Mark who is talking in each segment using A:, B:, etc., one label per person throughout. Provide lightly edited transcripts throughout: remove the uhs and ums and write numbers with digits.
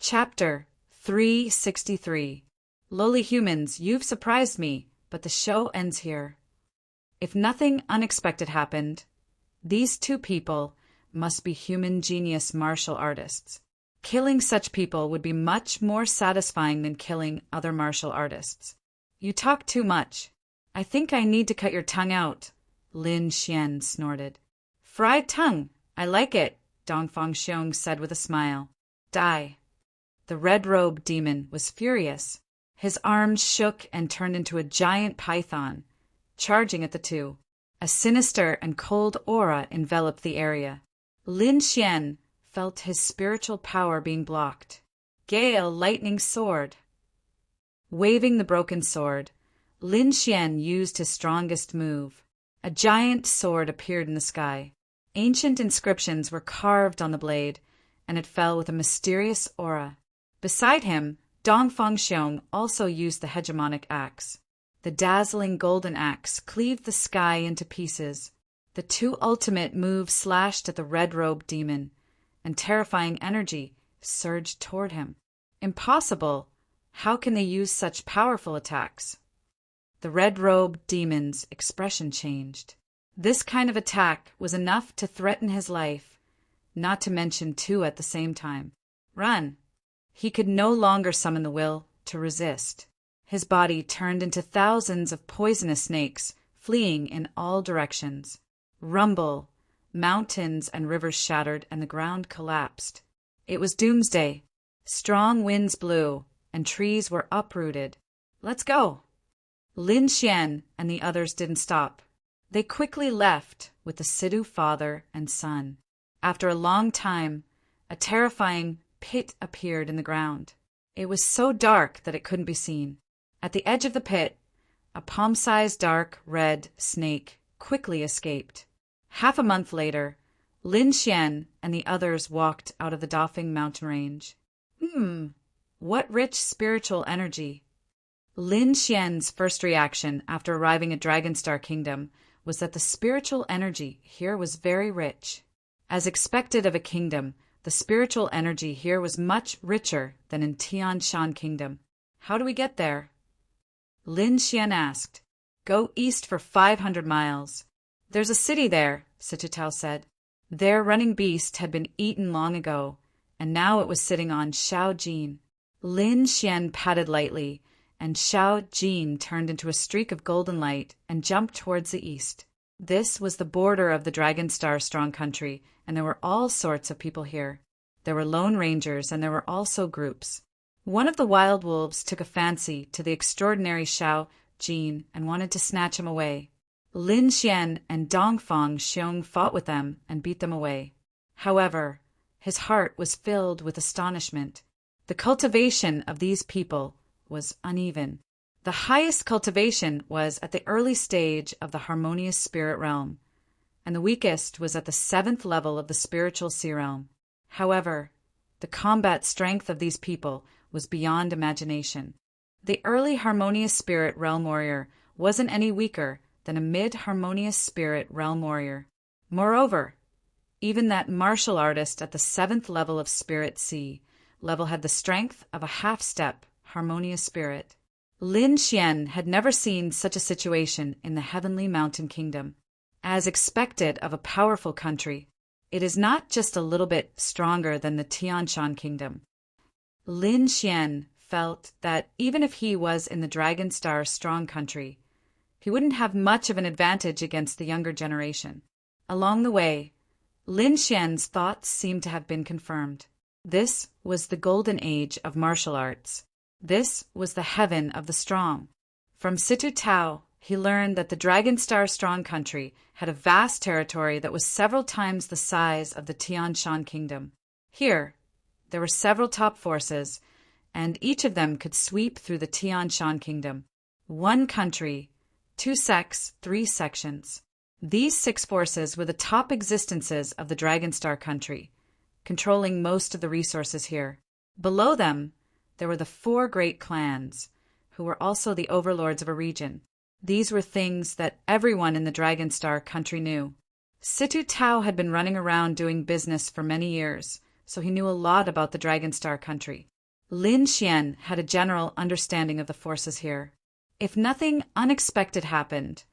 A: Chapter 363. Lowly humans, you've surprised me, but the show ends here. If nothing unexpected happened, these two people must be human genius martial artists. Killing such people would be much more satisfying than killing other martial artists. You talk too much. I think I need to cut your tongue out, Lin Xian snorted. Fried tongue, I like it, Dongfang Xiong said with a smile. Die. The red-robed demon was furious. His arms shook and turned into a giant python, charging at the two. A sinister and cold aura enveloped the area. Lin Xian felt his spiritual power being blocked. Gale lightning sword. Waving the broken sword, Lin Xian used his strongest move. A giant sword appeared in the sky. Ancient inscriptions were carved on the blade, and it fell with a mysterious aura. Beside him, Dongfang Xiong also used the hegemonic axe. The dazzling golden axe cleaved the sky into pieces. The two ultimate moves slashed at the red-robed demon, and terrifying energy surged toward him. Impossible! How can they use such powerful attacks? The red-robed demon's expression changed. This kind of attack was enough to threaten his life, not to mention two at the same time. Run! He could no longer summon the will to resist. His body turned into thousands of poisonous snakes, fleeing in all directions. Rumble! Mountains and rivers shattered and the ground collapsed. It was doomsday. Strong winds blew, and trees were uprooted. Let's go! Lin Xian and the others didn't stop. They quickly left with the Sidhu father and son. After a long time, a terrifying pit appeared in the ground. It was so dark that it couldn't be seen. At the edge of the pit, a palm-sized dark red snake quickly escaped. Half a month later, Lin Xian and the others walked out of the Dafeng mountain range. What rich spiritual energy! Lin Xian's first reaction after arriving at Dragonstar Kingdom was that the spiritual energy here was very rich. As expected of a kingdom, the spiritual energy here was much richer than in Tian Shan Kingdom. How do we get there? Lin Xian asked. Go east for 500 miles. There's a city there, Situtao said. Their running beast had been eaten long ago, and now it was sitting on Shao Jin. Lin Xian patted lightly, and Shao Jin turned into a streak of golden light and jumped towards the east. This was the border of the Dragonstar Strong Country, and there were all sorts of people here. There were lone rangers, and there were also groups. One of the wild wolves took a fancy to the extraordinary Shao Jin and wanted to snatch him away. Lin Xian and Dongfang Xiong fought with them and beat them away. However, his heart was filled with astonishment. The cultivation of these people was uneven. The highest cultivation was at the early stage of the harmonious spirit realm, and the weakest was at the 7th level of the spiritual sea realm. However, the combat strength of these people was beyond imagination. The early harmonious spirit realm warrior wasn't any weaker than a mid-harmonious spirit realm warrior. Moreover, even that martial artist at the 7th level of spirit sea level had the strength of a half-step harmonious spirit. Lin Xian had never seen such a situation in the heavenly mountain kingdom. As expected of a powerful country, it is not just a little bit stronger than the Tian Shan kingdom. Lin Xian felt that even if he was in the Dragonstar Strong Country, he wouldn't have much of an advantage against the younger generation. Along the way, Lin Xian's thoughts seemed to have been confirmed. This was the golden age of martial arts. This was the heaven of the strong. From Situtao, he learned that the Dragonstar Strong Country had a vast territory that was several times the size of the Tian Shan Kingdom. Here, there were several top forces, and each of them could sweep through the Tian Shan Kingdom. 1 country, 2 sects, 3 sections. These 6 forces were the top existences of the Dragonstar Country, controlling most of the resources here. Below them, there were the 4 great clans, who were also the overlords of a region. These were things that everyone in the Dragonstar Country knew. Situtao had been running around doing business for many years, so he knew a lot about the Dragonstar country. Lin Xian had a general understanding of the forces here. If nothing unexpected happened,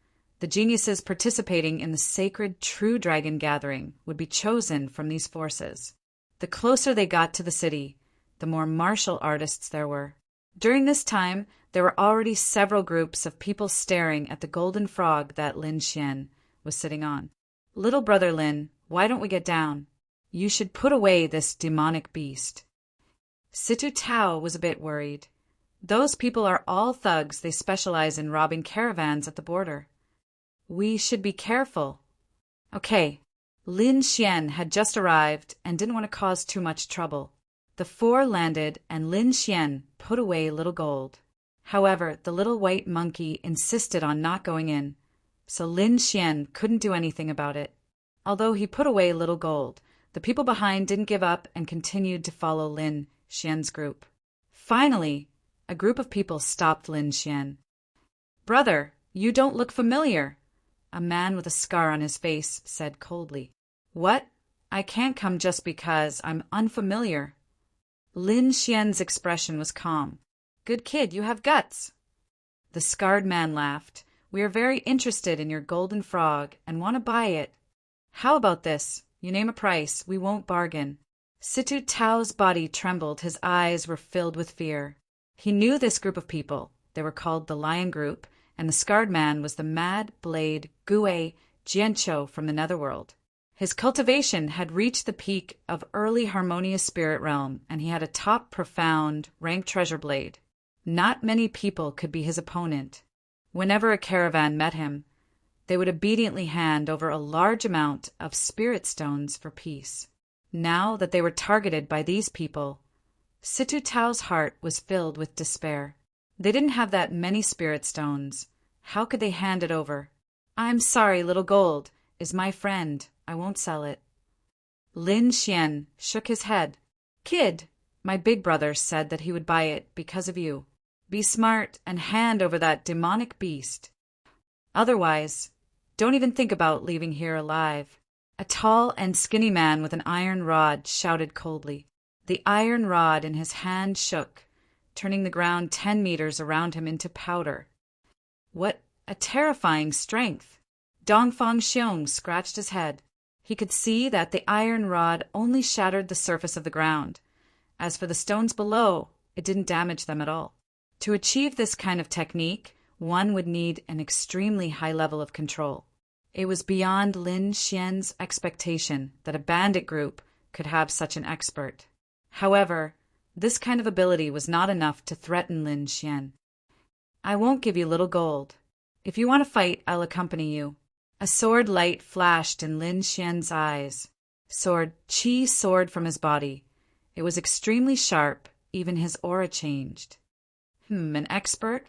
A: the geniuses participating in the sacred True Dragon Gathering would be chosen from these forces. The closer they got to the city, the more martial artists there were. During this time, there were already several groups of people staring at the golden frog that Lin Xian was sitting on. "Little brother Lin, why don't we get down? You should put away this demonic beast." Situ Tao was a bit worried. "Those people are all thugs. They specialize in robbing caravans at the border. We should be careful." Okay, Lin Xian had just arrived and didn't want to cause too much trouble. The four landed and Lin Xian put away Little Gold. However, the little white monkey insisted on not going in, so Lin Xian couldn't do anything about it. Although he put away Little Gold, the people behind didn't give up and continued to follow Lin Xian's group. Finally, a group of people stopped Lin Xian. "Brother, you don't look familiar," a man with a scar on his face said coldly. "What? I can't come just because I'm unfamiliar." Lin Xian's expression was calm. "Good kid, you have guts." The scarred man laughed. "We are very interested in your golden frog and want to buy it. How about this? You name a price, we won't bargain." Situ Tao's body trembled, his eyes were filled with fear. He knew this group of people. They were called the Lion Group, and the scarred man was the Mad Blade Gue Jianqiu from the Netherworld. His cultivation had reached the peak of early harmonious spirit realm, and he had a top profound rank treasure blade. Not many people could be his opponent. Whenever a caravan met him, they would obediently hand over a large amount of spirit stones for peace. Now that they were targeted by these people, Situ Tao's heart was filled with despair. They didn't have that many spirit stones. How could they hand it over? "I'm sorry, Little Gold is my friend. I won't sell it." Lin Xian shook his head. "Kid, my big brother said that he would buy it because of you. Be smart and hand over that demonic beast. Otherwise, don't even think about leaving here alive." A tall and skinny man with an iron rod shouted coldly. The iron rod in his hand shook, turning the ground 10 meters around him into powder. What a terrifying strength! Dongfang Xiong scratched his head. He could see that the iron rod only shattered the surface of the ground. As for the stones below, it didn't damage them at all. To achieve this kind of technique, one would need an extremely high level of control. It was beyond Lin Xian's expectation that a bandit group could have such an expert. However, this kind of ability was not enough to threaten Lin Xian. "I won't give you Little Gold. If you want to fight, I'll accompany you." A sword light flashed in Lin Xian's eyes. Qi soared from his body. It was extremely sharp, even his aura changed. An expert?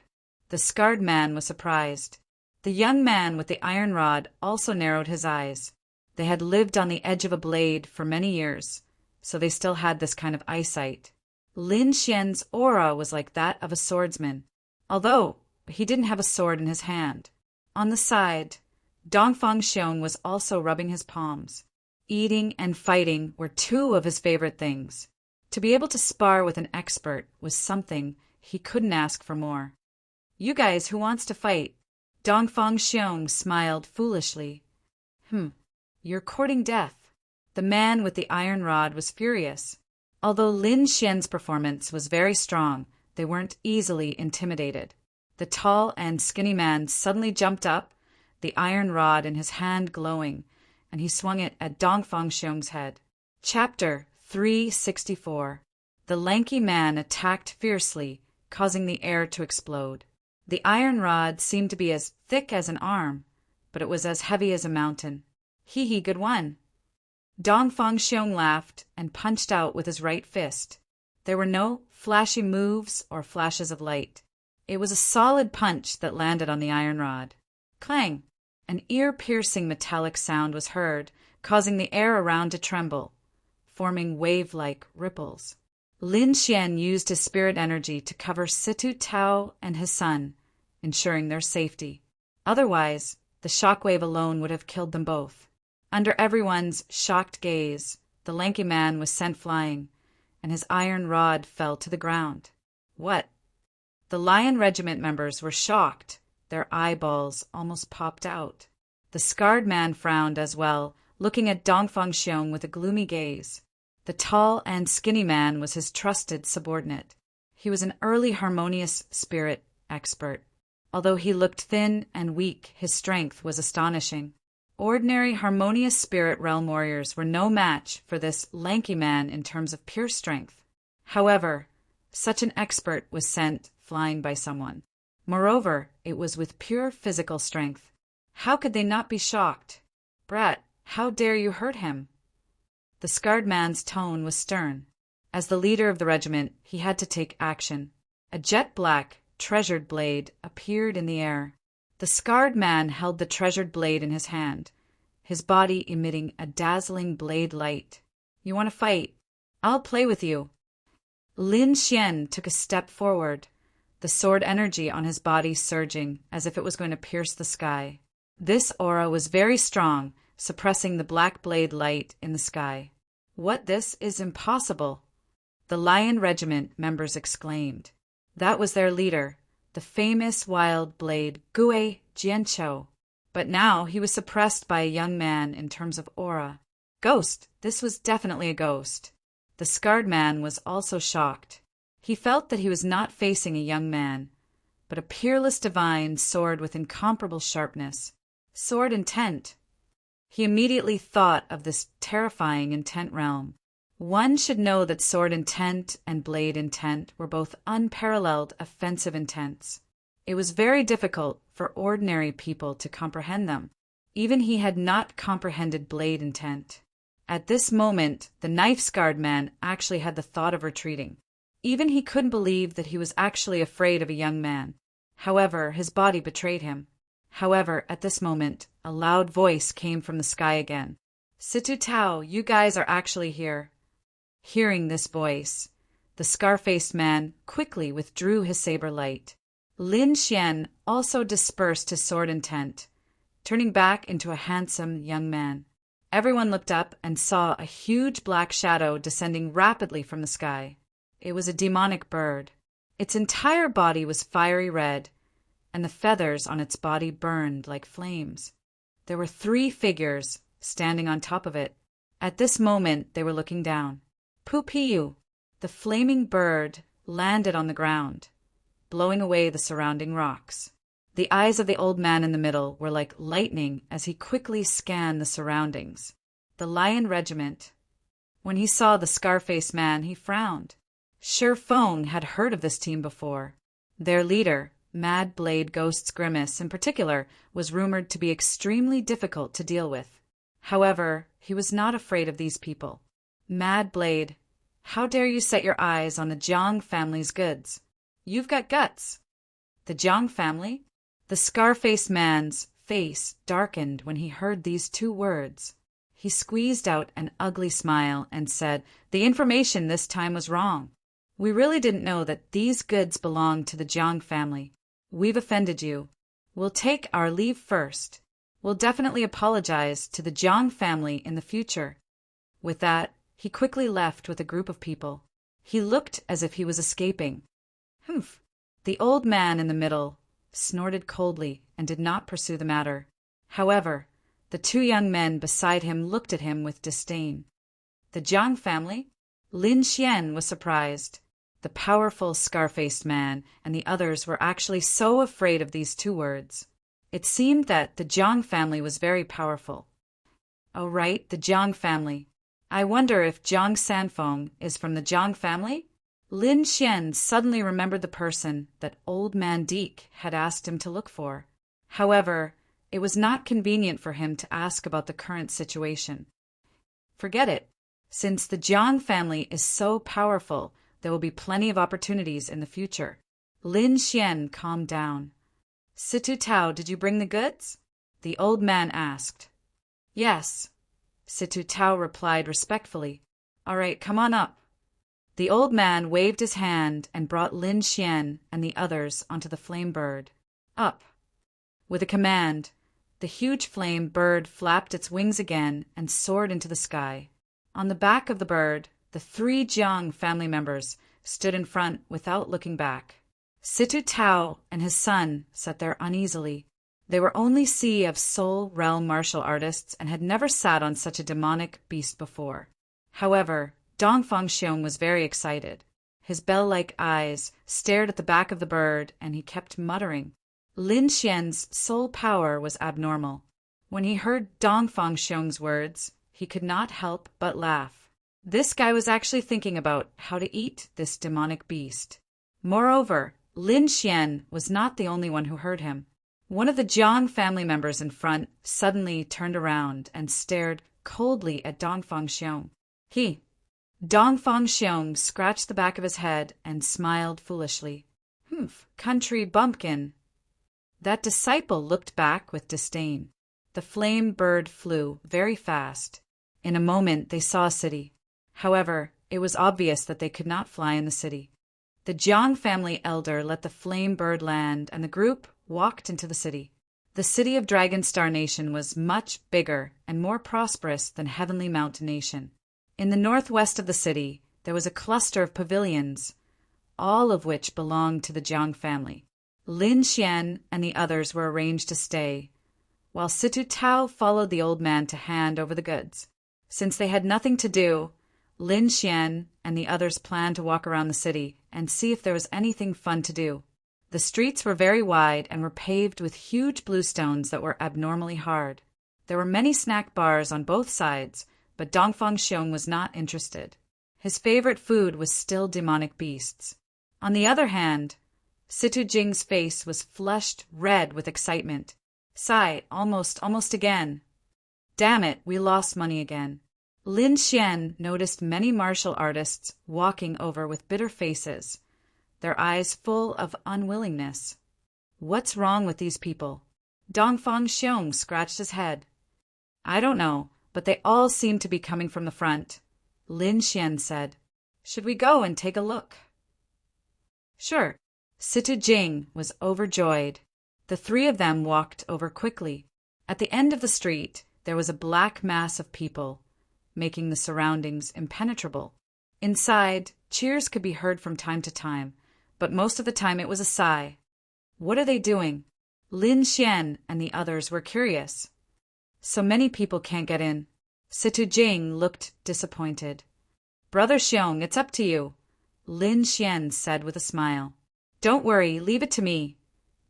A: The scarred man was surprised. The young man with the iron rod also narrowed his eyes. They had lived on the edge of a blade for many years, so they still had this kind of eyesight. Lin Xian's aura was like that of a swordsman, although he didn't have a sword in his hand. On the side, Dongfang Xiong was also rubbing his palms. Eating and fighting were two of his favorite things. To be able to spar with an expert was something he couldn't ask for more. "You guys, who wants to fight?" Dongfang Xiong smiled foolishly. You're courting death." The man with the iron rod was furious. Although Lin Xian's performance was very strong, they weren't easily intimidated. The tall and skinny man suddenly jumped up, the iron rod in his hand glowing, and he swung it at Dongfang Xiong's head. Chapter 364. The lanky man attacked fiercely, causing the air to explode. The iron rod seemed to be as thick as an arm, but it was as heavy as a mountain. Hee, good one. Dongfang Xiong laughed and punched out with his right fist. There were no flashy moves or flashes of light. It was a solid punch that landed on the iron rod. Clang! An ear-piercing metallic sound was heard, causing the air around to tremble, forming wave-like ripples. Lin Xian used his spirit energy to cover Situ Tao and his son, ensuring their safety. Otherwise, the shockwave alone would have killed them both. Under everyone's shocked gaze, The lanky man was sent flying, and his iron rod fell to the ground. What? The Lion Regiment members were shocked. Their eyeballs almost popped out. The scarred man frowned as well, looking at Dongfang Xiong with a gloomy gaze. The tall and skinny man was his trusted subordinate. He was an early harmonious spirit expert. Although he looked thin and weak, his strength was astonishing. Ordinary harmonious spirit realm warriors were no match for this lanky man in terms of pure strength. However, such an expert was sent flying by someone. Moreover, it was with pure physical strength. How could they not be shocked? Brat, how dare you hurt him? The scarred man's tone was stern. As the leader of the regiment, he had to take action. A jet-black, treasured blade appeared in the air. The scarred man held the treasured blade in his hand, his body emitting a dazzling blade light. You want to fight? I'll play with you. Lin Xian took a step forward, the sword energy on his body surging as if it was going to pierce the sky. This aura was very strong, suppressing the black blade light in the sky. What, this is impossible! The Lion Regiment members exclaimed. That was their leader, the famous wild blade Gue Jianqiu. But now he was suppressed by a young man in terms of aura. Ghost! This was definitely a ghost. The scarred man was also shocked. He felt that he was not facing a young man, but a peerless divine sword with incomparable sharpness. Sword intent. He immediately thought of this terrifying intent realm. One should know that sword intent and blade intent were both unparalleled offensive intents. It was very difficult for ordinary people to comprehend them. Even he had not comprehended blade intent. At this moment, the knife-scarred man actually had the thought of retreating. Even he couldn't believe that he was actually afraid of a young man. However, his body betrayed him. However, at this moment, a loud voice came from the sky again. Situ Tao, you guys are actually here. Hearing this voice, the scar-faced man quickly withdrew his saber light. Lin Xian also dispersed his sword intent, turning back into a handsome young man. Everyone looked up and saw a huge black shadow descending rapidly from the sky. It was a demonic bird. Its entire body was fiery red, and the feathers on its body burned like flames. There were 3 figures standing on top of it. At this moment, they were looking down. Pupiu! The flaming bird landed on the ground, blowing away the surrounding rocks. The eyes of the old man in the middle were like lightning as he quickly scanned the surroundings. The Lion Regiment. When he saw the scar-faced man, he frowned. Shi Feng had heard of this team before. Their leader, Mad Blade Ghost's Grimace in particular, was rumored to be extremely difficult to deal with. However, he was not afraid of these people. Mad Blade, how dare you set your eyes on the Jiang family's goods? You've got guts. The Jiang family? The scar-faced man's face darkened when he heard these 2 words. He squeezed out an ugly smile and said, the information this time was wrong. We really didn't know that these goods belonged to the Jiang family. We've offended you. We'll take our leave first. We'll definitely apologize to the Jiang family in the future. With that, he quickly left with a group of people. He looked as if he was escaping. Humph! The old man in the middle snorted coldly and did not pursue the matter. However, the 2 young men beside him looked at him with disdain. The Jiang family? Lin Xian was surprised. The powerful scar-faced man and the others were actually so afraid of these 2 words. It seemed that the Jiang family was very powerful. Oh right, the Jiang family. I wonder if Jiang Sanfeng is from the Jiang family? Lin Xian suddenly remembered the person that old man Deke had asked him to look for. However, it was not convenient for him to ask about the current situation. Forget it. Since the Jiang family is so powerful, there will be plenty of opportunities in the future. Lin Xian calmed down. Situ Tao, did you bring the goods? The old man asked. Yes. Situ Tao replied respectfully. All right, come on up. The old man waved his hand and brought Lin Xian and the others onto the flame bird. Up. With a command, the huge flame bird flapped its wings again and soared into the sky. On the back of the bird, the 3 Jiang family members stood in front without looking back. Situ Tao and his son sat there uneasily. They were only Sea of Soul realm martial artists and had never sat on such a demonic beast before. However, Dongfang Xiong was very excited. His bell-like eyes stared at the back of the bird, and he kept muttering. Lin Xian's soul power was abnormal. When he heard Dongfang Xiong's words, he could not help but laugh. This guy was actually thinking about how to eat this demonic beast. Moreover, Lin Xian was not the only one who heard him. One of the Jiang family members in front suddenly turned around and stared coldly at Dongfang Xiong. Dongfang Xiong scratched the back of his head and smiled foolishly. Humph, country bumpkin. That disciple looked back with disdain. The flame bird flew very fast. In a moment they saw a city. However, it was obvious that they could not fly in the city. The Jiang family elder let the flame bird land, and the group walked into the city. The city of Dragonstar Nation was much bigger and more prosperous than Heavenly Mountain Nation. In the northwest of the city, there was a cluster of pavilions, all of which belonged to the Jiang family. Lin Xian and the others were arranged to stay, while Situ Tao followed the old man to hand over the goods. Since they had nothing to do, Lin Xian and the others planned to walk around the city and see if there was anything fun to do. The streets were very wide and were paved with huge blue stones that were abnormally hard. There were many snack bars on both sides, but Dongfang Xiong was not interested. His favorite food was still demonic beasts. On the other hand, Situ Jing's face was flushed red with excitement. Sigh, almost again. Damn it, we lost money again. Lin Xian noticed many martial artists walking over with bitter faces, their eyes full of unwillingness. What's wrong with these people? Dongfang Xiong scratched his head. I don't know, but they all seem to be coming from the front. Lin Xian said. Should we go and take a look? Sure. Situ Jing was overjoyed. The 3 of them walked over quickly. At the end of the street, there was a black mass of people, making the surroundings impenetrable. Inside, cheers could be heard from time to time, but most of the time it was a sigh. What are they doing? Lin Xian and the others were curious. So many people can't get in. Situ Jing looked disappointed. Brother Xiong, it's up to you, Lin Xian said with a smile. Don't worry, leave it to me,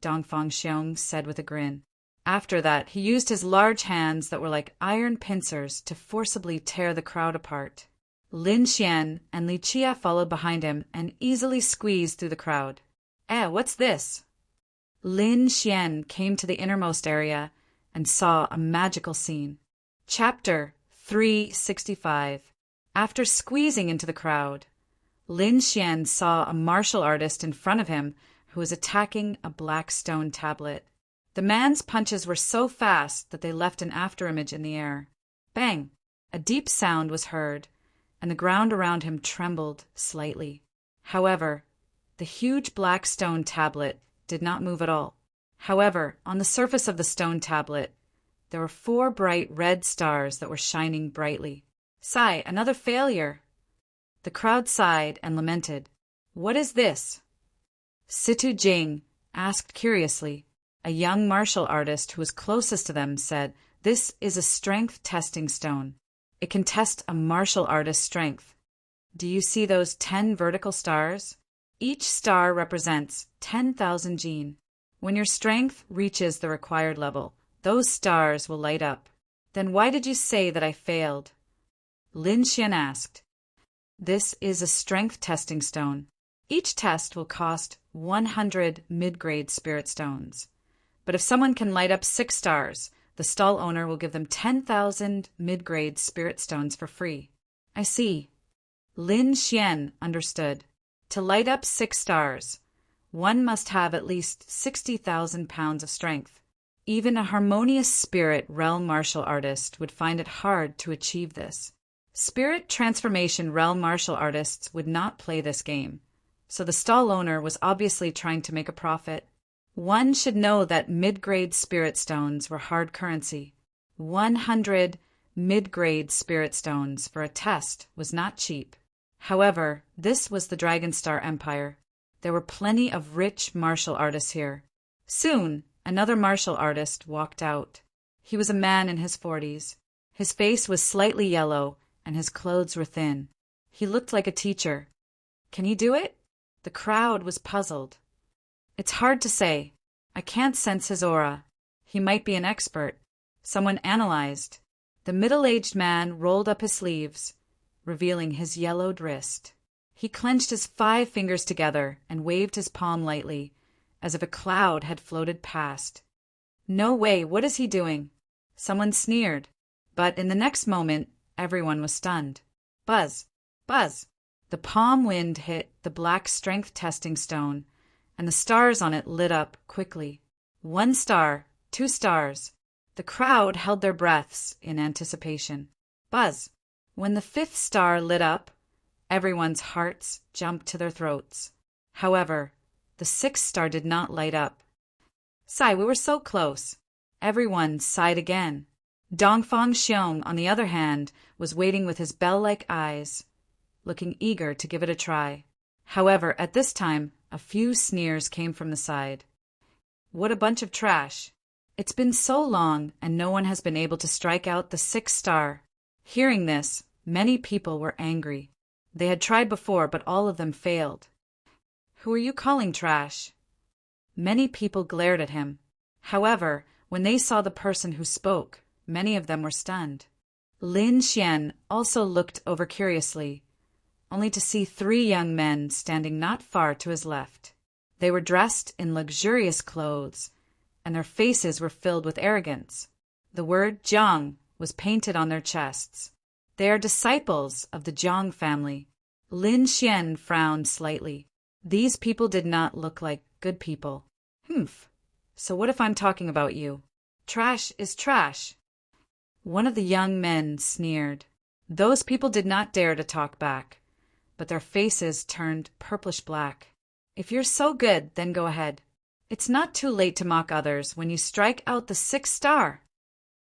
A: Dongfang Xiong said with a grin. After that, he used his large hands that were like iron pincers to forcibly tear the crowd apart. Lin Xian and Li Chia followed behind him and easily squeezed through the crowd. What's this? Lin Xian came to the innermost area and saw a magical scene. Chapter 365. After squeezing into the crowd, Lin Xian saw a martial artist in front of him who was attacking a black stone tablet. The man's punches were so fast that they left an afterimage in the air. Bang! A deep sound was heard, and the ground around him trembled slightly. However, the huge black stone tablet did not move at all. However, on the surface of the stone tablet, there were 4 bright red stars that were shining brightly. Sigh, another failure. The crowd sighed and lamented. What is this? Situ Jing asked curiously. A young martial artist who was closest to them said, This is a strength testing stone. It can test a martial artist's strength. Do you see those 10 vertical stars? Each star represents 10,000 jin. When your strength reaches the required level, those stars will light up. Then why did you say that I failed? Lin Xian asked. This is a strength testing stone. Each test will cost 100 mid-grade spirit stones. But if someone can light up 6 stars, the stall owner will give them 10,000 mid-grade spirit stones for free. I see. Lin Xian understood. To light up 6 stars, one must have at least 60,000 pounds of strength. Even a harmonious spirit realm martial artist would find it hard to achieve this. Spirit transformation realm martial artists would not play this game, so the stall owner was obviously trying to make a profit. One should know that mid-grade spirit stones were hard currency. 100 mid-grade spirit stones for a test was not cheap. However, this was the Dragonstar Empire. There were plenty of rich martial artists here. Soon, another martial artist walked out. He was a man in his 40s. His face was slightly yellow, and his clothes were thin. He looked like a teacher. Can he do it? The crowd was puzzled. It's hard to say. I can't sense his aura. He might be an expert. Someone analyzed. The middle-aged man rolled up his sleeves, revealing his yellowed wrist. He clenched his 5 fingers together and waved his palm lightly, as if a cloud had floated past. No way, what is he doing? Someone sneered. But in the next moment, everyone was stunned. Buzz! Buzz! The palm wind hit the black strength testing stone, and the stars on it lit up quickly. 1 star, 2 stars. The crowd held their breaths in anticipation. Buzz! When the 5th star lit up, everyone's hearts jumped to their throats. However, the 6th star did not light up. Sigh, we were so close. Everyone sighed again. Dongfang Xiong, on the other hand, was waiting with his bell-like eyes, looking eager to give it a try. However, at this time, a few sneers came from the side. What a bunch of trash. It's been so long, and no one has been able to strike out the 6th star. Hearing this, many people were angry. They had tried before, but all of them failed. Who are you calling trash? Many people glared at him. However, when they saw the person who spoke, many of them were stunned. Lin Xian also looked over curiously, only to see 3 young men standing not far to his left. They were dressed in luxurious clothes, and their faces were filled with arrogance. The word Jiang was painted on their chests. They are disciples of the Jiang family. Lin Xian frowned slightly. These people did not look like good people. Humph. So what if I'm talking about you? Trash is trash. One of the young men sneered. Those people did not dare to talk back, but their faces turned purplish-black. If you're so good, then go ahead. It's not too late to mock others when you strike out the 6th star.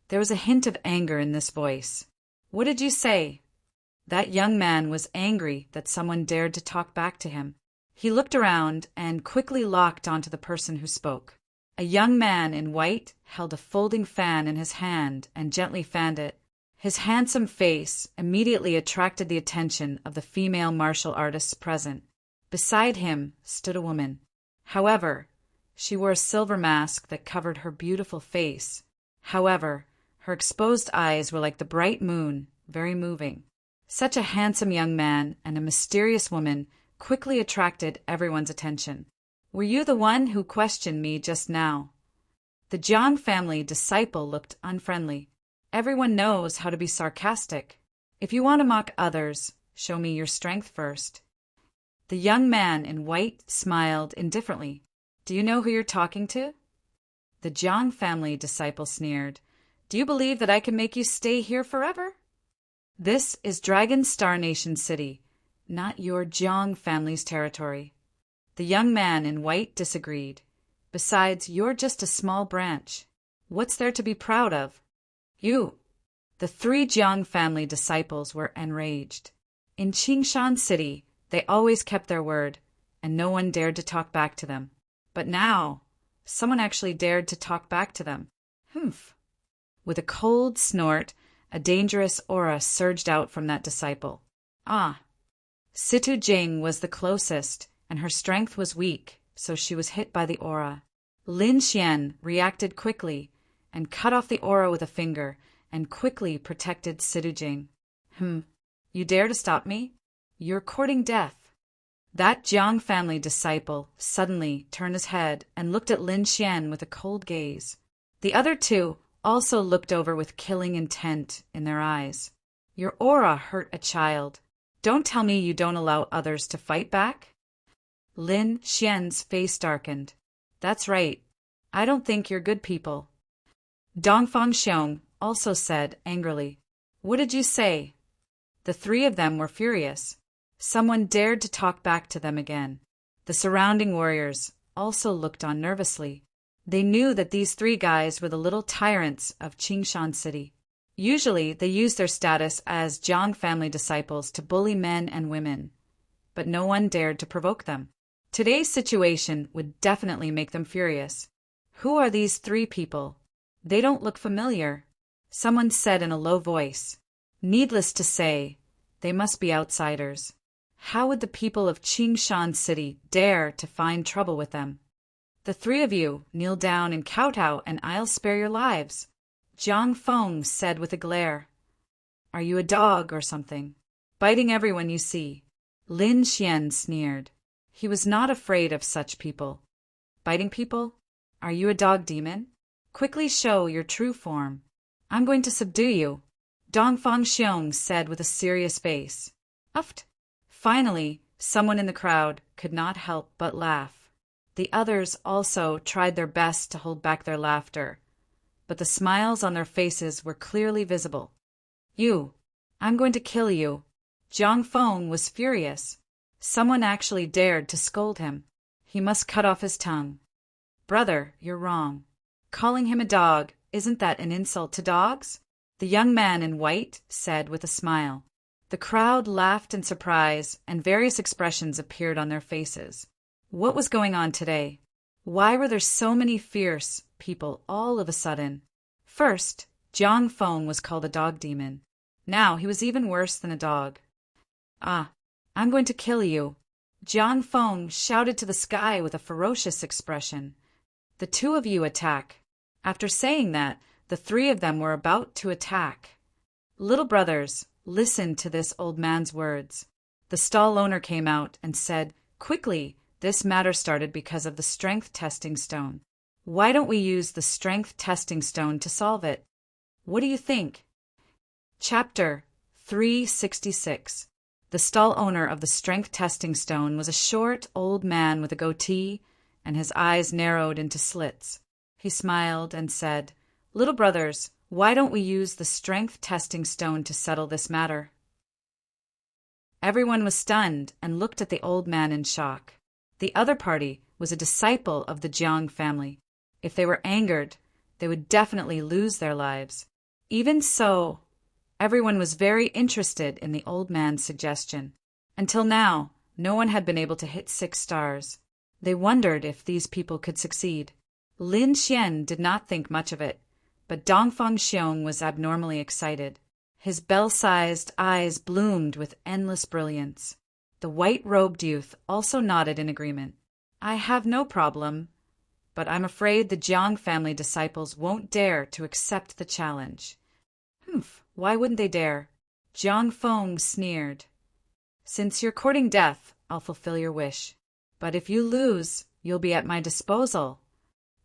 A: There was a hint of anger in this voice. What did you say? That young man was angry that someone dared to talk back to him. He looked around and quickly locked onto the person who spoke. A young man in white held a folding fan in his hand and gently fanned it. His handsome face immediately attracted the attention of the female martial artists present. Beside him stood a woman. However, she wore a silver mask that covered her beautiful face. However, her exposed eyes were like the bright moon, very moving. Such a handsome young man and a mysterious woman quickly attracted everyone's attention. Were you the one who questioned me just now? The Jiang family disciple looked unfriendly. Everyone knows how to be sarcastic. If you want to mock others, show me your strength first. The young man in white smiled indifferently. Do you know who you're talking to? The Jiang family disciple sneered. Do you believe that I can make you stay here forever? This is Dragon Star Nation City, not your Jiang family's territory. The young man in white disagreed. Besides, you're just a small branch. What's there to be proud of? You. The 3 Jiang family disciples were enraged. In Qingshan City, they always kept their word, and no one dared to talk back to them. But now, someone actually dared to talk back to them. Humph. With a cold snort, a dangerous aura surged out from that disciple. Ah. Situ Jing was the closest, and her strength was weak, so she was hit by the aura. Lin Xian reacted quickly and cut off the aura with a finger and quickly protected Situ Jing. You dare to stop me? You're courting death. That Jiang family disciple suddenly turned his head and looked at Lin Xian with a cold gaze. The other 2 also looked over with killing intent in their eyes. Your aura hurt a child. Don't tell me you don't allow others to fight back? Lin Xian's face darkened. That's right. I don't think you're good people. Dongfang Xiong also said angrily. What did you say? The 3 of them were furious. Someone dared to talk back to them again. The surrounding warriors also looked on nervously. They knew that these 3 guys were the little tyrants of Qingshan City. Usually, they use their status as Jiang family disciples to bully men and women, but no one dared to provoke them. Today's situation would definitely make them furious. Who are these three people? They don't look familiar, someone said in a low voice. Needless to say, they must be outsiders. How would the people of Qingshan City dare to find trouble with them? The three of you kneel down and kowtow, and I'll spare your lives, Jiang Feng said with a glare. Are you a dog or something? Biting everyone you see. Lin Xian sneered. He was not afraid of such people. Biting people? Are you a dog demon? Quickly show your true form. I'm going to subdue you, Dongfang Xiong said with a serious face. Uft. Finally, someone in the crowd could not help but laugh. The others also tried their best to hold back their laughter, but the smiles on their faces were clearly visible. I'm going to kill you. Jiang Feng was furious. Someone actually dared to scold him. He must cut off his tongue. Brother, you're wrong. Calling him a dog, isn't that an insult to dogs? The young man in white said with a smile. The crowd laughed in surprise, and various expressions appeared on their faces. What was going on today? Why were there so many fierce people all of a sudden? First, Jiang Feng was called a dog demon. Now he was even worse than a dog. I'm going to kill you, Jiang Feng shouted to the sky with a ferocious expression. The two of you attack. After saying that, the three of them were about to attack. Little brothers, listen to this old man's words. The stall owner came out and said, quickly, this matter started because of the strength testing stone. Why don't we use the strength testing stone to solve it? What do you think? Chapter 366. The stall owner of the strength testing stone was a short, old man with a goatee, and his eyes narrowed into slits. He smiled and said, Little brothers, why don't we use the strength testing stone to settle this matter? Everyone was stunned and looked at the old man in shock. The other party was a disciple of the Jiang family. If they were angered, they would definitely lose their lives. Even so, everyone was very interested in the old man's suggestion. Until now, no one had been able to hit 6 stars. They wondered if these people could succeed. Lin Xian did not think much of it, but Dongfang Xiong was abnormally excited. His bell-sized eyes bloomed with endless brilliance. The white-robed youth also nodded in agreement. I have no problem, but I'm afraid the Jiang family disciples won't dare to accept the challenge. Why wouldn't they dare? Jiang Feng sneered. Since you're courting death, I'll fulfill your wish. But if you lose, you'll be at my disposal.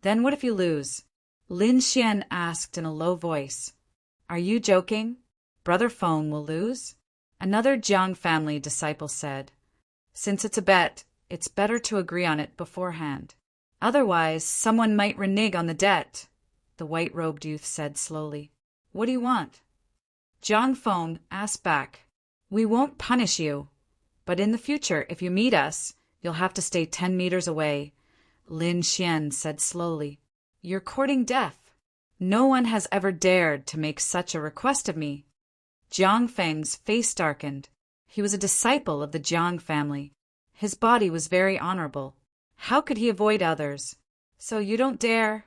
A: Then what if you lose? Lin Xian asked in a low voice. Are you joking? Brother Feng will lose? Another Jiang family disciple said. Since it's a bet, it's better to agree on it beforehand. Otherwise, someone might renege on the debt, the white-robed youth said slowly. What do you want? Jiang Feng asked back. We won't punish you, but in the future, if you meet us, you'll have to stay 10 meters away, Lin Xian said slowly. You're courting death. No one has ever dared to make such a request of me. Jiang Feng's face darkened. He was a disciple of the Jiang family. His body was very honorable. How could he avoid others? So you don't dare?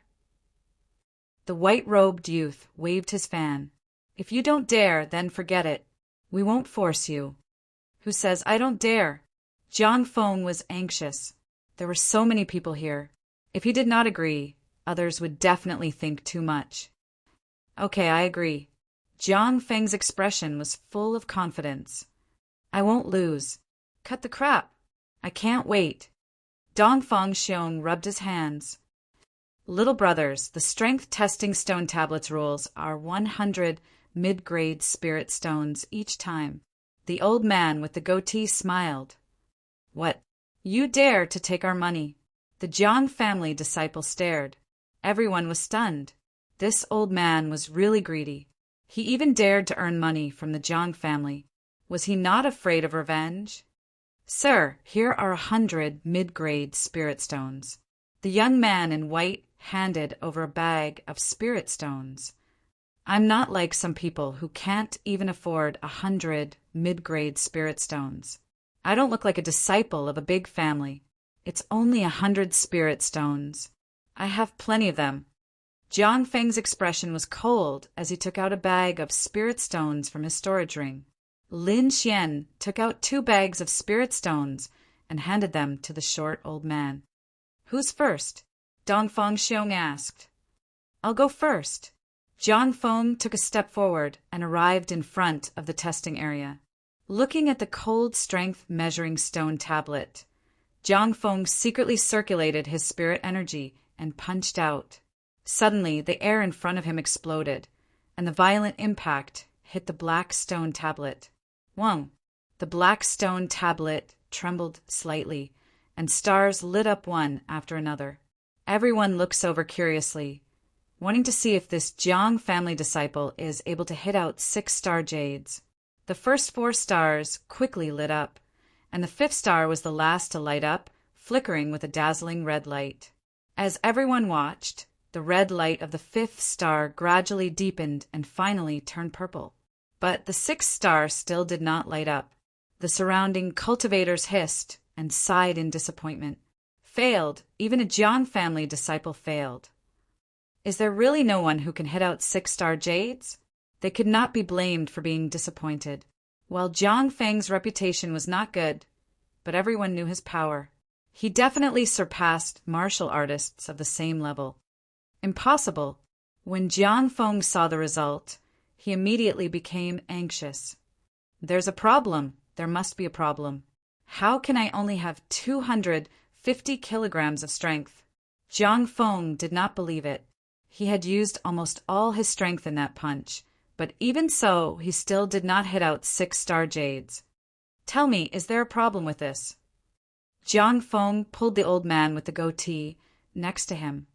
A: The white-robed youth waved his fan. If you don't dare, then forget it. We won't force you. Who says I don't dare? Jiang Feng was anxious. There were so many people here. If he did not agree, others would definitely think too much. Okay, I agree. Jiang Feng's expression was full of confidence. I won't lose. Cut the crap. I can't wait. Dongfang Xiong rubbed his hands. Little brothers, the strength testing stone tablets rules are 100 mid-grade spirit stones each time. The old man with the goatee smiled. What? You dare to take our money? The Jiang family disciple stared. Everyone was stunned. This old man was really greedy. He even dared to earn money from the Jiang family. Was he not afraid of revenge? Sir, here are 100 mid-grade spirit stones. The young man in white handed over a bag of spirit stones. I'm not like some people who can't even afford 100 mid-grade spirit stones. I don't look like a disciple of a big family. It's only 100 spirit stones. I have plenty of them. Jiang Feng's expression was cold as he took out a bag of spirit stones from his storage ring. Lin Xian took out 2 bags of spirit stones and handed them to the short old man. Who's first? Dongfeng Xiong asked. I'll go first. Jiang Feng took a step forward and arrived in front of the testing area. Looking at the cold strength measuring stone tablet, Jiang Feng secretly circulated his spirit energy and punched out. Suddenly, the air in front of him exploded, and the violent impact hit the black stone tablet. Whoa! The black stone tablet trembled slightly, and stars lit up one after another. Everyone looks over curiously, wanting to see if this Jiang family disciple is able to hit out 6-star jades. The first 4 stars quickly lit up, and the 5th star was the last to light up, flickering with a dazzling red light. As everyone watched, the red light of the 5th star gradually deepened and finally turned purple. But the 6th star still did not light up. The surrounding cultivators hissed and sighed in disappointment. Failed. Even a Jiang family disciple failed. Is there really no one who can hit out 6-star jades? They could not be blamed for being disappointed. While Jiang Feng's reputation was not good, but everyone knew his power. He definitely surpassed martial artists of the same level. Impossible. When Jiang Feng saw the result, he immediately became anxious. There's a problem. There must be a problem. How can I only have 250 kilograms of strength? Jiang Feng did not believe it. He had used almost all his strength in that punch, but even so, he still did not hit out 6-star jades. Tell me, is there a problem with this? Jiang Feng pulled the old man with the goatee next to him.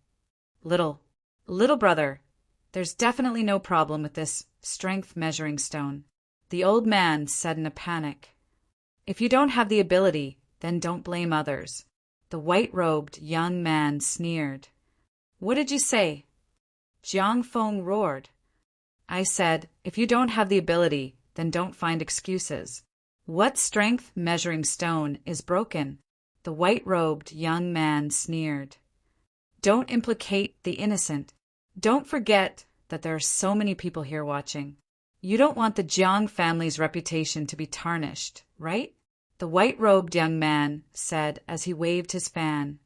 A: Little brother, there's definitely no problem with this strength measuring stone, the old man said in a panic. If you don't have the ability, then don't blame others. The white-robed young man sneered. What did you say? Jiang Feng roared. I said, if you don't have the ability, then don't find excuses. What strength measuring stone is broken? The white-robed young man sneered. Don't implicate the innocent. Don't forget that there are so many people here watching. You don't want the Jiang family's reputation to be tarnished, right? The white-robed young man said as he waved his fan.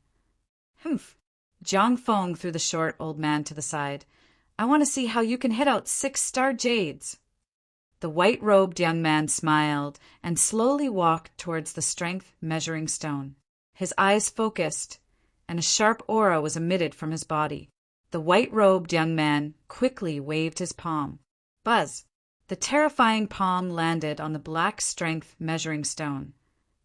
A: Humph. Jiang Feng threw the short old man to the side. I want to see how you can hit out 6-star jades. The white-robed young man smiled and slowly walked towards the strength measuring stone. His eyes focused, and a sharp aura was emitted from his body. The white-robed young man quickly waved his palm. Buzz! The terrifying palm landed on the black strength measuring stone,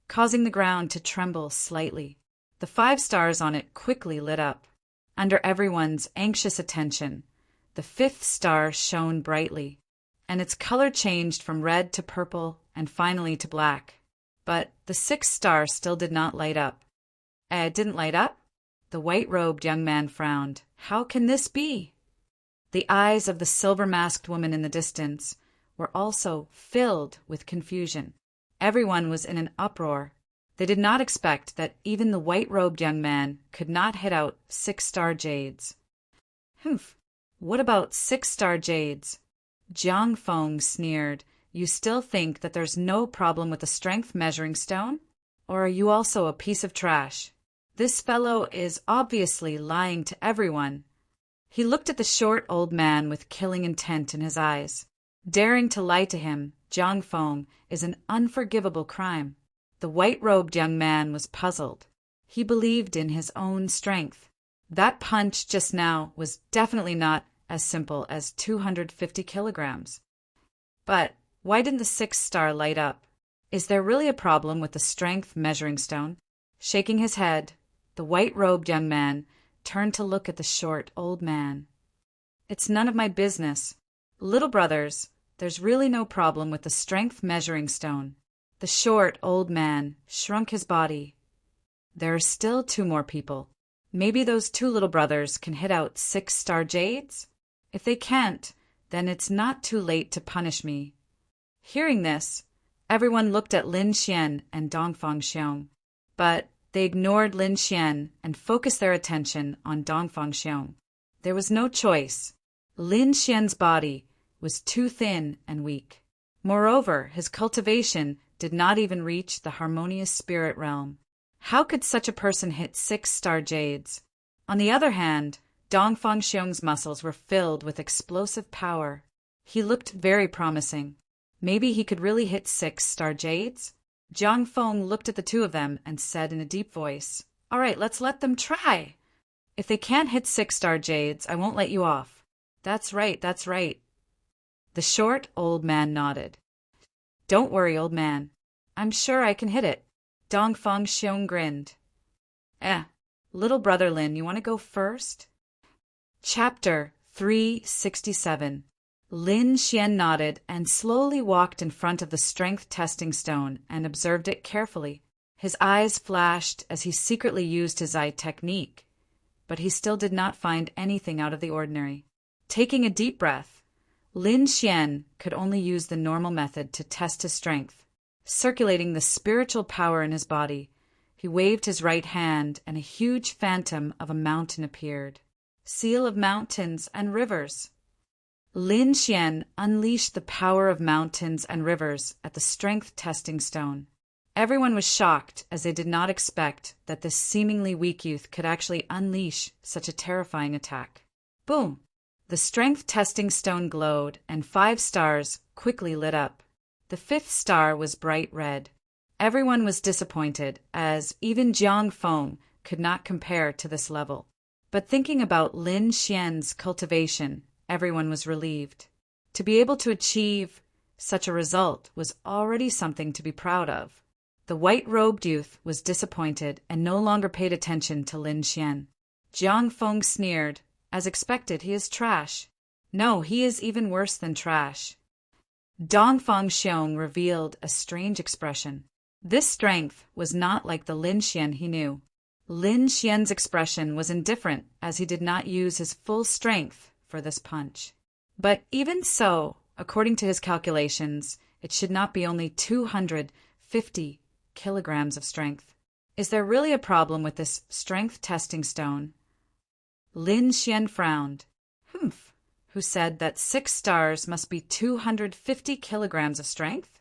A: causing the ground to tremble slightly. The 5 stars on it quickly lit up. Under everyone's anxious attention, the 5th star shone brightly, and its color changed from red to purple and finally to black. But the 6th star still did not light up. It didn't light up? The white-robed young man frowned. How can this be? The eyes of the silver-masked woman in the distance were also filled with confusion. Everyone was in an uproar. They did not expect that even the white-robed young man could not hit out 6-star jades. Humph! What about 6-star jades? Jiang Feng sneered. You still think that there's no problem with the strength measuring stone? Or are you also a piece of trash? This fellow is obviously lying to everyone. He looked at the short old man with killing intent in his eyes. Daring to lie to him, Jiang Feng, is an unforgivable crime. The white-robed young man was puzzled. He believed in his own strength. That punch just now was definitely not as simple as 250 kilograms. But why didn't the 6th star light up? Is there really a problem with the strength measuring stone? Shaking his head, the white-robed young man turned to look at the short old man. It's none of my business. Little brothers, there's really no problem with the strength measuring stone. The short old man shrunk his body. There are still 2 more people. Maybe those 2 little brothers can hit out 6-star jades? If they can't, then it's not too late to punish me. Hearing this, everyone looked at Lin Xian and Dongfang Xiong, but they ignored Lin Xian and focused their attention on Dongfang Xiong. There was no choice. Lin Xian's body was too thin and weak. Moreover, his cultivation did not even reach the harmonious spirit realm. How could such a person hit 6-star jades? On the other hand, Dongfang Xiong's muscles were filled with explosive power. He looked very promising. Maybe he could really hit 6-star jades? Jiang Feng looked at the two of them and said in a deep voice, "All right, let's let them try. If they can't hit 6-star jades, I won't let you off." That's right, that's right. The short old man nodded. "Don't worry, old man. I'm sure I can hit it." Dongfang Xiong grinned. Little brother Lin, you want to go first? Chapter 367. Lin Xian nodded and slowly walked in front of the strength testing stone and observed it carefully. His eyes flashed as he secretly used his eye technique, but he still did not find anything out of the ordinary. Taking a deep breath, Lin Xian could only use the normal method to test his strength. Circulating the spiritual power in his body, he waved his right hand and a huge phantom of a mountain appeared. Seal of mountains and rivers. Lin Xian unleashed the power of mountains and rivers at the strength testing stone. Everyone was shocked as they did not expect that this seemingly weak youth could actually unleash such a terrifying attack. Boom! The strength testing stone glowed and 5 stars quickly lit up. The 5th star was bright red. Everyone was disappointed as even Jiang Feng could not compare to this level. But thinking about Lin Xian's cultivation, everyone was relieved. To be able to achieve such a result was already something to be proud of. The white-robed youth was disappointed and no longer paid attention to Lin Xian. Jiang Feng sneered. As expected, he is trash. No, he is even worse than trash. Dongfang Xiong revealed a strange expression. This strength was not like the Lin Xian he knew. Lin Xian's expression was indifferent as he did not use his full strength for this punch. But even so, according to his calculations, it should not be only 250 kilograms of strength. Is there really a problem with this strength testing stone? Lin Xian frowned. Who said that 6 stars must be 250 kilograms of strength?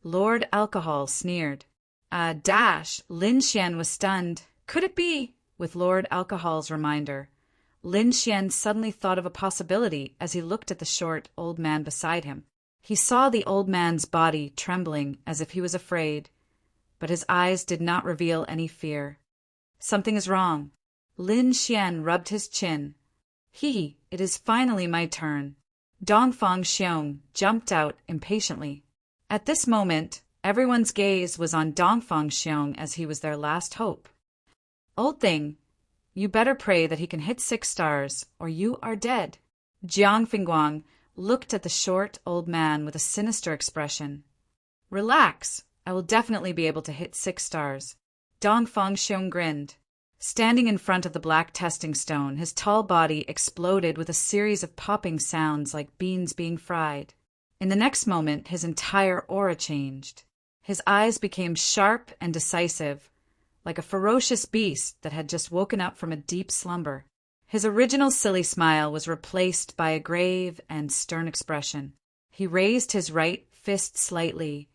A: Lord Alcohol sneered. Lin Xian was stunned. Could it be? With Lord Alcohol's reminder, Lin Xian suddenly thought of a possibility as he looked at the short old man beside him. He saw the old man's body trembling as if he was afraid, but his eyes did not reveal any fear. Something is wrong. Lin Xian rubbed his chin. It is finally my turn. Dongfang Xiong jumped out impatiently. At this moment, everyone's gaze was on Dongfang Xiong as he was their last hope. Old thing, you better pray that he can hit 6 stars, or you are dead. Jiang Fingguang looked at the short old man with a sinister expression. Relax, I will definitely be able to hit 6 stars. Dongfang Xiong grinned. Standing in front of the black testing stone, his tall body exploded with a series of popping sounds like beans being fried. In the next moment, his entire aura changed. His eyes became sharp and decisive, like a ferocious beast that had just woken up from a deep slumber. His original silly smile was replaced by a grave and stern expression. He raised his right fist slightly,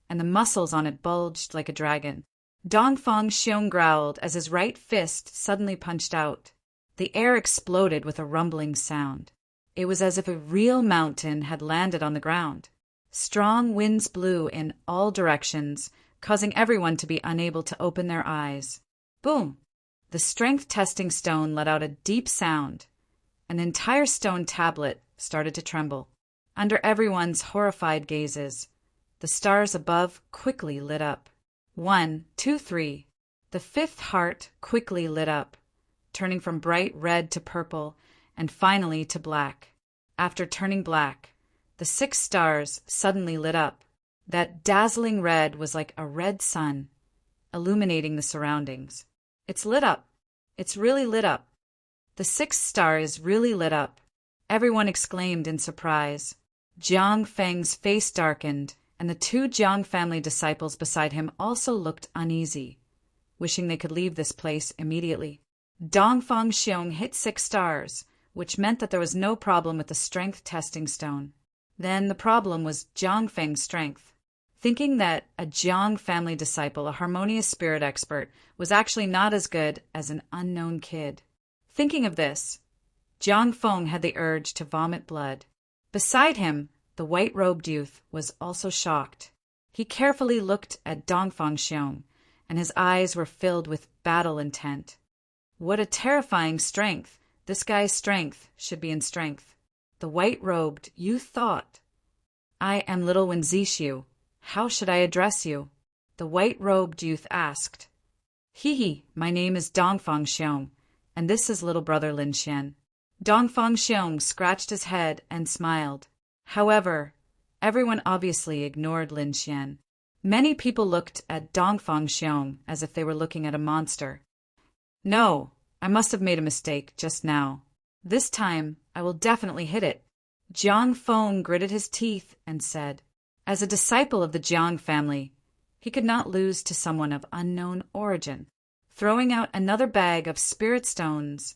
A: and the muscles on it bulged like a dragon. Dongfang Xiong growled as his right fist suddenly punched out. The air exploded with a rumbling sound. It was as if a real mountain had landed on the ground. Strong winds blew in all directions, causing everyone to be unable to open their eyes. Boom! The strength testing stone let out a deep sound. An entire stone tablet started to tremble. Under everyone's horrified gazes, the stars above quickly lit up. 1, 2, 3. The 5th heart quickly lit up, turning from bright red to purple, and finally to black. After turning black, the 6 stars suddenly lit up. That dazzling red was like a red sun, illuminating the surroundings. It's lit up. It's really lit up. The 6th star is really lit up. Everyone exclaimed in surprise. Jiang Feng's face darkened, and the two Jiang family disciples beside him also looked uneasy, wishing they could leave this place immediately. Dongfang Xiong hit 6 stars, which meant that there was no problem with the strength testing stone. Then the problem was Jiang Feng's strength. Thinking that a Jiang family disciple, a harmonious spirit expert, was actually not as good as an unknown kid. Thinking of this, Jiang Feng had the urge to vomit blood. Beside him, the white-robed youth was also shocked. He carefully looked at Dongfang Xiong, and his eyes were filled with battle intent. What a terrifying strength! This guy's strength should be in strength. The white-robed youth thought. I am little Wen Zixu. How should I address you? The white-robed youth asked. Hee, my name is Dongfang Xiong, and this is little brother Lin Xian. Dongfang Xiong scratched his head and smiled. However, everyone obviously ignored Lin Xian. Many people looked at Dongfang Xiong as if they were looking at a monster. No, I must have made a mistake just now. This time, I will definitely hit it. Jiang Feng gritted his teeth and said, as a disciple of the Jiang family, he could not lose to someone of unknown origin. Throwing out another bag of spirit stones,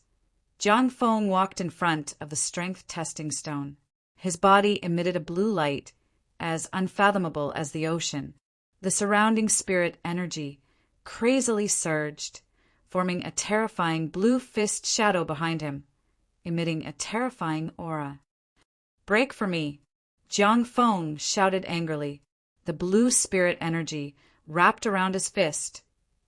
A: Jiang Feng walked in front of the strength testing stone. His body emitted a blue light, as unfathomable as the ocean. The surrounding spirit energy crazily surged, forming a terrifying blue fist shadow behind him, emitting a terrifying aura. Break for me! Jiang Feng shouted angrily. The blue spirit energy wrapped around his fist,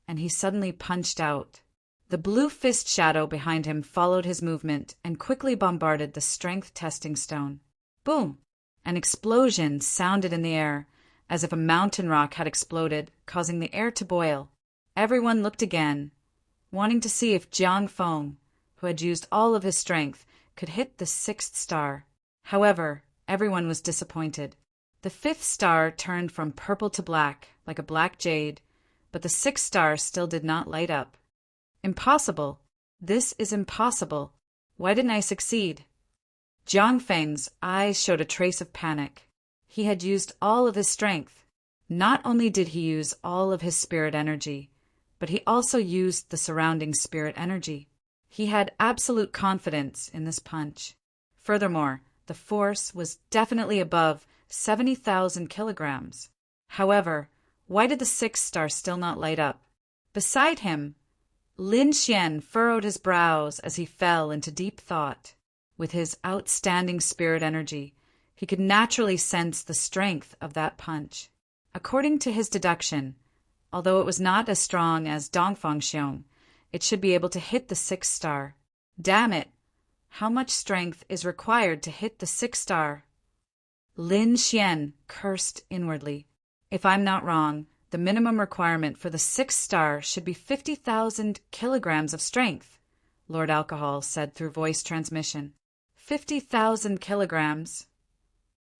A: and he suddenly punched out. The blue fist shadow behind him followed his movement and quickly bombarded the strength testing stone. Boom! An explosion sounded in the air, as if a mountain rock had exploded, causing the air to boil. Everyone looked again, wanting to see if Jiang Feng, who had used all of his strength, could hit the 6th star. However, everyone was disappointed. The 5th star turned from purple to black, like a black jade, but the 6th star still did not light up. Impossible! This is impossible! Why didn't I succeed? Jiang Feng's eyes showed a trace of panic. He had used all of his strength. Not only did he use all of his spirit energy, but he also used the surrounding spirit energy. He had absolute confidence in this punch. Furthermore, the force was definitely above 70,000 kilograms. However, why did the 6th star still not light up? Beside him, Lin Xian furrowed his brows as he fell into deep thought. With his outstanding spirit energy, he could naturally sense the strength of that punch. According to his deduction, although it was not as strong as Dongfang Xiong, it should be able to hit the 6th star. Damn it! How much strength is required to hit the 6th star? Lin Xian cursed inwardly. If I'm not wrong, the minimum requirement for the 6th star should be 50,000 kilograms of strength, Lord Alcohol said through voice transmission. 50,000 kilograms.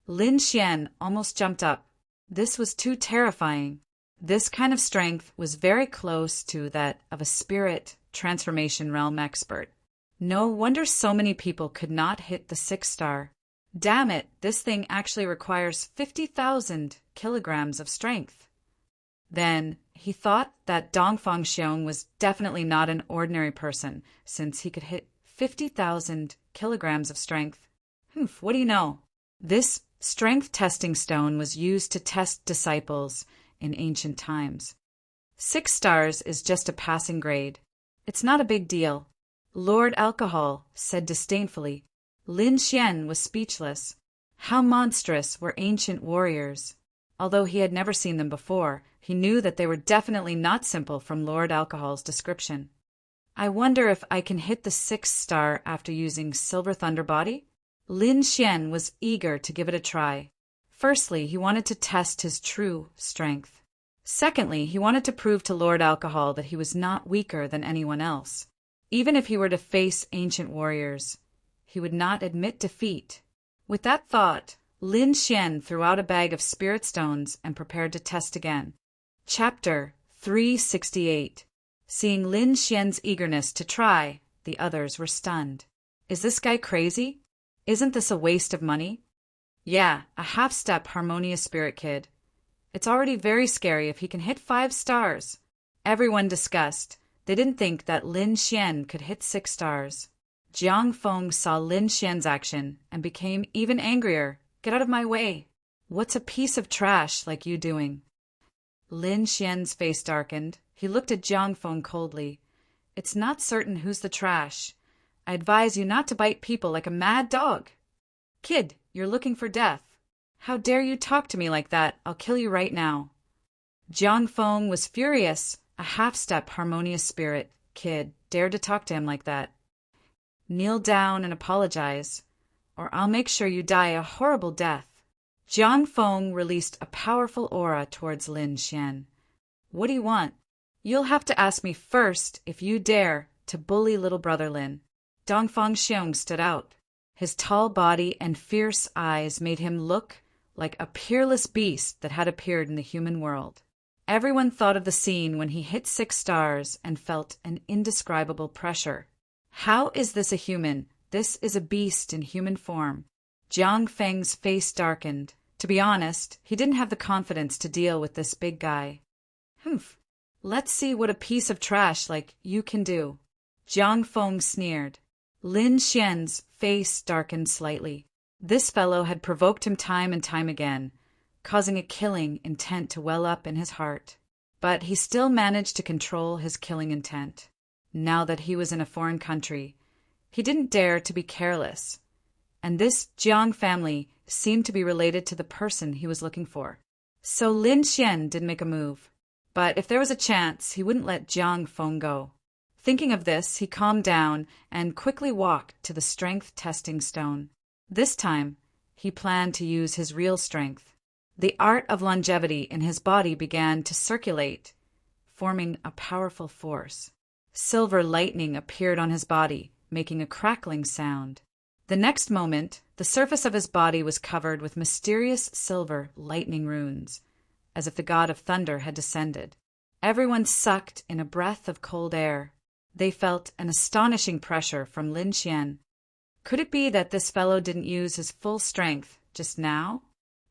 A: Lin Xian almost jumped up. This was too terrifying. This kind of strength was very close to that of a spirit transformation realm expert. No wonder so many people could not hit the 6th star. Damn it, this thing actually requires 50,000 kilograms of strength. Then he thought that Dongfang Xiong was definitely not an ordinary person, since he could hit 50,000 kilograms of strength. What do you know? This strength testing stone was used to test disciples in ancient times. 6 stars is just a passing grade. It's not a big deal. Lord Alcohol said disdainfully. Lin Xian was speechless. How monstrous were ancient warriors! Although he had never seen them before, he knew that they were definitely not simple from Lord Alcohol's description. I wonder if I can hit the 6th star after using Silver Thunder Body? Lin Xian was eager to give it a try. Firstly, he wanted to test his true strength. Secondly, he wanted to prove to Lord Alcohol that he was not weaker than anyone else. Even if he were to face ancient warriors, he would not admit defeat. With that thought, Lin Xian threw out a bag of spirit stones and prepared to test again. Chapter 368. Seeing Lin Xian's eagerness to try, the others were stunned. Is this guy crazy? Isn't this a waste of money? Yeah, a half-step harmonious spirit kid. It's already very scary if he can hit 5 stars. Everyone discussed. They didn't think that Lin Xian could hit 6 stars. Jiang Feng saw Lin Xian's action and became even angrier. Get out of my way. What's a piece of trash like you doing? Lin Xian's face darkened. He looked at Jiang Feng coldly. It's not certain who's the trash. I advise you not to bite people like a mad dog. Kid, you're looking for death. How dare you talk to me like that? I'll kill you right now. Jiang Feng was furious. A half-step harmonious spirit kid dared to talk to him like that. Kneel down and apologize, or I'll make sure you die a horrible death. Jiang Feng released a powerful aura towards Lin Xian. What do you want? You'll have to ask me first if you dare to bully little brother Lin. Dongfang Xiong stood out. His tall body and fierce eyes made him look like a peerless beast that had appeared in the human world. Everyone thought of the scene when he hit 6 stars and felt an indescribable pressure. How is this a human? This is a beast in human form. Jiang Feng's face darkened. To be honest, he didn't have the confidence to deal with this big guy. Humph. Let's see what a piece of trash like you can do. Jiang Feng sneered. Lin Xian's face darkened slightly. This fellow had provoked him time and time again, causing a killing intent to well up in his heart. But he still managed to control his killing intent. Now that he was in a foreign country, he didn't dare to be careless. And this Jiang family seemed to be related to the person he was looking for. So Lin Xian did make a move. But if there was a chance, he wouldn't let Jiang Feng go. Thinking of this, he calmed down and quickly walked to the strength testing stone. This time, he planned to use his real strength. The art of longevity in his body began to circulate, forming a powerful force. Silver lightning appeared on his body, making a crackling sound. The next moment, the surface of his body was covered with mysterious silver lightning runes, as if the god of thunder had descended. Everyone sucked in a breath of cold air. They felt an astonishing pressure from Lin Xian. Could it be that this fellow didn't use his full strength just now?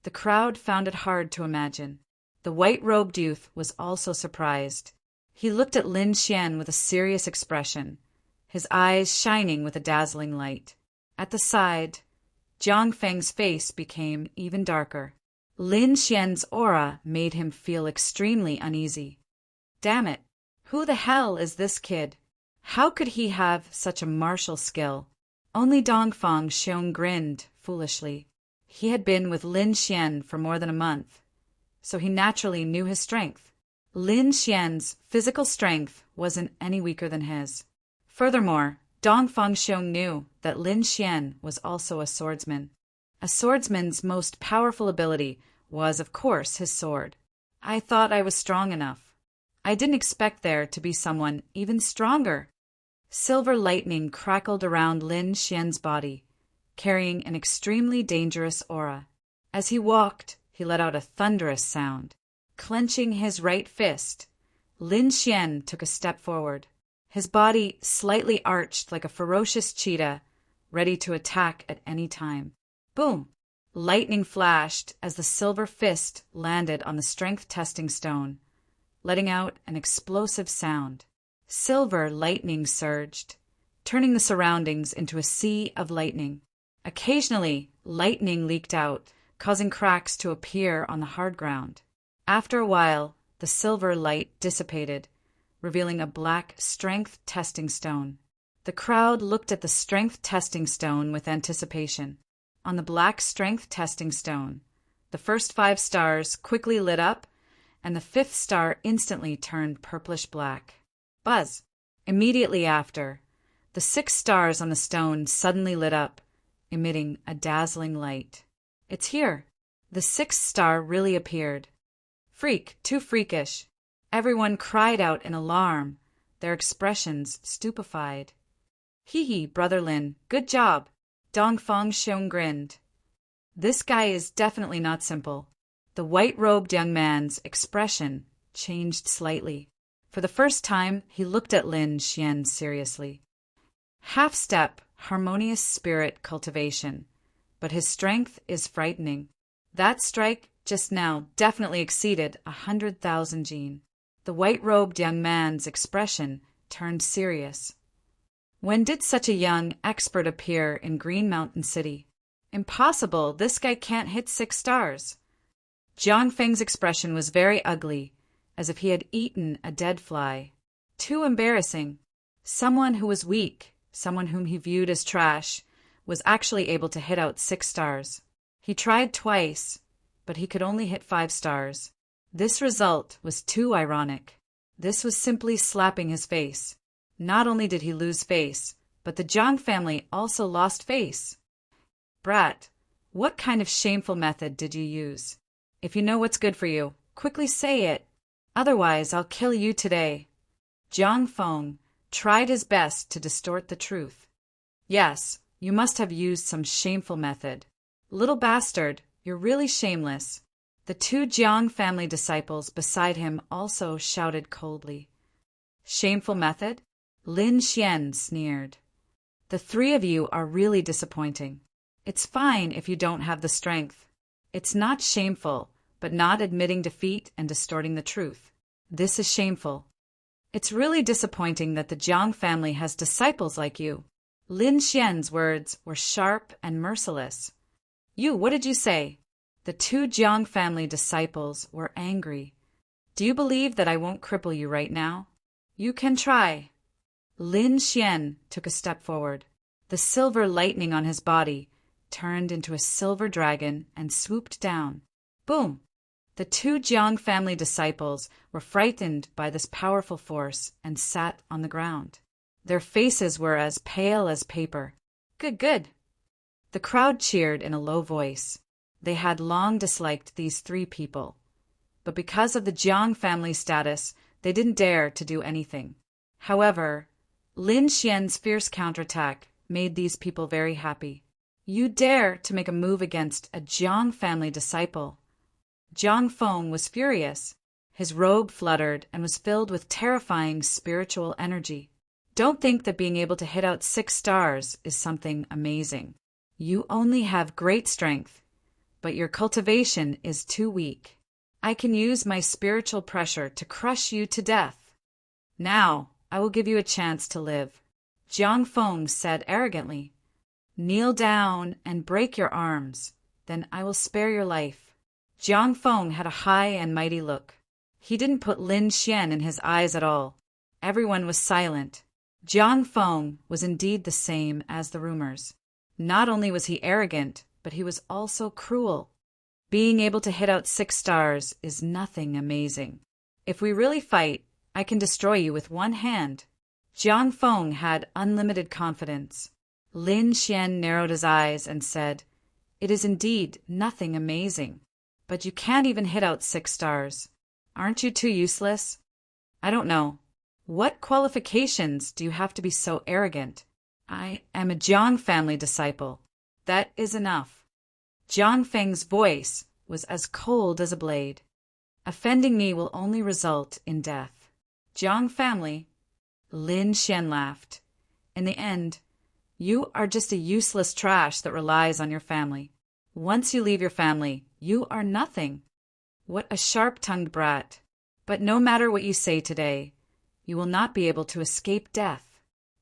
A: The crowd found it hard to imagine. The white-robed youth was also surprised. He looked at Lin Xian with a serious expression, his eyes shining with a dazzling light. At the side, Jiang Feng's face became even darker. Lin Xian's aura made him feel extremely uneasy. Damn it! Who the hell is this kid? How could he have such a martial skill? Only Dongfang Xiong grinned foolishly. He had been with Lin Xian for more than a month, so he naturally knew his strength. Lin Xian's physical strength wasn't any weaker than his. Furthermore, Dongfang Xiong knew that Lin Xian was also a swordsman. A swordsman's most powerful ability was, of course, his sword. I thought I was strong enough. I didn't expect there to be someone even stronger. Silver lightning crackled around Lin Xian's body, carrying an extremely dangerous aura. As he walked, he let out a thunderous sound. Clenching his right fist, Lin Xian took a step forward. His body slightly arched like a ferocious cheetah, ready to attack at any time. Boom! Lightning flashed as the silver fist landed on the strength testing stone, letting out an explosive sound. Silver lightning surged, turning the surroundings into a sea of lightning. Occasionally, lightning leaked out, causing cracks to appear on the hard ground. After a while, the silver light dissipated, revealing a black strength testing stone. The crowd looked at the strength testing stone with anticipation. On the black strength testing stone, the first 5 stars quickly lit up, and the 5th star instantly turned purplish black. Buzz! Immediately after, the 6 stars on the stone suddenly lit up, emitting a dazzling light. It's here! The 6th star really appeared. Freak, too freakish. Everyone cried out in alarm, their expressions stupefied. Hee hee, Brother Lin, good job! Dongfang Xiong grinned. This guy is definitely not simple. The white-robed young man's expression changed slightly. For the first time, he looked at Lin Xian seriously. Half-step harmonious spirit cultivation, but his strength is frightening. That strike just now definitely exceeded 100,000 gene. The white-robed young man's expression turned serious. When did such a young expert appear in Green Mountain City? Impossible, this guy can't hit 6 stars. Jiang Feng's expression was very ugly, as if he had eaten a dead fly. Too embarrassing. Someone who was weak, someone whom he viewed as trash, was actually able to hit out 6 stars. He tried twice, but he could only hit 5 stars. This result was too ironic. This was simply slapping his face. Not only did he lose face, but the Jiang family also lost face. Brat, what kind of shameful method did you use? If you know what's good for you, quickly say it. Otherwise, I'll kill you today. Jiang Feng tried his best to distort the truth. Yes, you must have used some shameful method. Little bastard, you're really shameless. The 2 Jiang family disciples beside him also shouted coldly. Shameful method? Lin Xian sneered. The 3 of you are really disappointing. It's fine if you don't have the strength. It's not shameful, but not admitting defeat and distorting the truth. This is shameful. It's really disappointing that the Jiang family has disciples like you. Lin Xian's words were sharp and merciless. You, what did you say? The 2 Jiang family disciples were angry. Do you believe that I won't cripple you right now? You can try. Lin Xian took a step forward. The silver lightning on his body turned into a silver dragon and swooped down. Boom! The 2 Jiang family disciples were frightened by this powerful force and sat on the ground. Their faces were as pale as paper. Good, good. The crowd cheered in a low voice. They had long disliked these 3 people. But because of the Jiang family status, they didn't dare to do anything. However, Lin Xian's fierce counterattack made these people very happy. You dare to make a move against a Jiang family disciple. Jiang Feng was furious. His robe fluttered and was filled with terrifying spiritual energy. Don't think that being able to hit out 6 stars is something amazing. You only have great strength, but your cultivation is too weak. I can use my spiritual pressure to crush you to death. Now, I will give you a chance to live. Jiang Feng said arrogantly. Kneel down and break your arms, then I will spare your life. Jiang Feng had a high and mighty look. He didn't put Lin Xian in his eyes at all. Everyone was silent. Jiang Feng was indeed the same as the rumors. Not only was he arrogant, but he was also cruel. Being able to hit out 6 stars is nothing amazing. If we really fight, I can destroy you with one hand. Jiang Feng had unlimited confidence. Lin Xian narrowed his eyes and said, It is indeed nothing amazing. But you can't even hit out 6 stars. Aren't you too useless? I don't know. What qualifications do you have to be so arrogant? I am a Jiang family disciple. That is enough. Jiang Feng's voice was as cold as a blade. Offending me will only result in death. Jiang family? Lin Xian laughed. In the end, you are just a useless trash that relies on your family. Once you leave your family, you are nothing. What a sharp-tongued brat. But no matter what you say today, you will not be able to escape death.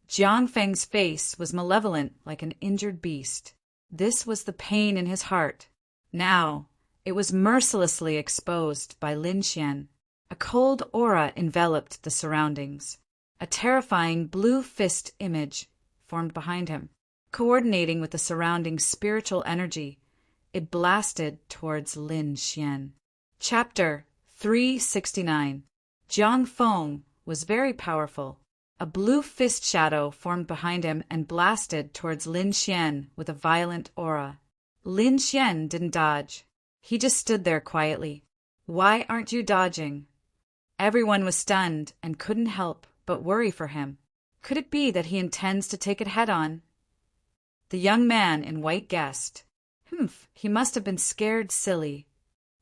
A: Jiang Feng's face was malevolent like an injured beast. This was the pain in his heart. Now, it was mercilessly exposed by Lin Xian. A cold aura enveloped the surroundings. A terrifying blue fist image formed behind him. Coordinating with the surrounding spiritual energy, it blasted towards Lin Xian. Chapter 369. Jiang Feng was very powerful. A blue fist shadow formed behind him and blasted towards Lin Xian with a violent aura. Lin Xian didn't dodge. He just stood there quietly. Why aren't you dodging? Everyone was stunned and couldn't help but worry for him. Could it be that he intends to take it head-on? The young man in white guessed. He must have been scared silly.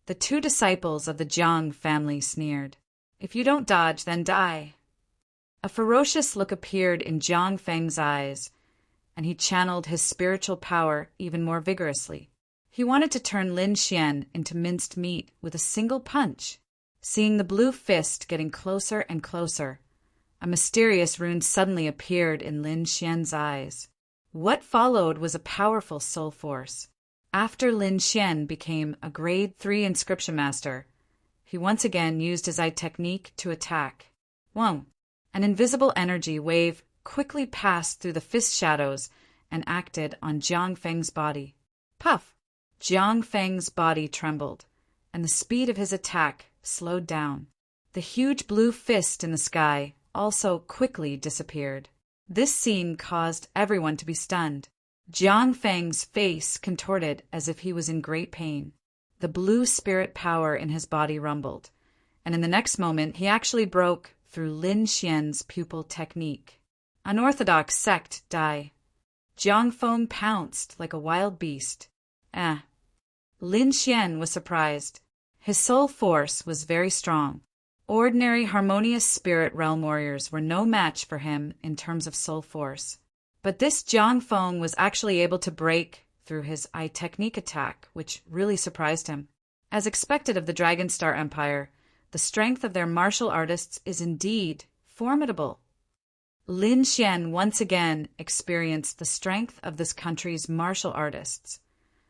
A: The 2 disciples of the Jiang family sneered. If you don't dodge, then die. A ferocious look appeared in Jiang Feng's eyes, and he channeled his spiritual power even more vigorously. He wanted to turn Lin Xian into minced meat with a single punch. Seeing the blue fist getting closer and closer, a mysterious rune suddenly appeared in Lin Xian's eyes. What followed was a powerful soul force. After Lin Xian became a Grade 3 inscription master, he once again used his eye technique to attack. Whoa! An invisible energy wave quickly passed through the fist shadows and acted on Jiang Feng's body. Puff! Jiang Feng's body trembled, and the speed of his attack slowed down. The huge blue fist in the sky also quickly disappeared. This scene caused everyone to be stunned. Jiang Feng's face contorted as if he was in great pain. The blue spirit power in his body rumbled, and in the next moment he actually broke through Lin Xian's pupil technique. Unorthodox sect die. Jiang Feng pounced like a wild beast. Lin Xian was surprised. His soul force was very strong. Ordinary harmonious spirit realm warriors were no match for him in terms of soul force. But this Jiang Feng was actually able to break through his eye technique attack, which really surprised him. As expected of the Dragon Star Empire, the strength of their martial artists is indeed formidable. Lin Xian once again experienced the strength of this country's martial artists,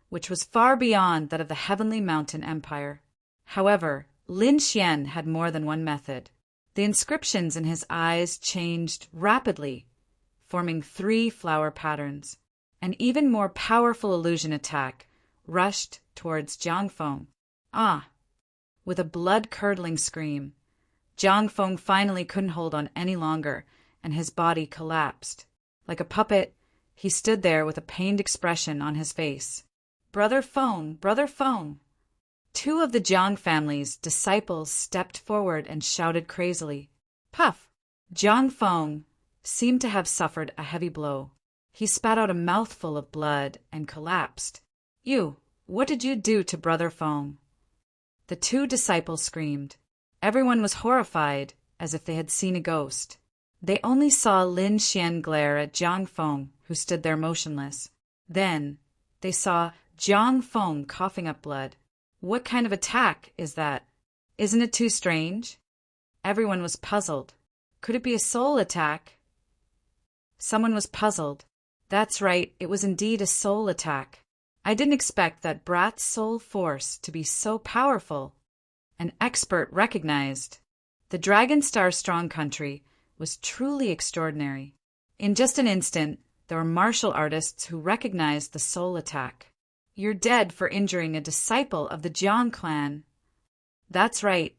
A: which was far beyond that of the Heavenly Mountain Empire. However, Lin Xian had more than one method. The inscriptions in his eyes changed rapidly, forming 3 flower patterns. An even more powerful illusion attack rushed towards Jiang Feng. With a blood-curdling scream, Jiang Feng finally couldn't hold on any longer, and his body collapsed. Like a puppet, he stood there with a pained expression on his face. Brother Feng! Brother Feng! 2 of the Jiang family's disciples stepped forward and shouted crazily. Puff! Jiang Feng seemed to have suffered a heavy blow. He spat out a mouthful of blood and collapsed. What did you do to Brother Feng? The 2 disciples screamed. Everyone was horrified, as if they had seen a ghost. They only saw Lin Xian glare at Jiang Feng, who stood there motionless. Then they saw Jiang Feng coughing up blood. What kind of attack is that? Isn't it too strange? Everyone was puzzled. Could it be a soul attack? Someone was puzzled. That's right, it was indeed a soul attack. I didn't expect that brat's soul force to be so powerful. An expert recognized. The Dragon Star Strong Country was truly extraordinary. In just an instant, there were martial artists who recognized the soul attack. You're dead for injuring a disciple of the Jiang clan. That's right.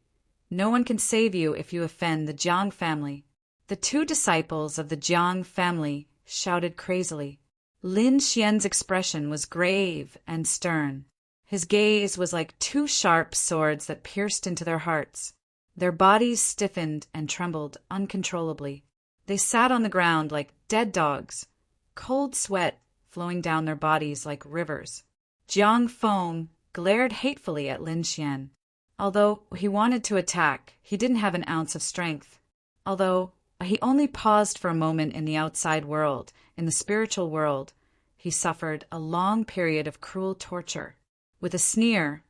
A: No one can save you if you offend the Jiang family. The 2 disciples of the Jiang family shouted crazily. Lin Xian's expression was grave and stern. His gaze was like 2 sharp swords that pierced into their hearts. Their bodies stiffened and trembled uncontrollably. They sat on the ground like dead dogs, cold sweat flowing down their bodies like rivers. Jiang Feng glared hatefully at Lin Xian. Although he wanted to attack, he didn't have an ounce of strength. Although he only paused for a moment in the outside world, in the spiritual world, he suffered a long period of cruel torture. With a sneer,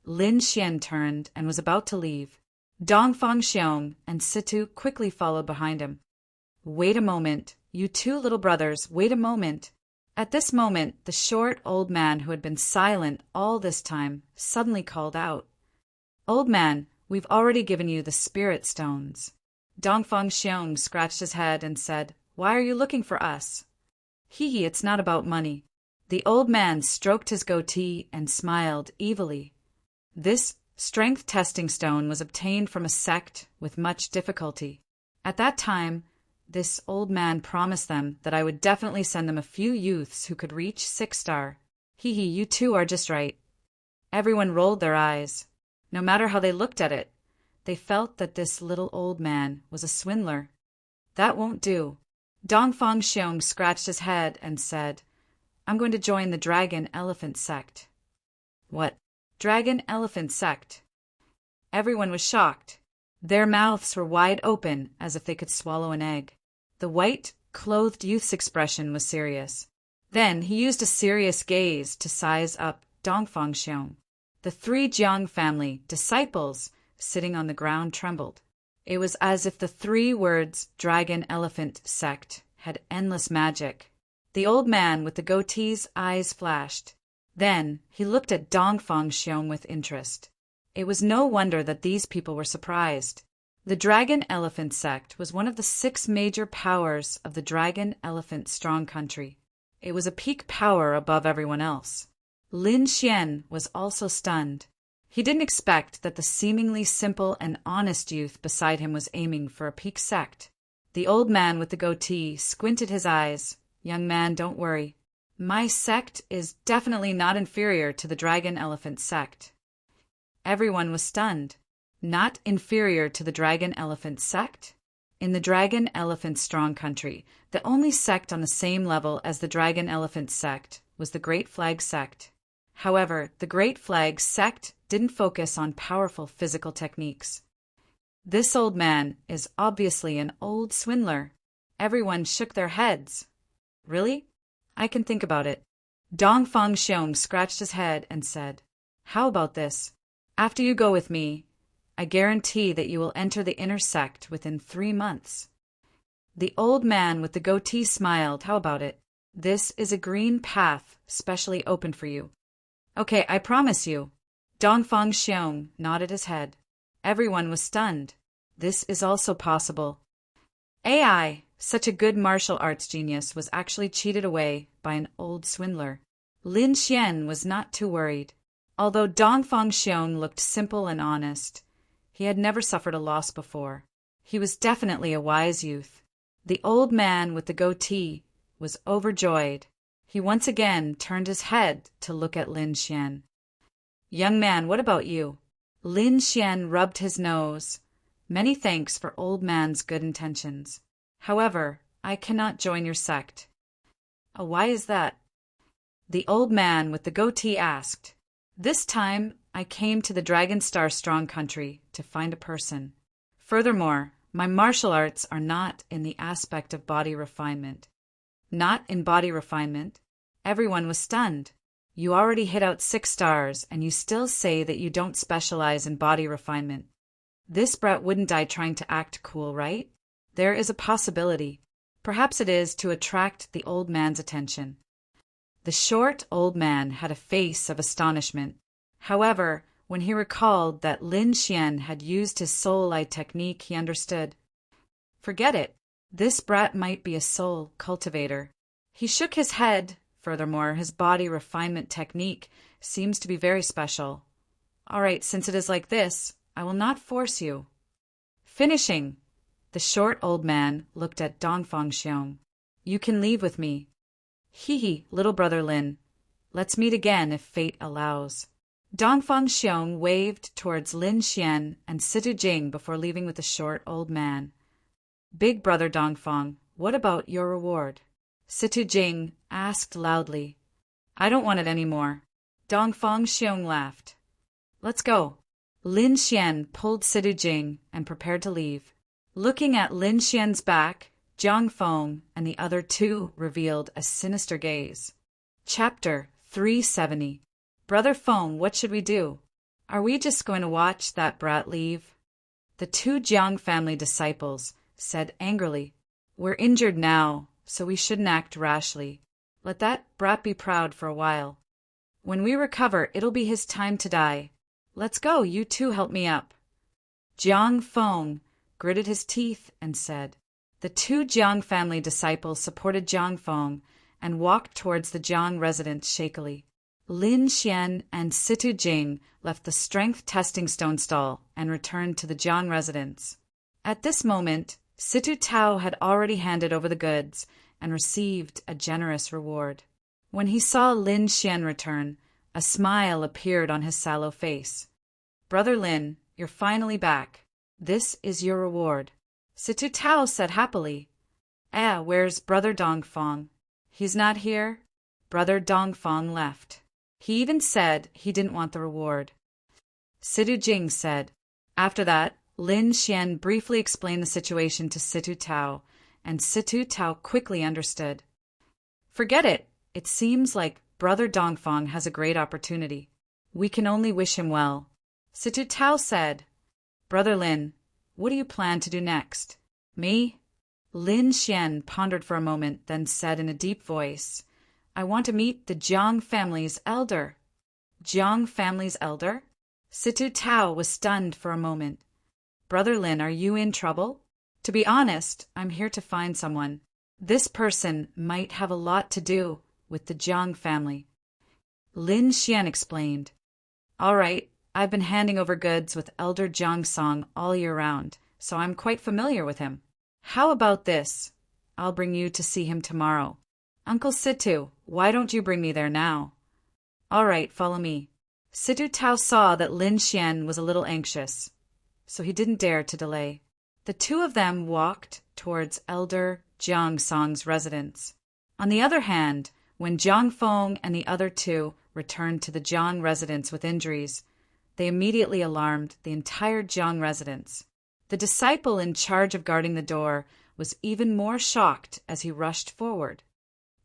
A: Lin Xian turned and was about to leave. Dongfang Xiong and Situ quickly followed behind him. Wait a moment, you 2 little brothers, wait a moment. At this moment, the short old man who had been silent all this time suddenly called out. Old man, we've already given you the spirit stones. Dongfang Xiong scratched his head and said, Why are you looking for us? It's not about money. The old man stroked his goatee and smiled evilly. This strength testing stone was obtained from a sect with much difficulty. At that time, this old man promised them that I would definitely send them a few youths who could reach 6-star. You 2 are just right. Everyone rolled their eyes. No matter how they looked at it, they felt that this little old man was a swindler. That won't do. Dongfang Xiong scratched his head and said, I'm going to join the Dragon Elephant sect. What? Dragon Elephant sect? Everyone was shocked. Their mouths were wide open as if they could swallow an egg. The white, clothed youth's expression was serious. Then he used a serious gaze to size up Dongfang Xiong. The three Jiang family disciples sitting on the ground trembled. It was as if the three words dragon elephant sect had endless magic. The old man with the goatee's eyes flashed. Then he looked at Dongfang Xiong with interest. It was no wonder that these people were surprised. The Dragon Elephant sect was one of the 6 major powers of the Dragon Elephant Strong Country. It was a peak power above everyone else. Lin Xian was also stunned. He didn't expect that the seemingly simple and honest youth beside him was aiming for a peak sect. The old man with the goatee squinted his eyes. "Young man, don't worry. My sect is definitely not inferior to the Dragon Elephant sect." Everyone was stunned. Not inferior to the Dragon Elephant sect? In the Dragon Elephant Strong Country, the only sect on the same level as the Dragon Elephant sect was the Great Flag sect. However, the Great Flag sect didn't focus on powerful physical techniques. This old man is obviously an old swindler. Everyone shook their heads. Really? I can think about it. Dongfang Xiong scratched his head and said, "How about this? After you go with me, I guarantee that you will enter the inner sect within 3 months." The old man with the goatee smiled. "How about it? This is a green path specially opened for you." "Okay, I promise you." Dongfang Xiong nodded his head. Everyone was stunned. This is also possible. AI, such a good martial arts genius, was actually cheated away by an old swindler. Lin Xian was not too worried. Although Dongfang Xiong looked simple and honest, he had never suffered a loss before. He was definitely a wise youth. The old man with the goatee was overjoyed. He once again turned his head to look at Lin Xian. "Young man, what about you?" Lin Xian rubbed his nose. "Many thanks for old man's good intentions. However, I cannot join your sect." "Why is that?" The old man with the goatee asked. "This time, I came to the Dragon Star Strong Country to find a person. Furthermore, my martial arts are not in the aspect of body refinement." "Not in body refinement?" Everyone was stunned. "You already hit out 6 stars, and you still say that you don't specialize in body refinement. This brat wouldn't die trying to act cool, right?" "There is a possibility. Perhaps it is to attract the old man's attention." The short old man had a face of astonishment. However, when he recalled that Lin Xian had used his soul eye technique, he understood. Forget it. This brat might be a soul cultivator. He shook his head. Furthermore, his body refinement technique seems to be very special. "All right, since it is like this, I will not force you." Finishing, the short old man looked at Dongfang Xiong. "You can leave with me." "Hee, little brother Lin. Let's meet again if fate allows." Dongfang Xiong waved towards Lin Xian and Situ Jing before leaving with the short old man. "Big brother Dongfang, what about your reward?" Situ Jing asked loudly. "I don't want it anymore." Dongfang Xiong laughed. "Let's go." Lin Xian pulled Situ Jing and prepared to leave. Looking at Lin Xian's back, Jiang Feng and the other 2 revealed a sinister gaze. Chapter 370. "Brother Feng, what should we do? Are we just going to watch that brat leave?" The 2 Jiang family disciples said angrily. "We're injured now, so we shouldn't act rashly. Let that brat be proud for a while. When we recover, it'll be his time to die. Let's go, you 2 help me up." Jiang Feng gritted his teeth and said. The 2 Jiang family disciples supported Jiang Feng and walked towards the Jiang residence shakily. Lin Xian and Situ Jing left the strength testing stone stall and returned to the Jiang residence. At this moment, Situ Tao had already handed over the goods and received a generous reward. When he saw Lin Xian return, a smile appeared on his sallow face. "Brother Lin, you're finally back. This is your reward." Situ Tao said happily. Where's Brother Dongfang?" "He's not here." Brother Dongfang left. He even said he didn't want the reward. Situ Jing said. After that, Lin Xian briefly explained the situation to Situ Tao and Situ Tao quickly understood. Forget it. It seems like Brother Dongfang has a great opportunity. We can only wish him well. Situ Tao said, Brother Lin, what do you plan to do next? Me? Lin Xian pondered for a moment, then said in a deep voice, I want to meet the Jiang family's elder. Jiang family's elder? Situ Tao was stunned for a moment. Brother Lin, are you in trouble? To be honest, I'm here to find someone. This person might have a lot to do with the Jiang family. Lin Xian explained. All right, I've been handing over goods with Elder Jiang Song all year round, so I'm quite familiar with him. How about this? I'll bring you to see him tomorrow. Uncle Situ, why don't you bring me there now? All right, follow me. Situ Tao saw that Lin Xian was a little anxious, so he didn't dare to delay. The two of them walked towards Elder Jiang Song's residence. On the other hand, when Jiang Feng and the other two returned to the Jiang residence with injuries, they immediately alarmed the entire Jiang residence. The disciple in charge of guarding the door was even more shocked as he rushed forward.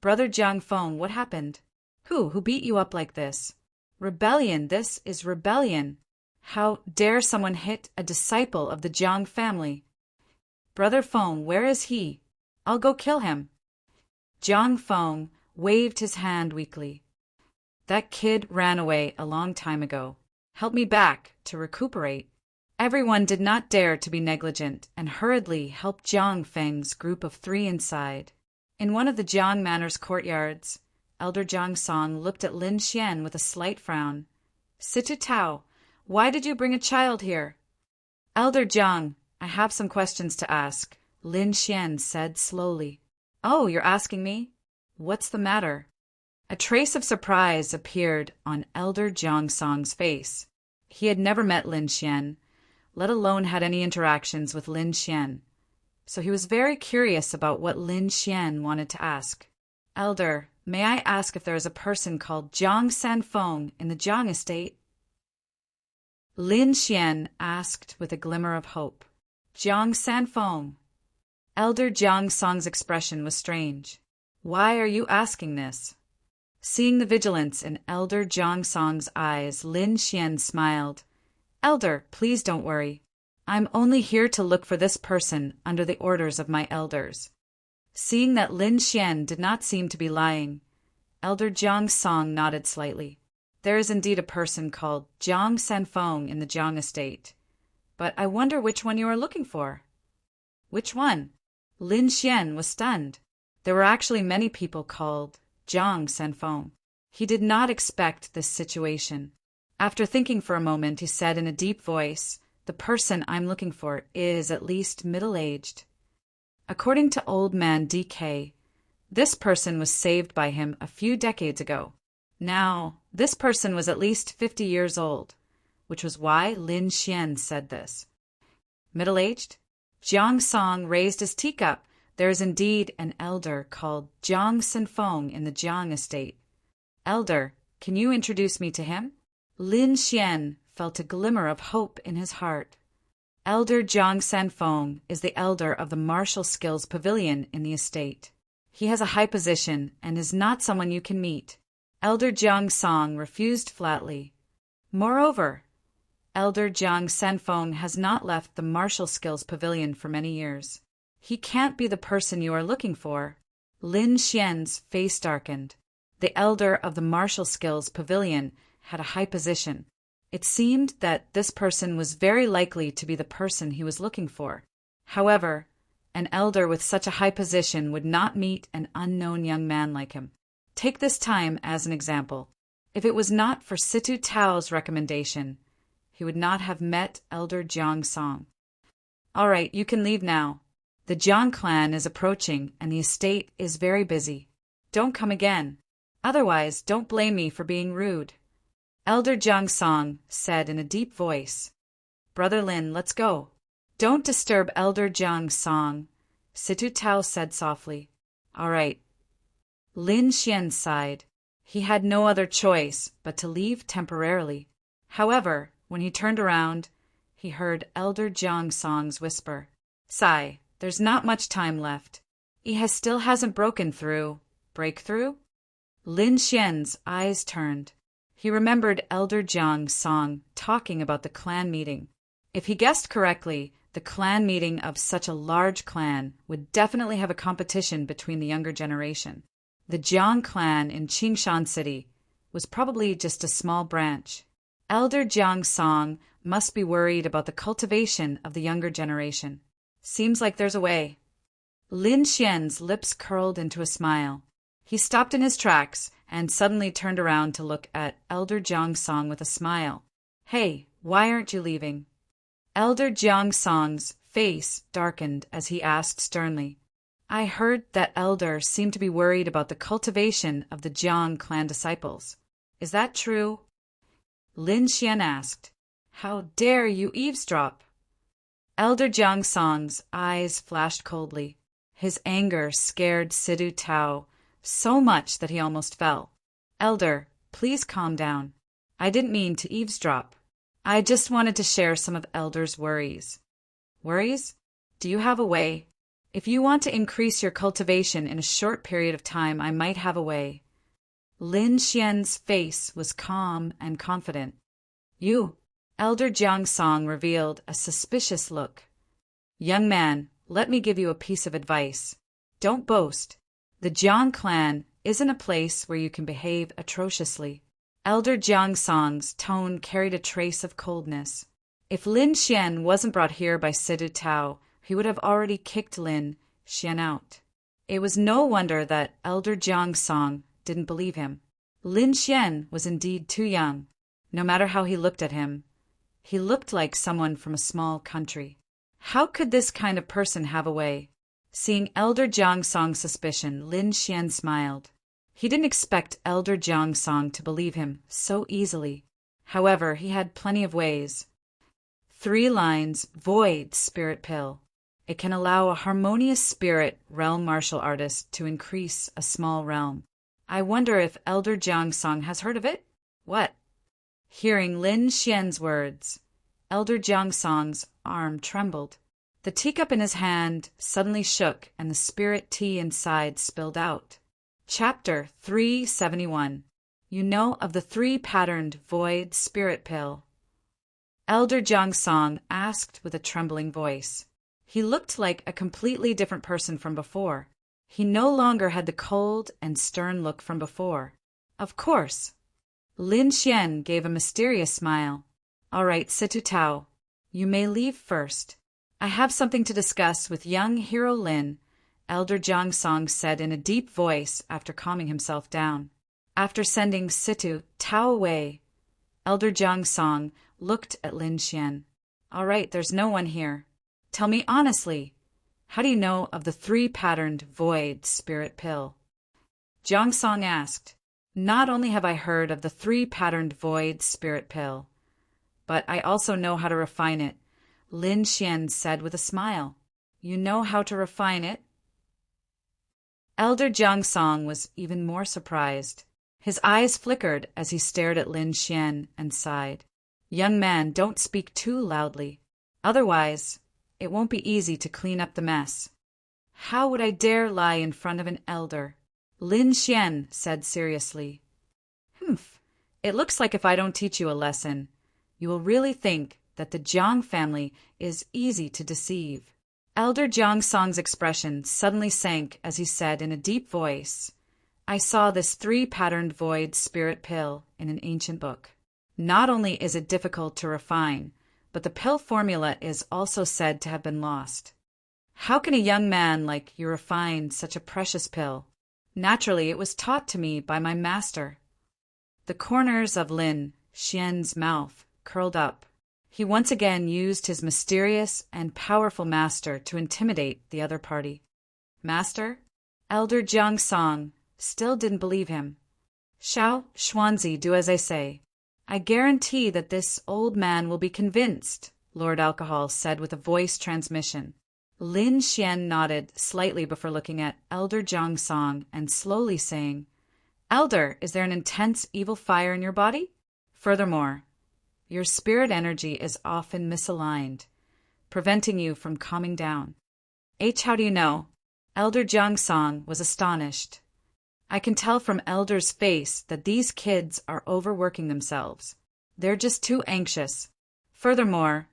A: Brother Jiang Feng, what happened? Who beat you up like this? Rebellion, this is rebellion. How dare someone hit a disciple of the Jiang family? Brother Feng, where is he? I'll go kill him. Jiang Feng waved his hand weakly. That kid ran away a long time ago. Help me back to recuperate. Everyone did not dare to be negligent and hurriedly helped Jiang Feng's group of 3 inside. In one of the Jiang Manor's courtyards, Elder Jiang Song looked at Lin Xian with a slight frown. Situ Tao, why did you bring a child here? Elder Jiang, I have some questions to ask, Lin Xian said slowly. Oh, you're asking me? What's the matter? A trace of surprise appeared on Elder Jiang Song's face. He had never met Lin Xian, let alone had any interactions with Lin Xian, so he was very curious about what Lin Xian wanted to ask. Elder, may I ask if there is a person called Jiang Sanfeng in the Jiang estate? Lin Xian asked with a glimmer of hope. Jiang Sanfeng. Elder Jiang Song's expression was strange. Why are you asking this? Seeing the vigilance in Elder Jiang Song's eyes, Lin Xian smiled. Elder, please don't worry. I'm only here to look for this person under the orders of my elders. Seeing that Lin Xian did not seem to be lying, Elder Jiang Song nodded slightly. There is indeed a person called Jiang Sanfeng in the Jiang estate, but I wonder which one you are looking for. Which one? Lin Xian was stunned. There were actually many people called Jiang Sanfeng. He did not expect this situation. After thinking for a moment, he said in a deep voice, the person I'm looking for is at least middle-aged. According to Old Man DK, this person was saved by him a few decades ago. Now, this person was at least 50 years old, which was why Lin Xian said this. Middle-aged? Jiang Song raised his teacup. There is indeed an elder called Jiang Sanfeng in the Jiang estate. Elder, can you introduce me to him? Lin Xian felt a glimmer of hope in his heart. Elder Jiang Sanfeng is the elder of the Martial Skills Pavilion in the estate. He has a high position and is not someone you can meet. Elder Jiang Song refused flatly. Moreover, Elder Jiang Sanfeng has not left the Martial Skills Pavilion for many years. He can't be the person you are looking for. Lin Xian's face darkened. The elder of the Martial Skills Pavilion had a high position. It seemed that this person was very likely to be the person he was looking for. However, an elder with such a high position would not meet an unknown young man like him. Take this time as an example. If it was not for Situ Tao's recommendation, he would not have met Elder Jiang Song. All right, you can leave now. The Jiang clan is approaching and the estate is very busy. Don't come again. Otherwise, don't blame me for being rude. Elder Jiang Song said in a deep voice. Brother Lin, let's go. Don't disturb Elder Jiang Song, Situ Tao said softly. All right. Lin Xian sighed. He had no other choice but to leave temporarily. However, when he turned around, he heard Elder Jiang Song's whisper. Sai, there's not much time left. Still hasn't broken through. Breakthrough? Lin Xian's eyes turned. He remembered Elder Jiang's song talking about the clan meeting. If he guessed correctly, the clan meeting of such a large clan would definitely have a competition between the younger generation. The Jiang clan in Qingshan City was probably just a small branch. Elder Jiang's song must be worried about the cultivation of the younger generation. Seems like there's a way. Lin Xian's lips curled into a smile. He stopped in his tracks and suddenly turned around to look at Elder Jiang's song with a smile. Hey, why aren't you leaving? Elder Jiang Song's face darkened as he asked sternly. I heard that Elder seemed to be worried about the cultivation of the Jiang clan disciples. Is that true? Lin Xian asked. How dare you eavesdrop? Elder Jiang Song's eyes flashed coldly. His anger scared Sidu Tao so much that he almost fell. Elder, please calm down. I didn't mean to eavesdrop. I just wanted to share some of Elder's worries. Worries? Do you have a way? If you want to increase your cultivation in a short period of time, I might have a way. Lin Xian's face was calm and confident. You? Elder Jiang Song revealed a suspicious look. Young man, let me give you a piece of advice. Don't boast. The Jiang clan isn't a place where you can behave atrociously. Elder Jiang Song's tone carried a trace of coldness. If Lin Xian wasn't brought here by Sidu Tao, he would have already kicked Lin Xian out. It was no wonder that Elder Jiang Song didn't believe him. Lin Xian was indeed too young. No matter how he looked at him, he looked like someone from a small country. How could this kind of person have a way? Seeing Elder Jiang Song's suspicion, Lin Xian smiled. He didn't expect Elder Jiang Song to believe him so easily. However, he had plenty of ways. 3 lines, Void Spirit Pill. It can allow a harmonious spirit realm martial artist to increase a small realm. I wonder if Elder Jiang Song has heard of it? What? Hearing Lin Xian's words, Elder Jiang Song's arm trembled. The teacup in his hand suddenly shook and the spirit tea inside spilled out. Chapter 371. You know of the 3-patterned Void Spirit Pill? Elder Jiang Song asked with a trembling voice. He looked like a completely different person from before. He no longer had the cold and stern look from before. Of course. Lin Xian gave a mysterious smile. All right, Situ Tao. You may leave first. I have something to discuss with young Hero Lin, Elder Jiang Song said in a deep voice after calming himself down. After sending Situ Tao away, Elder Jiang Song looked at Lin Xian. All right, there's no one here. Tell me honestly, how do you know of the 3-patterned Void Spirit Pill? Jiang Song asked. Not only have I heard of the 3-patterned Void Spirit Pill, but I also know how to refine it, Lin Xian said with a smile. You know how to refine it? Elder Jiang Song was even more surprised. His eyes flickered as he stared at Lin Xian and sighed. Young man, don't speak too loudly. Otherwise, it won't be easy to clean up the mess. How would I dare lie in front of an elder? Lin Xian said seriously. It looks like if I don't teach you a lesson, you will really think that the Jiang family is easy to deceive. Elder Jiang Song's expression suddenly sank as he said in a deep voice, I saw this 3-patterned Void Spirit Pill in an ancient book. Not only is it difficult to refine, but the pill formula is also said to have been lost. How can a young man like you refine such a precious pill? Naturally, it was taught to me by my master. The corners of Lin Xian's mouth curled up. He once again used his mysterious and powerful master to intimidate the other party. Master? Elder Jiang Song still didn't believe him. Shao, Xuanzi, do as I say. I guarantee that this old man will be convinced, Lord Alcohol said with a voice transmission. Lin Xian nodded slightly before looking at Elder Jiang Song and slowly saying, Elder, is there an intense evil fire in your body? Furthermore, your spirit energy is often misaligned, preventing you from calming down. How do you know? Elder Jiangsong was astonished. I can tell from Elder's face that these kids are overworking themselves. They're just too anxious. Furthermore,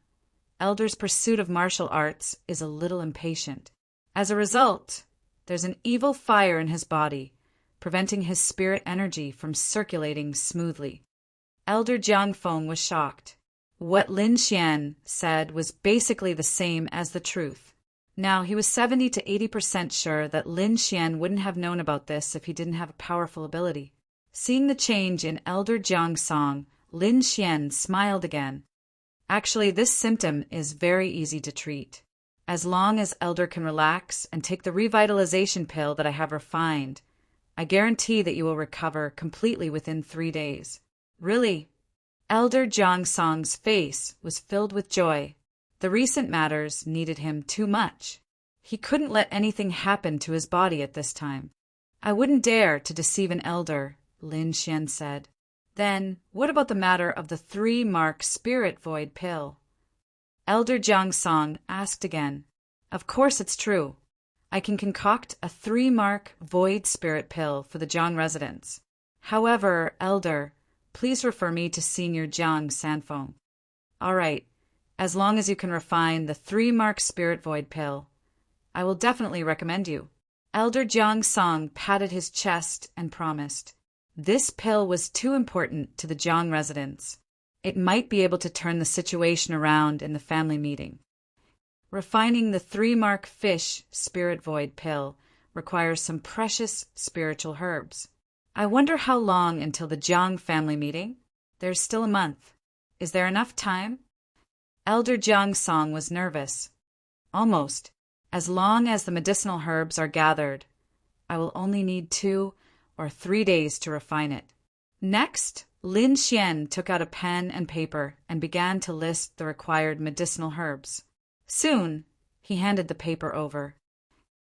A: Elder's pursuit of martial arts is a little impatient. As a result, there's an evil fire in his body, preventing his spirit energy from circulating smoothly. Elder Jiangfeng was shocked. What Lin Xian said was basically the same as the truth. Now, he was 70 to 80% sure that Lin Xian wouldn't have known about this if he didn't have a powerful ability. Seeing the change in Elder Jiangsong, Lin Xian smiled again. Actually, this symptom is very easy to treat. As long as Elder can relax and take the revitalization pill that I have refined, I guarantee that you will recover completely within 3 days. Really? Elder Jiangsong's face was filled with joy. The recent matters needed him too much. He couldn't let anything happen to his body at this time. I wouldn't dare to deceive an elder, Lin Xian said. Then, what about the matter of the 3-mark spirit void pill? Elder Jiangsong asked again. Of course it's true. I can concoct a 3-mark void spirit pill for the Jiang residents. However, Elder, please refer me to Senior Jiang Sanfeng. All right, as long as you can refine the 3-mark spirit void pill, I will definitely recommend you. Elder Jiangsong patted his chest and promised. This pill was too important to the Jiang residents. It might be able to turn the situation around in the family meeting. Refining the 3-mark fish spirit void pill requires some precious spiritual herbs. I wonder how long until the Jiang family meeting? There's still a month. Is there enough time? Elder Jiangsong was nervous. Almost. As long as the medicinal herbs are gathered, I will only need 2 or 3 days to refine it. Next, Lin Xian took out a pen and paper and began to list the required medicinal herbs. Soon, he handed the paper over.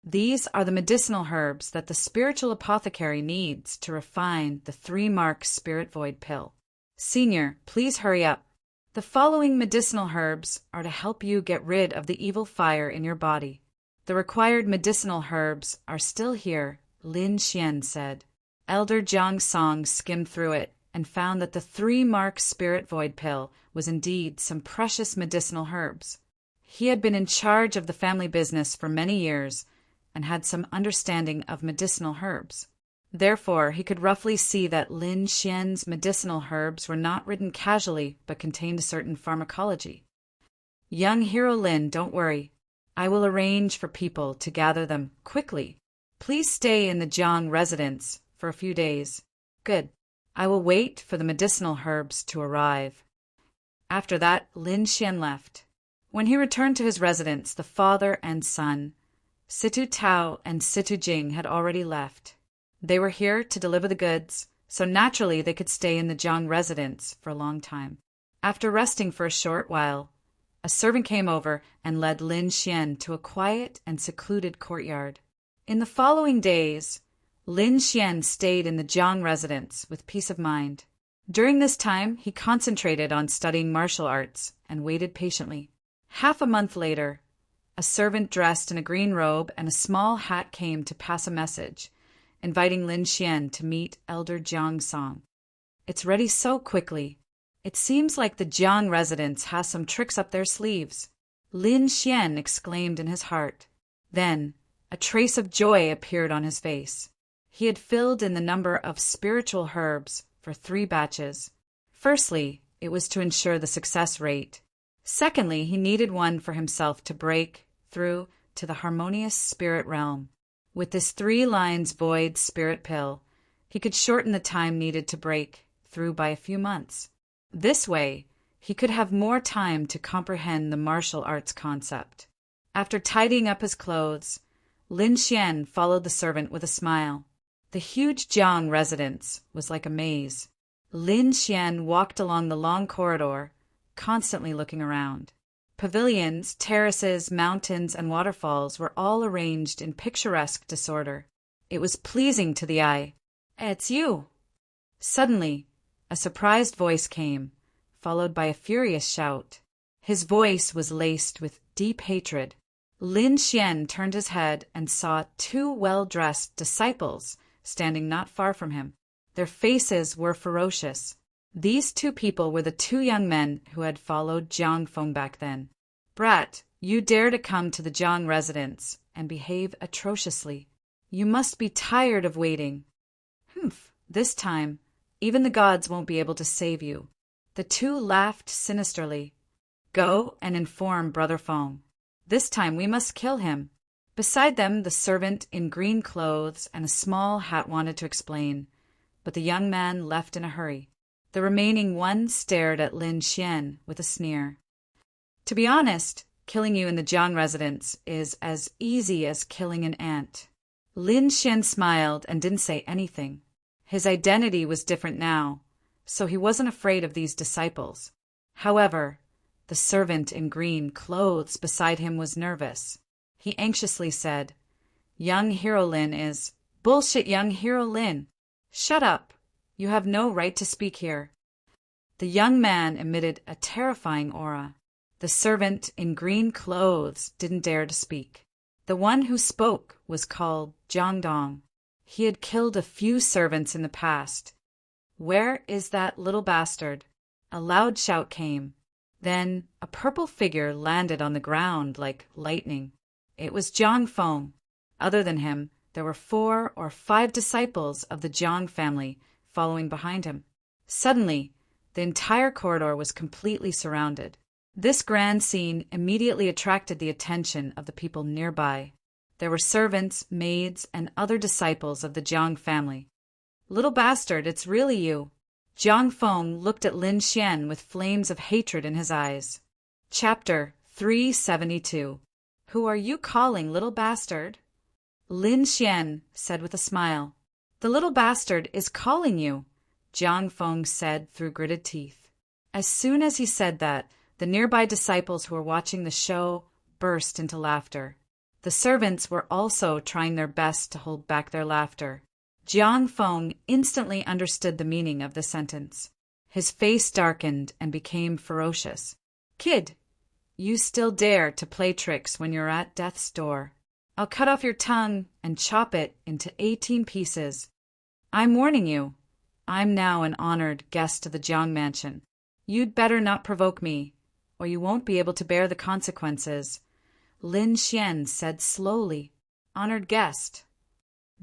A: These are the medicinal herbs that the spiritual apothecary needs to refine the 3-mark spirit void pill. Senior, please hurry up. The following medicinal herbs are to help you get rid of the evil fire in your body. The required medicinal herbs are still here, Lin Xian said. Elder Jiangsong skimmed through it and found that the 3-mark spirit void pill was indeed some precious medicinal herbs. He had been in charge of the family business for many years and had some understanding of medicinal herbs. Therefore, he could roughly see that Lin Xian's medicinal herbs were not written casually but contained a certain pharmacology. Young Hero Lin, don't worry. I will arrange for people to gather them quickly. Please stay in the Jiang residence for a few days. Good. I will wait for the medicinal herbs to arrive. After that, Lin Xian left. When he returned to his residence, the father and son, Situ Tao and Situ Jing, had already left. They were here to deliver the goods, so naturally they could stay in the Jiang residence for a long time. After resting for a short while, a servant came over and led Lin Xian to a quiet and secluded courtyard. In the following days, Lin Xian stayed in the Jiang residence with peace of mind. During this time, he concentrated on studying martial arts and waited patiently. Half a month later, a servant dressed in a green robe and a small hat came to pass a message, inviting Lin Xian to meet Elder Jiangsong. It's ready so quickly. It seems like the Jiang residence has some tricks up their sleeves, Lin Xian exclaimed in his heart. Then, a trace of joy appeared on his face. He had filled in the number of spiritual herbs for 3 batches. Firstly, it was to ensure the success rate. Secondly, he needed one for himself to break through to the harmonious spirit realm. With this 3 lines void spirit pill, he could shorten the time needed to break through by a few months. This way, he could have more time to comprehend the martial arts concept. After tidying up his clothes, Lin Xian followed the servant with a smile. The huge Jiang residence was like a maze. Lin Xian walked along the long corridor, constantly looking around. Pavilions, terraces, mountains, and waterfalls were all arranged in picturesque disorder. It was pleasing to the eye. "It's you!" Suddenly, a surprised voice came, followed by a furious shout. His voice was laced with deep hatred. Lin Xian turned his head and saw two well-dressed disciples standing not far from him. Their faces were ferocious. These two people were the two young men who had followed Jiang Feng back then. "Brat, you dare to come to the Jiang residence and behave atrociously. You must be tired of waiting. Humph, this time, even the gods won't be able to save you." The two laughed sinisterly. "Go and inform Brother Feng. This time we must kill him." Beside them, the servant in green clothes and a small hat wanted to explain, but the young man left in a hurry. The remaining one stared at Lin Xian with a sneer. "To be honest, killing you in the Jiang residence is as easy as killing an ant." Lin Xian smiled and didn't say anything. His identity was different now, so he wasn't afraid of these disciples. However, the servant in green clothes beside him was nervous. He anxiously said, "Young Hero Lin is—" "Bullshit, young Hero Lin! Shut up! You have no right to speak here." The young man emitted a terrifying aura. The servant in green clothes didn't dare to speak. The one who spoke was called Jiang Dong. He had killed a few servants in the past. "Where is that little bastard?" A loud shout came. Then a purple figure landed on the ground like lightning. It was Jiang Feng. Other than him, there were 4 or 5 disciples of the Jiang family following behind him. Suddenly, the entire corridor was completely surrounded. This grand scene immediately attracted the attention of the people nearby. There were servants, maids, and other disciples of the Jiang family. "Little bastard, it's really you." Jiang Feng looked at Lin Xian with flames of hatred in his eyes. Chapter 372. "Who are you calling little bastard?" Lin Xian said with a smile. "The little bastard is calling you," Jiang Feng said through gritted teeth. As soon as he said that, the nearby disciples who were watching the show burst into laughter. The servants were also trying their best to hold back their laughter. Jiang Feng instantly understood the meaning of the sentence. His face darkened and became ferocious. "Kid, you still dare to play tricks when you're at death's door. I'll cut off your tongue and chop it into 18 pieces. I'm warning you. I'm now an honored guest of the Jiang mansion. You'd better not provoke me, or you won't be able to bear the consequences." Lin Xian said slowly. "Honored guest."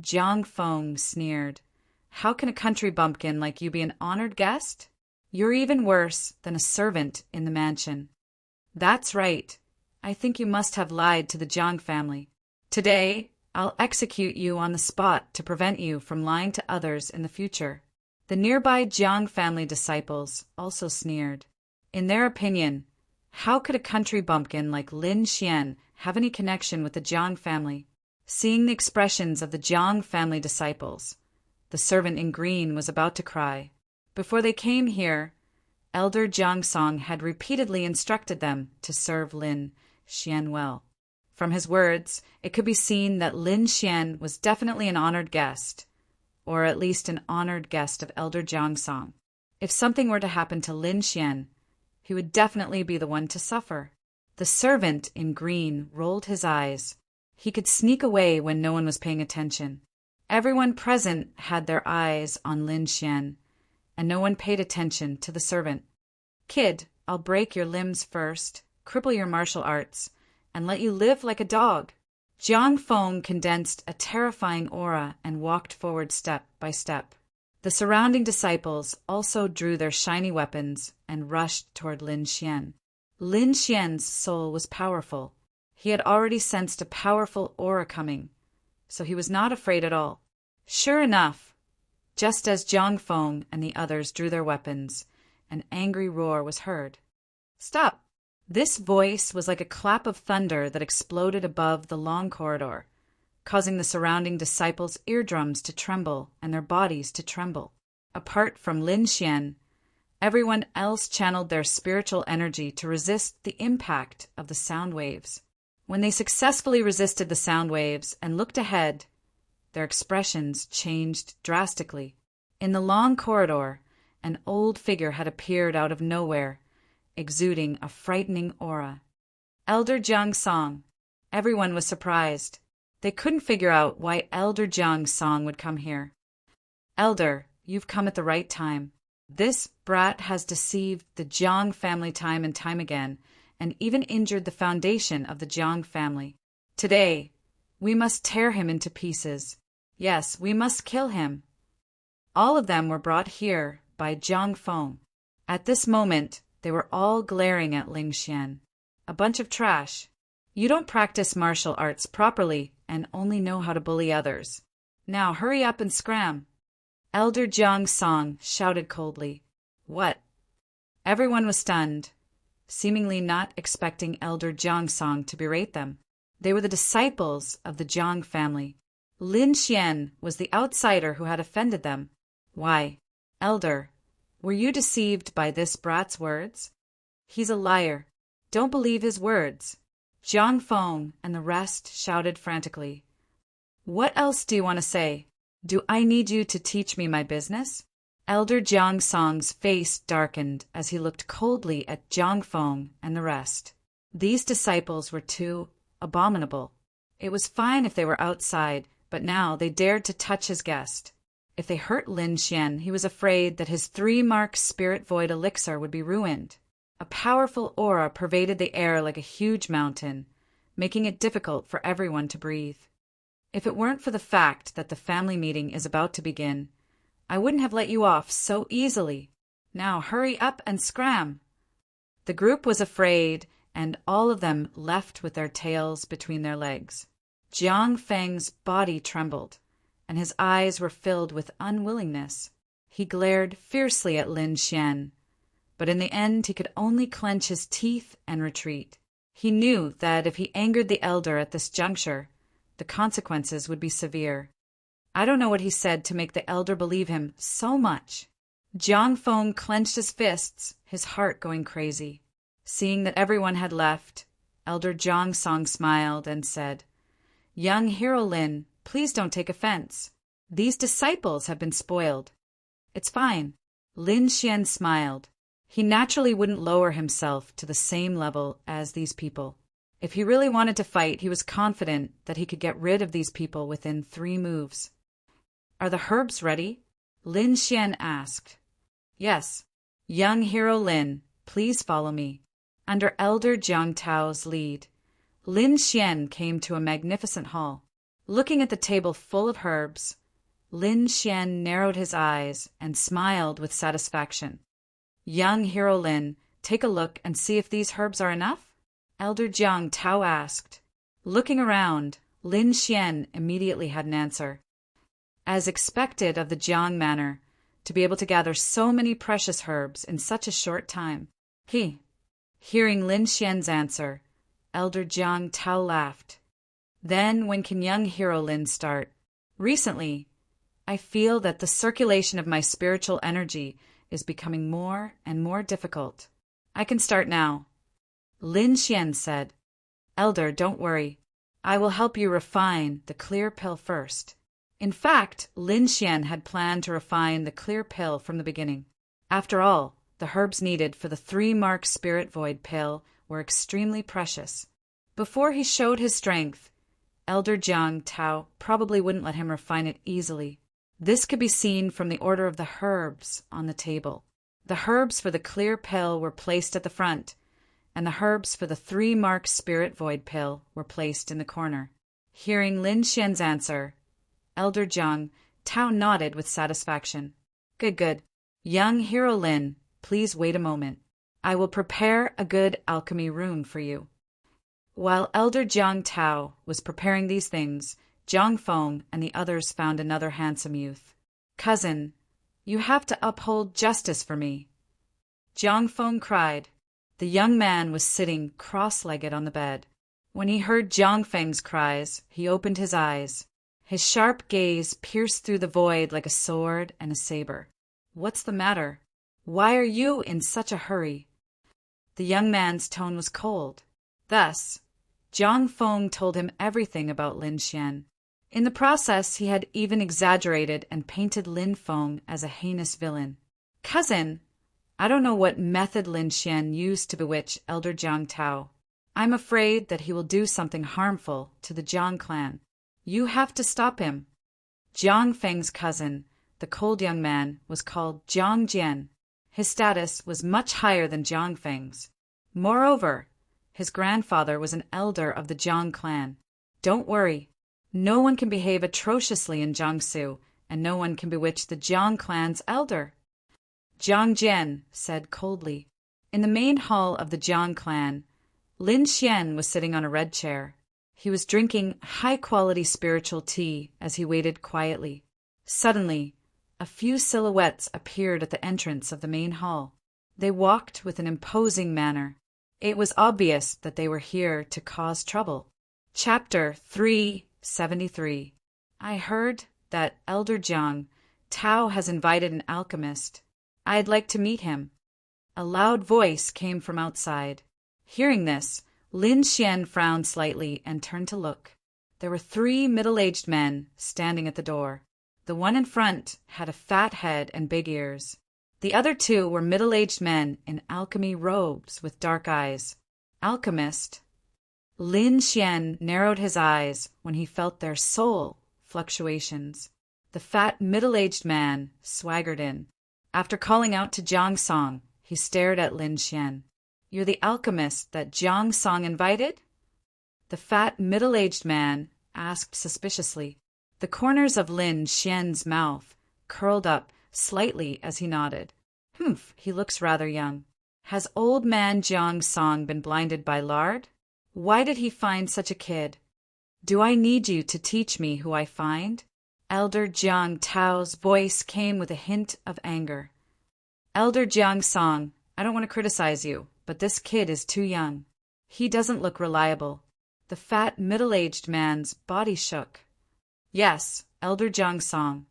A: Jiang Feng sneered. "How can a country bumpkin like you be an honored guest? You're even worse than a servant in the mansion." "That's right. I think you must have lied to the Jiang family. Today, I'll execute you on the spot to prevent you from lying to others in the future." The nearby Jiang family disciples also sneered. In their opinion, how could a country bumpkin like Lin Xian have any connection with the Jiang family? Seeing the expressions of the Jiang family disciples, the servant in green was about to cry. Before they came here, Elder Jiang Song had repeatedly instructed them to serve Lin Xian well. From his words, it could be seen that Lin Xian was definitely an honored guest, or at least an honored guest of Elder Jiang Song. If something were to happen to Lin Xian, he would definitely be the one to suffer. The servant in green rolled his eyes. He could sneak away when no one was paying attention. Everyone present had their eyes on Lin Xian, and no one paid attention to the servant. "Kid, I'll break your limbs first, cripple your martial arts, and let you live like a dog." Jiang Feng condensed a terrifying aura and walked forward step by step. The surrounding disciples also drew their shiny weapons and rushed toward Lin Xian. Lin Xian's soul was powerful. He had already sensed a powerful aura coming, so he was not afraid at all. Sure enough, just as Jiang Feng and the others drew their weapons, an angry roar was heard. "Stop!" This voice was like a clap of thunder that exploded above the long corridor, causing the surrounding disciples' eardrums to tremble and their bodies to tremble. Apart from Lin Xian, everyone else channeled their spiritual energy to resist the impact of the sound waves. When they successfully resisted the sound waves and looked ahead, their expressions changed drastically. In the long corridor, an old figure had appeared out of nowhere, exuding a frightening aura. "Elder Jiang Song, Everyone was surprised. They couldn't figure out why Elder Jiang's song would come here. Elder, you've come at the right time. This brat has deceived the Jiang family time and time again, and even injured the foundation of the Jiang family. Today, we must tear him into pieces. Yes, we must kill him. All of them were brought here by Jiang Feng. At this moment, they were all glaring at Ling Xian. A bunch of trash. You don't practice martial arts properly and only know how to bully others. Now hurry up and scram. Elder Jiang Song shouted coldly. What? Everyone was stunned, seemingly not expecting Elder Jiang Song to berate them. They were the disciples of the Jiang family. Lin Xian was the outsider who had offended them. Why, Elder, were you deceived by this brat's words? He's a liar. Don't believe his words. Jiang Feng and the rest shouted frantically. What else do you want to say? Do I need you to teach me my business? Elder Jiang Song's face darkened as he looked coldly at Jiang Feng and the rest. These disciples were too abominable. It was fine if they were outside, but now they dared to touch his guest. If they hurt Lin Xian, he was afraid that his 3-mark spirit void elixir would be ruined. A powerful aura pervaded the air like a huge mountain, making it difficult for everyone to breathe. If it weren't for the fact that the family meeting is about to begin, I wouldn't have let you off so easily. Now hurry up and scram. The group was afraid, and all of them left with their tails between their legs. Jiang Feng's body trembled, and his eyes were filled with unwillingness. He glared fiercely at Lin Xian, but in the end he could only clench his teeth and retreat. He knew that if he angered the elder at this juncture, the consequences would be severe. I don't know what he said to make the elder believe him so much. Jiang Feng clenched his fists, his heart going crazy. Seeing that everyone had left, Elder Jiang Song smiled and said, Young Hero Lin, please don't take offense. These disciples have been spoiled. It's fine. Lin Xian smiled. He naturally wouldn't lower himself to the same level as these people. If he really wanted to fight, he was confident that he could get rid of these people within 3 moves. Are the herbs ready? Lin Xian asked. Yes. Young Hero Lin, please follow me. Under Elder Jiang Tao's lead, Lin Xian came to a magnificent hall. Looking at the table full of herbs, Lin Xian narrowed his eyes and smiled with satisfaction. Young Hero Lin, take a look and see if these herbs are enough? Elder Jiang Tao asked. Looking around, Lin Xian immediately had an answer. As expected of the Jiang manner, to be able to gather so many precious herbs in such a short time. Hearing Lin Xian's answer, Elder Jiang Tao laughed. Then when can young Hero Lin start? Recently, I feel that the circulation of my spiritual energy is becoming more and more difficult. I can start now. Lin Xian said, Elder, don't worry. I will help you refine the clear pill first. In fact, Lin Xian had planned to refine the clear pill from the beginning. After all, the herbs needed for the 3-mark spirit void pill were extremely precious. Before he showed his strength, Elder Jiang Tao probably wouldn't let him refine it easily. This could be seen from the order of the herbs on the table. The herbs for the clear pill were placed at the front, and the herbs for the 3-mark spirit void pill were placed in the corner. Hearing Lin Xian's answer, Elder Jiang Tao nodded with satisfaction. Good. Young Hero Lin, please wait a moment. I will prepare a good alchemy rune for you. While Elder Jiang Tao was preparing these things, Jiang Feng and the others found another handsome youth. Cousin, you have to uphold justice for me. Jiang Feng cried. The young man was sitting cross-legged on the bed. When he heard Jiang Feng's cries, he opened his eyes. His sharp gaze pierced through the void like a sword and a saber. What's the matter? Why are you in such a hurry? The young man's tone was cold. Thus, Jiang Feng told him everything about Lin Xian. In the process, he had even exaggerated and painted Lin Feng as a heinous villain. Cousin, I don't know what method Lin Xian used to bewitch Elder Jiang Tao. I'm afraid that he will do something harmful to the Jiang clan. You have to stop him. Jiang Feng's cousin, the cold young man, was called Jiang Jian. His status was much higher than Jiang Feng's. Moreover, his grandfather was an elder of the Jiang clan. Don't worry. No one can behave atrociously in Jiangsu, and no one can bewitch the Jiang clan's elder. Jiang Jian said coldly. In the main hall of the Jiang clan, Lin Xian was sitting on a red chair. He was drinking high-quality spiritual tea as he waited quietly. Suddenly, a few silhouettes appeared at the entrance of the main hall. They walked with an imposing manner. It was obvious that they were here to cause trouble. Chapter 373. I heard that Elder Jiang Tao has invited an alchemist. I'd like to meet him. A loud voice came from outside. Hearing this, Lin Xian frowned slightly and turned to look. There were 3 middle-aged men standing at the door. The one in front had a fat head and big ears. The other 2 were middle-aged men in alchemy robes with dark eyes. Alchemist? Lin Xian narrowed his eyes when he felt their soul fluctuations. The fat middle-aged man swaggered in. After calling out to Jiang Song, he stared at Lin Xian. You're the alchemist that Jiang Song invited? The fat middle-aged man asked suspiciously. The corners of Lin Xian's mouth curled up slightly as he nodded. Humph, he looks rather young. Has old man Jiang Song been blinded by lard? Why did he find such a kid? Do I need you to teach me who I find? Elder Jiang Tao's voice came with a hint of anger. Elder Jiang Song, I don't want to criticize you, but this kid is too young. He doesn't look reliable. The fat middle-aged man's body shook. Yes, Elder Jiang Song.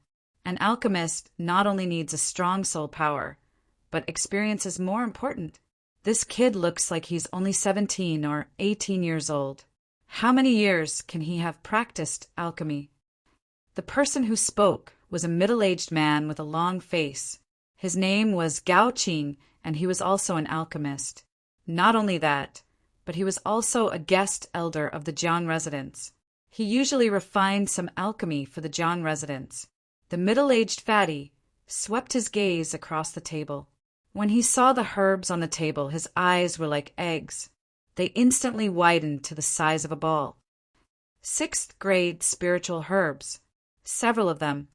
A: An alchemist not only needs a strong soul power, but experience is more important. This kid looks like he's only 17 or 18 years old. How many years can he have practiced alchemy? The person who spoke was a middle-aged man with a long face. His name was Gao Qing, and he was also an alchemist. Not only that, but he was also a guest elder of the Jiang residence. He usually refined some alchemy for the Jiang residents. The middle-aged fatty swept his gaze across the table. When he saw the herbs on the table, his eyes were like eggs. They instantly widened to the size of a ball. 6th grade spiritual herbs. Several of them.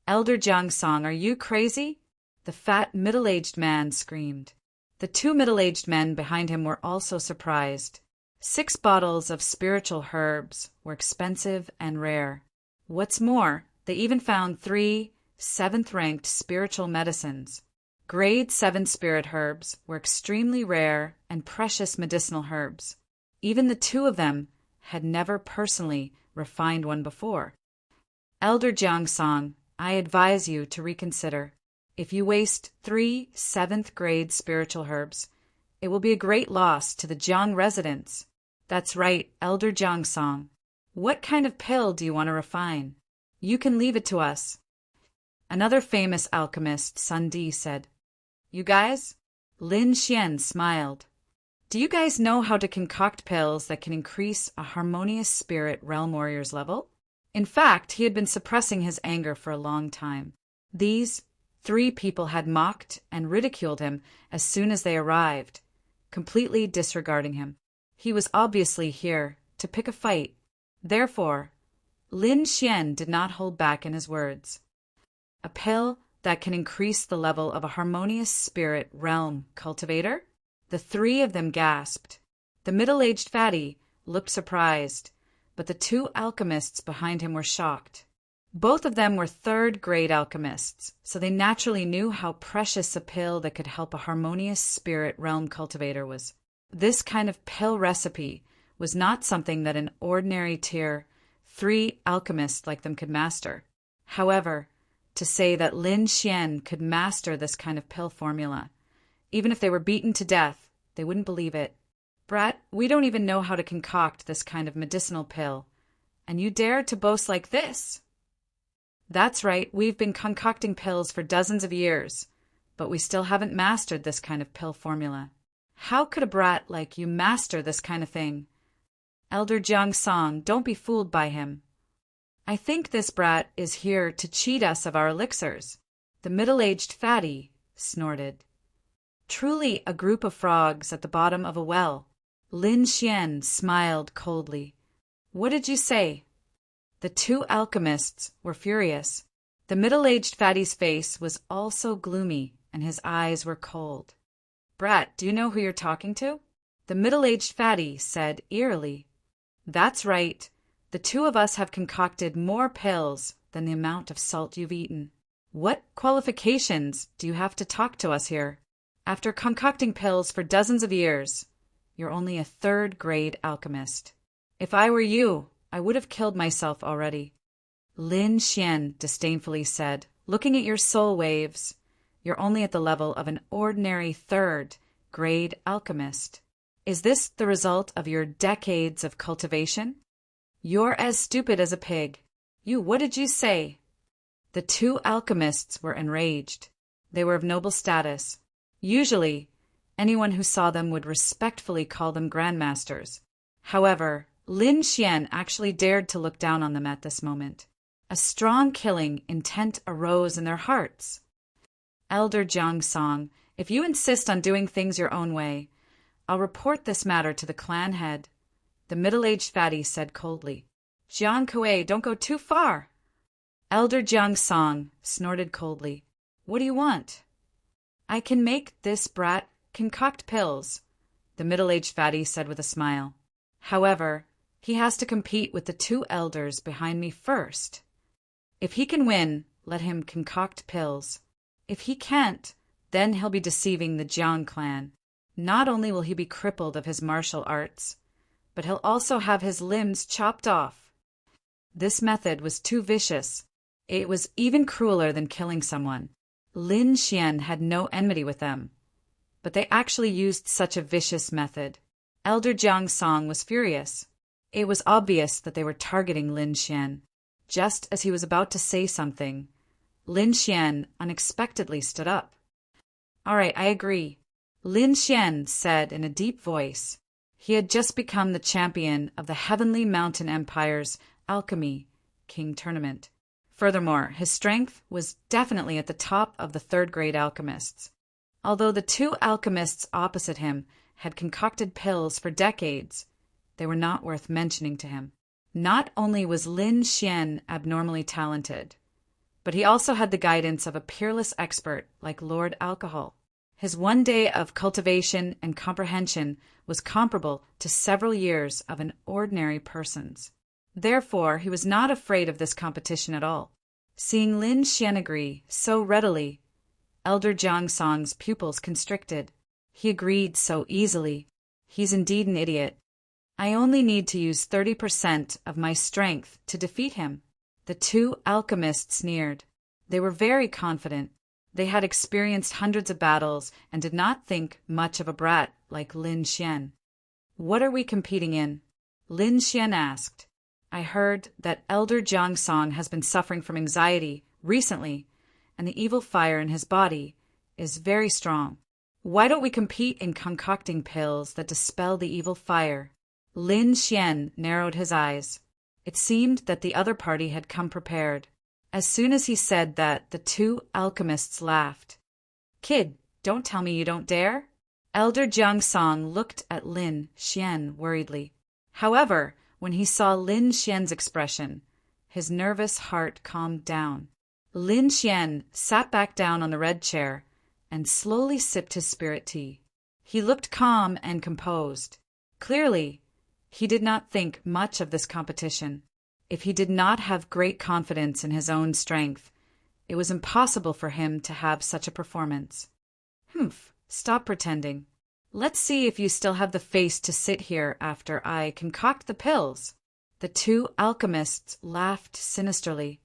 A: Elder Jiang Song, are you crazy? The fat middle-aged man screamed. The 2 middle-aged men behind him were also surprised. 6 bottles of spiritual herbs were expensive and rare. What's more, they even found 3 7th-ranked spiritual medicines. Grade 7 spirit herbs were extremely rare and precious medicinal herbs. Even the 2 of them had never personally refined one before. Elder Jiang Song, I advise you to reconsider. If you waste 3 7th-grade spiritual herbs, it will be a great loss to the Jiang residents. That's right, Elder Jiang Song. What kind of pill do you want to refine? You can leave it to us. Another famous alchemist, Sun Di, said. You guys? Lin Xian smiled. Do you guys know how to concoct pills that can increase a harmonious spirit realm warrior's level? In fact, he had been suppressing his anger for a long time. These 3 people had mocked and ridiculed him as soon as they arrived, completely disregarding him. He was obviously here to pick a fight. Therefore, Lin Xian did not hold back in his words. A pill that can increase the level of a harmonious spirit realm cultivator? The 3 of them gasped. The middle-aged fatty looked surprised, but the 2 alchemists behind him were shocked. Both of them were 3rd-grade alchemists, so they naturally knew how precious a pill that could help a harmonious spirit realm cultivator was. This kind of pill recipe was not something that an ordinary tier 3 alchemist like them could master. However, to say that Lin Xian could master this kind of pill formula, even if they were beaten to death, they wouldn't believe it. Brat, we don't even know how to concoct this kind of medicinal pill, and you dare to boast like this? That's right, we've been concocting pills for dozens of years, but we still haven't mastered this kind of pill formula. How could a brat like you master this kind of thing? Elder Jiang Song, don't be fooled by him. I think this brat is here to cheat us of our elixirs, the middle-aged fatty snorted. Truly a group of frogs at the bottom of a well. Lin Xian smiled coldly. What did you say? The two alchemists were furious. The middle-aged fatty's face was also gloomy, and his eyes were cold. Brat, do you know who you're talking to? The middle-aged fatty said eerily. That's right. The two of us have concocted more pills than the amount of salt you've eaten. What qualifications do you have to talk to us here? After concocting pills for dozens of years, you're only a third-grade alchemist. If I were you, I would have killed myself already. Lin Xian disdainfully said, looking at your soul waves, you're only at the level of an ordinary third-grade alchemist. Is this the result of your decades of cultivation? You're as stupid as a pig. What did you say? The two alchemists were enraged. They were of noble status. Usually, anyone who saw them would respectfully call them grandmasters. However, Lin Xian actually dared to look down on them at this moment. A strong killing intent arose in their hearts. Elder Jiang Song, if you insist on doing things your own way, I'll report this matter to the clan head. The middle-aged fatty said coldly. Jiang Kuei, don't go too far. Elder Jiang Song snorted coldly. What do you want? I can make this brat concoct pills, the middle-aged fatty said with a smile. However, he has to compete with the two elders behind me first. If he can win, let him concoct pills. If he can't, then he'll be deceiving the Jiang clan. Not only will he be crippled of his martial arts, but he'll also have his limbs chopped off. This method was too vicious. It was even crueler than killing someone. Lin Xian had no enmity with them, but they actually used such a vicious method. Elder Jiang Song was furious. It was obvious that they were targeting Lin Xian. Just as he was about to say something, Lin Xian unexpectedly stood up. All right, I agree, Lin Xian said in a deep voice. He had just become the champion of the Heavenly Mountain Empire's Alchemy King tournament. Furthermore, his strength was definitely at the top of the third-grade alchemists. Although the two alchemists opposite him had concocted pills for decades, they were not worth mentioning to him. Not only was Lin Xian abnormally talented, but he also had the guidance of a peerless expert like Lord Alcohol. His one day of cultivation and comprehension was comparable to several years of an ordinary person's. Therefore, he was not afraid of this competition at all. Seeing Lin Xian agree so readily, Elder Jiang Song's pupils constricted. He agreed so easily. He's indeed an idiot. I only need to use 30% of my strength to defeat him. The two alchemists sneered. They were very confident. They had experienced hundreds of battles and did not think much of a brat like Lin Xian. What are we competing in? Lin Xian asked. I heard that Elder Jiang Song has been suffering from anxiety recently, and the evil fire in his body is very strong. Why don't we compete in concocting pills that dispel the evil fire? Lin Xian narrowed his eyes. It seemed that the other party had come prepared. As soon as he said that, the two alchemists laughed. Kid, don't tell me you don't dare. Elder Jiang Song looked at Lin Xian worriedly. However, when he saw Lin Xian's expression, his nervous heart calmed down. Lin Xian sat back down on the red chair and slowly sipped his spirit tea. He looked calm and composed. Clearly, he did not think much of this competition. If he did not have great confidence in his own strength, it was impossible for him to have such a performance. Stop pretending. Let's see if you still have the face to sit here after I concoct the pills. The two alchemists laughed sinisterly.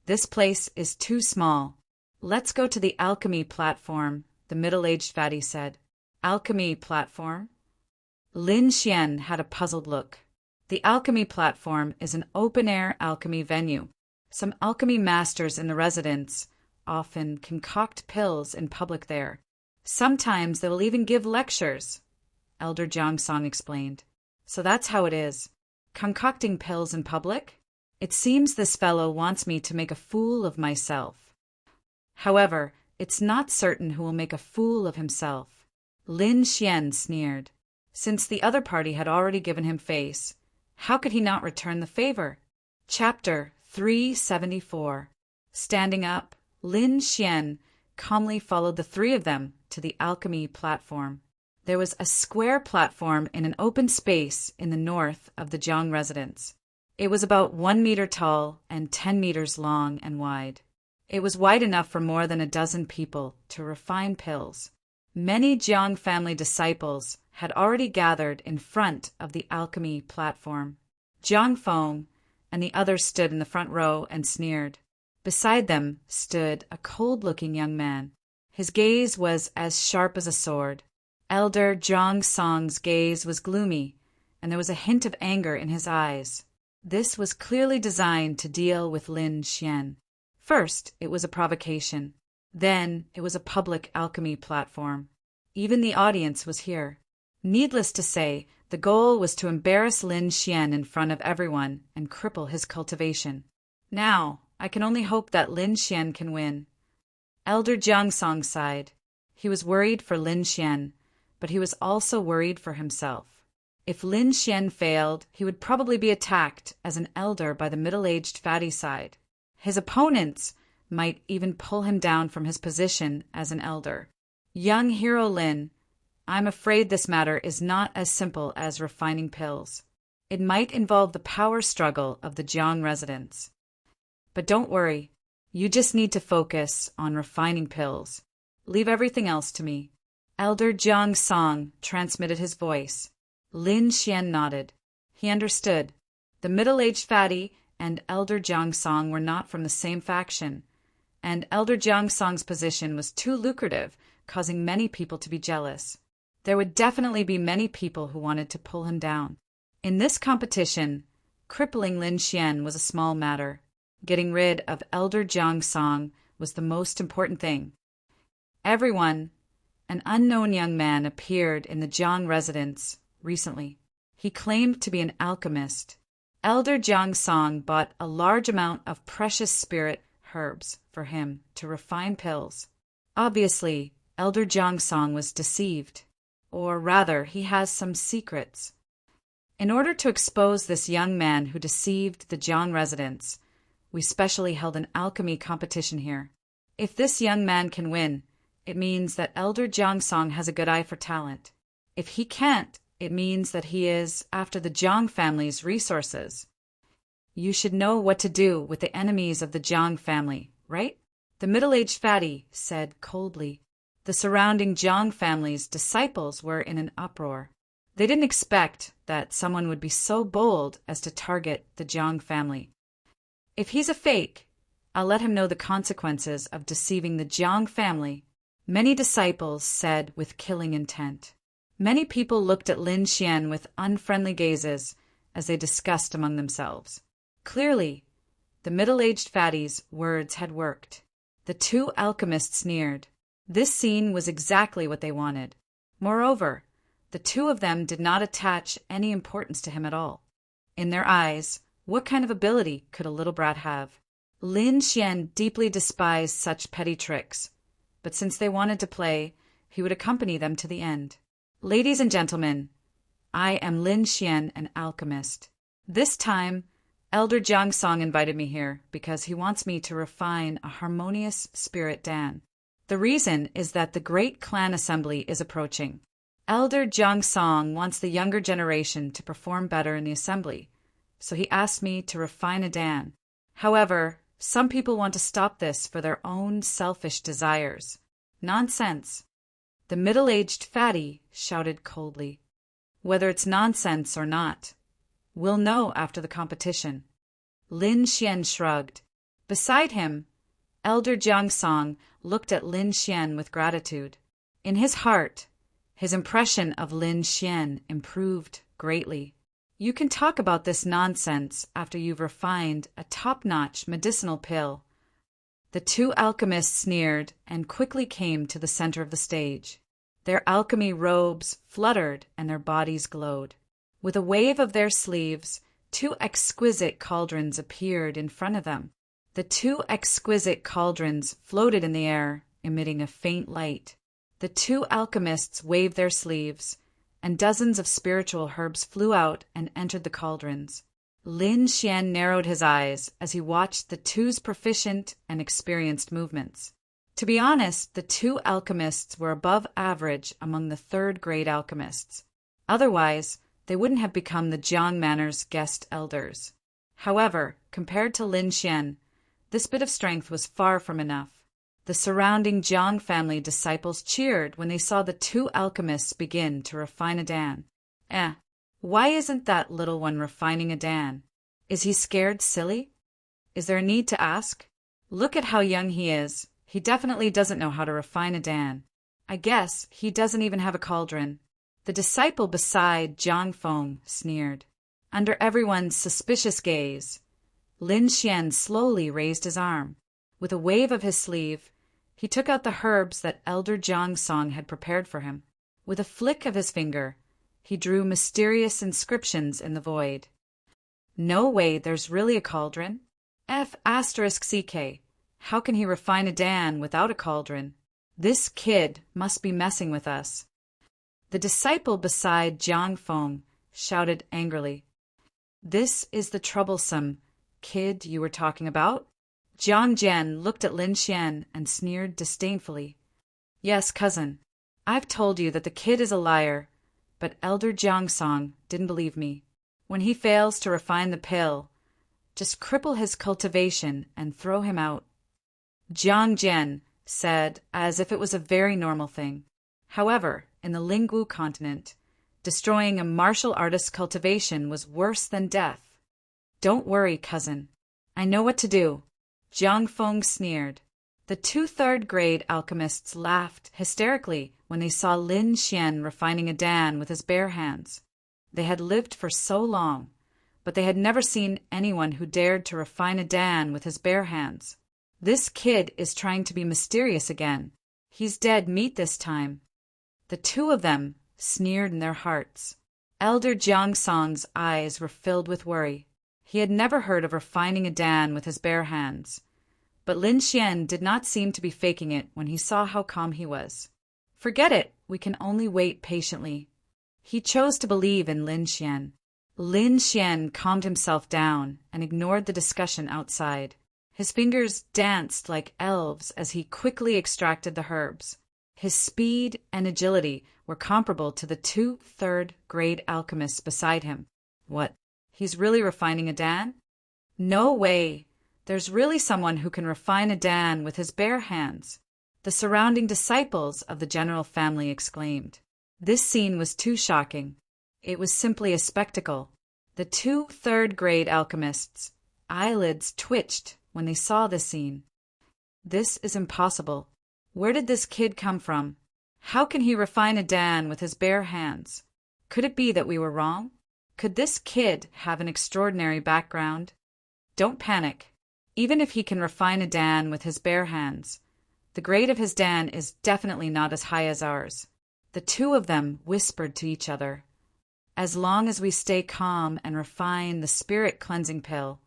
A: This place is too small. Let's go to the alchemy platform, the middle-aged fatty said. Alchemy platform? Lin Xian had a puzzled look. The alchemy platform is an open-air alchemy venue. Some alchemy masters in the residence often concoct pills in public there. Sometimes they will even give lectures. Elder Jiangsong explained. So that's how it is. Concocting pills in public? It seems this fellow wants me to make a fool of myself. However, it's not certain who will make a fool of himself. Lin Xian sneered. Since the other party had already given him face, how could he not return the favor? Chapter 374. Standing up, Lin Xian calmly followed the three of them to the alchemy platform. There was a square platform in an open space in the north of the Jiang residence. It was about 1 meter tall and 10 meters long and wide. It was wide enough for more than a dozen people to refine pills. Many Jiang family disciples had already gathered in front of the alchemy platform. Jiang Feng and the others stood in the front row and sneered. Beside them stood a cold-looking young man. His gaze was as sharp as a sword. Elder Jiang Song's gaze was gloomy, and there was a hint of anger in his eyes. This was clearly designed to deal with Lin Xian. First, it was a provocation. Then, it was a public alchemy platform. Even the audience was here. Needless to say, the goal was to embarrass Lin Xian in front of everyone and cripple his cultivation. Now, I can only hope that Lin Xian can win. Elder Jiangsong sighed. He was worried for Lin Xian, but he was also worried for himself. If Lin Xian failed, he would probably be attacked as an elder by the middle-aged fatty side. His opponents might even pull him down from his position as an elder. Young hero Lin, I'm afraid this matter is not as simple as refining pills. It might involve the power struggle of the Jiang residents. But don't worry, you just need to focus on refining pills. Leave everything else to me. Elder Jiang Song transmitted his voice. Lin Xian nodded. He understood. The middle-aged fatty and Elder Jiang Song were not from the same faction, and Elder Jiang Song's position was too lucrative, causing many people to be jealous. There would definitely be many people who wanted to pull him down. In this competition, crippling Lin Xian was a small matter. Getting rid of Elder Jiang Song was the most important thing. An unknown young man appeared in the Jiang residence recently. He claimed to be an alchemist. Elder Jiang Song bought a large amount of precious spirit herbs for him to refine pills. Obviously, Elder Jiang Song was deceived. Or rather, he has some secrets. In order to expose this young man who deceived the Jiang residents, we specially held an alchemy competition here. If this young man can win, it means that Elder Jiang Song has a good eye for talent. If he can't, it means that he is after the Jiang family's resources. You should know what to do with the enemies of the Jiang family, right? The middle-aged fatty said coldly. The surrounding Jiang family's disciples were in an uproar. They didn't expect that someone would be so bold as to target the Jiang family. If he's a fake, I'll let him know the consequences of deceiving the Jiang family, many disciples said with killing intent. Many people looked at Lin Xian with unfriendly gazes as they discussed among themselves. Clearly, the middle-aged fatty's words had worked. The two alchemists sneered. This scene was exactly what they wanted. Moreover, the two of them did not attach any importance to him at all. In their eyes, what kind of ability could a little brat have? Lin Xian deeply despised such petty tricks, but since they wanted to play, he would accompany them to the end. Ladies and gentlemen, I am Lin Xian, an alchemist. This time, Elder Jiang Song invited me here because he wants me to refine a harmonious spirit Dan. The reason is that the great clan assembly is approaching. Elder Jiang Song wants the younger generation to perform better in the assembly, so he asked me to refine a Dan. However, some people want to stop this for their own selfish desires. Nonsense. The middle-aged fatty shouted coldly. Whether it's nonsense or not, we'll know after the competition. Lin Xian shrugged. Beside him, Elder Jiang Song looked at Lin Xian with gratitude. In his heart, his impression of Lin Xian improved greatly. You can talk about this nonsense after you've refined a top-notch medicinal pill. The two alchemists sneered and quickly came to the center of the stage. Their alchemy robes fluttered and their bodies glowed. With a wave of their sleeves, two exquisite cauldrons appeared in front of them. The two exquisite cauldrons floated in the air, emitting a faint light. The two alchemists waved their sleeves, and dozens of spiritual herbs flew out and entered the cauldrons. Lin Xian narrowed his eyes as he watched the two's proficient and experienced movements. To be honest, the two alchemists were above average among the third-grade alchemists. Otherwise, they wouldn't have become the Jiang Manor's guest elders. However, compared to Lin Xian, this bit of strength was far from enough. The surrounding Jiang family disciples cheered when they saw the two alchemists begin to refine a dan. Why isn't that little one refining a dan? Is he scared silly? Is there a need to ask? Look at how young he is. He definitely doesn't know how to refine a dan. I guess he doesn't even have a cauldron. The disciple beside Jiang Feng sneered. Under everyone's suspicious gaze, Lin Xian slowly raised his arm. With a wave of his sleeve, he took out the herbs that Elder Jiang Song had prepared for him. With a flick of his finger, he drew mysterious inscriptions in the void. No way, there's really a cauldron? F*CK. How can he refine a dan without a cauldron? This kid must be messing with us. The disciple beside Jiang Feng shouted angrily. This is the troublesome kid you were talking about? Jiang Jian looked at Lin Xian and sneered disdainfully. Yes, cousin. I've told you that the kid is a liar, but Elder Jiang Song didn't believe me. When he fails to refine the pill, just cripple his cultivation and throw him out. Jiang Jian said as if it was a very normal thing. However, in the Lingwu continent, destroying a martial artist's cultivation was worse than death. Don't worry, cousin. I know what to do. Jiang Feng sneered. The two third-grade alchemists laughed hysterically when they saw Lin Xian refining a dan with his bare hands. They had lived for so long, but they had never seen anyone who dared to refine a dan with his bare hands. This kid is trying to be mysterious again. He's dead meat this time. The two of them sneered in their hearts. Elder Jiang Song's eyes were filled with worry. He had never heard of refining a dan with his bare hands. But Lin Xian did not seem to be faking it when he saw how calm he was. Forget it, we can only wait patiently. He chose to believe in Lin Xian. Lin Xian calmed himself down and ignored the discussion outside. His fingers danced like elves as he quickly extracted the herbs. His speed and agility were comparable to the two third-grade alchemists beside him. What? He's really refining a dan? No way! There's really someone who can refine a dan with his bare hands. The surrounding disciples of the general family exclaimed. This scene was too shocking. It was simply a spectacle. The two third-grade alchemists' eyelids twitched when they saw this scene. This is impossible. Where did this kid come from? How can he refine a dan with his bare hands? Could it be that we were wrong? Could this kid have an extraordinary background? Don't panic. Even if he can refine a dan with his bare hands, the grade of his dan is definitely not as high as ours. The two of them whispered to each other. As long as we stay calm and refine the spirit cleansing pill,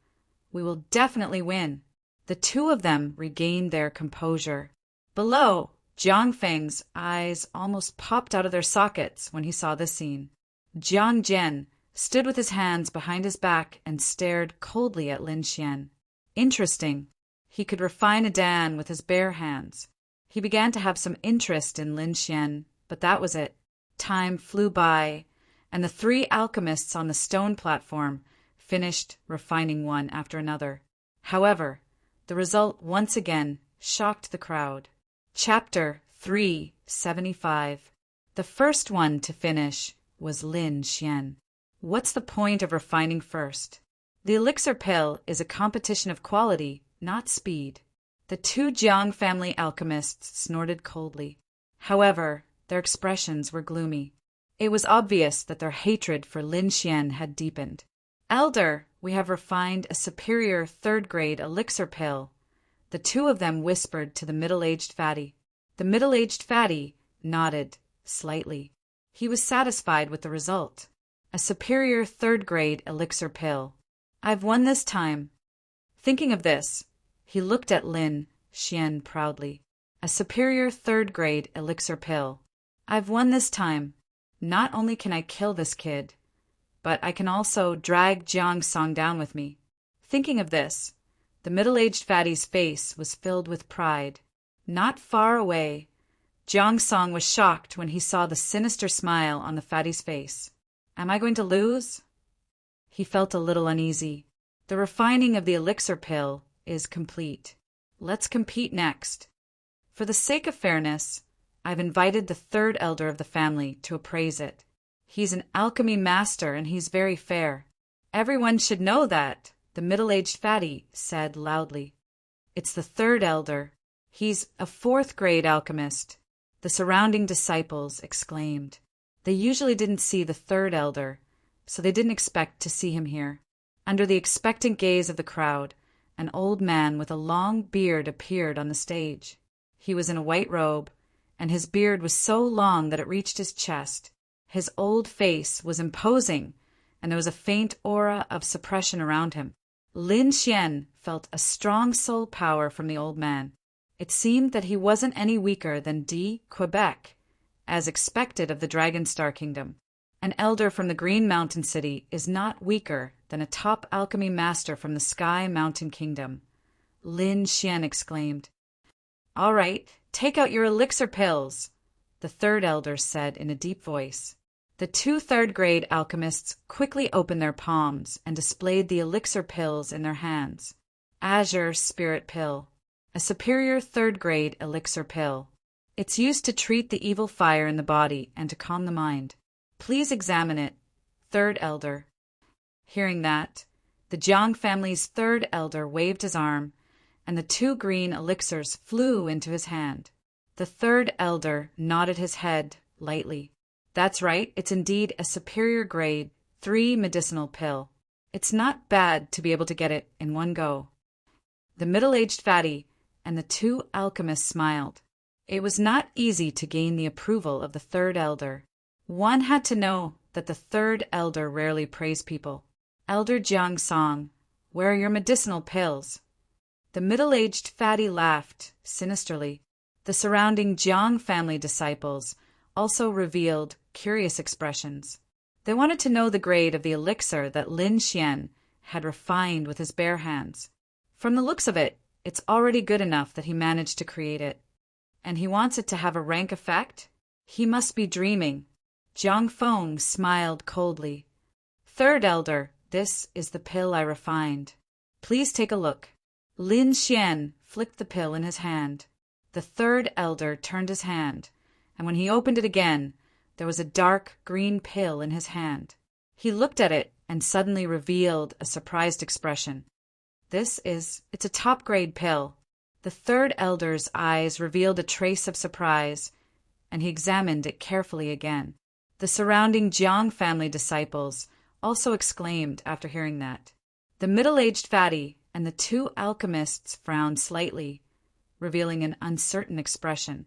A: we will definitely win. The two of them regained their composure. Below, Jiang Feng's eyes almost popped out of their sockets when he saw this scene. Jiang Jian stood with his hands behind his back and stared coldly at Lin Xian. Interesting. He could refine a dan with his bare hands. He began to have some interest in Lin Xian, but that was it. Time flew by, and the three alchemists on the stone platform finished refining one after another. However, the result once again shocked the crowd. Chapter 375. The first one to finish was Lin Xian. What's the point of refining first? The elixir pill is a competition of quality, not speed. The two Jiang family alchemists snorted coldly. However, their expressions were gloomy. It was obvious that their hatred for Lin Xian had deepened. Elder, we have refined a superior third-grade elixir pill. The two of them whispered to the middle-aged fatty. The middle-aged fatty nodded slightly. He was satisfied with the result. A superior third-grade elixir pill. I've won this time. Thinking of this, he looked at Lin Xian proudly. A superior third-grade elixir pill. I've won this time. Not only can I kill this kid, but I can also drag Jiang Song down with me. Thinking of this, the middle-aged fatty's face was filled with pride. Not far away, Jiang Song was shocked when he saw the sinister smile on the fatty's face. Am I going to lose? He felt a little uneasy. The refining of the elixir pill is complete. Let's compete next. For the sake of fairness, I've invited the third elder of the family to appraise it. He's an alchemy master and he's very fair. Everyone should know that, the middle-aged fatty said loudly. It's the third elder. He's a fourth-grade alchemist. The surrounding disciples exclaimed. They usually didn't see the third elder, so they didn't expect to see him here. Under the expectant gaze of the crowd, an old man with a long beard appeared on the stage. He was in a white robe, and his beard was so long that it reached his chest. His old face was imposing, and there was a faint aura of suppression around him. Lin Xian felt a strong soul power from the old man. It seemed that he wasn't any weaker than D. Quebec, as expected of the Dragon Star Kingdom. An elder from the Green Mountain City is not weaker than a top alchemy master from the Sky Mountain Kingdom. Lin Xian exclaimed. All right, take out your elixir pills, the third elder said in a deep voice. The two third-grade alchemists quickly opened their palms and displayed the elixir pills in their hands. Azure Spirit Pill, a superior third-grade elixir pill. It's used to treat the evil fire in the body and to calm the mind. Please examine it, third elder. Hearing that, the Jiang family's third elder waved his arm, and the two green elixirs flew into his hand. The third elder nodded his head lightly. That's right, it's indeed a superior grade 3 medicinal pill. It's not bad to be able to get it in one go. The middle-aged fatty and the two alchemists smiled. It was not easy to gain the approval of the third elder. One had to know that the third elder rarely praised people. Elder Jiang Song, where are your medicinal pills? The middle-aged fatty laughed sinisterly. The surrounding Jiang family disciples also revealed curious expressions. They wanted to know the grade of the elixir that Lin Xian had refined with his bare hands. From the looks of it, it's already good enough that he managed to create it. And he wants it to have a rank effect? He must be dreaming. Jiang Feng smiled coldly. Third elder, this is the pill I refined. Please take a look. Lin Xian flicked the pill in his hand. The third elder turned his hand, and when he opened it again, there was a dark green pill in his hand. He looked at it and suddenly revealed a surprised expression. It's a top-grade pill. The third elder's eyes revealed a trace of surprise, and he examined it carefully again. The surrounding Jiang family disciples also exclaimed after hearing that. The middle-aged fatty and the two alchemists frowned slightly, revealing an uncertain expression.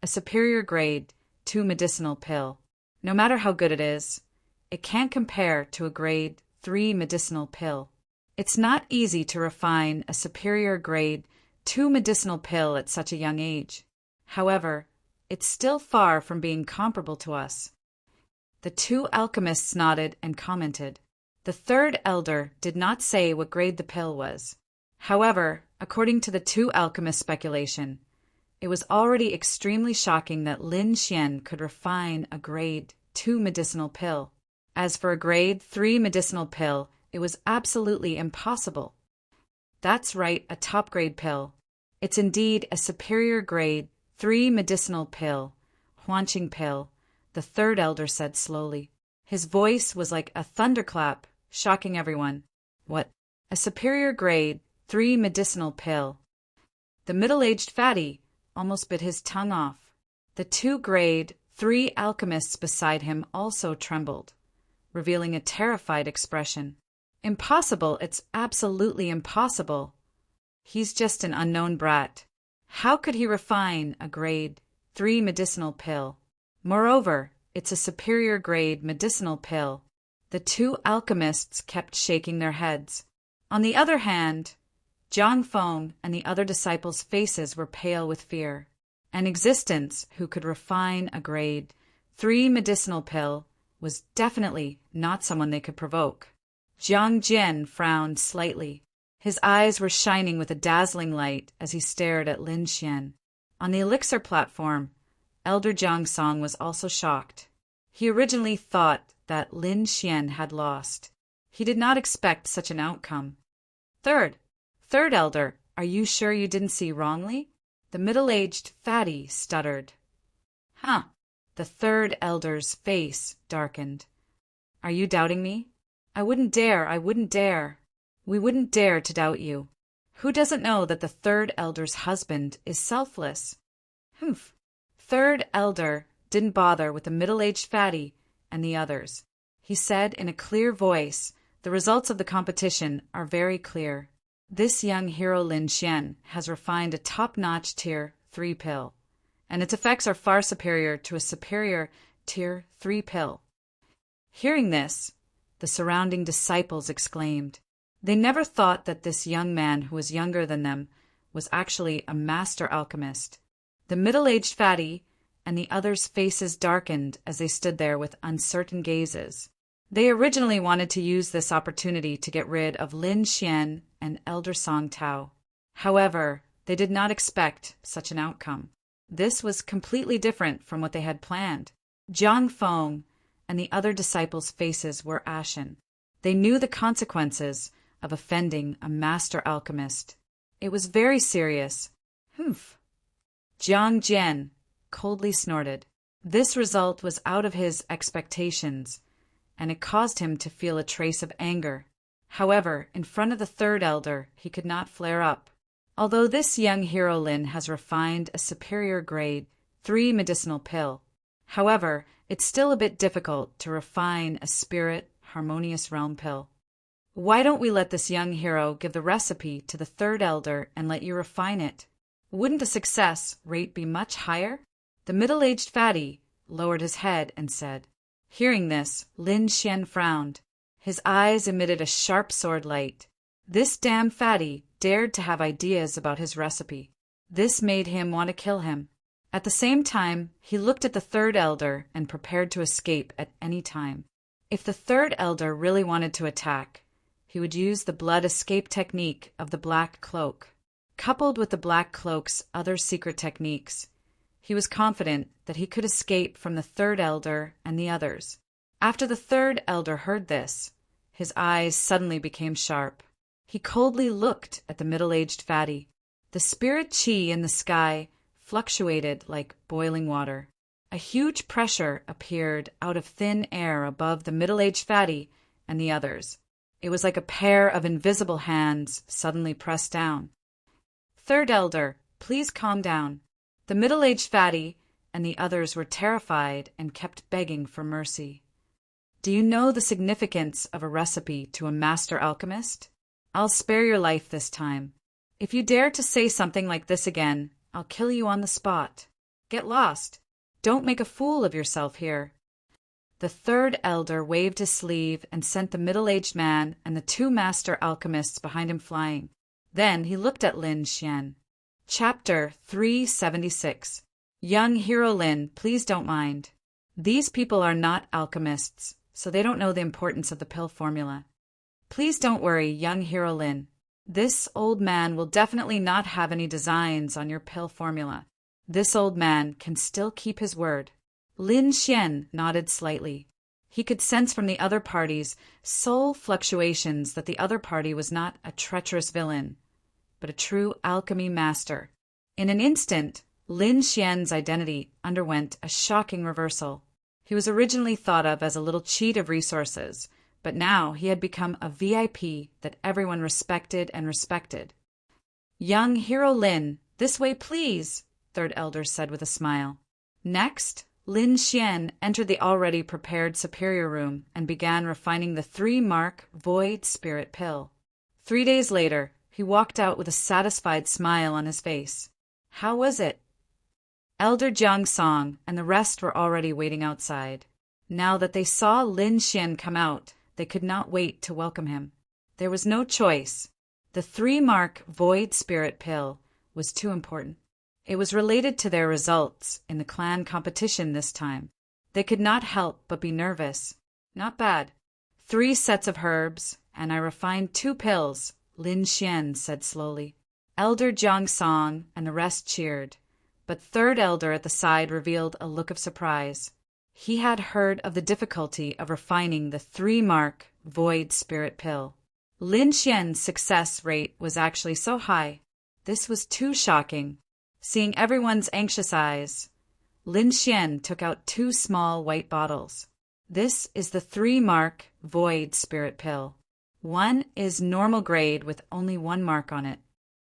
A: A superior grade 2 medicinal pill. No matter how good it is, it can't compare to a grade 3 medicinal pill. It's not easy to refine a superior grade 2 medicinal pill at such a young age. However, it's still far from being comparable to us. The two alchemists nodded and commented. The third elder did not say what grade the pill was. However, according to the two alchemists' speculation, it was already extremely shocking that Lin Xian could refine a grade 2 medicinal pill. As for a grade 3 medicinal pill, it was absolutely impossible. That's right, a top-grade pill. It's indeed a superior grade 3 medicinal pill, Huanqing pill, the third elder said slowly. His voice was like a thunderclap, shocking everyone. What? A superior grade 3 medicinal pill. The middle-aged fatty almost bit his tongue off. The two grade 3 alchemists beside him also trembled, revealing a terrified expression. Impossible, it's absolutely impossible. He's just an unknown brat. How could he refine a grade 3 medicinal pill? Moreover, it's a superior grade medicinal pill. The two alchemists kept shaking their heads. On the other hand, Zhang Feng and the other disciples' faces were pale with fear. An existence who could refine a grade 3 medicinal pill was definitely not someone they could provoke. Jiang Jian frowned slightly. His eyes were shining with a dazzling light as he stared at Lin Xian. On the elixir platform, Elder Jiang Song was also shocked. He originally thought that Lin Xian had lost. He did not expect such an outcome. Third Elder, are you sure you didn't see wrongly? The middle-aged fatty stuttered. Huh. The third elder's face darkened. Are you doubting me? I wouldn't dare. We wouldn't dare to doubt you. Who doesn't know that the third elder's husband is selfless? Humph. Third elder didn't bother with the middle-aged fatty and the others. He said in a clear voice, the results of the competition are very clear. This young hero Lin Xian has refined a top-notch Tier 3 pill, and its effects are far superior to a superior Tier 3 pill. Hearing this, the surrounding disciples exclaimed. They never thought that this young man who was younger than them was actually a master alchemist. The middle-aged fatty and the others' faces darkened as they stood there with uncertain gazes. They originally wanted to use this opportunity to get rid of Lin Xian and Elder Song Tao. However, they did not expect such an outcome. This was completely different from what they had planned. Zhang Feng and the other disciples' faces were ashen. They knew the consequences of offending a master alchemist. It was very serious. Humph. Jiang Jian coldly snorted. This result was out of his expectations, and it caused him to feel a trace of anger. However, in front of the third elder, he could not flare up. Although this young hero Lin has refined a superior grade 3 medicinal pill, however, it's still a bit difficult to refine a spirit harmonious realm pill. Why don't we let this young hero give the recipe to the third elder and let you refine it? Wouldn't the success rate be much higher? The middle-aged fatty lowered his head and said. Hearing this, Lin Xian frowned. His eyes emitted a sharp sword light. This damn fatty dared to have ideas about his recipe. This made him want to kill him. At the same time, he looked at the third elder and prepared to escape at any time. If the third elder really wanted to attack, he would use the blood escape technique of the Black Cloak. Coupled with the Black Cloak's other secret techniques, he was confident that he could escape from the third elder and the others. After the third elder heard this, his eyes suddenly became sharp. He coldly looked at the middle-aged fatty. The spirit chi in the sky fluctuated like boiling water. A huge pressure appeared out of thin air above the middle-aged fatty and the others. It was like a pair of invisible hands suddenly pressed down. Third elder, please calm down. The middle-aged fatty and the others were terrified and kept begging for mercy. Do you know the significance of a recipe to a master alchemist? I'll spare your life this time. If you dare to say something like this again, I'll kill you on the spot. Get lost. Don't make a fool of yourself here. The third elder waved his sleeve and sent the middle-aged man and the two master alchemists behind him flying. Then he looked at Lin Xian. Chapter 376. Young hero Lin, please don't mind. These people are not alchemists, so they don't know the importance of the pill formula. Please don't worry, young hero Lin. This old man will definitely not have any designs on your pill formula. This old man can still keep his word. Lin Xian nodded slightly. He could sense from the other party's soul fluctuations that the other party was not a treacherous villain, but a true alchemy master. In an instant, Lin Xian's identity underwent a shocking reversal. He was originally thought of as a little cheat of resources, but now he had become a VIP that everyone respected and respected. Young hero Lin, this way please, third elder said with a smile. Next, Lin Xian entered the already prepared superior room and began refining the 3-mark Void Spirit pill. 3 days later, he walked out with a satisfied smile on his face. How was it? Elder Jiang Song and the rest were already waiting outside. Now that they saw Lin Xian come out, they could not wait to welcome him. There was no choice. The 3-mark Void Spirit Pill was too important. It was related to their results in the clan competition this time. They could not help but be nervous. Not bad. 3 sets of herbs, and I refined 2 pills, Lin Xian said slowly. Elder Jiang Song and the rest cheered, but third elder at the side revealed a look of surprise. He had heard of the difficulty of refining the 3-mark Void Spirit Pill. Lin Xian's success rate was actually so high. This was too shocking. Seeing everyone's anxious eyes, Lin Xian took out 2 small white bottles. This is the 3-mark Void Spirit Pill. One is normal grade with only 1 mark on it.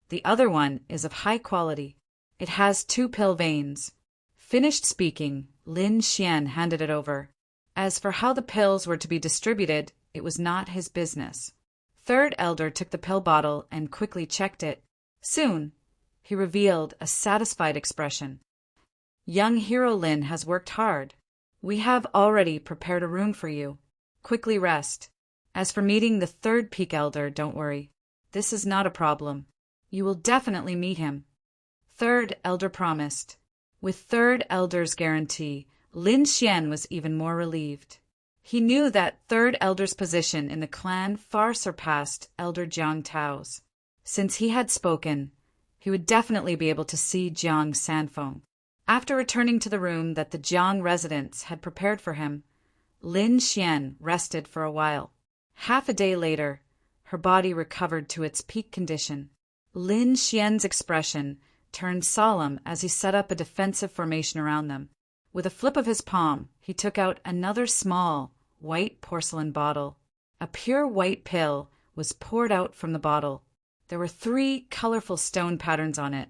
A: The other one is of high quality. It has 2 pill veins. Finished speaking, Lin Xian handed it over. As for how the pills were to be distributed, it was not his business. Third elder took the pill bottle and quickly checked it. Soon, he revealed a satisfied expression. Young hero Lin has worked hard. We have already prepared a room for you. Quickly rest. As for meeting the 3rd peak elder, don't worry. This is not a problem. You will definitely meet him. 3rd elder promised. With 3rd elder's guarantee, Lin Xian was even more relieved. He knew that 3rd elder's position in the clan far surpassed Elder Jiang Tao's. Since he had spoken, he would definitely be able to see Jiang Sanfeng. After returning to the room that the Jiang residents had prepared for him, Lin Xian rested for a while. Half a day later, her body recovered to its peak condition. Lin Xian's expression turned solemn as he set up a defensive formation around them. With a flip of his palm, he took out another small, white porcelain bottle. A pure white pill was poured out from the bottle. There were 3 colorful stone patterns on it.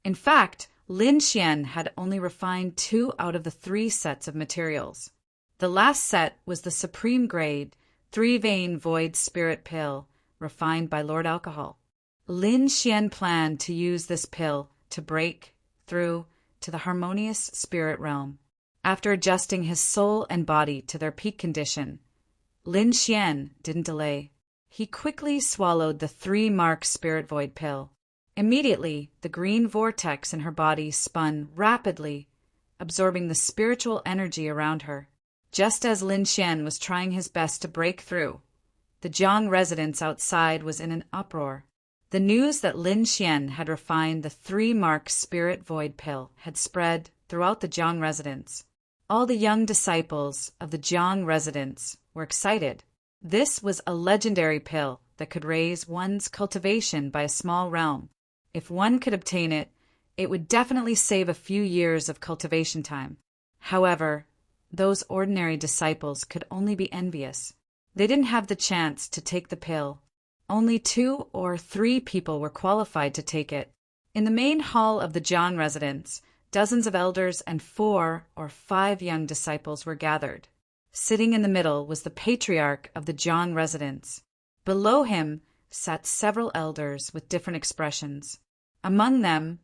A: In fact, Lin Xian had only refined 2 out of the 3 sets of materials. The last set was the supreme grade, 3-vein Void Spirit Pill, refined by Lord Alcohol. Lin Xian planned to use this pill to break through to the harmonious spirit realm. After adjusting his soul and body to their peak condition, Lin Xian didn't delay. He quickly swallowed the 3-mark Spirit Void Pill. Immediately, the green vortex in her body spun rapidly, absorbing the spiritual energy around her. Just as Lin Xian was trying his best to break through, the Jiang residence outside was in an uproar. The news that Lin Xian had refined the 3-mark Spirit Void Pill had spread throughout the Jiang residence. All the young disciples of the Jiang residence were excited. This was a legendary pill that could raise one's cultivation by a small realm. If one could obtain it, it would definitely save a few years of cultivation time. However, those ordinary disciples could only be envious. They didn't have the chance to take the pill. Only 2 or 3 people were qualified to take it. In the main hall of the Jiang residence, dozens of elders and 4 or 5 young disciples were gathered. Sitting in the middle was the patriarch of the Jiang residence. Below him sat several elders with different expressions. Among them,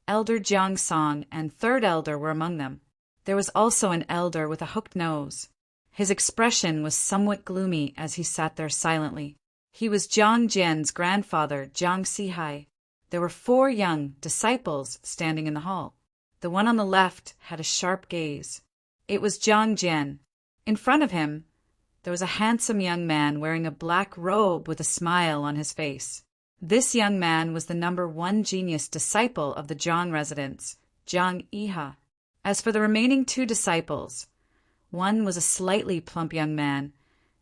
A: Elder Jiang Song and 3rd elder were among them. There was also an elder with a hooked nose. His expression was somewhat gloomy as he sat there silently. He was Jiang Jian's grandfather, Jiang Sihai. There were 4 young disciples standing in the hall. The one on the left had a sharp gaze. It was Jiang Jian. In front of him, there was a handsome young man wearing a black robe with a smile on his face. This young man was the number 1 genius disciple of the Jiang residence, Jiang Yiha. As for the remaining 2 disciples, one was a slightly plump young man,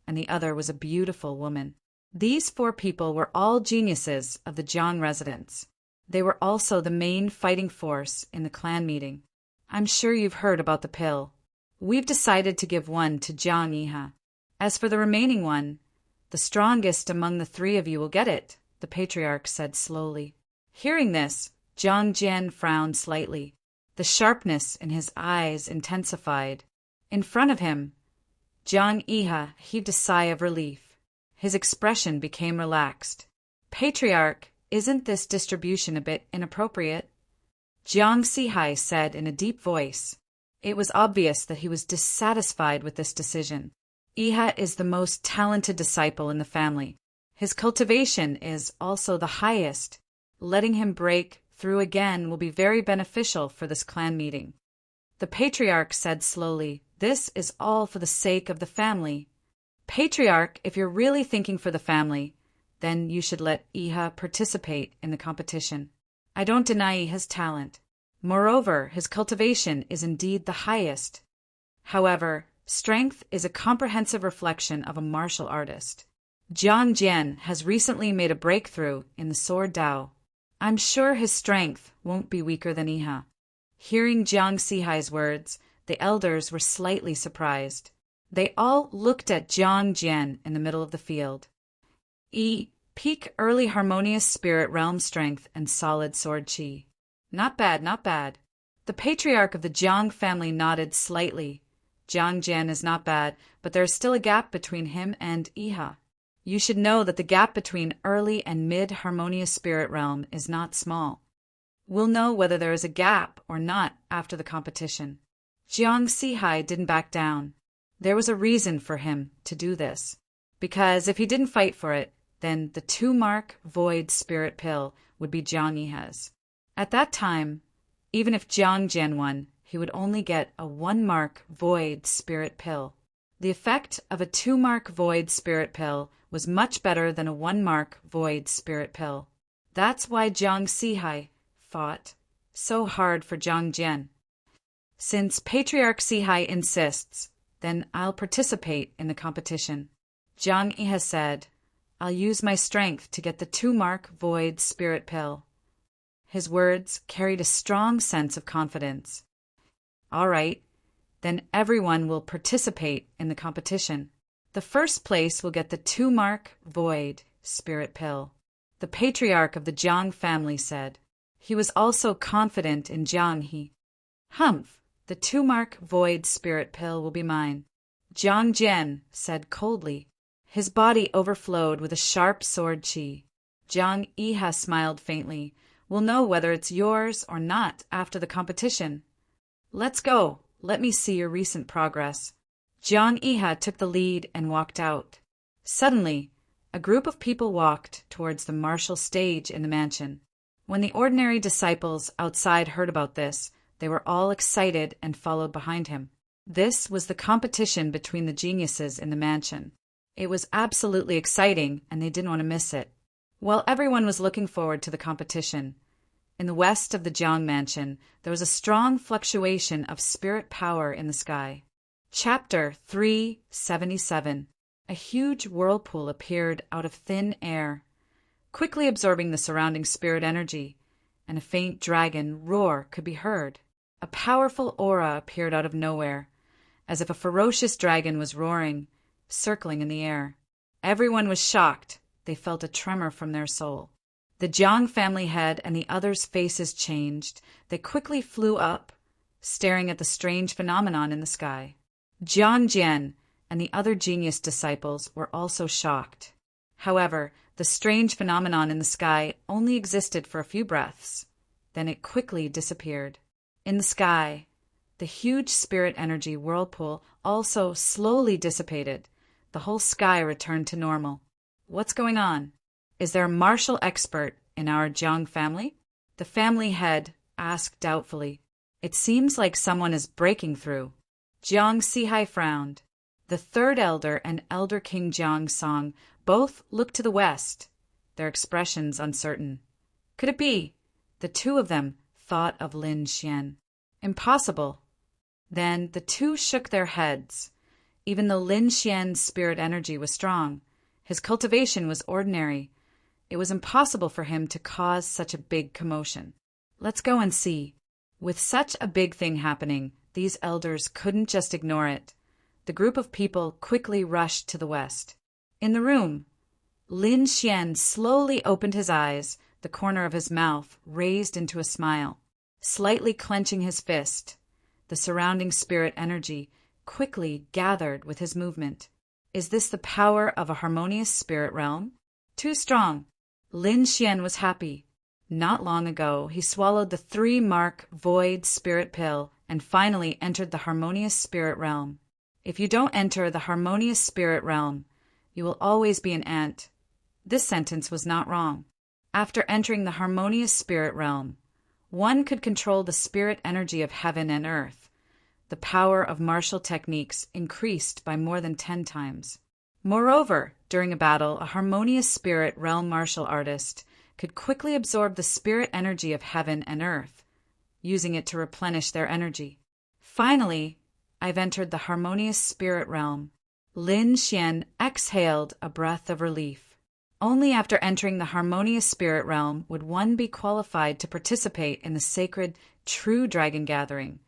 A: and the other was a beautiful woman. These 4 people were all geniuses of the Jiang residence. They were also the main fighting force in the clan meeting. I'm sure you've heard about the pill. We've decided to give one to Jiang Yiha. As for the remaining one, the strongest among the 3 of you will get it, the patriarch said slowly. Hearing this, Jiang Jian frowned slightly. The sharpness in his eyes intensified. In front of him, Jiang Yiha heaved a sigh of relief. His expression became relaxed. Patriarch, isn't this distribution a bit inappropriate? Jiang Sihai said in a deep voice. It was obvious that he was dissatisfied with this decision. Iha is the most talented disciple in the family. His cultivation is also the highest. Letting him break through again will be very beneficial for this clan meeting. The patriarch said slowly, "This is all for the sake of the family." Patriarch, if you're really thinking for the family, then you should let Iha participate in the competition. I don't deny Iha's talent. Moreover, his cultivation is indeed the highest. However, strength is a comprehensive reflection of a martial artist. Jiang Jian has recently made a breakthrough in the sword Dao. I'm sure his strength won't be weaker than Iha. Hearing Jiang Sihai's words, the elders were slightly surprised. They all looked at Jiang Jian in the middle of the field. Peak early harmonious spirit realm strength and solid sword chi. Not bad, not bad. The patriarch of the Jiang family nodded slightly. Jiang Jian is not bad, but there is still a gap between him and Iha. You should know that the gap between early and mid-harmonious spirit realm is not small. We'll know whether there is a gap or not after the competition. Jiang Sihai didn't back down. There was a reason for him to do this. Because if he didn't fight for it, then the 2-mark void spirit pill would be Jiang Iha's. At that time, even if Jiang Jian won, he would only get a 1-mark void spirit pill. The effect of a 2-mark void spirit pill was much better than a 1-mark void spirit pill. That's why Jiang Sihai fought so hard for Jiang Jian. Since Patriarch Sihai insists, then I'll participate in the competition. Jiang Iha said, I'll use my strength to get the 2-mark void spirit pill. His words carried a strong sense of confidence. All right, then everyone will participate in the competition. The first place will get the 2-mark void spirit pill. The patriarch of the Jiang family said. He was also confident in Jiang He. Humph, the 2-mark void spirit pill will be mine. Jiang Jian said coldly. His body overflowed with a sharp sword chi. Jiang Iha smiled faintly. We'll know whether it's yours or not after the competition. Let's go. Let me see your recent progress. Jiang Iha took the lead and walked out. Suddenly, a group of people walked towards the martial stage in the mansion. When the ordinary disciples outside heard about this, they were all excited and followed behind him. This was the competition between the geniuses in the mansion. It was absolutely exciting, and they didn't want to miss it. While everyone was looking forward to the competition, in the west of the Jiang mansion, there was a strong fluctuation of spirit power in the sky. Chapter 377. A huge whirlpool appeared out of thin air, quickly absorbing the surrounding spirit energy, and a faint dragon roar could be heard. A powerful aura appeared out of nowhere, as if a ferocious dragon was roaring, circling in the air. Everyone was shocked. They felt a tremor from their soul. The Jiang family head and the others' faces changed. They quickly flew up, staring at the strange phenomenon in the sky. Jiang Jian and the other genius disciples were also shocked. However, the strange phenomenon in the sky only existed for a few breaths. Then it quickly disappeared. In the sky, the huge spirit energy whirlpool also slowly dissipated. The whole sky returned to normal. What's going on? Is there a martial expert in our Jiang family? The family head asked doubtfully. It seems like someone is breaking through. Jiang Sihai frowned. The third elder and Elder King Jiang Song both looked to the west, their expressions uncertain. Could it be? The two of them thought of Lin Xian. Impossible. Then the two shook their heads. Even though Lin Xian's spirit energy was strong, his cultivation was ordinary. It was impossible for him to cause such a big commotion. Let's go and see. With such a big thing happening, these elders couldn't just ignore it. The group of people quickly rushed to the west. In the room, Lin Xian slowly opened his eyes, the corner of his mouth raised into a smile, slightly clenching his fist. The surrounding spirit energy quickly gathered with his movement. Is this the power of a harmonious spirit realm? Too strong. Lin Xian was happy. Not long ago, he swallowed the 3-mark Void Spirit Pill and finally entered the Harmonious Spirit Realm. If you don't enter the Harmonious Spirit Realm, you will always be an ant. This sentence was not wrong. After entering the Harmonious Spirit Realm, one could control the spirit energy of heaven and earth. The power of martial techniques increased by more than 10 times. Moreover, during a battle, a Harmonious Spirit Realm martial artist could quickly absorb the spirit energy of heaven and earth, using it to replenish their energy. Finally, I've entered the Harmonious Spirit Realm. Lin Xian exhaled a breath of relief. Only after entering the Harmonious Spirit Realm would one be qualified to participate in the sacred True Dragon Gathering,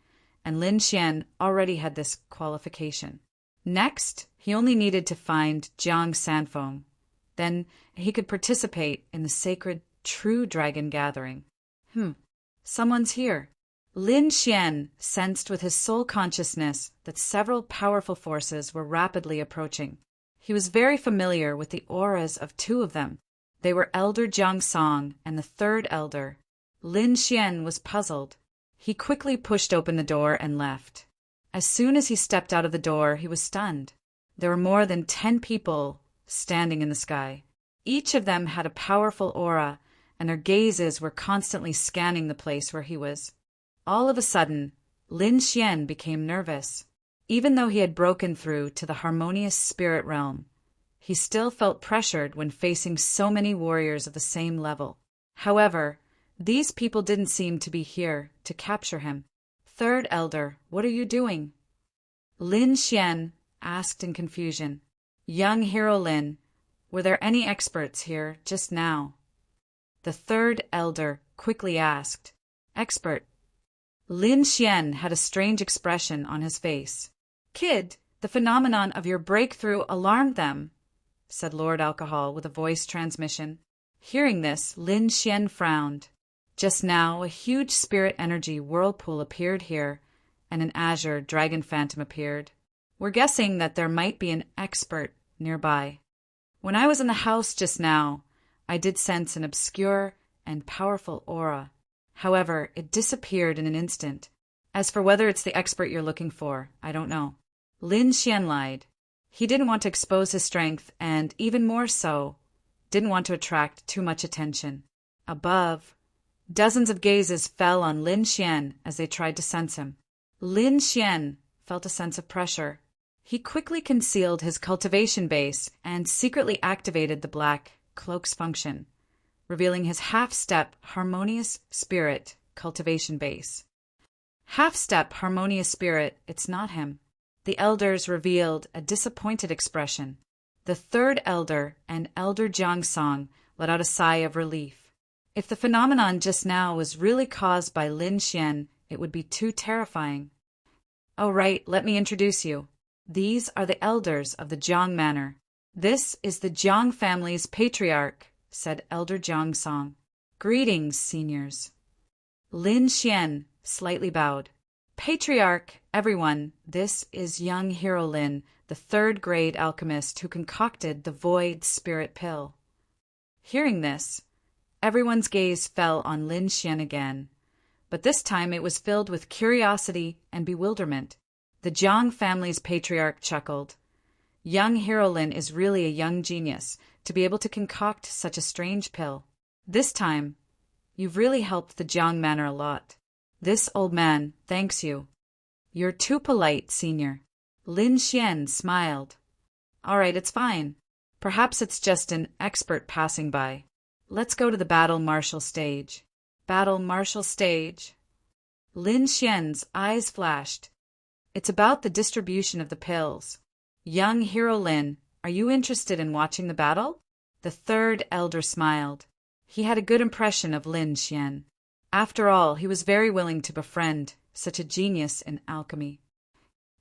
A: and Lin Xian already had this qualification. Next, he only needed to find Jiang Sanfeng. Then he could participate in the sacred True Dragon Gathering. Someone's here. Lin Xian sensed with his soul consciousness that several powerful forces were rapidly approaching. He was very familiar with the auras of 2 of them. They were Elder Jiang Song and the 3rd Elder. Lin Xian was puzzled. He quickly pushed open the door and left. As soon as he stepped out of the door, he was stunned. There were more than 10 people standing in the sky. Each of them had a powerful aura, and their gazes were constantly scanning the place where he was. All of a sudden, Lin Xian became nervous. Even though he had broken through to the Harmonious Spirit Realm, he still felt pressured when facing so many warriors of the same level. However, these people didn't seem to be here to capture him. 3rd Elder, what are you doing? Lin Xian asked in confusion. Young Hero Lin, were there any experts here just now? The 3rd Elder quickly asked. Expert? Lin Xian had a strange expression on his face. Kid, the phenomenon of your breakthrough alarmed them, said Lord Alcohol with a voice transmission. Hearing this, Lin Xian frowned. Just now, a huge spirit energy whirlpool appeared here, and an azure dragon phantom appeared. We're guessing that there might be an expert nearby. When I was in the house just now, I did sense an obscure and powerful aura. However, it disappeared in an instant. As for whether it's the expert you're looking for, I don't know. Lin Xian lied. He didn't want to expose his strength and, even more so, didn't want to attract too much attention. Above, dozens of gazes fell on Lin Xian as they tried to sense him. Lin Xian felt a sense of pressure. He quickly concealed his cultivation base and secretly activated the black cloak's function, revealing his half-step Harmonious Spirit cultivation base. Half-step Harmonious Spirit, it's not him. The elders revealed a disappointed expression. The 3rd Elder and Elder Jiang Song let out a sigh of relief. If the phenomenon just now was really caused by Lin Xian, it would be too terrifying. Oh right, let me introduce you. These are the elders of the Jiang Manor. This is the Jiang family's patriarch, said Elder Jiang Song. Greetings, seniors. Lin Xian slightly bowed. Patriarch, everyone, this is young Hero Lin, the 3rd grade alchemist who concocted the Void Spirit Pill. Hearing this, everyone's gaze fell on Lin Xian again, but this time it was filled with curiosity and bewilderment. The Jiang family's patriarch chuckled. Young Hero Lin is really a young genius to be able to concoct such a strange pill. This time, you've really helped the Jiang Manor a lot. This old man thanks you. You're too polite, senior. Lin Xian smiled. All right, it's fine. Perhaps it's just an expert passing by. Let's go to the battle martial stage. Battle martial stage. Lin Xian's eyes flashed. It's about the distribution of the pills. Young Hero Lin, are you interested in watching the battle? The 3rd Elder smiled. He had a good impression of Lin Xian. After all, he was very willing to befriend such a genius in alchemy.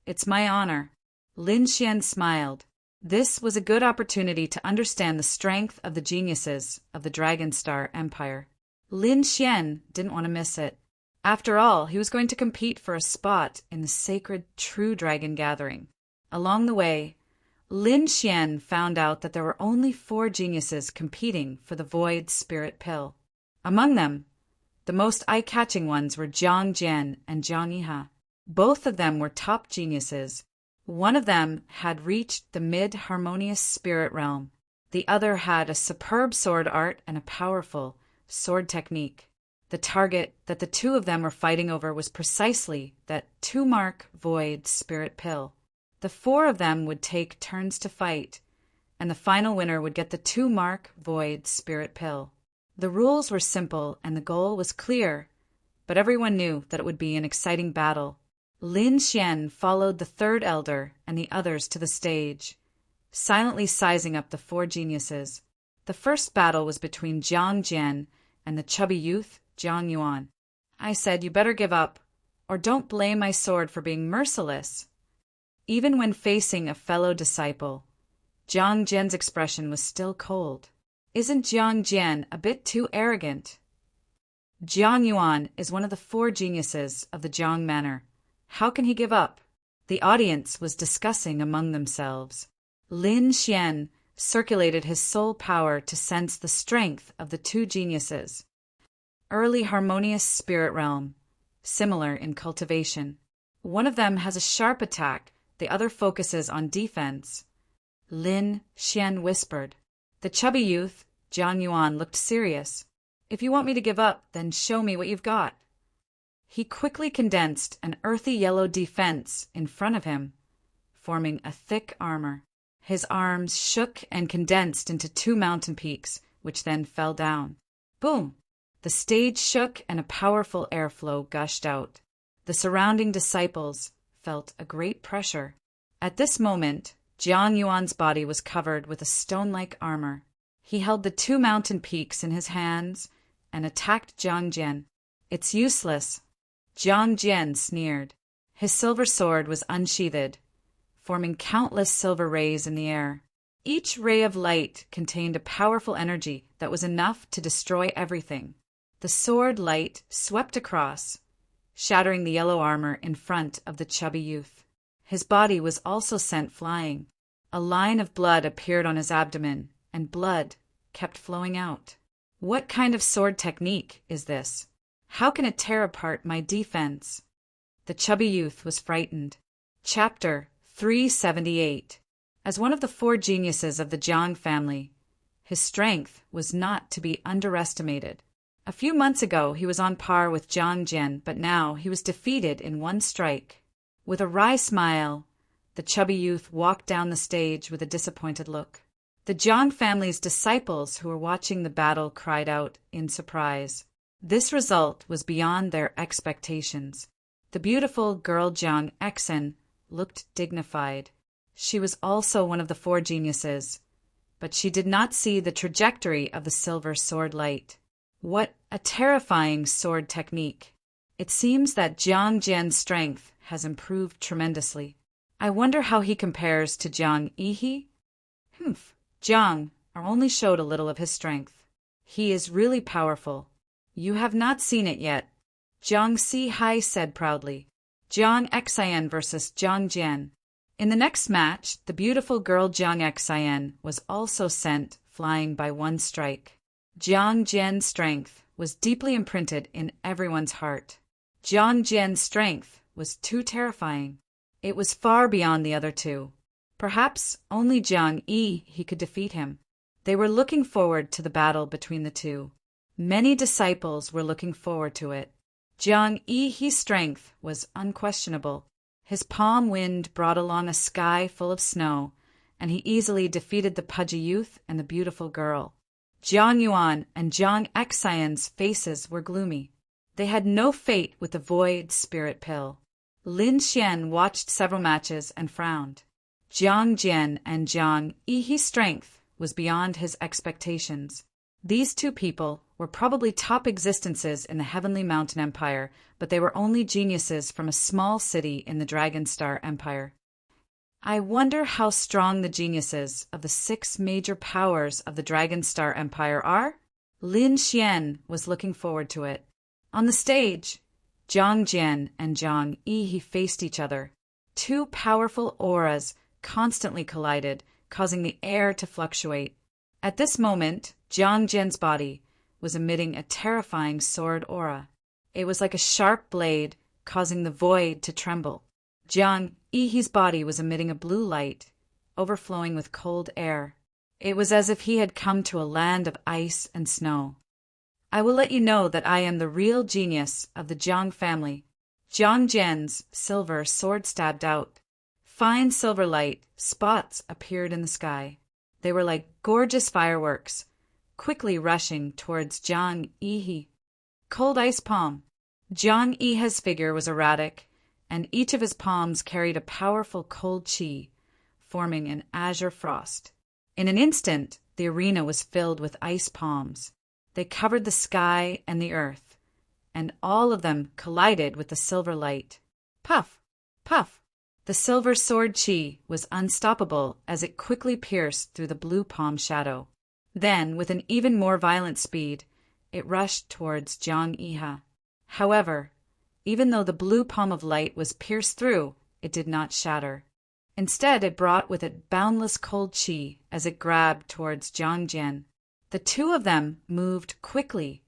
A: It's my honor. Lin Xian smiled. This was a good opportunity to understand the strength of the geniuses of the Dragonstar Empire. Lin Xian didn't want to miss it. After all, he was going to compete for a spot in the sacred True Dragon Gathering. Along the way, Lin Xian found out that there were only 4 geniuses competing for the Void Spirit Pill. Among them, the most eye-catching ones were Jiang Jian and Jiang Yiha. Both of them were top geniuses. One of them had reached the mid-harmonious spirit realm. The other had a superb sword art and a powerful sword technique. The target that the two of them were fighting over was precisely that 2-mark void spirit pill. The 4 of them would take turns to fight, and the final winner would get the 2-mark void spirit pill. The rules were simple and the goal was clear, but everyone knew that it would be an exciting battle. Lin Xian followed the 3rd elder and the others to the stage, silently sizing up the 4 geniuses. The first battle was between Jiang Jian and the chubby youth, Jiang Yuan. I said, "You better give up, or don't blame my sword for being merciless." Even when facing a fellow disciple, Jiang Jian's expression was still cold. Isn't Jiang Jian a bit too arrogant? Jiang Yuan is one of the 4 geniuses of the Jiang Manor. How can he give up? The audience was discussing among themselves. Lin Xian circulated his soul power to sense the strength of the 2 geniuses. Early harmonious spirit realm, similar in cultivation. One of them has a sharp attack, the other focuses on defense. Lin Xian whispered. The chubby youth, Jiang Yuan, looked serious. "If you want me to give up, then show me what you've got." He quickly condensed an earthy yellow defense in front of him, forming a thick armor. His arms shook and condensed into 2 mountain peaks, which then fell down. Boom! The stage shook and a powerful airflow gushed out. The surrounding disciples felt a great pressure. At this moment, Jiang Yuan's body was covered with a stone-like armor. He held the 2 mountain peaks in his hands and attacked Jiang Jian. "It's useless," Jiang Jian sneered. His silver sword was unsheathed, forming countless silver rays in the air. Each ray of light contained a powerful energy that was enough to destroy everything. The sword light swept across, shattering the yellow armor in front of the chubby youth. His body was also sent flying. A line of blood appeared on his abdomen, and blood kept flowing out. What kind of sword technique is this? How can it tear apart my defense? The chubby youth was frightened. Chapter 378. As one of the 4 geniuses of the Jiang family, his strength was not to be underestimated. A few months ago he was on par with Jiang Jian, but now he was defeated in 1 strike. With a wry smile, the chubby youth walked down the stage with a disappointed look. The Jiang family's disciples who were watching the battle cried out in surprise. This result was beyond their expectations. The beautiful girl Jiang Exen looked dignified. She was also one of the 4 geniuses, but she did not see the trajectory of the silver sword light. What a terrifying sword technique! It seems that Jiang Jian's strength has improved tremendously. I wonder how he compares to Jiang Yihi? Jiang only showed a little of his strength. He is really powerful. You have not seen it yet, Jiang Si-hai said proudly. Jiang Xian versus Jiang Jian. In the next match, the beautiful girl Jiang Xian was also sent flying by 1 strike. Jiang Jian's strength was deeply imprinted in everyone's heart. Jiang Jian's strength was too terrifying. It was far beyond the other 2. Perhaps only Jiang Yi could defeat him. They were looking forward to the battle between the 2. Many disciples were looking forward to it. Jiang Yi's strength was unquestionable. His palm wind brought along a sky full of snow, and he easily defeated the pudgy youth and the beautiful girl. Jiang Yuan and Jiang Xian's faces were gloomy. They had no fate with the void spirit pill. Lin Xian watched several matches and frowned. Jiang Jian and Jiang Yi's strength was beyond his expectations. These 2 people were probably top existences in the Heavenly Mountain Empire, but they were only geniuses from a small city in the Dragon Star Empire. I wonder how strong the geniuses of the 6 major powers of the Dragon Star Empire are? Lin Xian was looking forward to it. On the stage, Jiang Jian and Jiang Yi faced each other. 2 powerful auras constantly collided, causing the air to fluctuate. At this moment, Jiang Jian's body was emitting a terrifying sword aura. It was like a sharp blade, causing the void to tremble. Jiang Yi's body was emitting a blue light, overflowing with cold air. It was as if he had come to a land of ice and snow. I will let you know that I am the real genius of the Jiang family. Jiang Jian's silver sword stabbed out. Fine silver light spots appeared in the sky. They were like gorgeous fireworks, quickly rushing towards Jiang Yi. Cold ice palm. Jiang Yi's figure was erratic, and each of his palms carried a powerful cold qi, forming an azure frost. In an instant, the arena was filled with ice palms. They covered the sky and the earth, and all of them collided with the silver light. Puff! Puff! The silver sword qi was unstoppable as it quickly pierced through the blue palm shadow. Then, with an even more violent speed, it rushed towards Jiang Yi. However, even though the blue palm of light was pierced through, it did not shatter. Instead, it brought with it boundless cold qi as it grabbed towards Jiang Jian. The two of them moved quickly,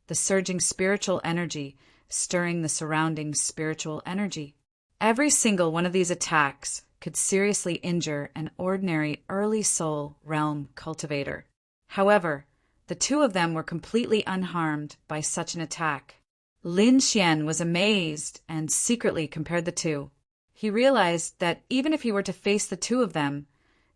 A: the surging spiritual energy stirring the surrounding spiritual energy. Every single one of these attacks could seriously injure an ordinary early soul realm cultivator. However, the two of them were completely unharmed by such an attack. Lin Xian was amazed and secretly compared the two. He realized that even if he were to face the two of them,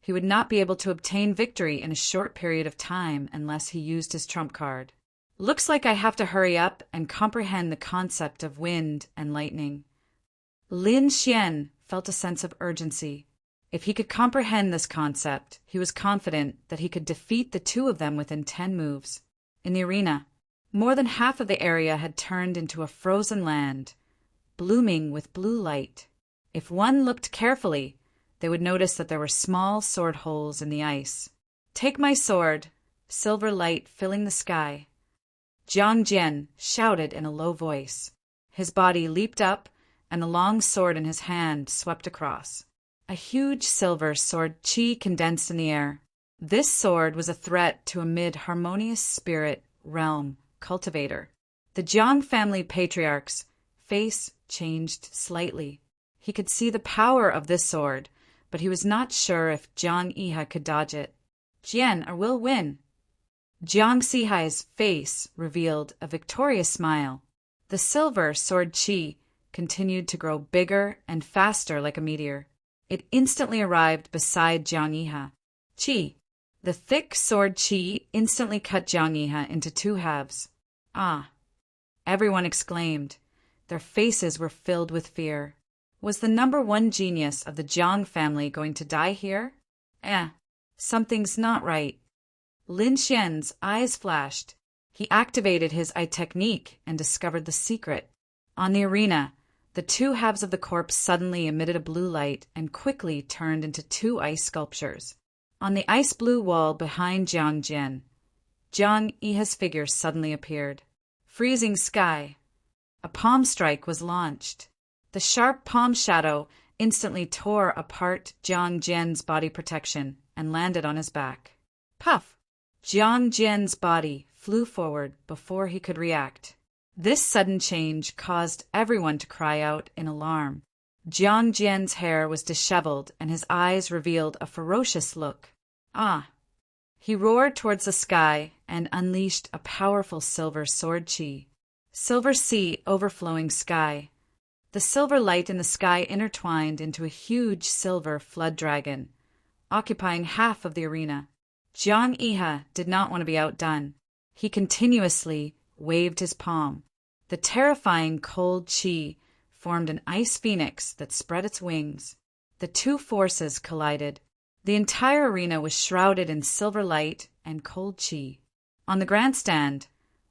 A: he would not be able to obtain victory in a short period of time unless he used his trump card. Looks like I have to hurry up and comprehend the concept of wind and lightning. Lin Xian felt a sense of urgency. If he could comprehend this concept, he was confident that he could defeat the two of them within 10 moves. In the arena, more than half of the area had turned into a frozen land, blooming with blue light. If one looked carefully, they would notice that there were small sword holes in the ice. Take my sword, silver light filling the sky. Jiang Jian shouted in a low voice. His body leaped up, and the long sword in his hand swept across. A huge silver sword qi condensed in the air. This sword was a threat to a mid-harmonious spirit realm cultivator. The Jiang family patriarch's face changed slightly. He could see the power of this sword, but he was not sure if Jiang Yi could dodge it. Jian will win. Jiang Sihai's face revealed a victorious smile. The silver sword qi continued to grow bigger and faster like a meteor. It instantly arrived beside Jiang Yi. Qi. The thick sword qi instantly cut Jiang Yi into 2 halves. Ah! Everyone exclaimed. Their faces were filled with fear. Was the #1 genius of the Jiang family going to die here? Something's not right. Lin Xian's eyes flashed. He activated his eye technique and discovered the secret. On the arena, the 2 halves of the corpse suddenly emitted a blue light and quickly turned into 2 ice sculptures. On the ice blue wall behind Jiang Jian, Jiang Yi's figure suddenly appeared. Freezing sky. A palm strike was launched. The sharp palm shadow instantly tore apart Jiang Jian's body protection and landed on his back. Puff! Jiang Jian's body flew forward before he could react. This sudden change caused everyone to cry out in alarm. Jiang Jian's hair was disheveled and his eyes revealed a ferocious look. Ah! He roared towards the sky and unleashed a powerful silver sword qi. Silver sea overflowing sky. The silver light in the sky intertwined into a huge silver flood dragon, occupying half of the arena. Jiang Yi did not want to be outdone. He continuously waved his palm. The terrifying cold qi formed an ice phoenix that spread its wings. The 2 forces collided. The entire arena was shrouded in silver light and cold qi. On the grandstand,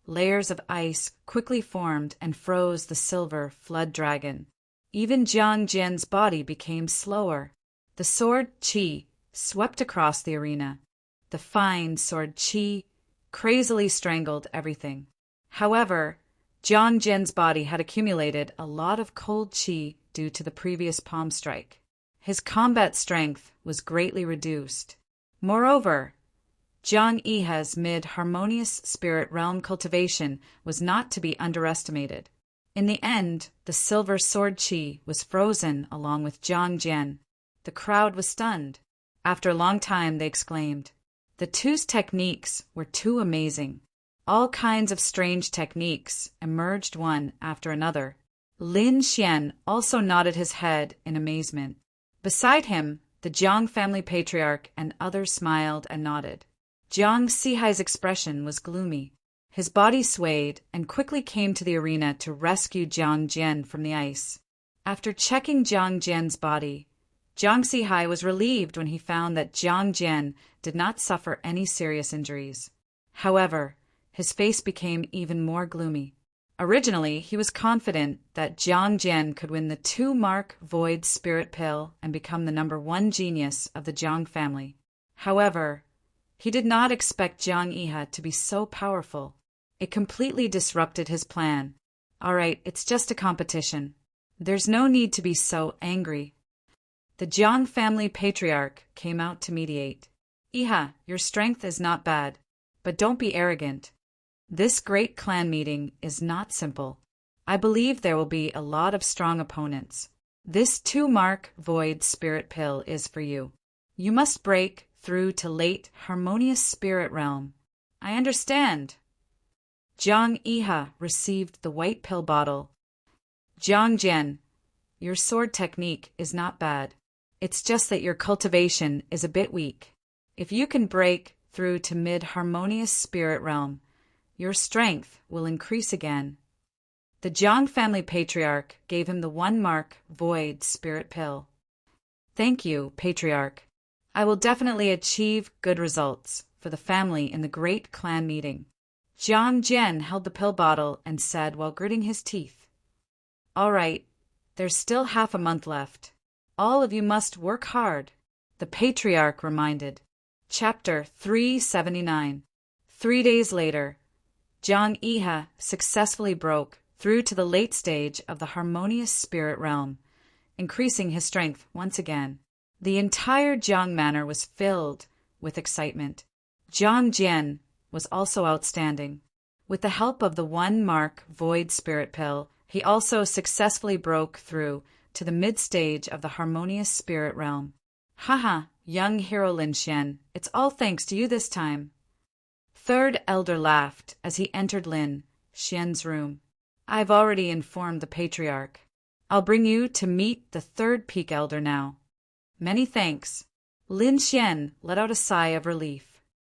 A: layers of ice quickly formed and froze the silver flood dragon. Even Jiang Jian's body became slower. The sword qi swept across the arena. The fine sword qi crazily strangled everything. However, Jiang Jian's body had accumulated a lot of cold qi due to the previous palm strike. His combat strength was greatly reduced. Moreover, Zhang Yihe's mid-harmonious spirit realm cultivation was not to be underestimated. In the end, the silver sword qi was frozen along with Zhang Jian. The crowd was stunned. After a long time, they exclaimed. The two's techniques were too amazing. All kinds of strange techniques emerged one after another. Lin Xian also nodded his head in amazement. Beside him, the Jiang family patriarch and others smiled and nodded. Jiang Sihai's expression was gloomy. His body swayed and quickly came to the arena to rescue Jiang Jian from the ice. After checking Jiang Jian's body, Jiang Sihai was relieved when he found that Jiang Jian did not suffer any serious injuries. However, his face became even more gloomy. Originally, he was confident that Jiang Jian could win the 2-mark Void Spirit Pill and become the #1 genius of the Jiang family. However, he did not expect Jiang Yihe to be so powerful. It completely disrupted his plan. All right, it's just a competition. There's no need to be so angry. The Jiang family patriarch came out to mediate. Yihe, your strength is not bad, but don't be arrogant. This great clan meeting is not simple. I believe there will be a lot of strong opponents. This 2-mark Void Spirit Pill is for you. You must break through to late harmonious spirit realm. I understand. Jiang Yihe received the white pill bottle. Jiang Jian, your sword technique is not bad. It's just that your cultivation is a bit weak. If you can break through to mid-harmonious spirit realm, your strength will increase again. The Jiang family patriarch gave him the 1-mark Void Spirit Pill. Thank you, patriarch. I will definitely achieve good results for the family in the great clan meeting. Jiang Jian held the pill bottle and said while gritting his teeth. All right, there's still half a month left. All of you must work hard, the patriarch reminded. Chapter 379. 3 days later, Jiang Yihe successfully broke through to the late stage of the harmonious spirit realm, increasing his strength once again. The entire Jiang manor was filled with excitement. Jiang Jian was also outstanding. With the help of the 1-mark Void Spirit Pill, he also successfully broke through to the mid-stage of the harmonious spirit realm. Haha, young hero Lin Xian, it's all thanks to you this time. Third elder laughed as he entered Lin Xian's room. I've already informed the patriarch. I'll bring you to meet the 3rd peak elder now. Many thanks. Lin Xian let out a sigh of relief.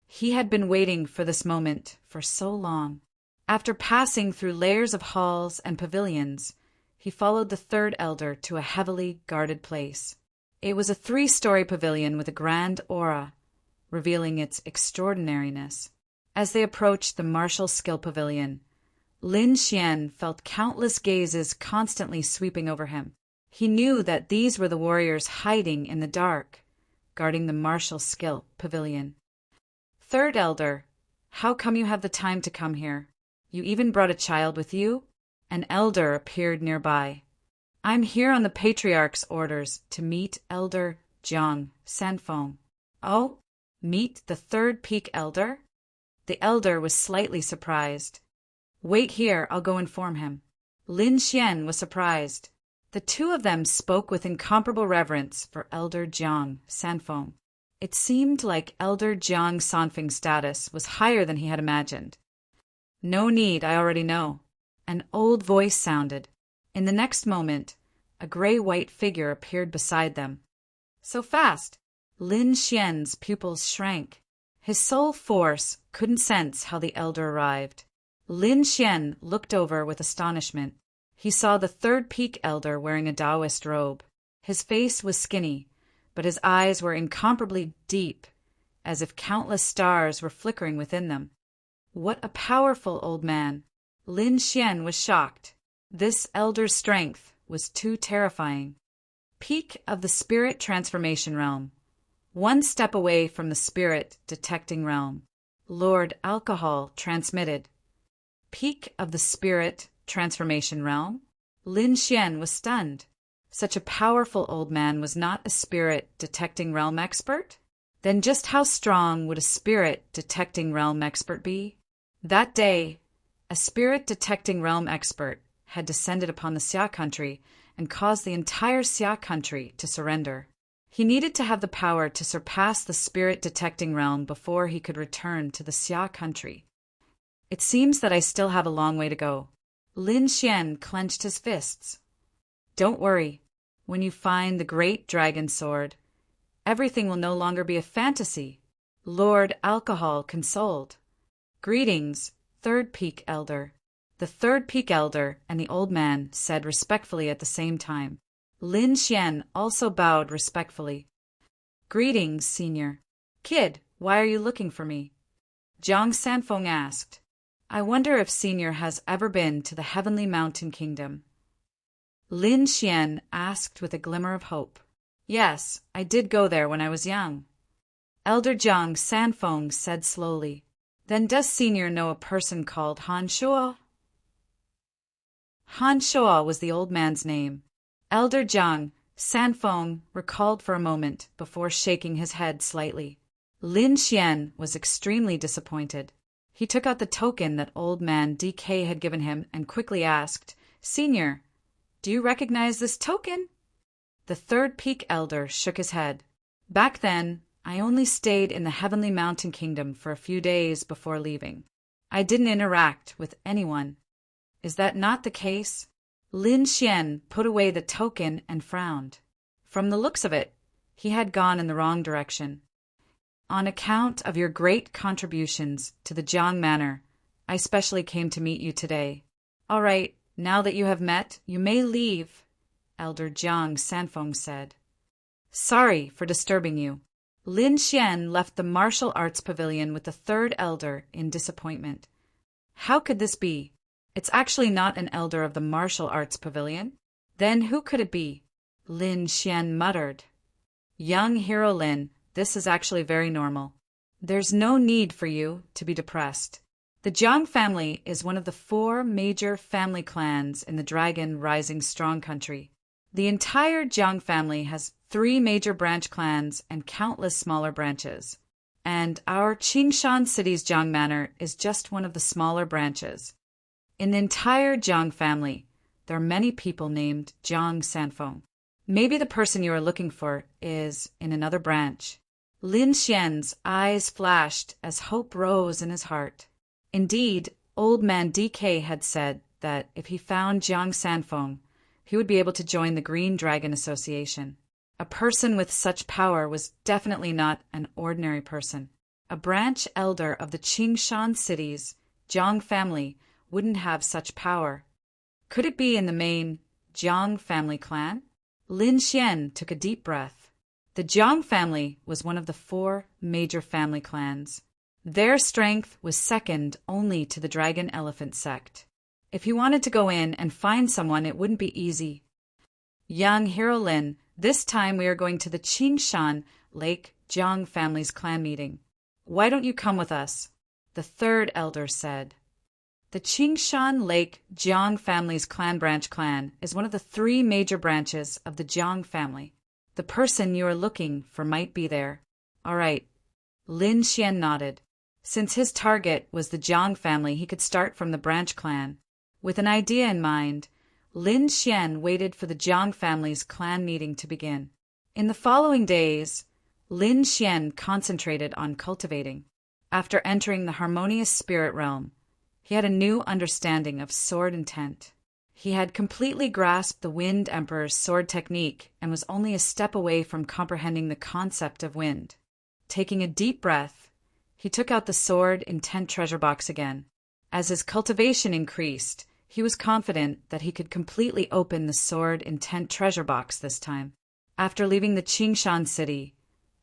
A: He had been waiting for this moment for so long. After passing through layers of halls and pavilions, he followed the 3rd elder to a heavily guarded place. It was a 3-story pavilion with a grand aura, revealing its extraordinariness. As they approached the martial skill pavilion, Lin Xian felt countless gazes constantly sweeping over him. He knew that these were the warriors hiding in the dark, guarding the martial skill pavilion. 3rd elder, how come you have the time to come here? You even brought a child with you? An elder appeared nearby. I'm here on the patriarch's orders to meet Elder Jiang Sanfeng. Oh, meet the 3rd peak elder? The elder was slightly surprised. Wait here, I'll go inform him. Lin Xian was surprised. The two of them spoke with incomparable reverence for Elder Jiang Sanfeng. It seemed like Elder Jiang Sanfeng's status was higher than he had imagined. No need, I already know. An old voice sounded. In the next moment, a gray-white figure appeared beside them. So fast! Lin Xian's pupils shrank. His soul force couldn't sense how the elder arrived. Lin Xian looked over with astonishment. He saw the 3rd peak elder wearing a Taoist robe. His face was skinny, but his eyes were incomparably deep, as if countless stars were flickering within them. What a powerful old man! Lin Xian was shocked. This elder's strength was too terrifying. Peak of the spirit transformation realm. 1 step away from the spirit detecting realm. Lord Alcohol transmitted. Peak of the spirit transformation realm? Lin Xian was stunned. Such a powerful old man was not a spirit detecting realm expert? Then just how strong would a spirit-detecting realm expert be? That day, a spirit-detecting realm expert had descended upon the Xia country and caused the entire Xia country to surrender. He needed to have the power to surpass the spirit-detecting realm before he could return to the Xia country. It seems that I still have a long way to go. Lin Xian clenched his fists. Don't worry. When you find the great dragon sword, everything will no longer be a fantasy. Lord Alcohol consoled. Greetings, Third Peak Elder. The Third Peak Elder and the old man said respectfully at the same time. Lin Xian also bowed respectfully. Greetings, Senior. Kid, why are you looking for me? Zhang Sanfeng asked. I wonder if Senior has ever been to the Heavenly Mountain Kingdom. Lin Xian asked with a glimmer of hope. Yes, I did go there when I was young. Elder Zhang Sanfeng said slowly. Then does Senior know a person called Han Shuo? Han Shuo was the old man's name. Elder Zhang Sanfeng recalled for a moment before shaking his head slightly. Lin Xian was extremely disappointed. He took out the token that old man DK had given him and quickly asked, Senior, do you recognize this token? The Third Peak Elder shook his head. Back then, I only stayed in the Heavenly Mountain Kingdom for a few days before leaving. I didn't interact with anyone. Is that not the case? Lin Xian put away the token and frowned. From the looks of it, he had gone in the wrong direction. On account of your great contributions to the Jiang Manor, I specially came to meet you today. All right, now that you have met, you may leave, Elder Zhang Sanfeng said. Sorry for disturbing you. Lin Xian left the martial arts pavilion with the third elder in disappointment. How could this be? It's actually not an elder of the martial arts pavilion. Then who could it be? Lin Xian muttered. Young Hero Lin, this is actually very normal. There's no need for you to be depressed. The Jiang family is one of the 4 major family clans in the Dragon Rising Strong Country. The entire Jiang family has 3 major branch clans and countless smaller branches. And our Qingshan City's Jiang Manor is just one of the smaller branches. In the entire Jiang family, there are many people named Zhang Sanfeng. Maybe the person you are looking for is in another branch. Lin Xian's eyes flashed as hope rose in his heart. Indeed, old man DK had said that if he found Zhang Sanfeng, he would be able to join the Green Dragon Association. A person with such power was definitely not an ordinary person. A branch elder of the Qingshan City's Jiang family wouldn't have such power. Could it be in the main Jiang family clan? Lin Xian took a deep breath. The Jiang family was one of the 4 major family clans. Their strength was second only to the Dragon Elephant sect. If he wanted to go in and find someone, it wouldn't be easy. Young Hero Lin, this time we are going to the Qingshan Lake Jiang family's clan meeting. Why don't you come with us? The third elder said. The Qingshan Lake Jiang family's clan branch clan is one of the 3 major branches of the Jiang family. The person you are looking for might be there. All right. Lin Xian nodded. Since his target was the Jiang family, he could start from the branch clan. With an idea in mind, Lin Xian waited for the Jiang family's clan meeting to begin. In the following days, Lin Xian concentrated on cultivating. After entering the harmonious spirit realm, he had a new understanding of sword intent. He had completely grasped the Wind Emperor's sword technique and was only a step away from comprehending the concept of wind. Taking a deep breath, he took out the sword intent treasure box again. As his cultivation increased, he was confident that he could completely open the sword intent treasure box this time. After leaving the Qingshan city,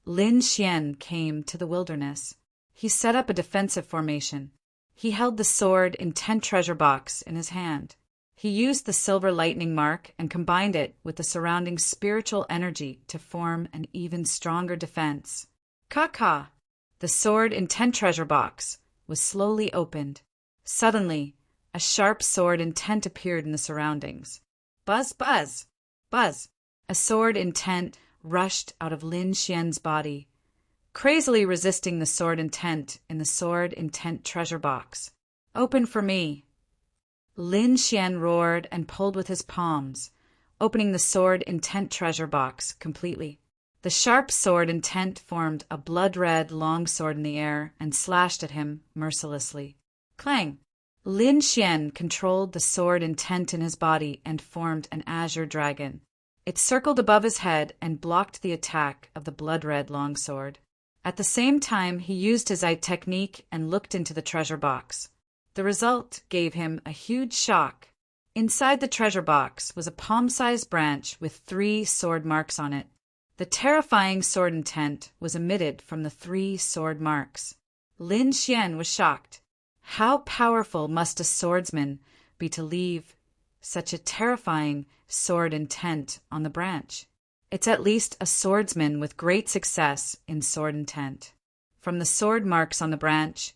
A: Lin Xian came to the wilderness. He set up a defensive formation. He held the sword intent treasure box in his hand. He used the silver lightning mark and combined it with the surrounding spiritual energy to form an even stronger defense. Ka-ka! The sword intent treasure box was slowly opened. Suddenly, a sharp sword intent appeared in the surroundings. Buzz, buzz, buzz. A sword intent rushed out of Lin Xian's body. crazily resisting the sword intent in the sword intent treasure box. Open for me. Lin Xian roared and pulled with his palms, opening the sword intent treasure box completely. The sharp sword intent formed a blood-red long sword in the air and slashed at him mercilessly. Clang! Lin Xian controlled the sword intent in his body and formed an azure dragon. It circled above his head and blocked the attack of the blood-red longsword. At the same time, he used his eye technique and looked into the treasure box. The result gave him a huge shock. Inside the treasure box was a palm-sized branch with 3 sword marks on it. The terrifying sword intent was emitted from the 3 sword marks. Lin Xian was shocked. How powerful must a swordsman be to leave such a terrifying sword intent on the branch? It's at least a swordsman with great success in sword intent. From the sword marks on the branch,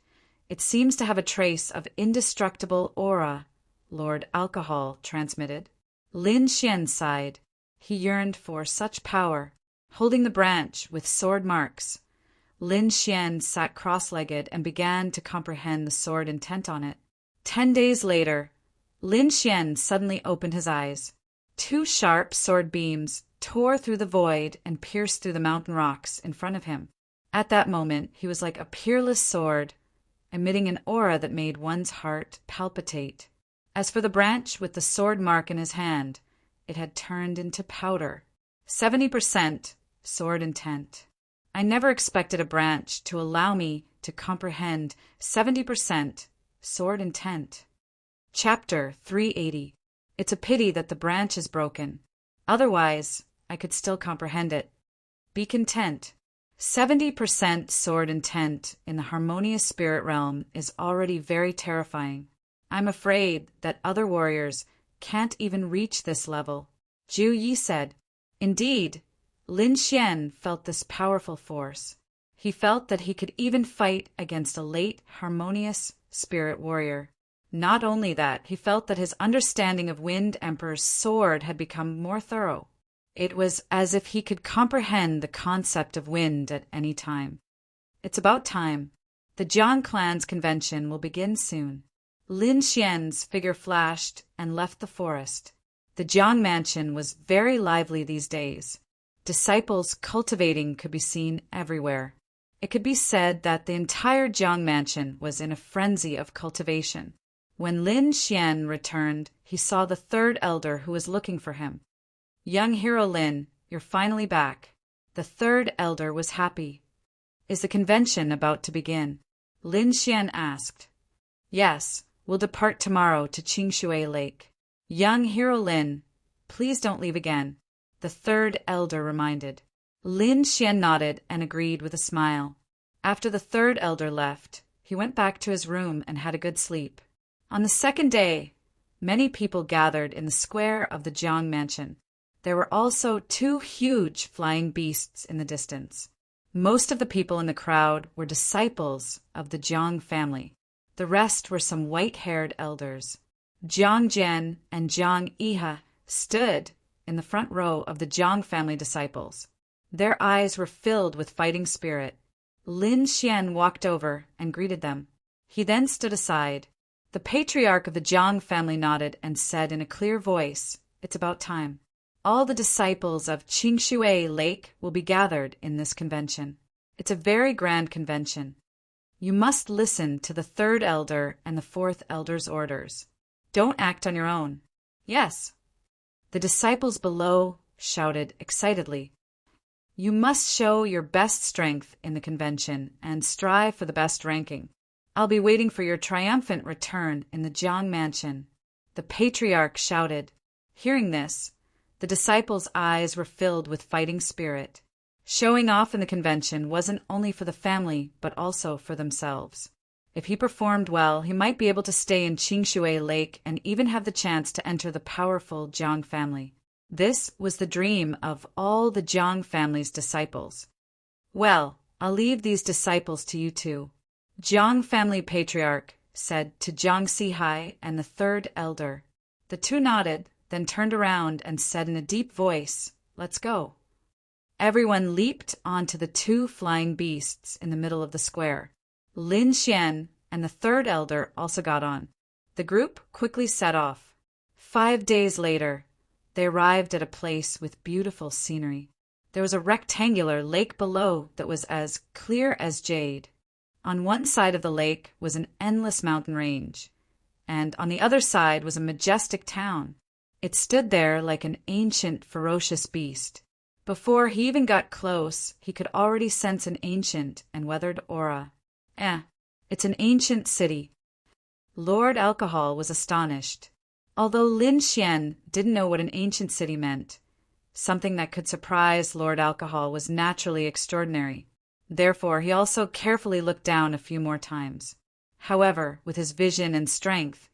A: it seems to have a trace of indestructible aura Lord Alcohol transmitted. Lin Xian sighed. He yearned for such power. Holding the branch with sword marks, Lin Xian sat cross-legged and began to comprehend the sword intent on it. 10 days later, Lin Xian suddenly opened his eyes. 2 sharp sword beams tore through the void and pierced through the mountain rocks in front of him. At that moment, he was like a peerless sword, emitting an aura that made one's heart palpitate. As for the branch with the sword mark in his hand, it had turned into powder. 70% sword intent. I never expected a branch to allow me to comprehend 70% sword intent. Chapter 380. It's a pity that the branch is broken. Otherwise, I could still comprehend it. Be content. 70% sword intent in the harmonious spirit realm is already very terrifying. I'm afraid that other warriors can't even reach this level. Zhu Yi said. Indeed, Lin Xian felt this powerful force. He felt that he could even fight against a late harmonious spirit warrior. Not only that, he felt that his understanding of Wind Emperor's sword had become more thorough. It was as if he could comprehend the concept of wind at any time. It's about time. The Jiang clan's convention will begin soon. Lin Xian's figure flashed and left the forest. The Jiang mansion was very lively these days. Disciples cultivating could be seen everywhere. It could be said that the entire Jiang mansion was in a frenzy of cultivation. When Lin Xian returned, he saw the 3rd elder who was looking for him. Young hero Lin, you're finally back. The 3rd elder was happy. Is the convention about to begin? Lin Xian asked. Yes, we'll depart tomorrow to Qingshui Lake. Young hero Lin, please don't leave again, the 3rd elder reminded. Lin Xian nodded and agreed with a smile. After the 3rd elder left, he went back to his room and had a good sleep. On the 2nd day, many people gathered in the square of the Jiang mansion. There were also 2 huge flying beasts in the distance. Most of the people in the crowd were disciples of the Jiang family. The rest were some white-haired elders. Jiang Zhen and Jiang Iha stood in the front row of the Jiang family disciples. Their eyes were filled with fighting spirit. Lin Xian walked over and greeted them. He then stood aside. The patriarch of the Jiang family nodded and said in a clear voice, "It's about time. All the disciples of Qingshui Lake will be gathered in this convention. It's a very grand convention. You must listen to the 3rd elder and the 4th elder's orders. Don't act on your own." Yes. The disciples below shouted excitedly. You must show your best strength in the convention and strive for the best ranking. I'll be waiting for your triumphant return in the Jiang mansion. The patriarch shouted. Hearing this, the disciples' eyes were filled with fighting spirit. Showing off in the convention wasn't only for the family, but also for themselves. If he performed well, he might be able to stay in Qingshui Lake and even have the chance to enter the powerful Jiang family. This was the dream of all the Jiang family's disciples. Well, I'll leave these disciples to you two, Jiang family patriarch said to Jiang Sihai and the 3rd elder. The 2 nodded, then turned around and said in a deep voice, "Let's go." Everyone leaped onto the two flying beasts in the middle of the square. Lin Xian and the third elder also got on. The group quickly set off. 5 days later, they arrived at a place with beautiful scenery. There was a rectangular lake below that was as clear as jade. On one side of the lake was an endless mountain range, and on the other side was a majestic town. It stood there like an ancient, ferocious beast. Before he even got close, he could already sense an ancient and weathered aura. It's an ancient city. Lord Alcohol was astonished. Although Lin Xian didn't know what an ancient city meant, something that could surprise Lord Alcohol was naturally extraordinary. Therefore, he also carefully looked down a few more times. However, with his vision and strength,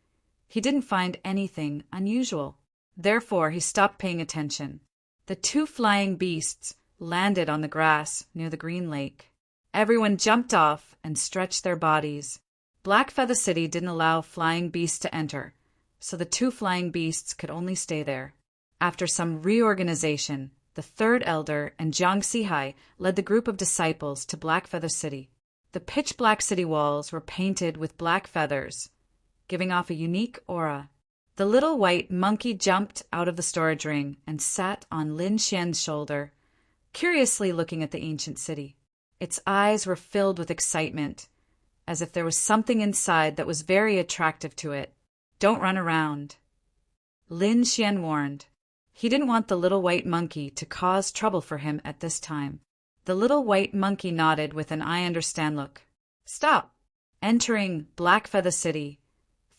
A: he didn't find anything unusual. Therefore, he stopped paying attention. The two flying beasts landed on the grass near the green lake. Everyone jumped off and stretched their bodies. Blackfeather City didn't allow flying beasts to enter, so the two flying beasts could only stay there. After some reorganization, the third elder and Jiang Sihai led the group of disciples to Blackfeather City. The pitch-black city walls were painted with black feathers, giving off a unique aura. The little white monkey jumped out of the storage ring and sat on Lin Xian's shoulder, curiously looking at the ancient city. Its eyes were filled with excitement, as if there was something inside that was very attractive to it. "Don't run around," Lin Xian warned. He didn't want the little white monkey to cause trouble for him at this time. The little white monkey nodded with an "I understand" look. "Stop!" Entering Blackfeather City,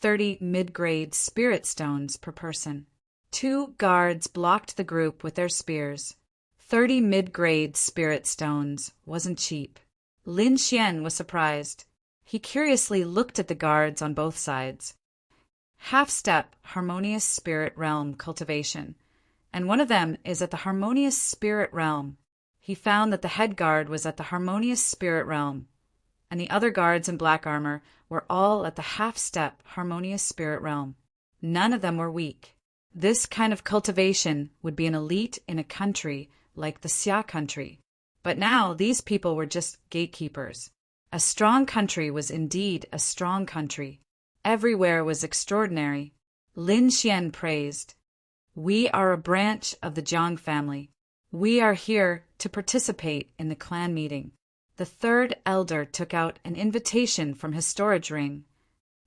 A: 30 mid-grade spirit stones per person. 2 guards blocked the group with their spears. 30 mid-grade spirit stones wasn't cheap. Lin Xian was surprised. He curiously looked at the guards on both sides. Half-step harmonious spirit realm cultivation, and one of them is at the harmonious spirit realm. He found that the head guard was at the harmonious spirit realm, and the other guards in black armor were all at the half-step harmonious spirit realm. None of them were weak. This kind of cultivation would be an elite in a country like the Xia country. But now these people were just gatekeepers. A strong country was indeed a strong country. Everywhere was extraordinary. Lin Xian praised. "We are a branch of the Jiang family. We are here to participate in the clan meeting." The third elder took out an invitation from his storage ring.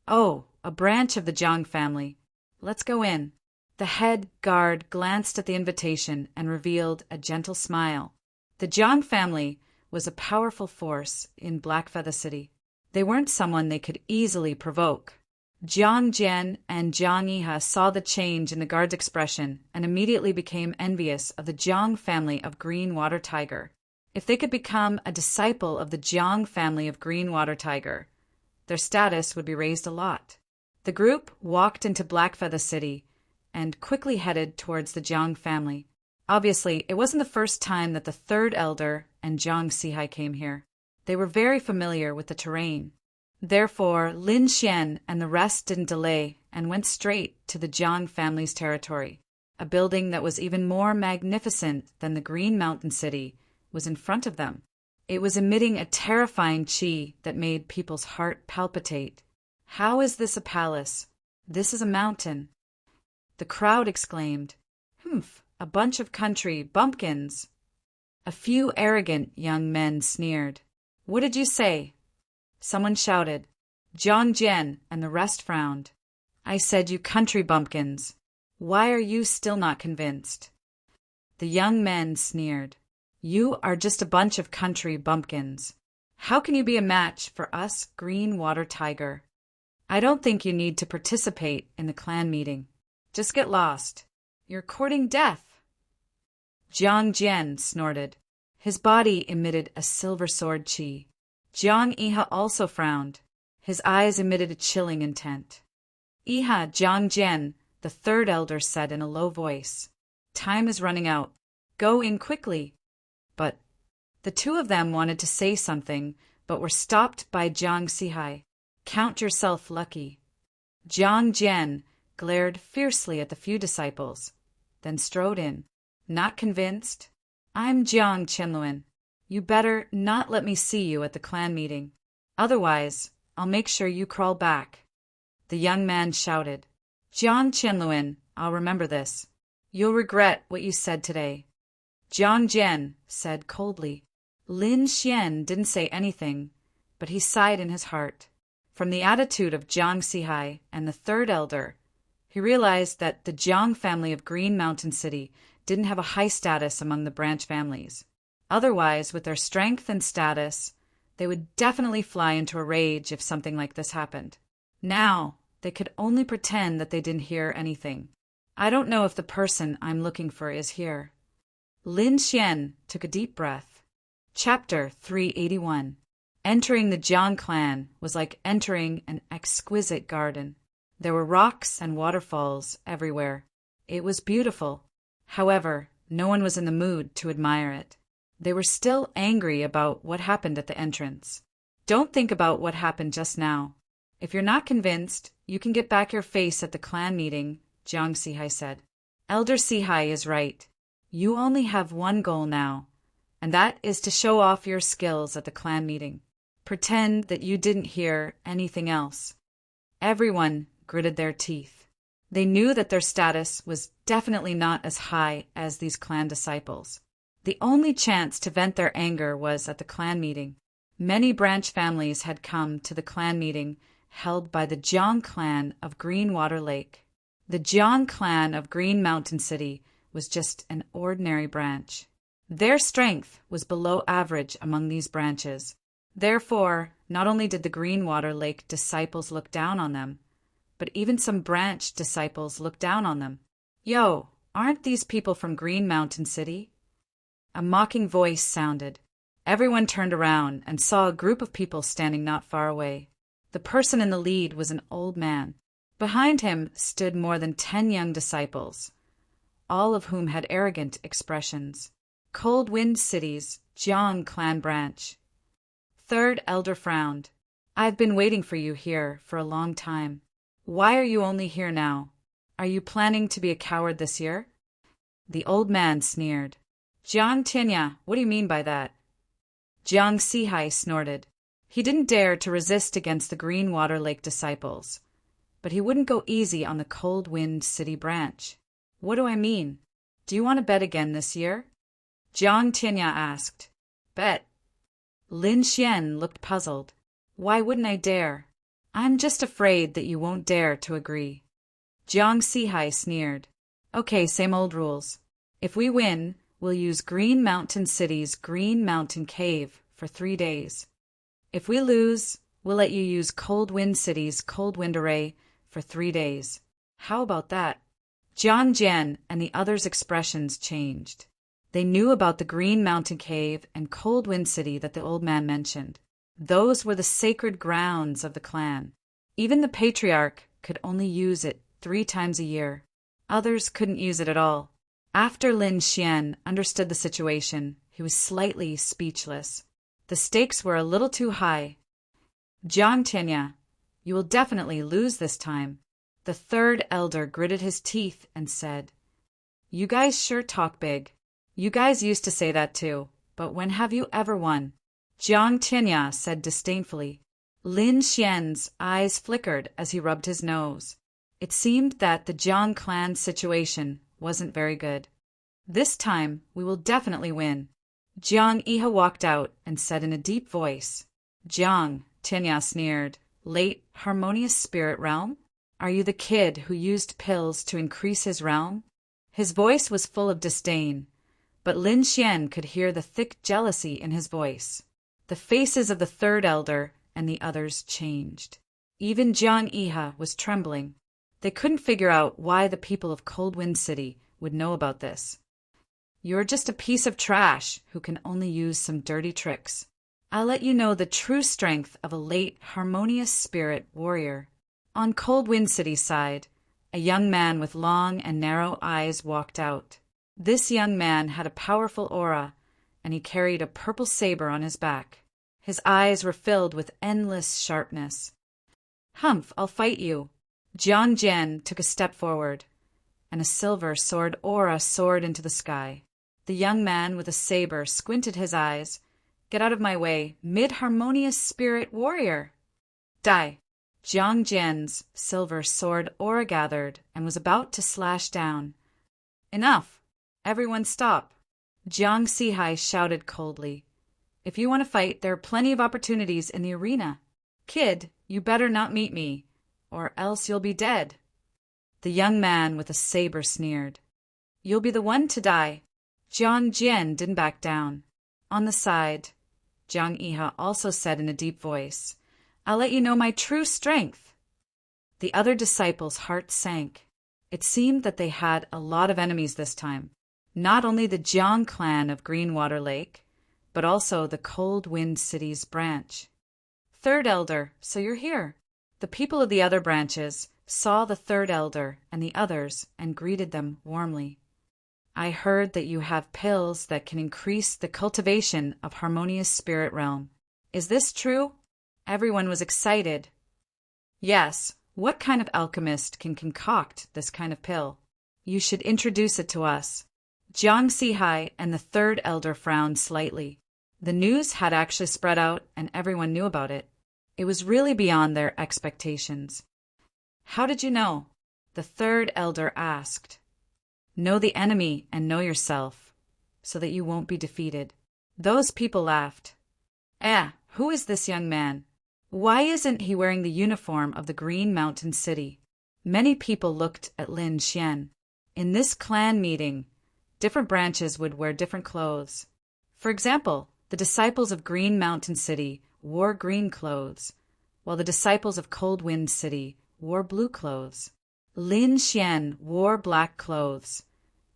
A: "Oh, a branch of the Jiang family. Let's go in." The head guard glanced at the invitation and revealed a gentle smile. The Jiang family was a powerful force in Blackfeather City. They weren't someone they could easily provoke. Jiang Jian and Jiang Yiha saw the change in the guard's expression and immediately became envious of the Jiang family of Green Water Tiger. If they could become a disciple of the Jiang family of Green Water Tiger, their status would be raised a lot. The group walked into Blackfeather City and quickly headed towards the Jiang family. Obviously, it wasn't the first time that the third elder and Jiang Sihai came here. They were very familiar with the terrain. Therefore, Lin Xian and the rest didn't delay and went straight to the Jiang family's territory. A building that was even more magnificent than the Green Mountain City was in front of them. It was emitting a terrifying qi that made people's heart palpitate. "How is this a palace? This is a mountain." The crowd exclaimed, "Humph, a bunch of country bumpkins." A few arrogant young men sneered. "What did you say?" Someone shouted. Jiang Jian and the rest frowned. "I said you country bumpkins. Why are you still not convinced?" The young men sneered. "You are just a bunch of country bumpkins. How can you be a match for us Green Water Tiger? I don't think you need to participate in the clan meeting. Just get lost. You're courting death." Jiang Jian snorted. His body emitted a silver sword qi. Jiang Yiha also frowned. His eyes emitted a chilling intent. "Yiha, Jiang Jian," the third elder said in a low voice. "Time is running out. Go in quickly." But the two of them wanted to say something, but were stopped by Jiang Sihai. "Count yourself lucky." Jiang Jian glared fiercely at the few disciples, then strode in. "Not convinced? I'm Jiang Qianluan. You better not let me see you at the clan meeting. Otherwise, I'll make sure you crawl back. The young man shouted. Jiang Qianluan, I'll remember this. You'll regret what you said today. Jiang Jian said coldly. Lin Xian didn't say anything, but he sighed in his heart. From the attitude of Jiang Sihai and the third elder, he realized that the Jiang family of Green Mountain City didn't have a high status among the branch families. Otherwise, with their strength and status, they would definitely fly into a rage if something like this happened. Now, they could only pretend that they didn't hear anything. I don't know if the person I'm looking for is here. Lin Xian took a deep breath. Chapter 381. Entering the Jiang clan was like entering an exquisite garden. There were rocks and waterfalls everywhere. It was beautiful. However, no one was in the mood to admire it. They were still angry about what happened at the entrance. Don't think about what happened just now. If you're not convinced, you can get back your face at the clan meeting, Jiang Sihai said. Elder Sihai is right. You only have one goal now, and that is to show off your skills at the clan meeting. Pretend that you didn't hear anything else. Everyone gritted their teeth. They knew that their status was definitely not as high as these clan disciples. The only chance to vent their anger was at the clan meeting. Many branch families had come to the clan meeting held by the Jiang clan of Greenwater Lake. The Jiang clan of Green Mountain City was just an ordinary branch. Their strength was below average among these branches. Therefore, not only did the Greenwater Lake disciples look down on them, but even some branch disciples looked down on them. Yo, aren't these people from Green Mountain City? A mocking voice sounded. Everyone turned around and saw a group of people standing not far away. The person in the lead was an old man. Behind him stood more than 10 young disciples, all of whom had arrogant expressions. Cold Wind City's Jiang clan branch. Third elder frowned. I've been waiting for you here for a long time. Why are you only here now? Are you planning to be a coward this year? The old man sneered. Jiang Tianya, what do you mean by that? Jiang Sihai snorted. He didn't dare to resist against the Greenwater Lake disciples, but he wouldn't go easy on the Cold Wind City branch. What do I mean? Do you want to bet again this year? Jiang Tianya asked. Bet. Lin Xian looked puzzled. Why wouldn't I dare? I'm just afraid that you won't dare to agree. Jiang Sihai sneered. Okay, same old rules. If we win, we'll use Green Mountain City's Green Mountain Cave for 3 days. If we lose, we'll let you use Cold Wind City's Cold Wind Array for 3 days. How about that? Jiang Jian and the others' expressions changed. They knew about the Green Mountain Cave and Cold Wind City that the old man mentioned. Those were the sacred grounds of the clan. Even the patriarch could only use it 3 times a year. Others couldn't use it at all. After Lin Xian understood the situation, he was slightly speechless. The stakes were a little too high. Jiang Tianya, you will definitely lose this time. The third elder gritted his teeth and said, You guys sure talk big. You guys used to say that too, but when have you ever won? Jiang Tianya said disdainfully. Lin Xian's eyes flickered as he rubbed his nose. It seemed that the Jiang clan situation wasn't very good. This time, we will definitely win. Jiang Iha walked out and said in a deep voice. Jiang, Tianya sneered. Late harmonious spirit realm? Are you the kid who used pills to increase his realm? His voice was full of disdain, but Lin Xian could hear the thick jealousy in his voice. The faces of the third elder and the others changed. Even Jiang Iha was trembling. They couldn't figure out why the people of Cold Wind City would know about this. You're just a piece of trash who can only use some dirty tricks. I'll let you know the true strength of a late harmonious spirit warrior. On Cold Wind City's side, a young man with long and narrow eyes walked out. This young man had a powerful aura, and he carried a purple saber on his back. His eyes were filled with endless sharpness. Humph, I'll fight you. Jiang Jian took a step forward, and a silver sword aura soared into the sky. The young man with a saber squinted his eyes. Get out of my way, mid-harmonious spirit warrior! Die! Jiang Jian's silver sword aura gathered and was about to slash down. Enough! Everyone stop! Jiang Sihai shouted coldly. If you want to fight, there are plenty of opportunities in the arena. Kid, you better not meet me, or else you'll be dead. The young man with a saber sneered. You'll be the one to die. Jiang Jian didn't back down. On the side, Jiang Iha also said in a deep voice, I'll let you know my true strength. The other disciples' hearts sank. It seemed that they had a lot of enemies this time. Not only the Jiang clan of Greenwater Lake, but also the Cold Wind City's branch. Third Elder, so you're here. The people of the other branches saw the Third Elder and the others and greeted them warmly. I heard that you have pills that can increase the cultivation of harmonious spirit realm. Is this true? Everyone was excited. Yes, what kind of alchemist can concoct this kind of pill? You should introduce it to us. Jiang Sihai and the Third Elder frowned slightly. The news had actually spread out and everyone knew about it. It was really beyond their expectations. How did you know? The Third Elder asked. Know the enemy and know yourself, so that you won't be defeated. Those people laughed. Who is this young man? Why isn't he wearing the uniform of the Green Mountain City? Many people looked at Lin Xian. In this clan meeting, different branches would wear different clothes. For example, the disciples of Green Mountain City wore green clothes, while the disciples of Cold Wind City wore blue clothes. Lin Xian wore black clothes,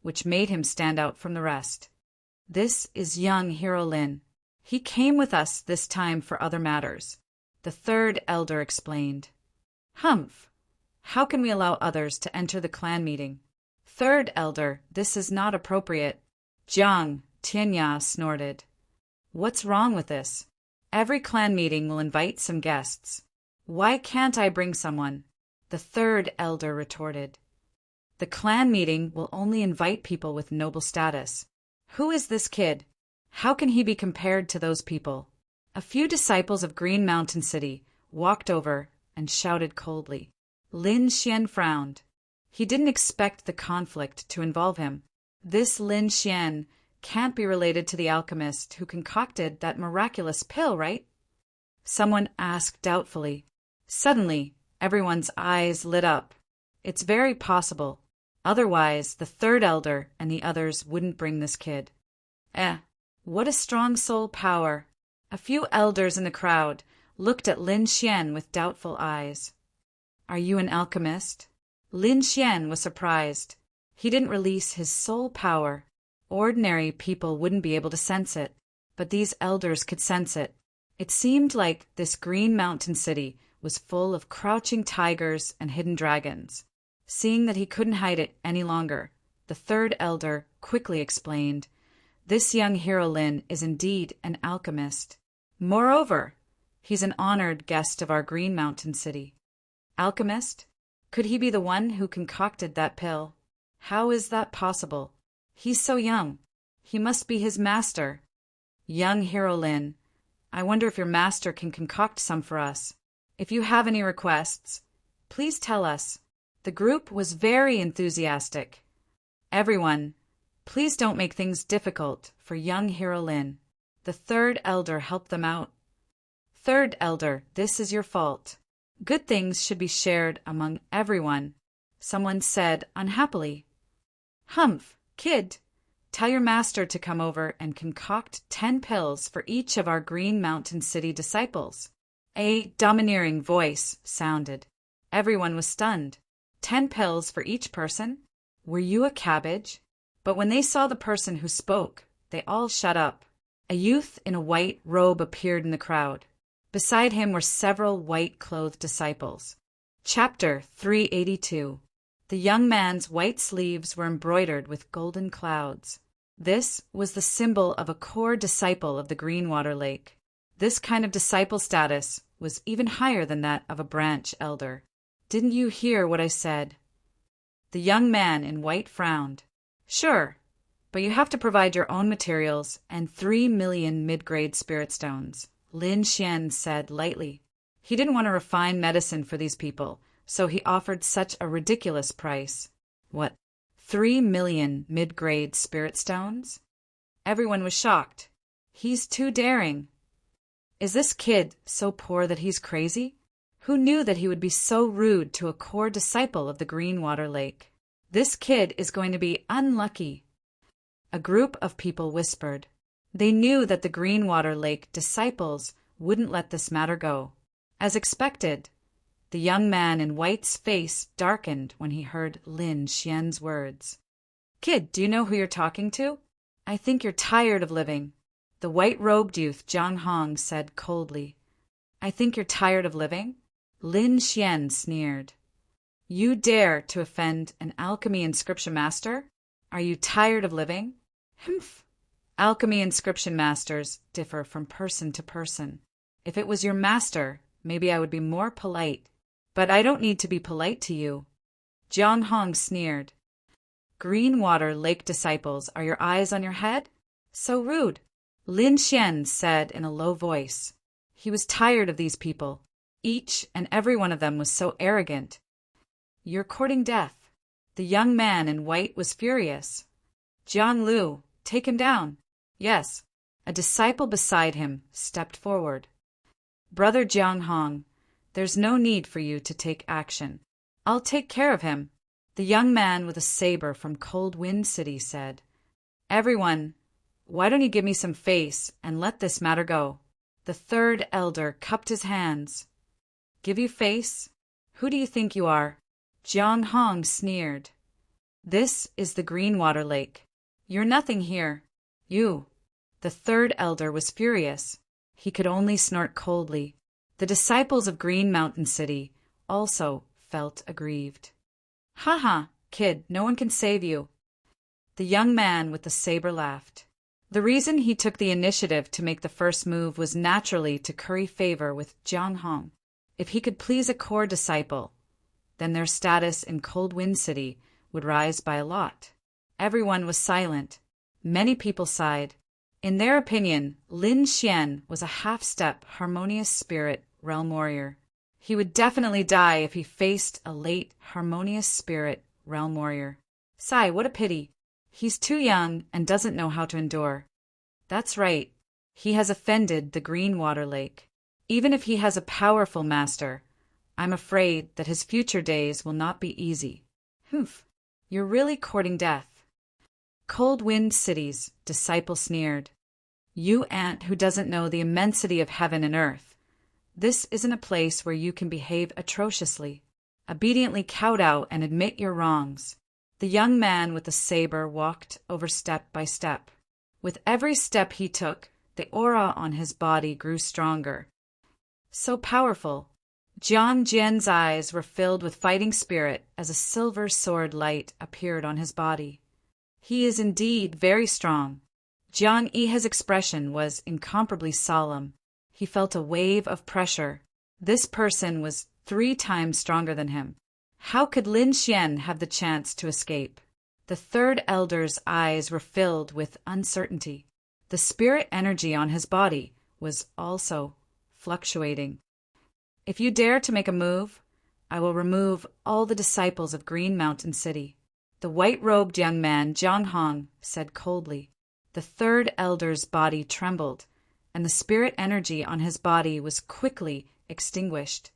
A: which made him stand out from the rest. This is young Hero Lin. He came with us this time for other matters. The Third Elder explained. Humph! How can we allow others to enter the clan meeting? Third Elder, this is not appropriate. Jiang Tianya snorted. What's wrong with this? Every clan meeting will invite some guests. Why can't I bring someone? The Third Elder retorted. The clan meeting will only invite people with noble status. Who is this kid? How can he be compared to those people? A few disciples of Green Mountain City walked over and shouted coldly. Lin Xian frowned. He didn't expect the conflict to involve him. This Lin Xian can't be related to the alchemist who concocted that miraculous pill, right? Someone asked doubtfully. Suddenly, everyone's eyes lit up. It's very possible. Otherwise, the Third Elder and the others wouldn't bring this kid. What a strong soul power. A few elders in the crowd looked at Lin Xian with doubtful eyes. Are you an alchemist? Lin Xian was surprised. He didn't release his soul power. Ordinary people wouldn't be able to sense it, but these elders could sense it. It seemed like this Green Mountain City was full of crouching tigers and hidden dragons. Seeing that he couldn't hide it any longer, the Third Elder quickly explained, This young Hero Lin is indeed an alchemist. Moreover, he's an honored guest of our Green Mountain City. Alchemist? Could he be the one who concocted that pill? How is that possible? He's so young. He must be his master. Young Hero Lin, I wonder if your master can concoct some for us. If you have any requests, please tell us. The group was very enthusiastic. Everyone, please don't make things difficult for young Hero Lin. The Third Elder helped them out. Third Elder, this is your fault. Good things should be shared among everyone, someone said unhappily. Humph, kid, tell your master to come over and concoct 10 pills for each of our Green Mountain City disciples. A domineering voice sounded. Everyone was stunned. 10 pills for each person? Were you a cabbage? But when they saw the person who spoke, they all shut up. A youth in a white robe appeared in the crowd. Beside him were several white-clothed disciples. Chapter 382. The young man's white sleeves were embroidered with golden clouds. This was the symbol of a core disciple of the Greenwater Lake. This kind of disciple status was even higher than that of a branch elder. Didn't you hear what I said? The young man in white frowned. Sure. But you have to provide your own materials and 3 million mid-grade spirit stones, Lin Xian said lightly. He didn't want to refine medicine for these people, so he offered such a ridiculous price. What? 3 million mid-grade spirit stones? Everyone was shocked. He's too daring. Is this kid so poor that he's crazy? Who knew that he would be so rude to a core disciple of the Greenwater Lake? This kid is going to be unlucky. A group of people whispered. They knew that the Greenwater Lake disciples wouldn't let this matter go. As expected, the young man in white's face darkened when he heard Lin Xian's words. Kid, do you know who you're talking to? I think you're tired of living. The white-robed youth Jiang Hong said coldly. I think you're tired of living? Lin Xian sneered. You dare to offend an alchemy inscription master? Are you tired of living? Humph. Alchemy inscription masters differ from person to person. If it was your master, maybe I would be more polite. But I don't need to be polite to you. Jiang Hong sneered. Greenwater Lake disciples, are your eyes on your head? So rude. Lin Xian said in a low voice. He was tired of these people. Each and every one of them was so arrogant. You're courting death. The young man in white was furious. Jiang Lu, take him down. Yes. A disciple beside him stepped forward. Brother Jiang Hong, there's no need for you to take action. I'll take care of him, the young man with a saber from Cold Wind City said. Everyone, why don't you give me some face and let this matter go? The third elder cupped his hands. Give you face? Who do you think you are? Jiang Hong sneered. This is the Greenwater Lake. You're nothing here. You. The third elder was furious. He could only snort coldly. The disciples of Green Mountain City also felt aggrieved. Ha, kid, no one can save you. The young man with the saber laughed. The reason he took the initiative to make the first move was naturally to curry favor with Jiang Hong. If he could please a core disciple, then their status in Cold Wind City would rise by a lot. Everyone was silent. Many people sighed. In their opinion, Lin Xian was a half-step, harmonious spirit realm warrior. He would definitely die if he faced a late, harmonious spirit realm warrior. Sigh, what a pity. He's too young and doesn't know how to endure. That's right. He has offended the Greenwater Lake. Even if he has a powerful master, I'm afraid that his future days will not be easy. Humph. You're really courting death. Cold Wind City's disciple sneered. You ant who doesn't know the immensity of heaven and earth. This isn't a place where you can behave atrociously. Obediently kowtow and admit your wrongs. The young man with the saber walked over step by step. With every step he took, the aura on his body grew stronger. So powerful. Jiang Jian's eyes were filled with fighting spirit as a silver sword light appeared on his body. He is indeed very strong. Jiang Yi's expression was incomparably solemn. He felt a wave of pressure. This person was 3 times stronger than him. How could Lin Xian have the chance to escape? The third elder's eyes were filled with uncertainty. The spirit energy on his body was also fluctuating. If you dare to make a move, I will remove all the disciples of Green Mountain City. The white-robed young man, Jiang Hong, said coldly. The third elder's body trembled, and the spirit energy on his body was quickly extinguished.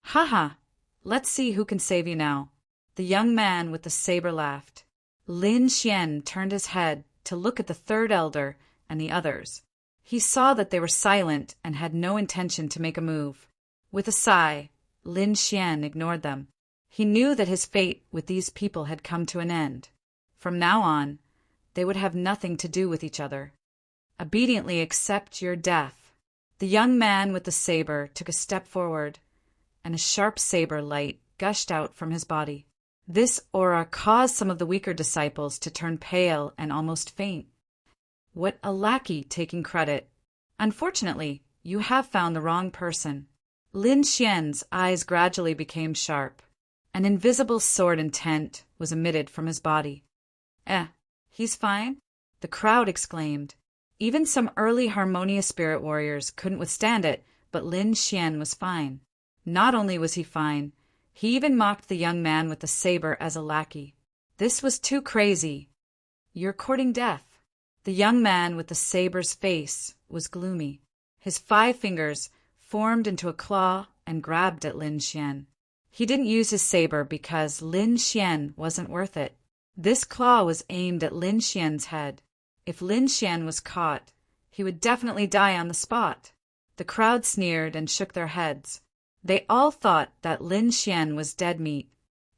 A: Ha! Let's see who can save you now. The young man with the saber laughed. Lin Xian turned his head to look at the third elder and the others. He saw that they were silent and had no intention to make a move. With a sigh, Lin Xian ignored them. He knew that his fate with these people had come to an end. From now on, they would have nothing to do with each other. Obediently accept your death. The young man with the saber took a step forward, and a sharp saber light gushed out from his body. This aura caused some of the weaker disciples to turn pale and almost faint. What a lackey taking credit. Unfortunately, you have found the wrong person. Lin Xian's eyes gradually became sharp. An invisible sword intent was emitted from his body. He's fine? The crowd exclaimed. Even some early harmonious spirit warriors couldn't withstand it, but Lin Xian was fine. Not only was he fine, he even mocked the young man with the saber as a lackey. This was too crazy. You're courting death. The young man with the saber's face was gloomy. His 5 fingers formed into a claw and grabbed at Lin Xian. He didn't use his saber because Lin Xian wasn't worth it. This claw was aimed at Lin Xian's head. If Lin Xian was caught, he would definitely die on the spot. The crowd sneered and shook their heads. They all thought that Lin Xian was dead meat.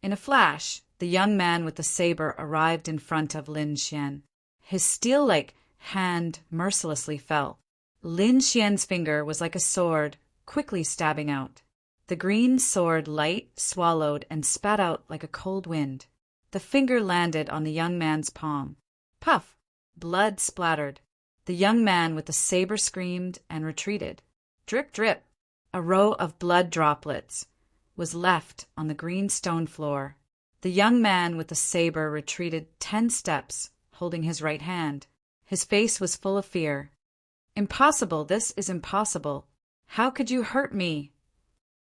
A: In a flash, the young man with the saber arrived in front of Lin Xian. His steel-like hand mercilessly fell. Lin Xian's finger was like a sword, quickly stabbing out. The green sword light swallowed and spat out like a cold wind. The finger landed on the young man's palm. Puff! Blood splattered. The young man with the saber screamed and retreated. Drip, drip. A row of blood droplets was left on the green stone floor. The young man with the saber retreated 10 steps, holding his right hand. His face was full of fear. Impossible, this is impossible. How could you hurt me?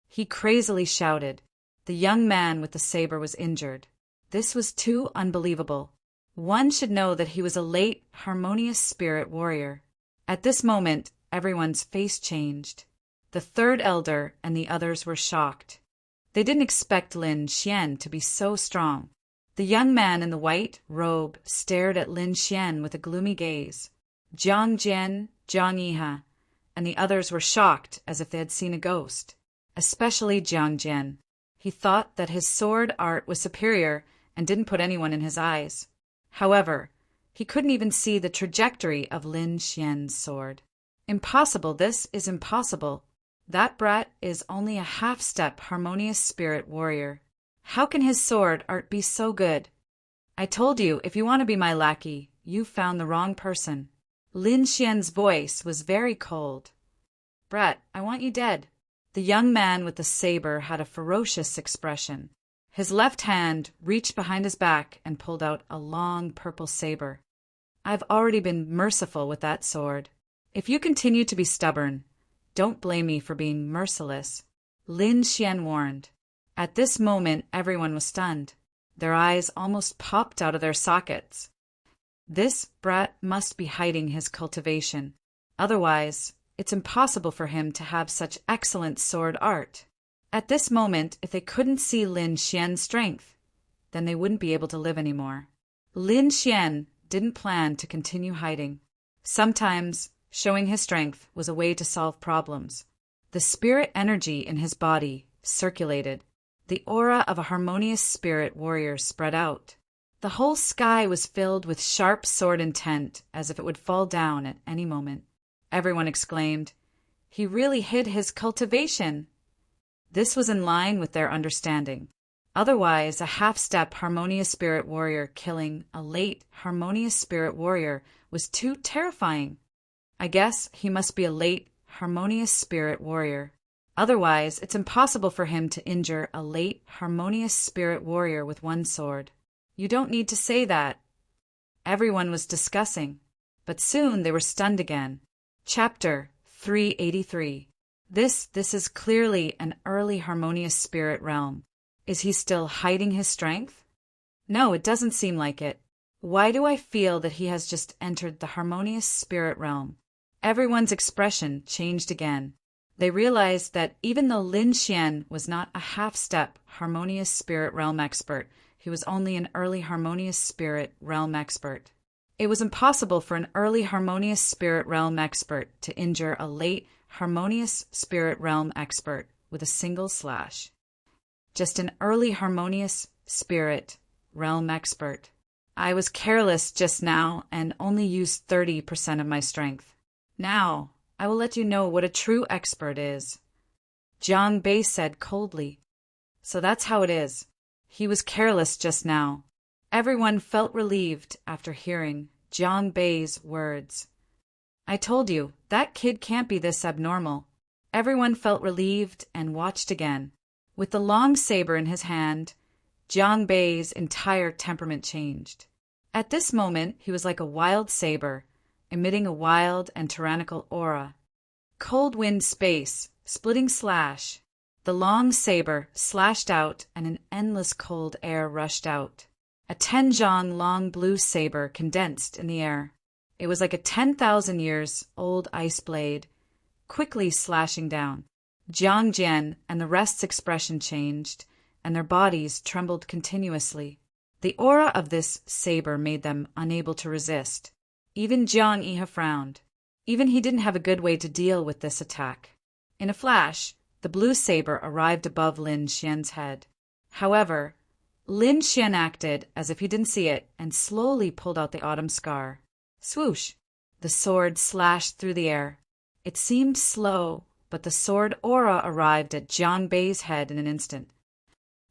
A: He crazily shouted. The young man with the saber was injured. This was too unbelievable. One should know that he was a late, harmonious spirit warrior. At this moment, everyone's face changed. The third elder and the others were shocked. They didn't expect Lin Xian to be so strong. The young man in the white robe stared at Lin Xian with a gloomy gaze. Jiang Jian, Jiang Yiha, and the others were shocked as if they had seen a ghost. Especially Jiang Jian. He thought that his sword art was superior and didn't put anyone in his eyes. However, he couldn't even see the trajectory of Lin Xian's sword. Impossible, this is impossible. That brat is only a half-step harmonious spirit warrior. How can his sword art be so good? I told you, if you want to be my lackey, you've found the wrong person. Lin Xian's voice was very cold. Brat, I want you dead. The young man with the saber had a ferocious expression. His left hand reached behind his back and pulled out a long purple saber. I've already been merciful with that sword. If you continue to be stubborn, don't blame me for being merciless, Lin Xian warned. At this moment, everyone was stunned. Their eyes almost popped out of their sockets. This brat must be hiding his cultivation. Otherwise, it's impossible for him to have such excellent sword art. At this moment, if they couldn't see Lin Xian's strength, then they wouldn't be able to live anymore. Lin Xian didn't plan to continue hiding. Sometimes, showing his strength was a way to solve problems. The spirit energy in his body circulated. The aura of a harmonious spirit warrior spread out. The whole sky was filled with sharp sword intent, as if it would fall down at any moment. Everyone exclaimed, "He really hid his cultivation!" This was in line with their understanding. Otherwise, a half-step harmonious spirit warrior killing a late harmonious spirit warrior was too terrifying. I guess he must be a late harmonious spirit warrior. Otherwise, it's impossible for him to injure a late harmonious spirit warrior with one sword. You don't need to say that. Everyone was discussing, but soon they were stunned again. Chapter 383. This is clearly an early harmonious spirit realm. Is he still hiding his strength? No, it doesn't seem like it. Why do I feel that he has just entered the harmonious spirit realm? Everyone's expression changed again. They realized that even though Lin Xian was not a half-step harmonious spirit realm expert, he was only an early harmonious spirit realm expert. It was impossible for an early harmonious spirit realm expert to injure a late harmonious spirit realm expert with a single slash. Just an early harmonious spirit realm expert. I was careless just now and only used 30% of my strength. Now, I will let you know what a true expert is. Jiang Bei said coldly. So that's how it is. He was careless just now. Everyone felt relieved after hearing Jiang Bei's words. I told you, that kid can't be this abnormal. Everyone felt relieved and watched again. With the long saber in his hand, Jiang Bei's entire temperament changed. At this moment, he was like a wild saber, emitting a wild and tyrannical aura. Cold wind space, splitting slash. The long saber slashed out and an endless cold air rushed out. A 10 zhang long blue saber condensed in the air. It was like a 10,000 years old ice blade, quickly slashing down. Jiang Jian and the rest's expression changed, and their bodies trembled continuously. The aura of this saber made them unable to resist. Even Jiang Yihe frowned. Even he didn't have a good way to deal with this attack. In a flash, the blue saber arrived above Lin Xian's head. However, Lin Xian acted as if he didn't see it and slowly pulled out the autumn scar. Swoosh! The sword slashed through the air. It seemed slow, but the sword aura arrived at Jiang Bei's head in an instant.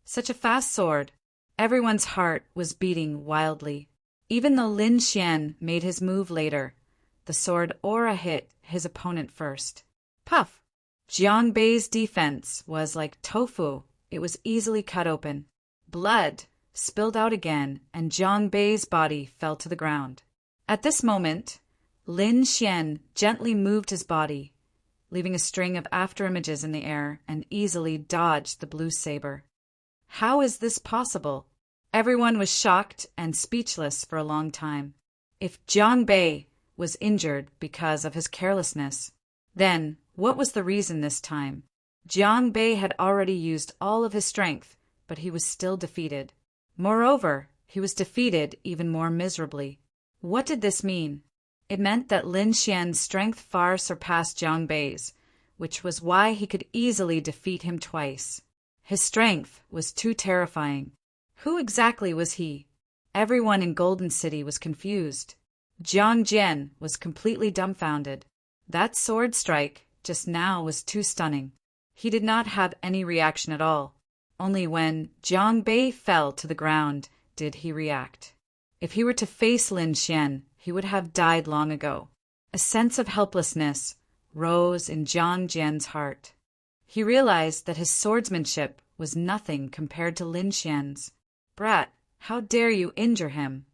A: Such a fast sword! Everyone's heart was beating wildly. Even though Lin Xian made his move later, the sword aura hit his opponent first. Puff! Jiang Bei's defense was like tofu. It was easily cut open. Blood spilled out again, and Jiang Bei's body fell to the ground. At this moment, Lin Xian gently moved his body, leaving a string of afterimages in the air, and easily dodged the blue saber. How is this possible? Everyone was shocked and speechless for a long time. If Jiang Bei was injured because of his carelessness, then what was the reason this time? Jiang Bei had already used all of his strength, but he was still defeated. Moreover, he was defeated even more miserably. What did this mean? It meant that Lin Xian's strength far surpassed Jiang Bei's, which was why he could easily defeat him twice. His strength was too terrifying. Who exactly was he? Everyone in Golden City was confused. Jiang Jian was completely dumbfounded. That sword strike just now was too stunning. He did not have any reaction at all. Only when Jiang Bei fell to the ground did he react. If he were to face Lin Xian, he would have died long ago. A sense of helplessness rose in Jiang Jian's heart. He realized that his swordsmanship was nothing compared to Lin Xian's. Brat, how dare you injure him?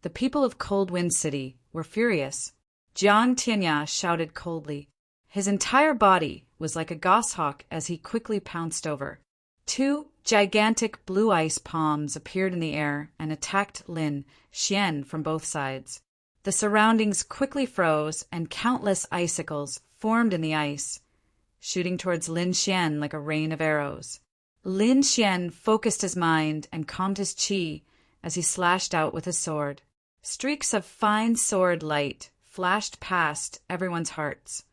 A: The people of Cold Wind City were furious. Jiang Tianya shouted coldly. His entire body was like a goshawk as he quickly pounced over. 2 gigantic blue ice palms appeared in the air and attacked Lin Xian from both sides. The surroundings quickly froze and countless icicles formed in the ice, shooting towards Lin Xian like a rain of arrows. Lin Xian focused his mind and calmed his qi as he slashed out with his sword. Streaks of fine sword light flashed past everyone's hearts,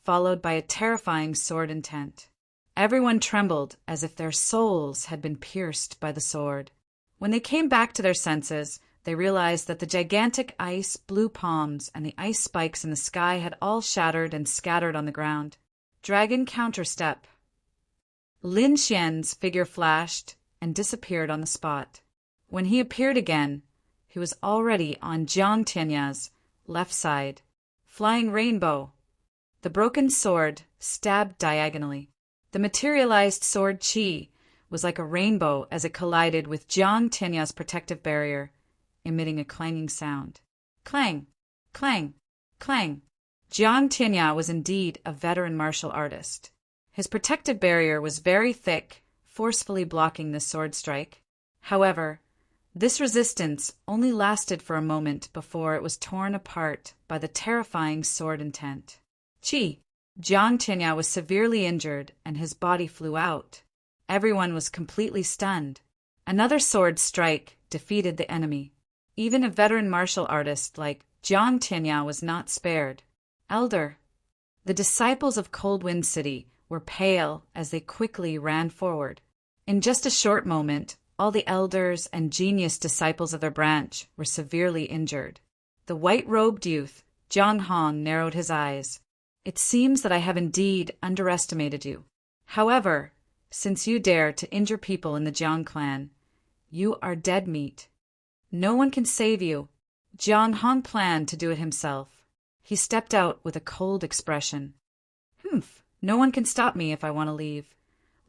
A: followed by a terrifying sword intent. Everyone trembled as if their souls had been pierced by the sword. When they came back to their senses, they realized that the gigantic ice blue palms and the ice spikes in the sky had all shattered and scattered on the ground. Dragon counterstep. Lin Xian's figure flashed and disappeared on the spot. When he appeared again, he was already on Jiang Tianya's left side. Flying rainbow. The broken sword stabbed diagonally. The materialized sword qi was like a rainbow as it collided with Jiang Tianya's protective barrier, emitting a clanging sound. Clang! Clang! Clang! Jiang Tianya was indeed a veteran martial artist. His protective barrier was very thick, forcefully blocking the sword strike. However, this resistance only lasted for a moment before it was torn apart by the terrifying sword intent. Qi! Jiang Tianya was severely injured and his body flew out. Everyone was completely stunned. Another sword strike defeated the enemy. Even a veteran martial artist like Jiang Tianya was not spared. Elder. The disciples of Cold Wind City were pale as they quickly ran forward. In just a short moment, all the elders and genius disciples of their branch were severely injured. The white-robed youth, Jiang Hong, narrowed his eyes. It seems that I have indeed underestimated you. However, since you dare to injure people in the Jiang clan, you are dead meat. No one can save you. Jiang Hong planned to do it himself. He stepped out with a cold expression. Humph, no one can stop me if I want to leave,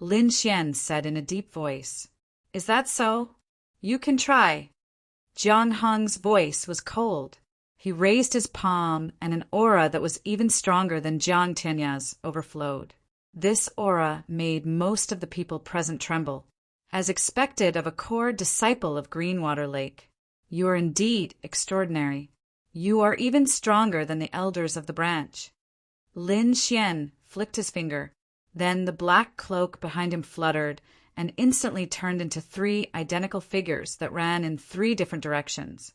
A: Lin Xian said in a deep voice. Is that so? You can try. Jiang Hong's voice was cold. He raised his palm, and an aura that was even stronger than Jiang Tianya's overflowed. This aura made most of the people present tremble, as expected of a core disciple of Greenwater Lake. You are indeed extraordinary. You are even stronger than the elders of the branch. Lin Xian flicked his finger. Then the black cloak behind him fluttered and instantly turned into 3 identical figures that ran in 3 different directions.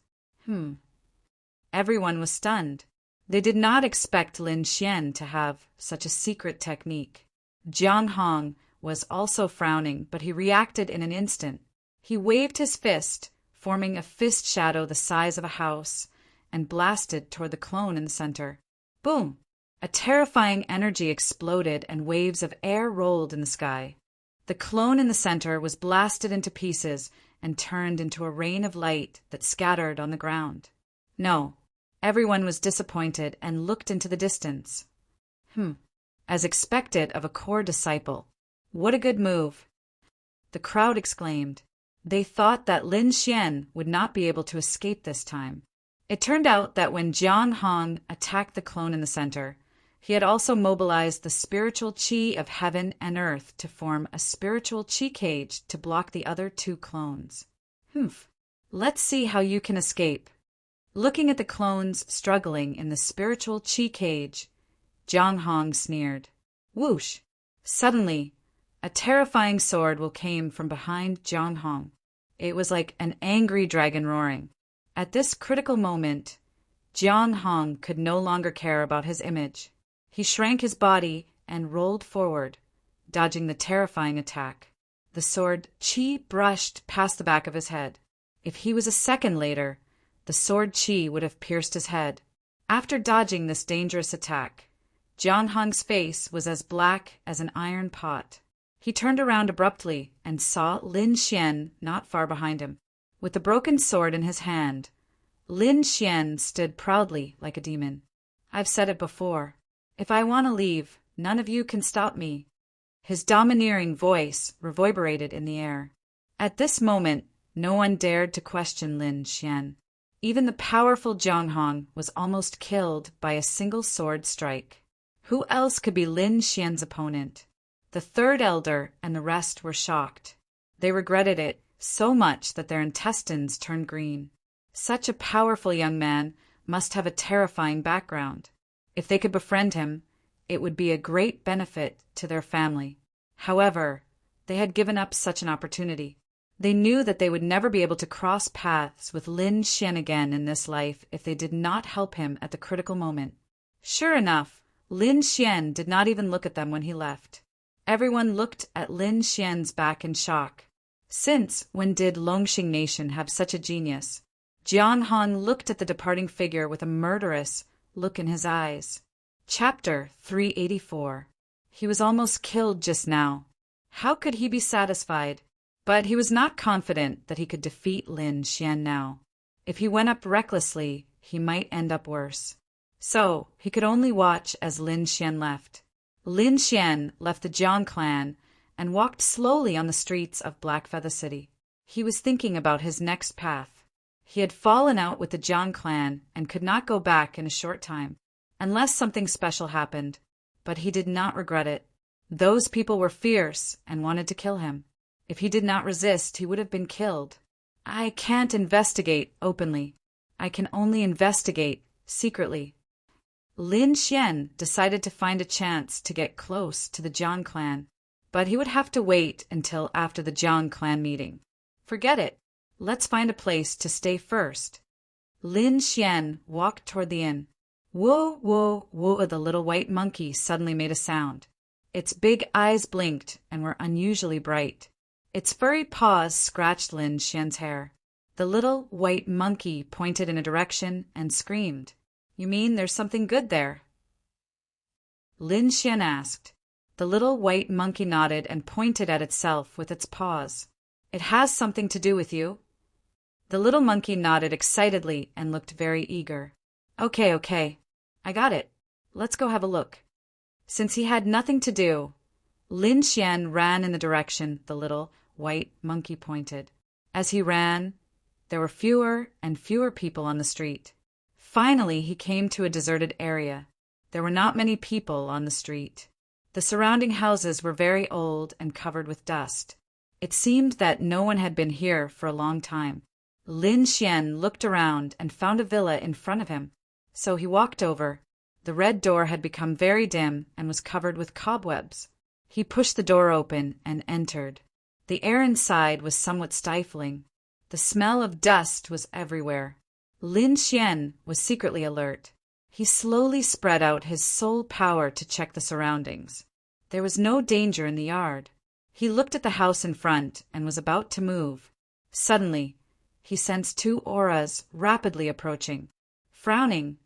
A: Everyone was stunned. They did not expect Lin Xian to have such a secret technique. Jiang Hong was also frowning, but he reacted in an instant. He waved his fist, forming a fist shadow the size of a house, and blasted toward the clone in the center. Boom! A terrifying energy exploded and waves of air rolled in the sky. The clone in the center was blasted into pieces and turned into a rain of light that scattered on the ground. No, everyone was disappointed and looked into the distance. As expected of a core disciple. What a good move! The crowd exclaimed. They thought that Lin Xian would not be able to escape this time. It turned out that when Jiang Hong attacked the clone in the center, he had also mobilized the spiritual qi of heaven and earth to form a spiritual qi cage to block the other 2 clones. Let's see how you can escape. Looking at the clones struggling in the spiritual qi cage, Jiang Hong sneered. Whoosh! Suddenly, a terrifying sword came from behind Jiang Hong. It was like an angry dragon roaring. At this critical moment, Jiang Hong could no longer care about his image. He shrank his body and rolled forward, dodging the terrifying attack. The sword qi brushed past the back of his head. If he was a second later, the sword qi would have pierced his head. After dodging this dangerous attack, Jiang Hong's face was as black as an iron pot. He turned around abruptly and saw Lin Xian not far behind him. With the broken sword in his hand, Lin Xian stood proudly like a demon. I've said it before. If I want to leave, none of you can stop me. His domineering voice reverberated in the air. At this moment, no one dared to question Lin Xian. Even the powerful Jiang Hong was almost killed by a single sword strike. Who else could be Lin Xian's opponent? The 3rd elder and the rest were shocked. They regretted it so much that their intestines turned green. Such a powerful young man must have a terrifying background. If they could befriend him, it would be a great benefit to their family. However, they had given up such an opportunity. They knew that they would never be able to cross paths with Lin Xian again in this life if they did not help him at the critical moment. Sure enough, Lin Xian did not even look at them when he left. Everyone looked at Lin Xian's back in shock. Since when did Longxing Nation have such a genius? Jiang Hong looked at the departing figure with a murderous look in his eyes. Chapter 384. He was almost killed just now. How could he be satisfied? But he was not confident that he could defeat Lin Xian now. If he went up recklessly, he might end up worse. So he could only watch as Lin Xian left. Lin Xian left the Jiang clan and walked slowly on the streets of Blackfeather City. He was thinking about his next path. He had fallen out with the Jiang clan and could not go back in a short time, unless something special happened, but he did not regret it. Those people were fierce and wanted to kill him. If he did not resist, he would have been killed. I can't investigate openly. I can only investigate secretly. Lin Xian decided to find a chance to get close to the Jiang clan, but he would have to wait until after the Jiang clan meeting. Forget it. Let's find a place to stay first. Lin Xian walked toward the inn. Whoa, whoa, whoa, the little white monkey suddenly made a sound. Its big eyes blinked and were unusually bright. Its furry paws scratched Lin Xian's hair. The little white monkey pointed in a direction and screamed. You mean there's something good there? Lin Xian asked. The little white monkey nodded and pointed at itself with its paws. It has something to do with you. The little monkey nodded excitedly and looked very eager. Okay. I got it. Let's go have a look. Since he had nothing to do, Lin Xian ran in the direction the little white monkey pointed. As he ran, There were fewer and fewer people on the street. Finally, he came to a deserted area. There were not many people on the street. The surrounding houses were very old and covered with dust. It seemed that no one had been here for a long time. Lin Xian looked around and found a villa in front of him. So he walked over. The red door had become very dim and was covered with cobwebs. He pushed the door open and entered. The air inside was somewhat stifling. The smell of dust was everywhere. Lin Xian was secretly alert. He slowly spread out his soul power to check the surroundings. There was no danger in the yard. He looked at the house in front and was about to move. Suddenly, he sensed two auras rapidly approaching. Frowning,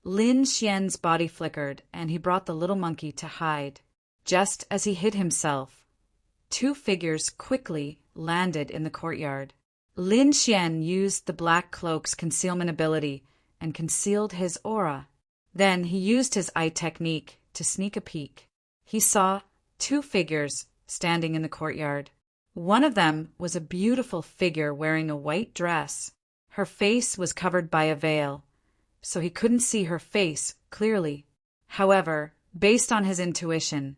A: Lin Xian's body flickered and he brought the little monkey to hide. Just as he hid himself, two figures quickly landed in the courtyard. Lin Xian used the black cloak's concealment ability and concealed his aura. Then he used his eye technique to sneak a peek. He saw two figures standing in the courtyard. One of them was a beautiful figure wearing a white dress. Her face was covered by a veil, so he couldn't see her face clearly. However, based on his intuition,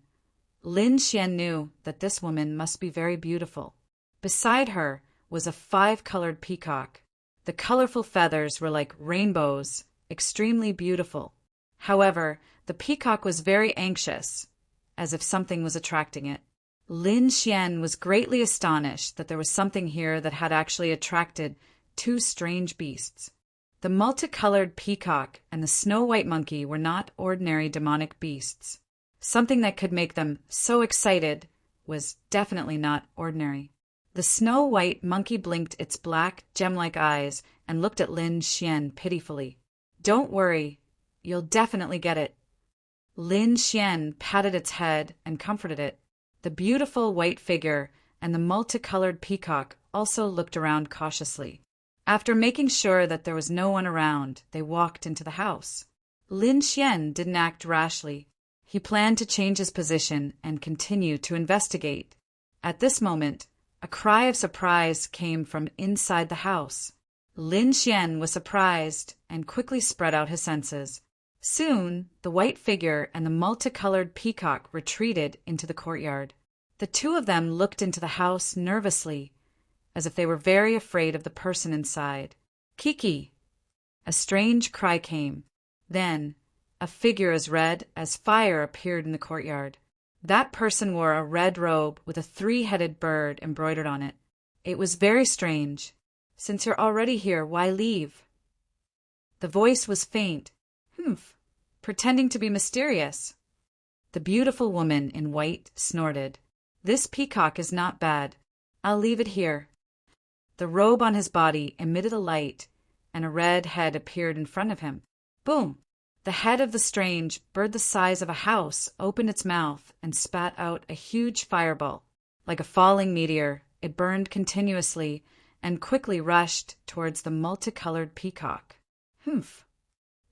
A: Lin Xian knew that this woman must be very beautiful. Beside her was a 5-colored peacock. The colorful feathers were like rainbows, extremely beautiful. However, the peacock was very anxious, as if something was attracting it. Lin Xian was greatly astonished that there was something here that had actually attracted two strange beasts. The multicolored peacock and the snow-white monkey were not ordinary demonic beasts. Something that could make them so excited was definitely not ordinary. The snow-white monkey blinked its black, gem-like eyes and looked at Lin Xian pitifully. "Don't worry, you'll definitely get it." Lin Xian patted its head and comforted it. The beautiful white figure and the multicolored peacock also looked around cautiously. After making sure that there was no one around, they walked into the house. Lin Xian didn't act rashly. He planned to change his position and continue to investigate. At this moment, a cry of surprise came from inside the house. Lin Xian was surprised and quickly spread out his senses. Soon, the white figure and the multicolored peacock retreated into the courtyard. The two of them looked into the house nervously, as if they were very afraid of the person inside. "Kiki!" A strange cry came. Then, a figure as red as fire appeared in the courtyard. That person wore a red robe with a 3-headed bird embroidered on it. It was very strange. "Since you're already here, why leave?" The voice was faint. "Humph," pretending to be mysterious. The beautiful woman in white snorted. "This peacock is not bad. I'll leave it here." The robe on his body emitted a light, and a red head appeared in front of him. Boom! The head of the strange bird the size of a house opened its mouth and spat out a huge fireball. Like a falling meteor, it burned continuously and quickly rushed towards the multicolored peacock. "Humph."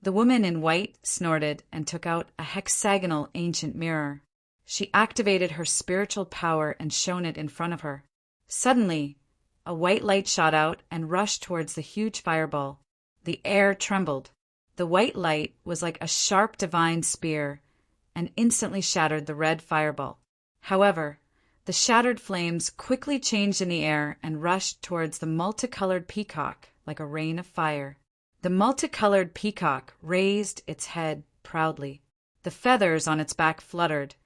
A: The woman in white snorted and took out a hexagonal ancient mirror. She activated her spiritual power and shone it in front of her. Suddenly, a white light shot out and rushed towards the huge fireball. The air trembled. The white light was like a sharp divine spear and instantly shattered the red fireball. However, the shattered flames quickly changed in the air and rushed towards the multicolored peacock like a rain of fire. The multicolored peacock raised its head proudly. The feathers on its back fluttered,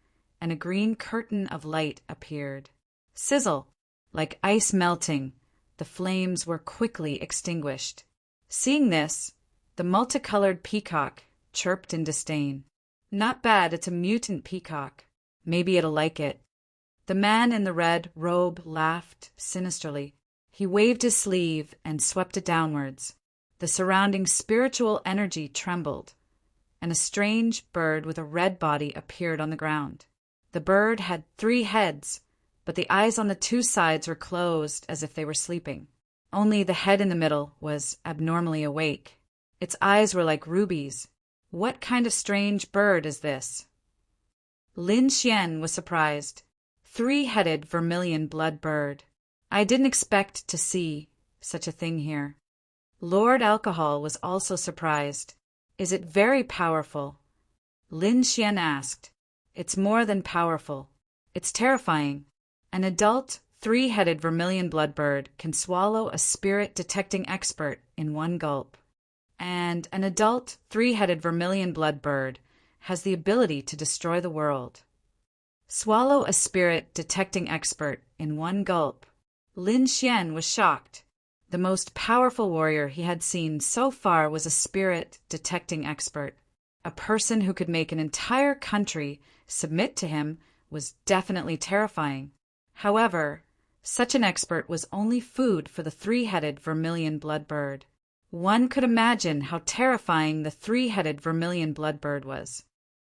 A: and a green curtain of light appeared. Sizzle! Like ice melting, the flames were quickly extinguished. Seeing this, the multicolored peacock chirped in disdain. "Not bad, it's a mutant peacock. Maybe it'll like it." The man in the red robe laughed sinisterly. He waved his sleeve and swept it downwards. The surrounding spiritual energy trembled, and a strange bird with a red body appeared on the ground. The bird had 3 heads, but the eyes on the 2 sides were closed as if they were sleeping. Only the head in the middle was abnormally awake. Its eyes were like rubies. What kind of strange bird is this? Lin Xian was surprised. 3-headed vermilion blood bird. I didn't expect to see such a thing here. Lord Alcohol was also surprised. Is it very powerful? Lin Xian asked. It's more than powerful. It's terrifying. An adult, three-headed vermilion bloodbird can swallow a spirit-detecting expert in one gulp. And an adult, three-headed vermilion bloodbird has the ability to destroy the world. Swallow a spirit-detecting expert in one gulp. Lin Xian was shocked. The most powerful warrior he had seen so far was a spirit-detecting expert. A person who could make an entire country submit to him was definitely terrifying. However, such an expert was only food for the three-headed vermilion bloodbird. One could imagine how terrifying the three-headed vermilion bloodbird was.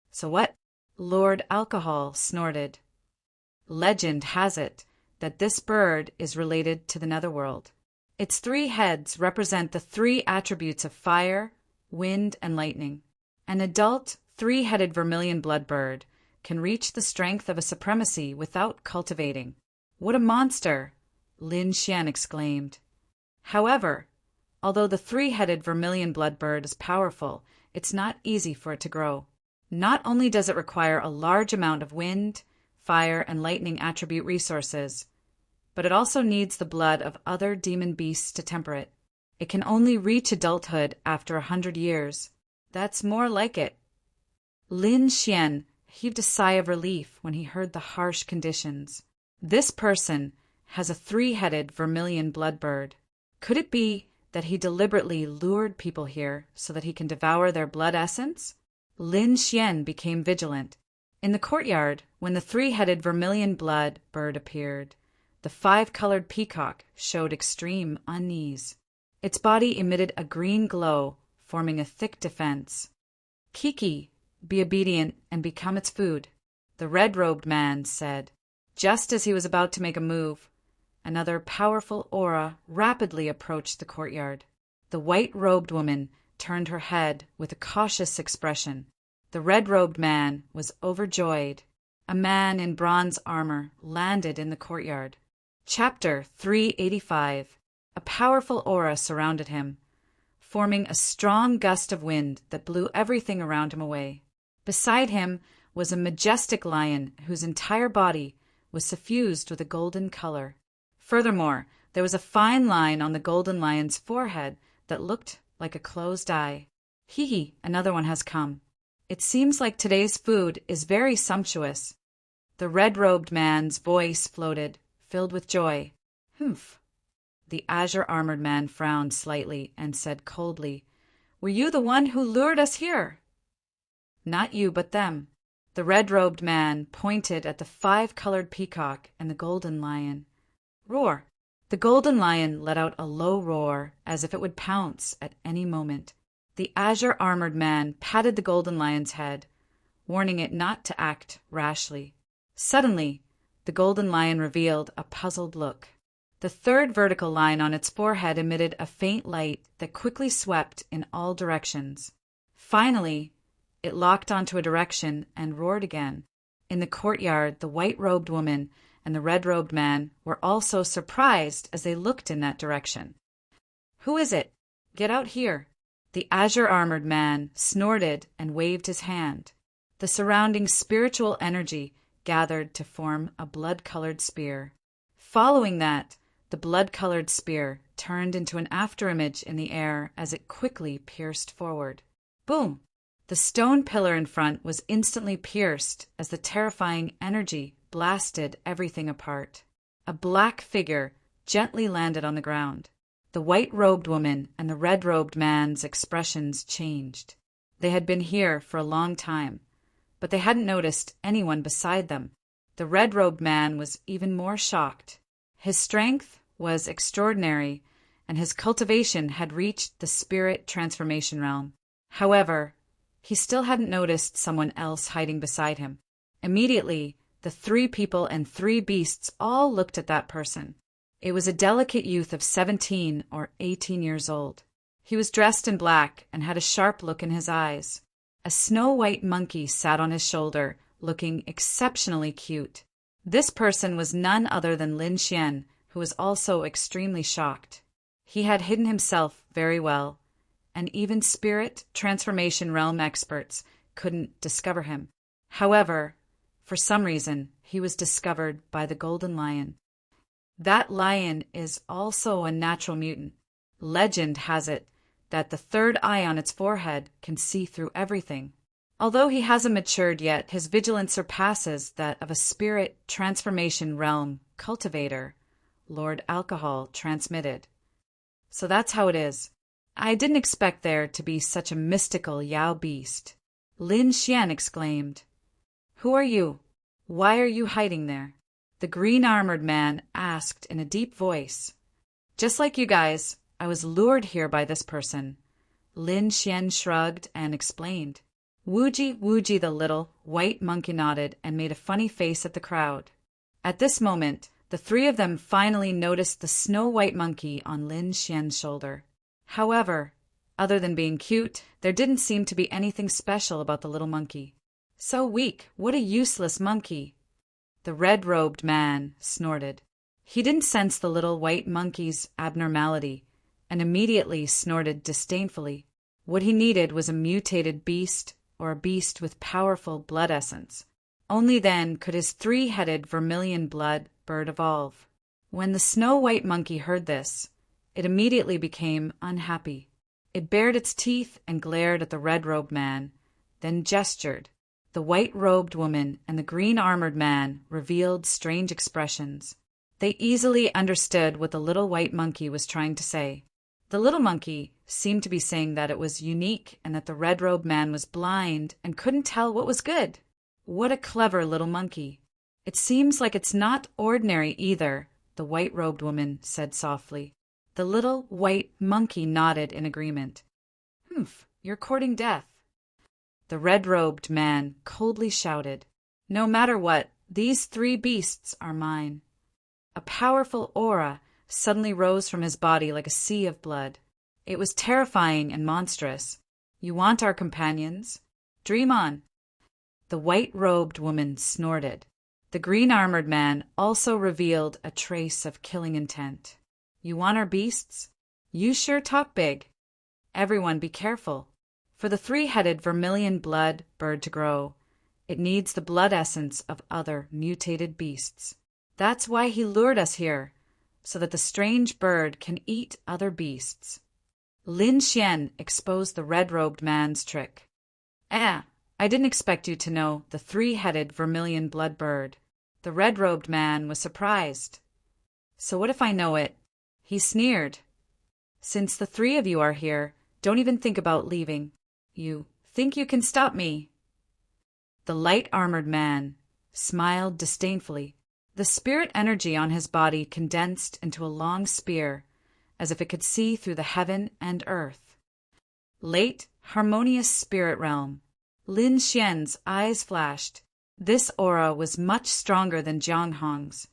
A: So what? Lord Alcohol snorted. Legend has it that this bird is related to the netherworld. Its three heads represent the three attributes of fire, wind, and lightning. An adult, three-headed vermilion bloodbird can reach the strength of a supremacy without cultivating. What a monster! Lin Xian exclaimed. However, although the three-headed vermilion bloodbird is powerful, it's not easy for it to grow. Not only does it require a large amount of wind, fire, and lightning attribute resources, but it also needs the blood of other demon beasts to temper it. It can only reach adulthood after 100 years. That's more like it. Lin Xian heaved a sigh of relief when he heard the harsh conditions. This person has a three-headed vermilion bloodbird. Could it be that he deliberately lured people here so that he can devour their blood essence? Lin Xian became vigilant. In the courtyard, when the three-headed vermilion blood bird appeared, the five-colored peacock showed extreme unease. Its body emitted a green glow, forming a thick defense. Kiki, be obedient and become its food, the red-robed man said. Just as he was about to make a move, another powerful aura rapidly approached the courtyard. The white-robed woman turned her head with a cautious expression. The red-robed man was overjoyed. A man in bronze armor landed in the courtyard. Chapter 385. A powerful aura surrounded him, forming a strong gust of wind that blew everything around him away. Beside him was a majestic lion whose entire body was suffused with a golden color. Furthermore, there was a fine line on the golden lion's forehead that looked like a closed eye. Hee, another one has come. It seems like today's food is very sumptuous. The red-robed man's voice floated, filled with joy. Humph. The azure-armored man frowned slightly and said coldly, Were you the one who lured us here? Not you, but them. The red-robed man pointed at the five-colored peacock and the golden lion. Roar. The golden lion let out a low roar as if it would pounce at any moment. The azure-armored man patted the golden lion's head, warning it not to act rashly. Suddenly, the golden lion revealed a puzzled look. The third vertical line on its forehead emitted a faint light that quickly swept in all directions. Finally, it locked onto a direction and roared again. In the courtyard, the white-robed woman and the red-robed man were also surprised as they looked in that direction. Who is it? Get out here. The azure-armored man snorted and waved his hand. The surrounding spiritual energy gathered to form a blood-colored spear. Following that, the blood-colored spear turned into an afterimage in the air as it quickly pierced forward. Boom! The stone pillar in front was instantly pierced as the terrifying energy blasted everything apart. A black figure gently landed on the ground. The white-robed woman and the red-robed man's expressions changed. They had been here for a long time, but they hadn't noticed anyone beside them. The red-robed man was even more shocked. His strength was extraordinary, and his cultivation had reached the spirit transformation realm. However, he still hadn't noticed someone else hiding beside him. Immediately, the three people and three beasts all looked at that person. It was a delicate youth of 17 or 18 years old. He was dressed in black and had a sharp look in his eyes. A snow-white monkey sat on his shoulder, looking exceptionally cute. This person was none other than Lin Xian, who was also extremely shocked. He had hidden himself very well, and even spirit transformation realm experts couldn't discover him. However, for some reason, he was discovered by the Golden Lion. That lion is also a natural mutant. Legend has it that the third eye on its forehead can see through everything. Although he hasn't matured yet, his vigilance surpasses that of a spirit transformation realm cultivator, Lord Alcohol transmitted. So that's how it is. I didn't expect there to be such a mystical Yao beast. Lin Xian exclaimed. Who are you? Why are you hiding there? The green-armored man asked in a deep voice. Just like you guys, I was lured here by this person. Lin Xian shrugged and explained. Wuji the little white monkey nodded and made a funny face at the crowd. At this moment, the three of them finally noticed the snow-white monkey on Lin Xian's shoulder. However, other than being cute, there didn't seem to be anything special about the little monkey. So weak, what a useless monkey! The red-robed man snorted. He didn't sense the little white monkey's abnormality, and immediately snorted disdainfully. What he needed was a mutated beast, or a beast with powerful blood essence. Only then could his three-headed vermilion blood bird evolve. When the snow-white monkey heard this, it immediately became unhappy. It bared its teeth and glared at the red-robed man, then gestured. The white-robed woman and the green-armored man revealed strange expressions. They easily understood what the little white monkey was trying to say. The little monkey seemed to be saying that it was unique and that the red-robed man was blind and couldn't tell what was good. What a clever little monkey. It seems like it's not ordinary either, the white-robed woman said softly. The little white monkey nodded in agreement. Humph, you're courting death. The red-robed man coldly shouted, No matter what, these three beasts are mine. A powerful aura suddenly rose from his body like a sea of blood. It was terrifying and monstrous. You want our companions? Dream on. The white-robed woman snorted. The green-armored man also revealed a trace of killing intent. You want our beasts? You sure talk big. Everyone be careful. For the three-headed vermilion blood bird to grow, it needs the blood essence of other mutated beasts. That's why he lured us here, so that the strange bird can eat other beasts. Lin Xian exposed the red-robed man's trick. I didn't expect you to know the three-headed vermilion blood bird. The red-robed man was surprised. So what if I know it? He sneered. Since the three of you are here, don't even think about leaving. You think you can stop me? The light-armored man smiled disdainfully. The spirit energy on his body condensed into a long spear, as if it could see through the heaven and earth. Late, harmonious spirit realm. Lin Xian's eyes flashed. This aura was much stronger than Jiang Hong's.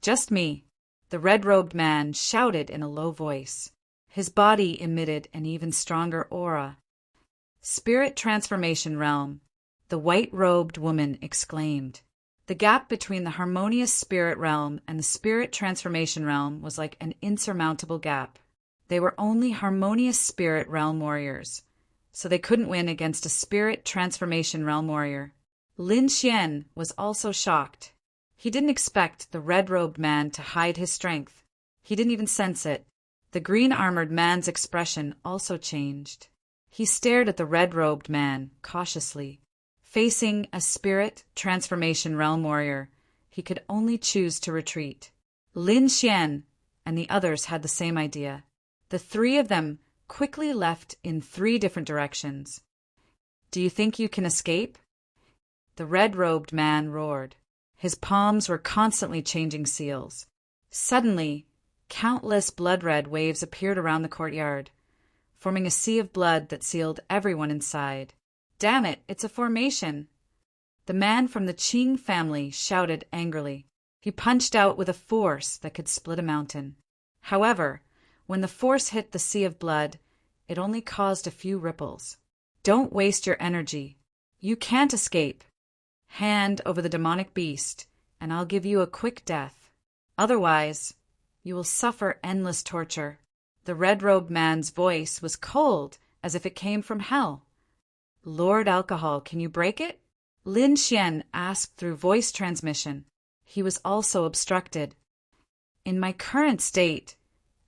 A: Just me, the red-robed man shouted in a low voice. His body emitted an even stronger aura. Spirit transformation realm, the white-robed woman exclaimed. The gap between the harmonious spirit realm and the spirit transformation realm was like an insurmountable gap. They were only harmonious spirit realm warriors, so they couldn't win against a spirit transformation realm warrior. Lin Xian was also shocked. He didn't expect the red-robed man to hide his strength. He didn't even sense it. The green-armored man's expression also changed. He stared at the red-robed man cautiously. Facing a spirit transformation realm warrior, he could only choose to retreat. Lin Xian and the others had the same idea. The three of them quickly left in three different directions. Do you think you can escape? The red-robed man roared. His palms were constantly changing seals. Suddenly, countless blood-red waves appeared around the courtyard, forming a sea of blood that sealed everyone inside. Damn it, it's a formation! The man from the Qing family shouted angrily. He punched out with a force that could split a mountain. However, when the force hit the sea of blood, it only caused a few ripples. Don't waste your energy. You can't escape. Hand over the demonic beast, and I'll give you a quick death. Otherwise, you will suffer endless torture. The red-robed man's voice was cold, as if it came from hell. "Lord Alcohol, can you break it?" Lin Xian asked through voice transmission. He was also obstructed. "In my current state,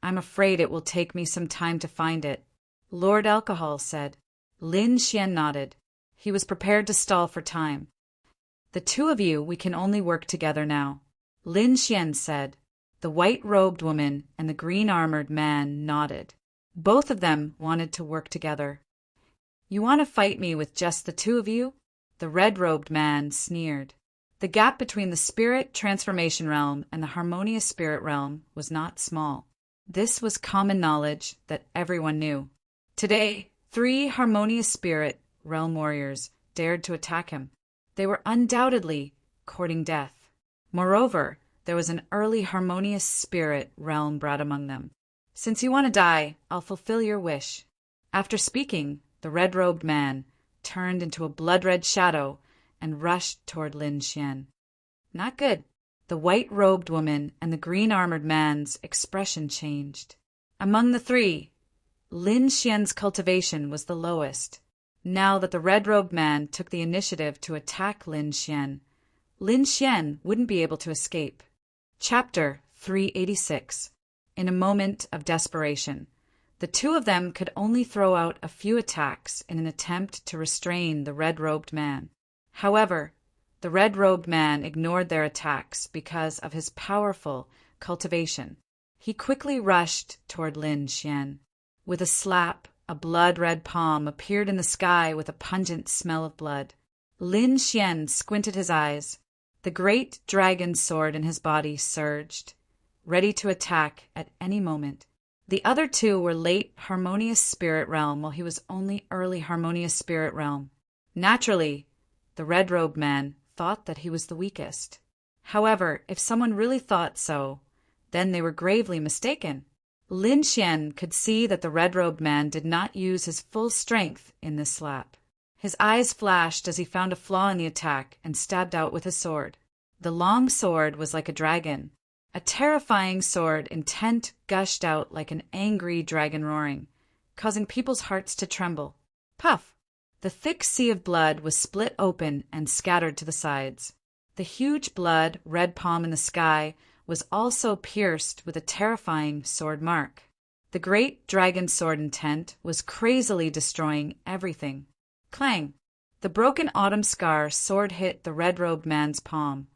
A: I'm afraid it will take me some time to find it," Lord Alcohol said. Lin Xian nodded. He was prepared to stall for time. "The two of you, we can only work together now," Lin Xian said. The white-robed woman and the green-armored man nodded. Both of them wanted to work together. "You want to fight me with just the two of you?" The red-robed man sneered. The gap between the spirit transformation realm and the harmonious spirit realm was not small. This was common knowledge that everyone knew. Today, 3 harmonious spirit realm warriors dared to attack him. They were undoubtedly courting death. Moreover, there was an early harmonious spirit realm brat among them. "Since you want to die, I'll fulfill your wish." After speaking, the red-robed man turned into a blood-red shadow and rushed toward Lin Xian. Not good. The white-robed woman and the green-armored man's expression changed. Among the 3, Lin Xian's cultivation was the lowest. Now that the red-robed man took the initiative to attack Lin Xian wouldn't be able to escape. Chapter 386. In a moment of desperation, the two of them could only throw out a few attacks in an attempt to restrain the red-robed man. However, the red-robed man ignored their attacks because of his powerful cultivation. He quickly rushed toward Lin Xian. With a slap, a blood-red palm appeared in the sky with a pungent smell of blood. Lin Xian squinted his eyes. The great dragon sword in his body surged, ready to attack at any moment. The other 2 were late harmonious spirit realm, while he was only early harmonious spirit realm. Naturally, the red-robed man thought that he was the weakest. However, if someone really thought so, then they were gravely mistaken. Lin Xian could see that the red-robed man did not use his full strength in this slap. His eyes flashed as he found a flaw in the attack and stabbed out with his sword. The long sword was like a dragon. A terrifying sword intent gushed out like an angry dragon roaring, causing people's hearts to tremble. Puff! The thick sea of blood was split open and scattered to the sides. The huge blood red palm in the sky was also pierced with a terrifying sword mark. The great dragon sword intent was crazily destroying everything. Clang! The broken autumn scar sword hit the red-robed man's palm,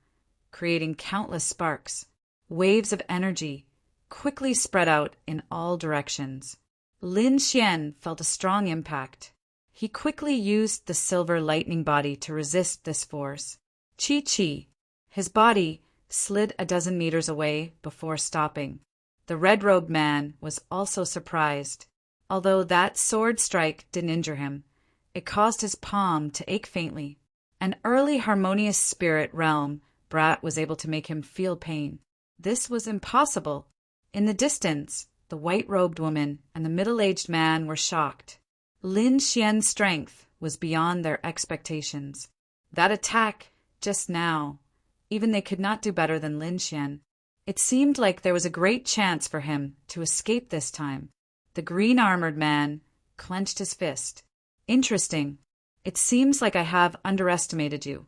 A: creating countless sparks. Waves of energy quickly spread out in all directions. Lin Xian felt a strong impact. He quickly used the silver lightning body to resist this force. Chi-chi! His body slid a dozen meters away before stopping. The red-robed man was also surprised. Although that sword strike didn't injure him, it caused his palm to ache faintly. An early harmonious spirit realm brat was able to make him feel pain. This was impossible. In the distance, the white-robed woman and the middle-aged man were shocked. Lin Xian's strength was beyond their expectations. That attack, just now, even they could not do better than Lin Xian. It seemed like there was a great chance for him to escape this time. The green-armored man clenched his fist. "Interesting. It seems like I have underestimated you."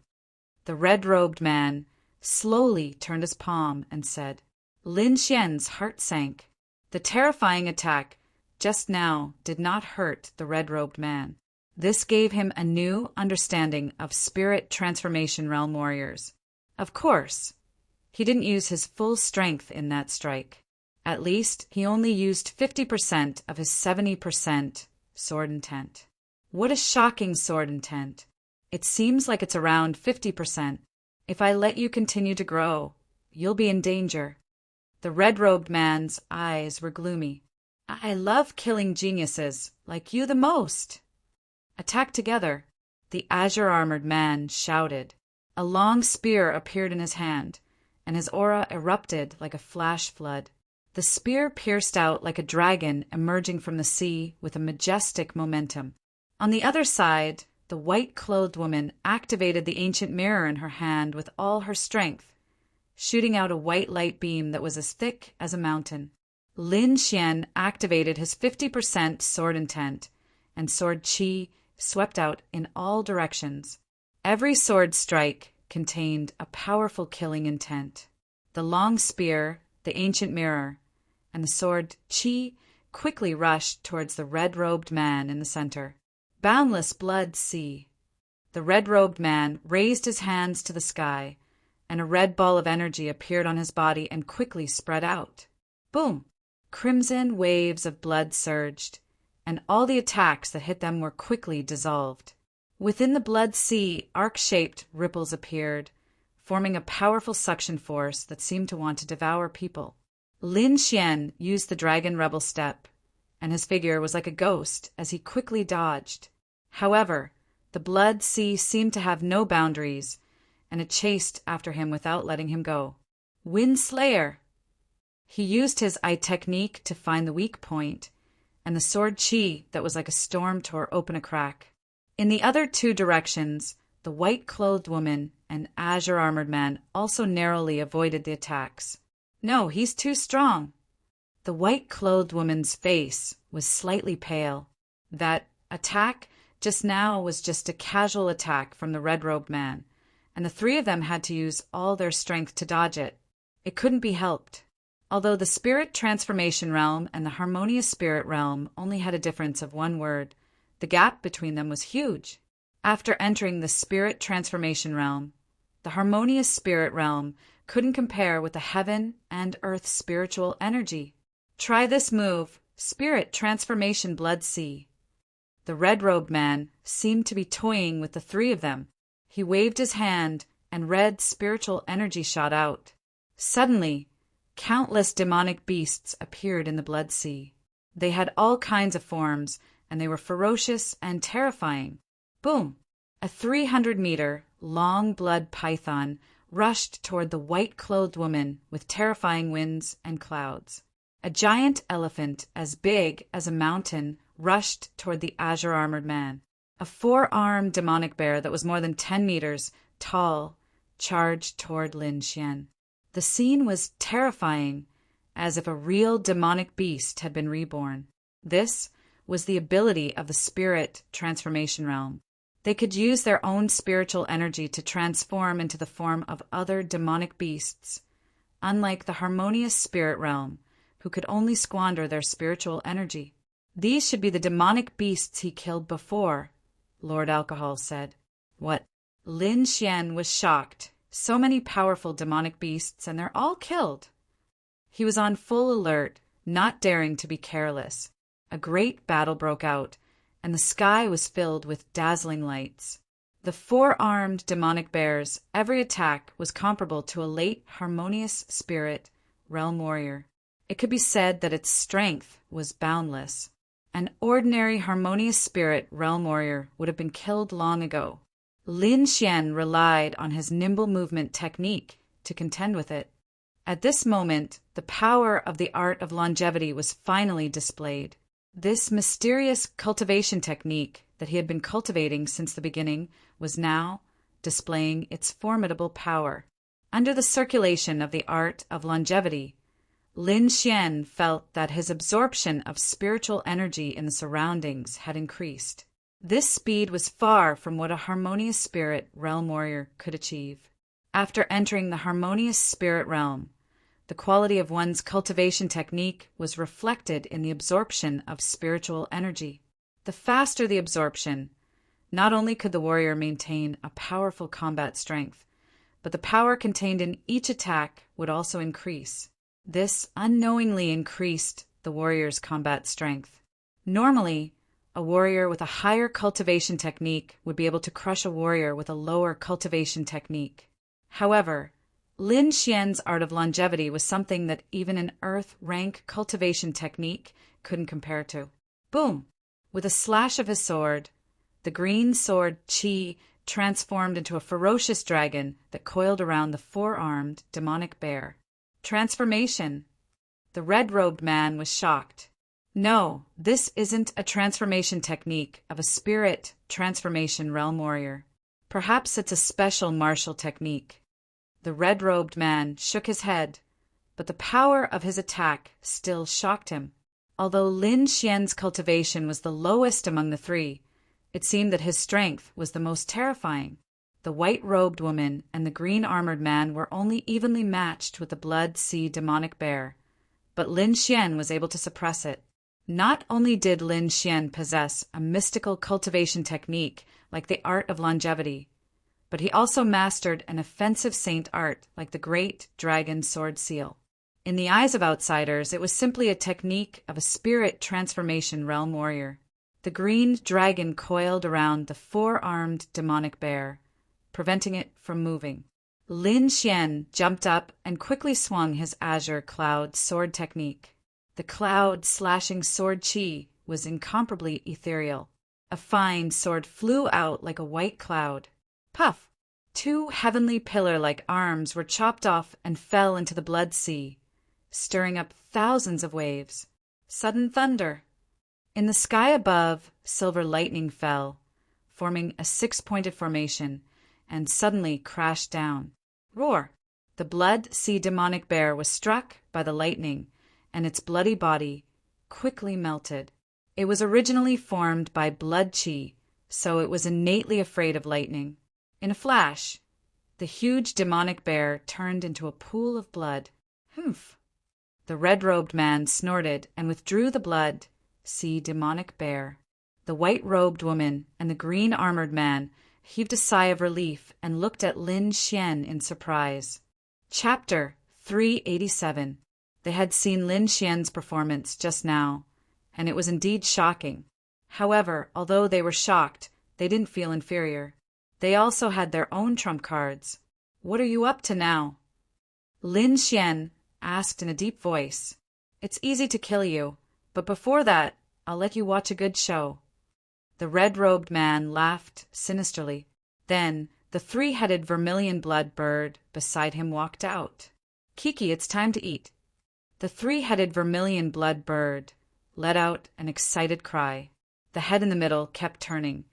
A: The red-robed man slowly turned his palm and said. Lin Xian's heart sank. The terrifying attack just now did not hurt the red-robed man. This gave him a new understanding of spirit transformation realm warriors. Of course, he didn't use his full strength in that strike. At least, he only used 50% of his 70% sword intent. What a shocking sword intent. It seems like it's around 50%. If I let you continue to grow, you'll be in danger. The red-robed man's eyes were gloomy. I love killing geniuses like you the most. Attack together, the azure-armored man shouted. A long spear appeared in his hand, and his aura erupted like a flash flood. The spear pierced out like a dragon emerging from the sea with a majestic momentum. On the other side, the white-clothed woman activated the ancient mirror in her hand with all her strength, shooting out a white light beam that was as thick as a mountain. Lin Xian activated his 50% sword intent, and sword qi swept out in all directions. Every sword strike contained a powerful killing intent. The long spear, the ancient mirror, and the sword qi quickly rushed towards the red-robed man in the center. Boundless blood sea. The red-robed man raised his hands to the sky, and a red ball of energy appeared on his body and quickly spread out. Boom! Crimson waves of blood surged, and all the attacks that hit them were quickly dissolved. Within the blood sea, arc-shaped ripples appeared, forming a powerful suction force that seemed to want to devour people. Lin Xian used the dragon rebel step, and his figure was like a ghost as he quickly dodged. However, the blood sea seemed to have no boundaries, and it chased after him without letting him go. Wind Slayer! He used his eye technique to find the weak point, and the sword qi that was like a storm tore open a crack. In the other two directions, the white-clothed woman and azure-armored man also narrowly avoided the attacks. No, he's too strong. The white-clothed woman's face was slightly pale. That attack just now was just a casual attack from the red-robed man, and the three of them had to use all their strength to dodge it. It couldn't be helped. Although the spirit transformation realm and the harmonious spirit realm only had a difference of one word, the gap between them was huge. After entering the spirit transformation realm, the harmonious spirit realm couldn't compare with the heaven and earth spiritual energy. Try this move, Spirit Transformation Blood Sea. The red-robed man seemed to be toying with the three of them. He waved his hand, and red spiritual energy shot out. Suddenly, countless demonic beasts appeared in the blood sea. They had all kinds of forms, and they were ferocious and terrifying. Boom! A 300-meter long blood python rushed toward the white-clothed woman with terrifying winds and clouds. A giant elephant as big as a mountain rushed toward the azure-armored man. A 4-armed demonic bear that was more than 10 meters tall charged toward Lin Xian. The scene was terrifying, as if a real demonic beast had been reborn. This was the ability of the spirit transformation realm. They could use their own spiritual energy to transform into the form of other demonic beasts, unlike the harmonious spirit realm, who could only squander their spiritual energy. These should be the demonic beasts he killed before, Lord Alcohol said. What? Lin Xian was shocked. So many powerful demonic beasts, and they're all killed. He was on full alert, not daring to be careless. A great battle broke out, and the sky was filled with dazzling lights. The 4-armed demonic bears, every attack was comparable to a late harmonious spirit realm warrior. It could be said that its strength was boundless. An ordinary harmonious spirit realm warrior would have been killed long ago. Lin Xian relied on his nimble movement technique to contend with it. At this moment, the power of the art of longevity was finally displayed. This mysterious cultivation technique that he had been cultivating since the beginning was now displaying its formidable power. Under the circulation of the art of longevity, Lin Xian felt that his absorption of spiritual energy in the surroundings had increased. This speed was far from what a harmonious spirit realm warrior could achieve. After entering the harmonious spirit realm, the quality of one's cultivation technique was reflected in the absorption of spiritual energy. The faster the absorption, not only could the warrior maintain a powerful combat strength, but the power contained in each attack would also increase. This unknowingly increased the warrior's combat strength. Normally, a warrior with a higher cultivation technique would be able to crush a warrior with a lower cultivation technique. However, Lin Xian's art of longevity was something that even an earth rank cultivation technique couldn't compare to. Boom! With a slash of his sword, the green sword qi transformed into a ferocious dragon that coiled around the 4-armed demonic bear. Transformation. The red-robed man was shocked. No, this isn't a transformation technique of a spirit transformation realm warrior. Perhaps it's a special martial technique. The red-robed man shook his head, but the power of his attack still shocked him. Although Lin Xian's cultivation was the lowest among the three, it seemed that his strength was the most terrifying. The white-robed woman and the green-armored man were only evenly matched with the blood sea demonic bear, but Lin Xian was able to suppress it. Not only did Lin Xian possess a mystical cultivation technique like the art of longevity, but he also mastered an offensive saint art like the great dragon sword seal. In the eyes of outsiders, it was simply a technique of a spirit transformation realm warrior. The green dragon coiled around the four-armed demonic bear, preventing it from moving. Lin Xian jumped up and quickly swung his azure cloud sword technique. The cloud-slashing sword chi was incomparably ethereal. A fine sword flew out like a white cloud. Puff! 2 heavenly pillar-like arms were chopped off and fell into the blood sea, stirring up thousands of waves. Sudden thunder. In the sky above, silver lightning fell, forming a 6-pointed formation, and suddenly crashed down. Roar! The blood sea demonic bear was struck by the lightning, and its bloody body quickly melted. It was originally formed by blood chi, so it was innately afraid of lightning. In a flash, the huge demonic bear turned into a pool of blood. Humph! The red-robed man snorted and withdrew the blood sea demonic bear. The white-robed woman and the green-armored man heaved a sigh of relief and looked at Lin Xian in surprise. Chapter 387. They had seen Lin Xian's performance just now, and it was indeed shocking. However, although they were shocked, they didn't feel inferior. They also had their own trump cards. What are you up to now? Lin Xian asked in a deep voice. It's easy to kill you, but before that, I'll let you watch a good show. The red-robed man laughed sinisterly. Then the 3-headed vermilion-blood bird beside him walked out. Kiki, it's time to eat. The 3-headed vermilion-blood bird let out an excited cry. The head in the middle kept turning,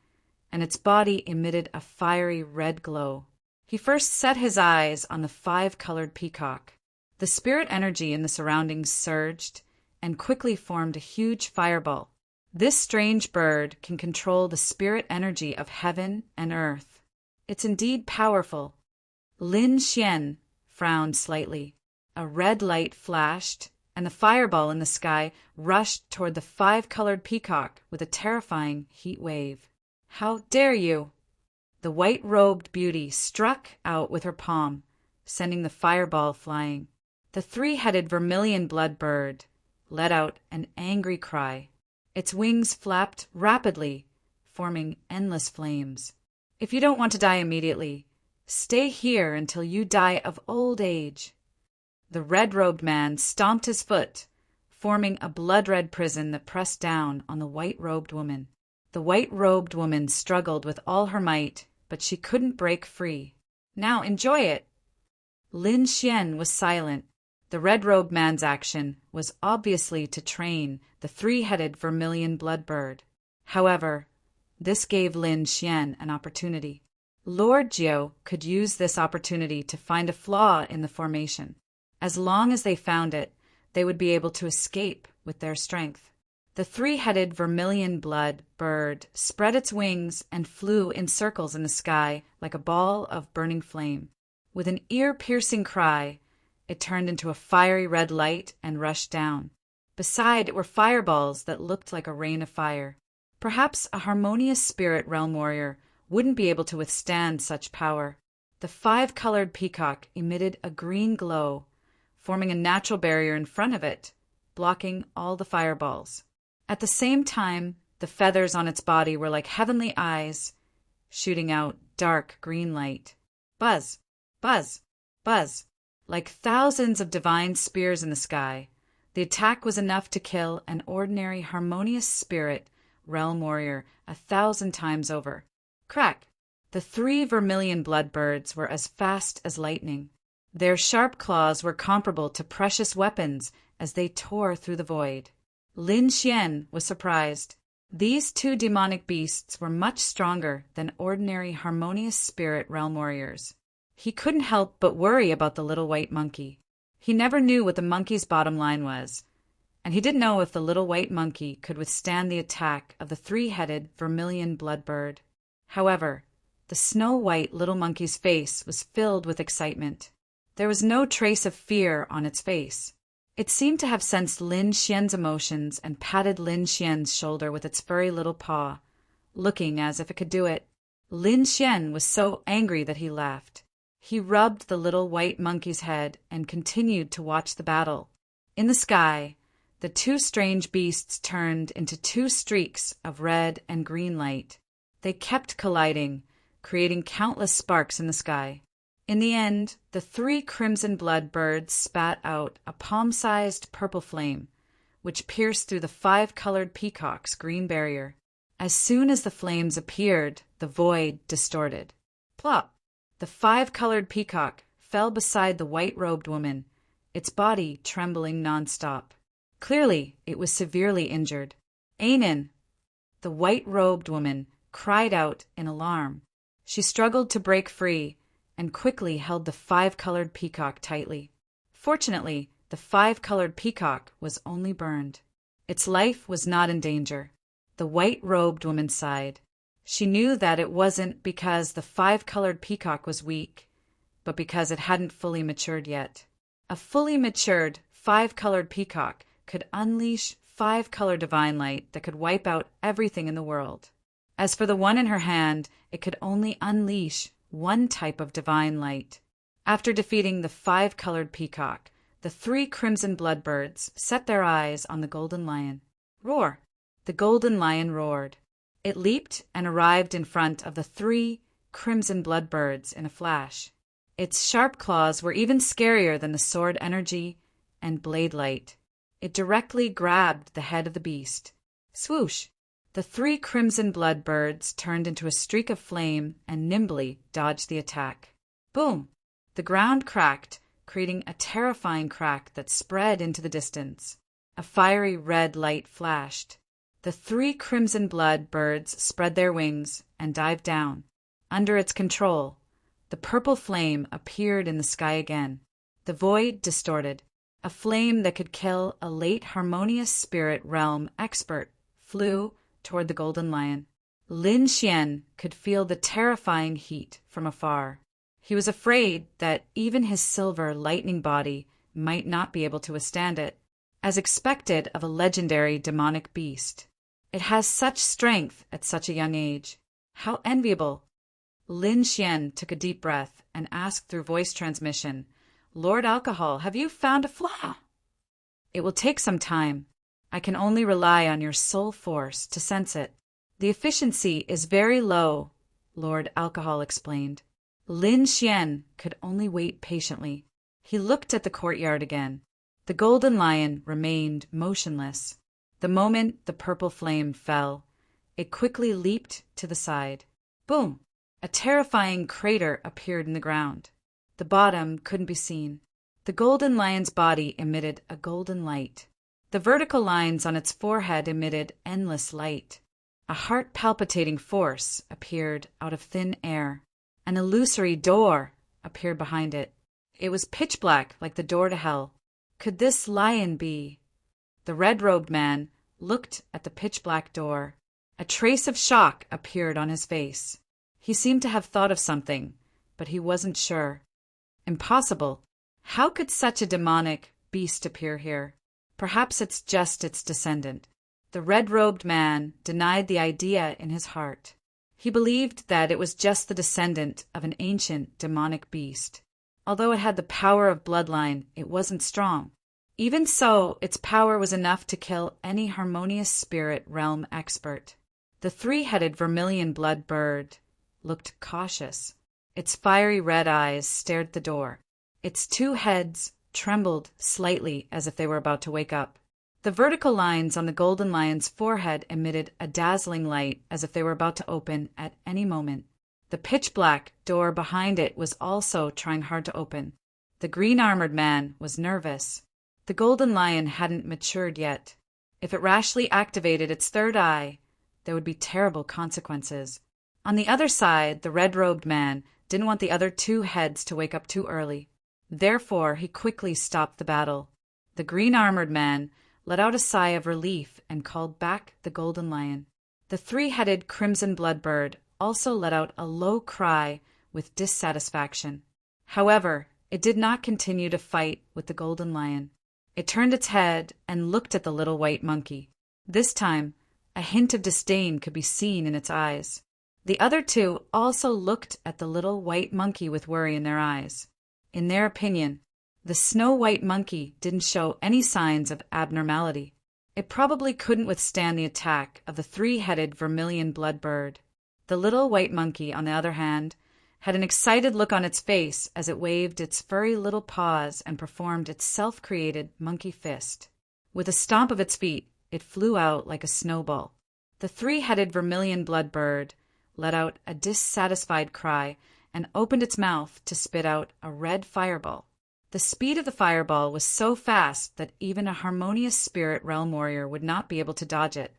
A: and its body emitted a fiery red glow. He first set his eyes on the 5-colored peacock. The spirit energy in the surroundings surged and quickly formed a huge fireball. This strange bird can control the spirit energy of heaven and earth. It's indeed powerful. Lin Xian frowned slightly. A red light flashed, and the fireball in the sky rushed toward the 5-colored peacock with a terrifying heat wave. How dare you! The white-robed beauty struck out with her palm, sending the fireball flying. The 3-headed vermilion-blood bird let out an angry cry. Its wings flapped rapidly, forming endless flames. If you don't want to die immediately, stay here until you die of old age. The red-robed man stomped his foot, forming a blood-red prison that pressed down on the white-robed woman. The white-robed woman struggled with all her might, but she couldn't break free. Now enjoy it! Lin Xian was silent. The red-robed man's action was obviously to train the 3-headed vermilion blood bird. However, this gave Lin Xian an opportunity. Lord Jiu could use this opportunity to find a flaw in the formation. As long as they found it, they would be able to escape with their strength. The 3-headed vermilion blood bird spread its wings and flew in circles in the sky like a ball of burning flame. With an ear-piercing cry, it turned into a fiery red light and rushed down. Beside it were fireballs that looked like a rain of fire. Perhaps a harmonious spirit realm warrior wouldn't be able to withstand such power. The 5-colored peacock emitted a green glow, forming a natural barrier in front of it, blocking all the fireballs. At the same time, the feathers on its body were like heavenly eyes, shooting out dark green light. Buzz, buzz, buzz. Like thousands of divine spears in the sky, the attack was enough to kill an ordinary harmonious spirit realm warrior 1,000 times over. Crack! The 3 vermilion blood birds were as fast as lightning. Their sharp claws were comparable to precious weapons as they tore through the void. Lin Xian was surprised. These 2 demonic beasts were much stronger than ordinary harmonious spirit realm warriors. He couldn't help but worry about the little white monkey. He never knew what the monkey's bottom line was, and he didn't know if the little white monkey could withstand the attack of the three-headed vermilion blood bird. However, the snow-white little monkey's face was filled with excitement. There was no trace of fear on its face. It seemed to have sensed Lin Xian's emotions and patted Lin Xian's shoulder with its furry little paw, looking as if it could do it. Lin Xian was so angry that he laughed. He rubbed the little white monkey's head and continued to watch the battle. In the sky, the two strange beasts turned into two streaks of red and green light. They kept colliding, creating countless sparks in the sky. In the end, the three crimson blood birds spat out a palm-sized purple flame, which pierced through the five-colored peacock's green barrier. As soon as the flames appeared, the void distorted. Plop! The five-colored peacock fell beside the white-robed woman, its body trembling non-stop. Clearly, it was severely injured. Ainen! The white-robed woman cried out in alarm. She struggled to break free and quickly held the five-colored peacock tightly. Fortunately, the five-colored peacock was only burned. Its life was not in danger. The white-robed woman sighed. She knew that it wasn't because the five-colored peacock was weak, but because it hadn't fully matured yet. A fully matured five-colored peacock could unleash five-color divine light that could wipe out everything in the world. As for the one in her hand, it could only unleash one type of divine light. After defeating the five-colored peacock, the three crimson bloodbirds set their eyes on the golden lion. Roar! The golden lion roared. It leaped and arrived in front of the three crimson bloodbirds in a flash. Its sharp claws were even scarier than the sword energy and blade light. It directly grabbed the head of the beast. Swoosh! The three crimson bloodbirds turned into a streak of flame and nimbly dodged the attack. Boom! The ground cracked, creating a terrifying crack that spread into the distance. A fiery red light flashed. The three crimson blood birds spread their wings and dived down. Under its control, the purple flame appeared in the sky again. The void distorted. A flame that could kill a late harmonious spirit realm expert flew toward the golden lion. Lin Xian could feel the terrifying heat from afar. He was afraid that even his silver lightning body might not be able to withstand it, as expected of a legendary demonic beast. It has such strength at such a young age. How enviable! Lin Xian took a deep breath and asked through voice transmission, "Lord Alcohol, have you found a flaw?" "It will take some time. I can only rely on your soul force to sense it. The efficiency is very low," Lord Alcohol explained. Lin Xian could only wait patiently. He looked at the courtyard again. The golden lion remained motionless. The moment the purple flame fell, it quickly leaped to the side. Boom! A terrifying crater appeared in the ground. The bottom couldn't be seen. The golden lion's body emitted a golden light. The vertical lines on its forehead emitted endless light. A heart-palpitating force appeared out of thin air. An illusory door appeared behind it. It was pitch black like the door to hell. Could this lion be? The red-robed man looked at the pitch-black door. A trace of shock appeared on his face. He seemed to have thought of something, but he wasn't sure. Impossible. How could such a demonic beast appear here? Perhaps it's just its descendant. The red-robed man denied the idea in his heart. He believed that it was just the descendant of an ancient demonic beast. Although it had the power of bloodline, it wasn't strong. Even so, its power was enough to kill any harmonious spirit realm expert. The three-headed vermilion blood bird looked cautious. Its fiery red eyes stared at the door. Its two heads trembled slightly as if they were about to wake up. The vertical lines on the golden lion's forehead emitted a dazzling light as if they were about to open at any moment. The pitch-black door behind it was also trying hard to open. The green-armored man was nervous. The golden lion hadn't matured yet. If it rashly activated its third eye, there would be terrible consequences. On the other side, the red-robed man didn't want the other two heads to wake up too early. Therefore, he quickly stopped the battle. The green-armored man let out a sigh of relief and called back the golden lion. The three-headed crimson blood bird also let out a low cry with dissatisfaction. However, it did not continue to fight with the golden lion. It turned its head and looked at the little white monkey. This time, a hint of disdain could be seen in its eyes. The other two also looked at the little white monkey with worry in their eyes. In their opinion, the snow-white monkey didn't show any signs of abnormality. It probably couldn't withstand the attack of the three-headed vermilion blood bird. The little white monkey, on the other hand, had an excited look on its face as it waved its furry little paws and performed its self-created monkey fist. With a stomp of its feet, it flew out like a snowball. The three-headed vermilion blood bird let out a dissatisfied cry and opened its mouth to spit out a red fireball. The speed of the fireball was so fast that even a harmonious spirit realm warrior would not be able to dodge it.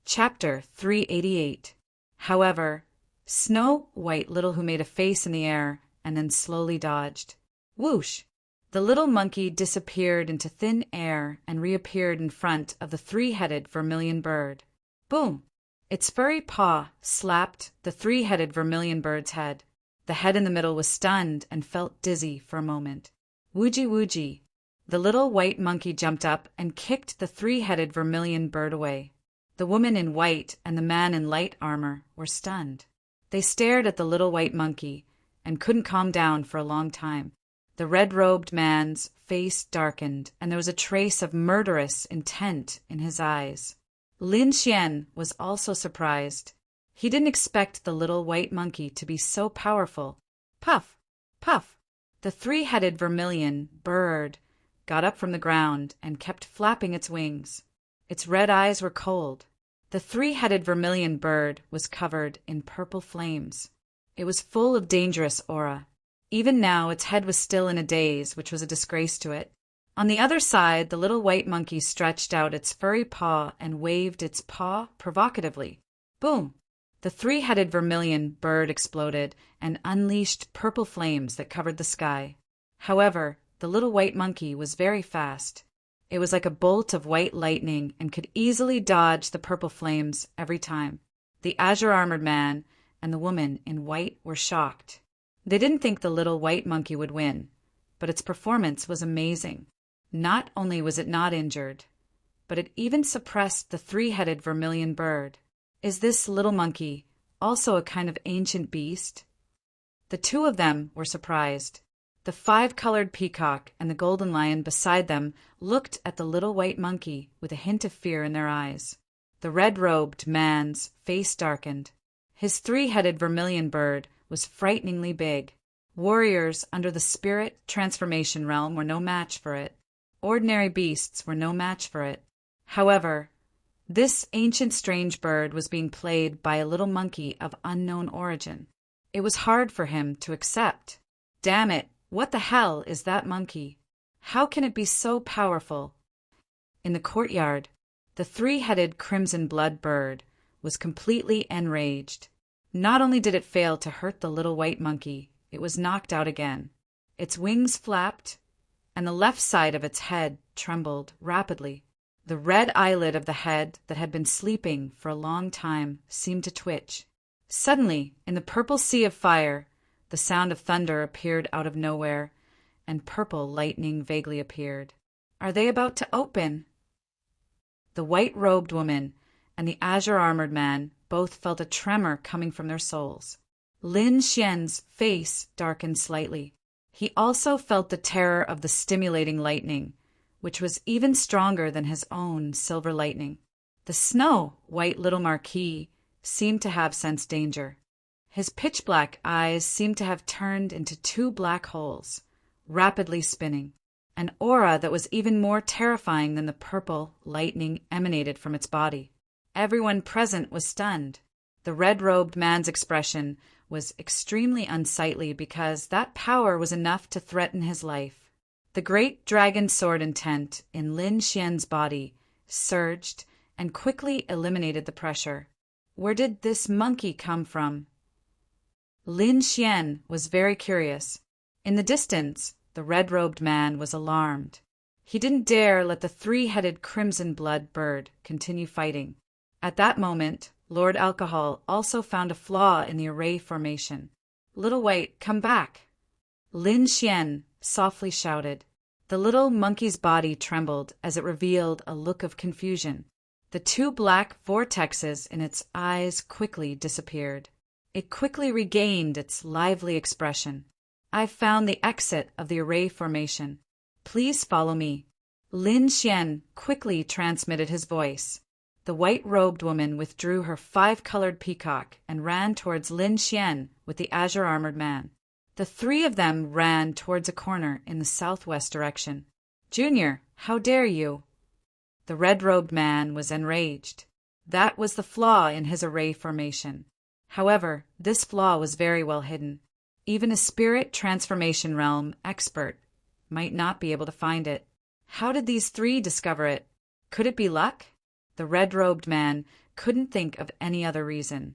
A: Chapter 388. However, Snow White Little Who made a face in the air and then slowly dodged. Whoosh! The little monkey disappeared into thin air and reappeared in front of the three-headed vermilion bird. Boom! Its furry paw slapped the three-headed vermilion bird's head. The head in the middle was stunned and felt dizzy for a moment. Woogie woogie! The little white monkey jumped up and kicked the three-headed vermilion bird away. The woman in white and the man in light armor were stunned. They stared at the little white monkey and couldn't calm down for a long time. The red-robed man's face darkened, and there was a trace of murderous intent in his eyes. Lin Xian was also surprised. He didn't expect the little white monkey to be so powerful. Puff! Puff! The three-headed vermilion bird got up from the ground and kept flapping its wings. Its red eyes were cold. The three-headed vermilion bird was covered in purple flames. It was full of dangerous aura. Even now its head was still in a daze, which was a disgrace to it. On the other side, the little white monkey stretched out its furry paw and waved its paw provocatively. Boom! The three-headed vermilion bird exploded and unleashed purple flames that covered the sky. However, the little white monkey was very fast. It was like a bolt of white lightning and could easily dodge the purple flames every time. The azure-armored man and the woman in white were shocked. They didn't think the little white monkey would win, but its performance was amazing. Not only was it not injured, but it even suppressed the three-headed vermilion bird. Is this little monkey also a kind of ancient beast? The two of them were surprised. The five-colored peacock and the golden lion beside them looked at the little white monkey with a hint of fear in their eyes. The red-robed man's face darkened. His three-headed vermilion bird was frighteningly big. Warriors under the spirit transformation realm were no match for it. Ordinary beasts were no match for it. However, this ancient strange bird was being played by a little monkey of unknown origin. It was hard for him to accept. Damn it! What the hell is that monkey? How can it be so powerful? In the courtyard, the three-headed crimson blood bird was completely enraged. Not only did it fail to hurt the little white monkey, it was knocked out again. Its wings flapped, and the left side of its head trembled rapidly. The red eyelid of the head that had been sleeping for a long time seemed to twitch. Suddenly, in the purple sea of fire, the sound of thunder appeared out of nowhere, and purple lightning vaguely appeared. Are they about to open? The white-robed woman and the azure-armored man both felt a tremor coming from their souls. Lin Xian's face darkened slightly. He also felt the terror of the stimulating lightning, which was even stronger than his own silver lightning. The Snow-White Little Marquis seemed to have sensed danger. His pitch-black eyes seemed to have turned into two black holes, rapidly spinning. An aura that was even more terrifying than the purple lightning emanated from its body. Everyone present was stunned. The red-robed man's expression was extremely unsightly because that power was enough to threaten his life. The great dragon sword intent in Lin Xian's body surged and quickly eliminated the pressure. Where did this monkey come from? Lin Xian was very curious. In the distance, the the red-robed man was alarmed. He didn't dare let the three-headed crimson blood bird continue fighting. At that moment, Lord Alcohol also found a flaw in the array formation. "Little White, come back!" Lin Xian softly shouted. The little monkey's body trembled as it revealed a look of confusion. The two black vortexes in its eyes quickly disappeared. It quickly regained its lively expression. "I've found the exit of the array formation. Please follow me." Lin Xian quickly transmitted his voice. The white-robed woman withdrew her five-colored peacock and ran towards Lin Xian with the azure-armored man. The three of them ran towards a corner in the southwest direction. "Junior, how dare you?" The red-robed man was enraged. That was the flaw in his array formation. However, this flaw was very well hidden. Even a spirit transformation realm expert might not be able to find it. How did these three discover it? Could it be luck? The red-robed man couldn't think of any other reason.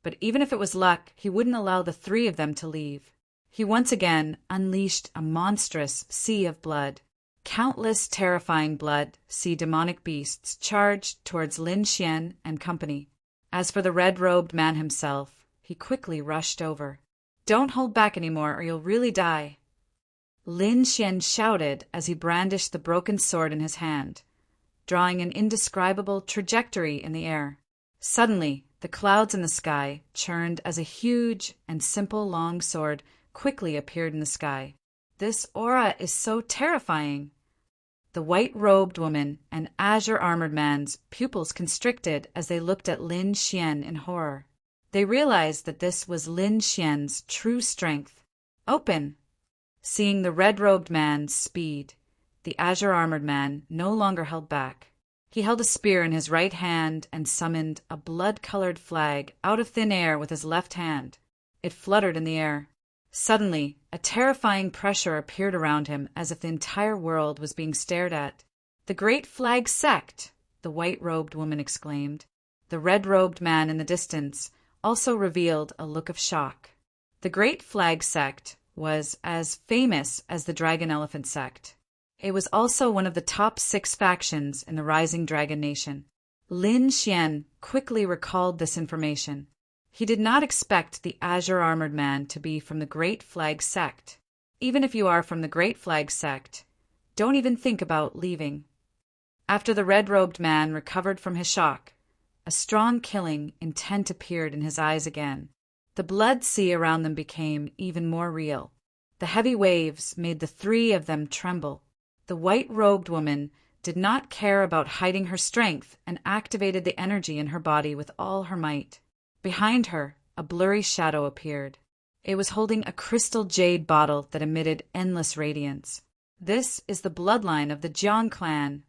A: But even if it was luck, he wouldn't allow the three of them to leave. He once again unleashed a monstrous sea of blood. Countless terrifying blood sea demonic beasts charged towards Lin Xian and company. As for the red-robed man himself, he quickly rushed over. "Don't hold back anymore, or you'll really die." Lin Xian shouted as he brandished the broken sword in his hand, drawing an indescribable trajectory in the air. Suddenly, the clouds in the sky churned as a huge and simple long sword quickly appeared in the sky. "This aura is so terrifying." The white-robed woman and azure-armored man's pupils constricted as they looked at Lin Xian in horror. They realized that this was Lin Xian's true strength. "Open!" Seeing the red-robed man's speed, the azure-armored man no longer held back. He held a spear in his right hand and summoned a blood-colored flag out of thin air with his left hand. It fluttered in the air. Suddenly, a terrifying pressure appeared around him as if the entire world was being stared at. "The Great Flag Sect!" the white-robed woman exclaimed. The red-robed man in the distance also revealed a look of shock. The Great Flag Sect was as famous as the Dragon Elephant Sect. It was also one of the top 6 factions in the Rising Dragon Nation. Lin Xian quickly recalled this information. He did not expect the azure-armored man to be from the Great Flag Sect. Even if you are from the Great Flag Sect, don't even think about leaving. After the red-robed man recovered from his shock, a strong killing intent appeared in his eyes again. The blood sea around them became even more real. The heavy waves made the three of them tremble. The white-robed woman did not care about hiding her strength and activated the energy in her body with all her might. Behind her, a blurry shadow appeared. It was holding a crystal jade bottle that emitted endless radiance. "This is the bloodline of the Jiang clan."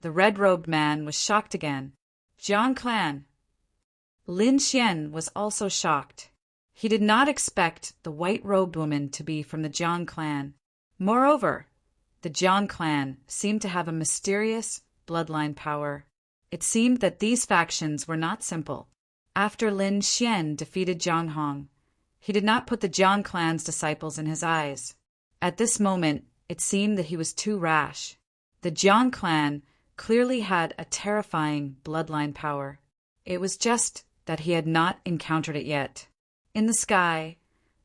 A: The red-robed man was shocked again. "Jiang clan!" Lin Xian was also shocked. He did not expect the white-robed woman to be from the Jiang clan. Moreover, the Jiang clan seemed to have a mysterious bloodline power. It seemed that these factions were not simple. After Lin Xian defeated Zhang Hong, he did not put the Jiang clan's disciples in his eyes. At this moment, it seemed that he was too rash. The Jiang clan clearly had a terrifying bloodline power. It was just that he had not encountered it yet. In the sky,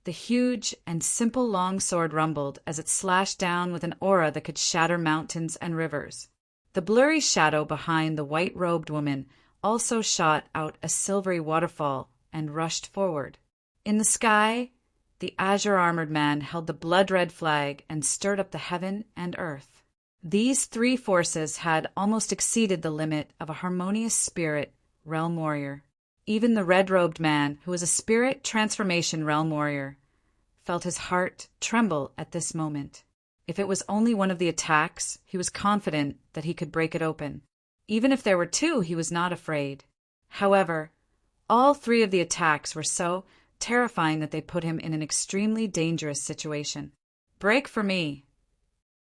A: the huge and simple long sword rumbled as it slashed down with an aura that could shatter mountains and rivers. The blurry shadow behind the white-robed woman also shot out a silvery waterfall and rushed forward. In the sky, the azure-armored man held the blood-red flag and stirred up the heaven and earth. These three forces had almost exceeded the limit of a harmonious spirit realm warrior. Even the red-robed man, who was a spirit transformation realm warrior, felt his heart tremble at this moment. If it was only one of the attacks, he was confident that he could break it open. Even if there were 2, he was not afraid. However, all 3 of the attacks were so terrifying that they put him in an extremely dangerous situation. "Break for me."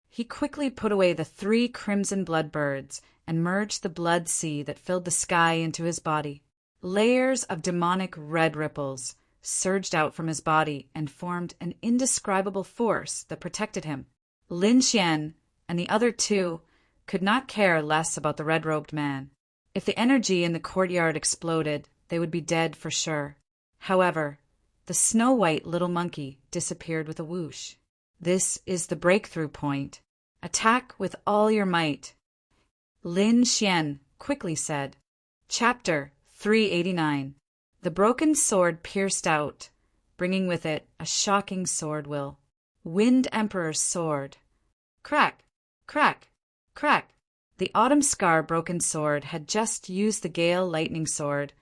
A: He quickly put away the 3 crimson blood birds and merged the blood sea that filled the sky into his body. Layers of demonic red ripples surged out from his body and formed an indescribable force that protected him. Lin Xian and the other two could not care less about the red-robed man. If the energy in the courtyard exploded, they would be dead for sure. However, the snow-white little monkey disappeared with a whoosh. This is the breakthrough point. Attack with all your might, Lin Xian quickly said. Chapter 389. The broken sword pierced out, bringing with it a shocking sword will. Wind Emperor's sword. Crack, crack, crack. The Autumn Scar broken sword had just used the Gale Lightning sword,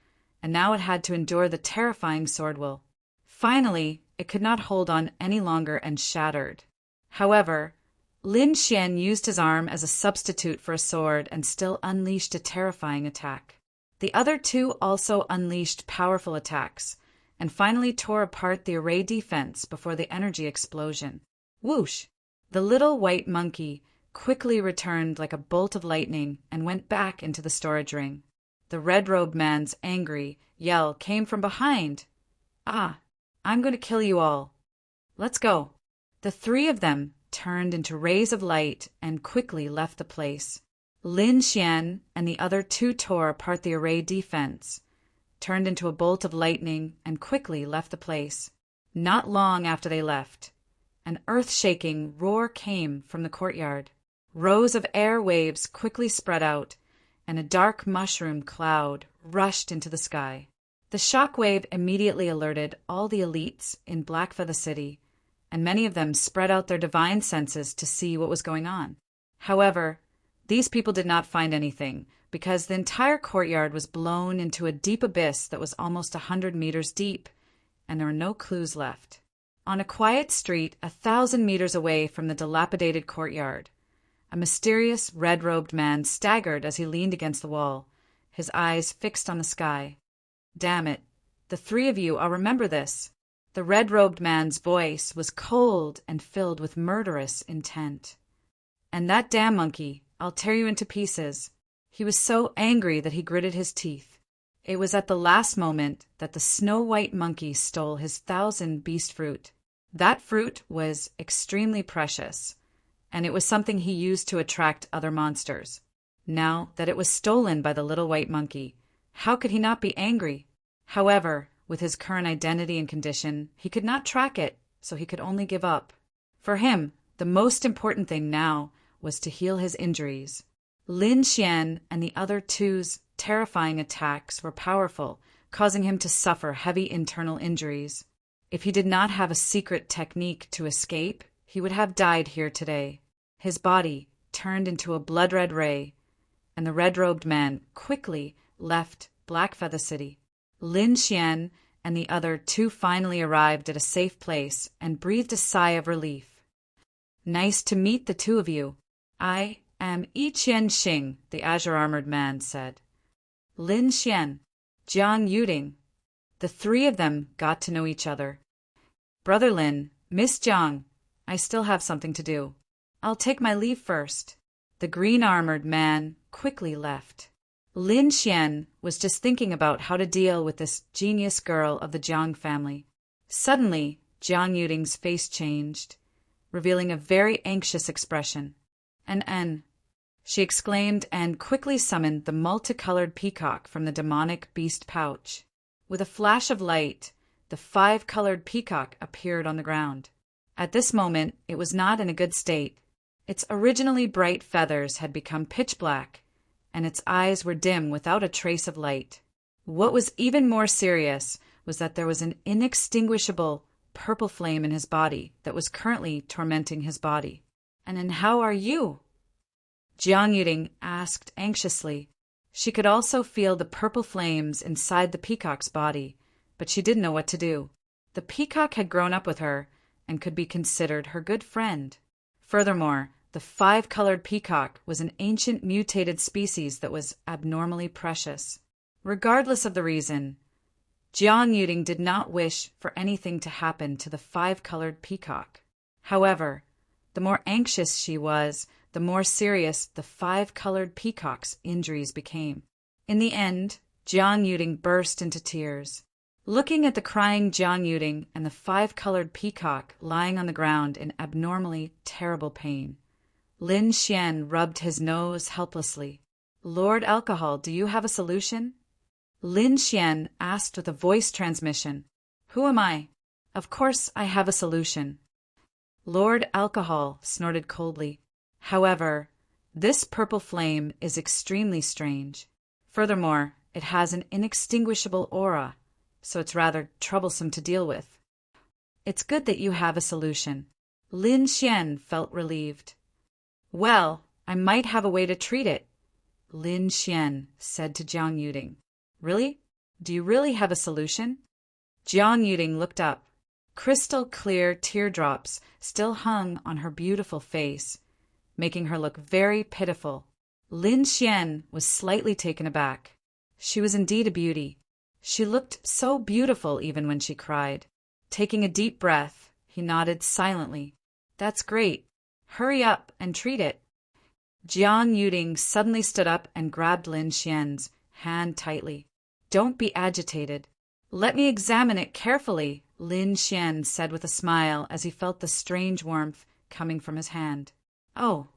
A: and now it had to endure the terrifying sword will. Finally, it could not hold on any longer and shattered. However, Lin Xian used his arm as a substitute for a sword and still unleashed a terrifying attack. The other two also unleashed powerful attacks, and finally tore apart the array defense before the energy explosion. Whoosh! The little white monkey quickly returned like a bolt of lightning and went back into the storage ring. The red-robed man's angry yell came from behind. Ah, I'm going to kill you all. Let's go. The three of them turned into rays of light and quickly left the place. Lin Xian and the other two tore apart the array defense, turned into a bolt of lightning, and quickly left the place. Not long after they left, an earth-shaking roar came from the courtyard. Rows of air waves quickly spread out, and a dark mushroom cloud rushed into the sky. The shock wave immediately alerted all the elites in Blackfeather City, and many of them spread out their divine senses to see what was going on. However, these people did not find anything, because the entire courtyard was blown into a deep abyss that was almost 100 meters deep, and there were no clues left. On a quiet street 1,000 meters away from the dilapidated courtyard, a mysterious red-robed man staggered as he leaned against the wall, his eyes fixed on the sky. Damn it, the three of you, I'll remember this. The red-robed man's voice was cold and filled with murderous intent. And that damn monkey, I'll tear you into pieces. He was so angry that he gritted his teeth. It was at the last moment that the snow-white monkey stole his 1,000 beast fruit. That fruit was extremely precious, and it was something he used to attract other monsters. Now that it was stolen by the little white monkey, how could he not be angry? However, with his current identity and condition, he could not track it, so he could only give up. For him, the most important thing now was to heal his injuries. Lin Xian and the other two's terrifying attacks were powerful, causing him to suffer heavy internal injuries. If he did not have a secret technique to escape, he would have died here today. His body turned into a blood-red ray, and the red-robed man quickly left Blackfeather City. Lin Xian and the other two finally arrived at a safe place and breathed a sigh of relief. Nice to meet the two of you. I am Yi Qianxing, the azure-armored man said. Lin Xian, Jiang Yuding. The three of them got to know each other. Brother Lin, Miss Jiang, I still have something to do. I'll take my leave first. The green-armored man quickly left. Lin Xian was just thinking about how to deal with this genius girl of the Jiang family. Suddenly, Jiang Yuding's face changed, revealing a very anxious expression. N, she exclaimed and quickly summoned the multicolored peacock from the demonic beast pouch. With a flash of light, the 5-colored peacock appeared on the ground. At this moment, it was not in a good state. Its originally bright feathers had become pitch black, and its eyes were dim without a trace of light. What was even more serious was that there was an inextinguishable purple flame in his body that was currently tormenting his body. And how are you? Jiang Yuding asked anxiously. She could also feel the purple flames inside the peacock's body, but she didn't know what to do. The peacock had grown up with her and could be considered her good friend. Furthermore, the 5-colored peacock was an ancient mutated species that was abnormally precious. Regardless of the reason, Jiang Yuding did not wish for anything to happen to the 5-colored peacock. However, the more anxious she was, the more serious the 5-colored peacock's injuries became. In the end, Jiang Yuding burst into tears. Looking at the crying Jiang Yuding and the five-colored peacock lying on the ground in abnormally terrible pain, Lin Xian rubbed his nose helplessly. Lord Alcohol, do you have a solution? Lin Xian asked with a voice transmission. Who am I? Of course I have a solution. Lord Alcohol snorted coldly. However, this purple flame is extremely strange. Furthermore, it has an inextinguishable aura, so it's rather troublesome to deal with. It's good that you have a solution. Lin Xian felt relieved. Well, I might have a way to treat it, Lin Xian said to Jiang Yuding. Really? Do you really have a solution? Jiang Yuding looked up. Crystal clear teardrops still hung on her beautiful face, making her look very pitiful. Lin Xian was slightly taken aback. She was indeed a beauty. She looked so beautiful even when she cried. Taking a deep breath, he nodded silently. That's great. Hurry up and treat it. Jiang Yuding suddenly stood up and grabbed Lin Xian's hand tightly. Don't be agitated. Let me examine it carefully, Lin Xian said with a smile as he felt the strange warmth coming from his hand. Oh.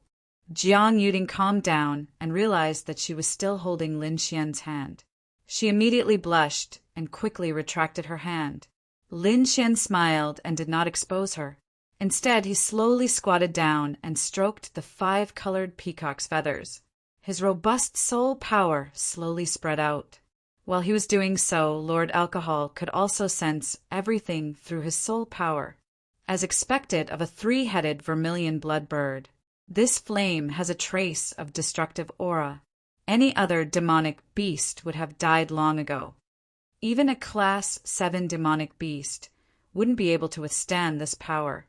A: Jiang Yuding calmed down and realized that she was still holding Lin Xian's hand. She immediately blushed and quickly retracted her hand. Lin Xian smiled and did not expose her. Instead, he slowly squatted down and stroked the five-colored peacock's feathers. His robust soul power slowly spread out. While he was doing so, Lord Alcohol could also sense everything through his soul power. As expected of a three-headed vermilion blood bird, this flame has a trace of destructive aura. Any other demonic beast would have died long ago. Even a Class 7 demonic beast wouldn't be able to withstand this power.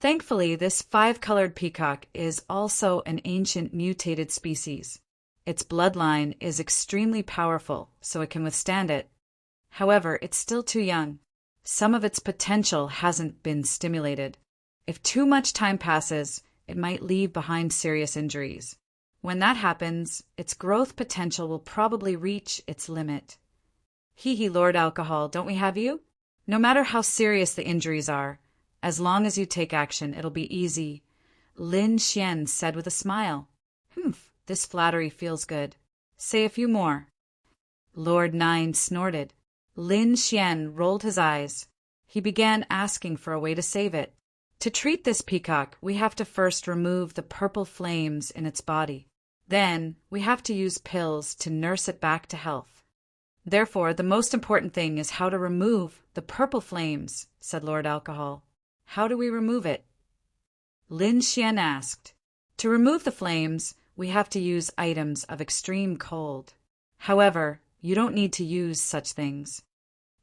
A: Thankfully, this five-colored peacock is also an ancient mutated species. Its bloodline is extremely powerful, so it can withstand it. However, it's still too young. Some of its potential hasn't been stimulated. If too much time passes, it might leave behind serious injuries. When that happens, its growth potential will probably reach its limit. Hee hee, Lord Alcohol, don't we have you? No matter how serious the injuries are, as long as you take action, it'll be easy, Lin Xian said with a smile. Humph, this flattery feels good. Say a few more. Lord Nine snorted. Lin Xian rolled his eyes. He began asking for a way to save it. To treat this peacock, we have to first remove the purple flames in its body. Then, we have to use pills to nurse it back to health. Therefore, the most important thing is how to remove the purple flames, said Lord Alcohol. How do we remove it? Lin Xian asked. To remove the flames, we have to use items of extreme cold. However, you don't need to use such things.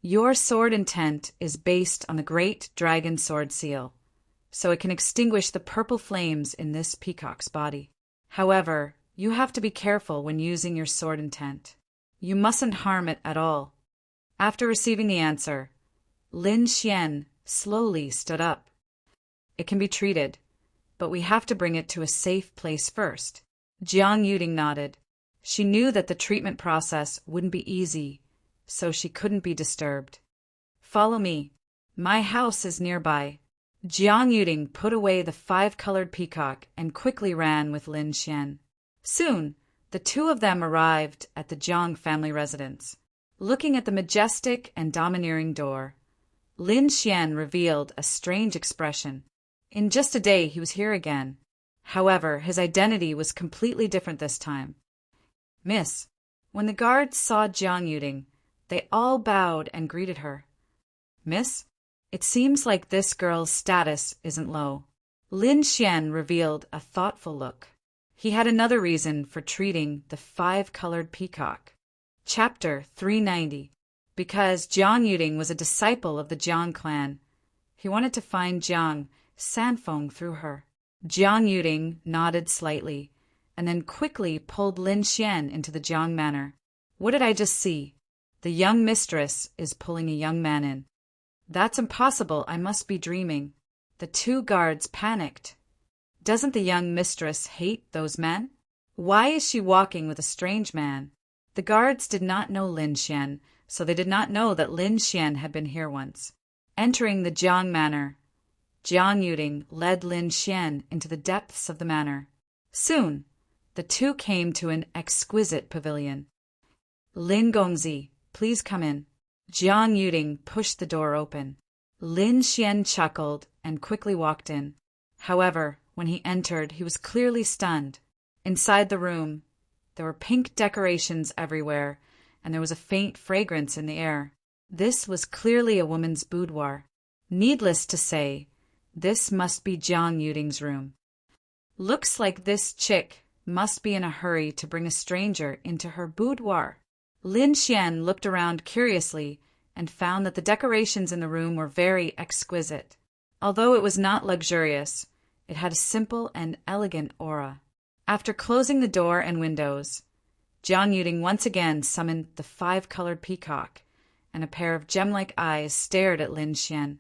A: Your sword intent is based on the Great Dragon Sword Seal, so it can extinguish the purple flames in this peacock's body. However, you have to be careful when using your sword intent. You mustn't harm it at all. After receiving the answer, Lin Xian slowly stood up. It can be treated, but we have to bring it to a safe place first. Jiang Yuding nodded. She knew that the treatment process wouldn't be easy, so she couldn't be disturbed. Follow me. My house is nearby. Jiang Yuding put away the five-colored peacock and quickly ran with Lin Xian. Soon, the two of them arrived at the Jiang family residence. Looking at the majestic and domineering door, Lin Xian revealed a strange expression. In just a day, he was here again. However, his identity was completely different this time. Miss, when the guards saw Jiang Yuding, they all bowed and greeted her. Miss, it seems like this girl's status isn't low. Lin Xian revealed a thoughtful look. He had another reason for treating the five-colored peacock. Chapter 390. Because Jiang Yuding was a disciple of the Jiang clan, he wanted to find Jiang Sanfeng through her. Jiang Yuding nodded slightly, and then quickly pulled Lin Xian into the Jiang manor. What did I just see? The young mistress is pulling a young man in. That's impossible, I must be dreaming. The two guards panicked. Doesn't the young mistress hate those men? Why is she walking with a strange man? The guards did not know Lin Xian, so they did not know that Lin Xian had been here once. Entering the Jiang Manor, Jiang Yuding led Lin Xian into the depths of the manor. Soon, the two came to an exquisite pavilion. Lin Gongzi, please come in. Jiang Yuding pushed the door open. Lin Xian chuckled and quickly walked in. However, when he entered, he was clearly stunned. Inside the room, there were pink decorations everywhere, and there was a faint fragrance in the air. This was clearly a woman's boudoir. Needless to say, this must be Jiang Yuding's room. Looks like this chick must be in a hurry to bring a stranger into her boudoir. Lin Xian looked around curiously and found that the decorations in the room were very exquisite. Although it was not luxurious, it had a simple and elegant aura. After closing the door and windows, Jiang Yuding once again summoned the 5-colored peacock, and a pair of gem-like eyes stared at Lin Xian.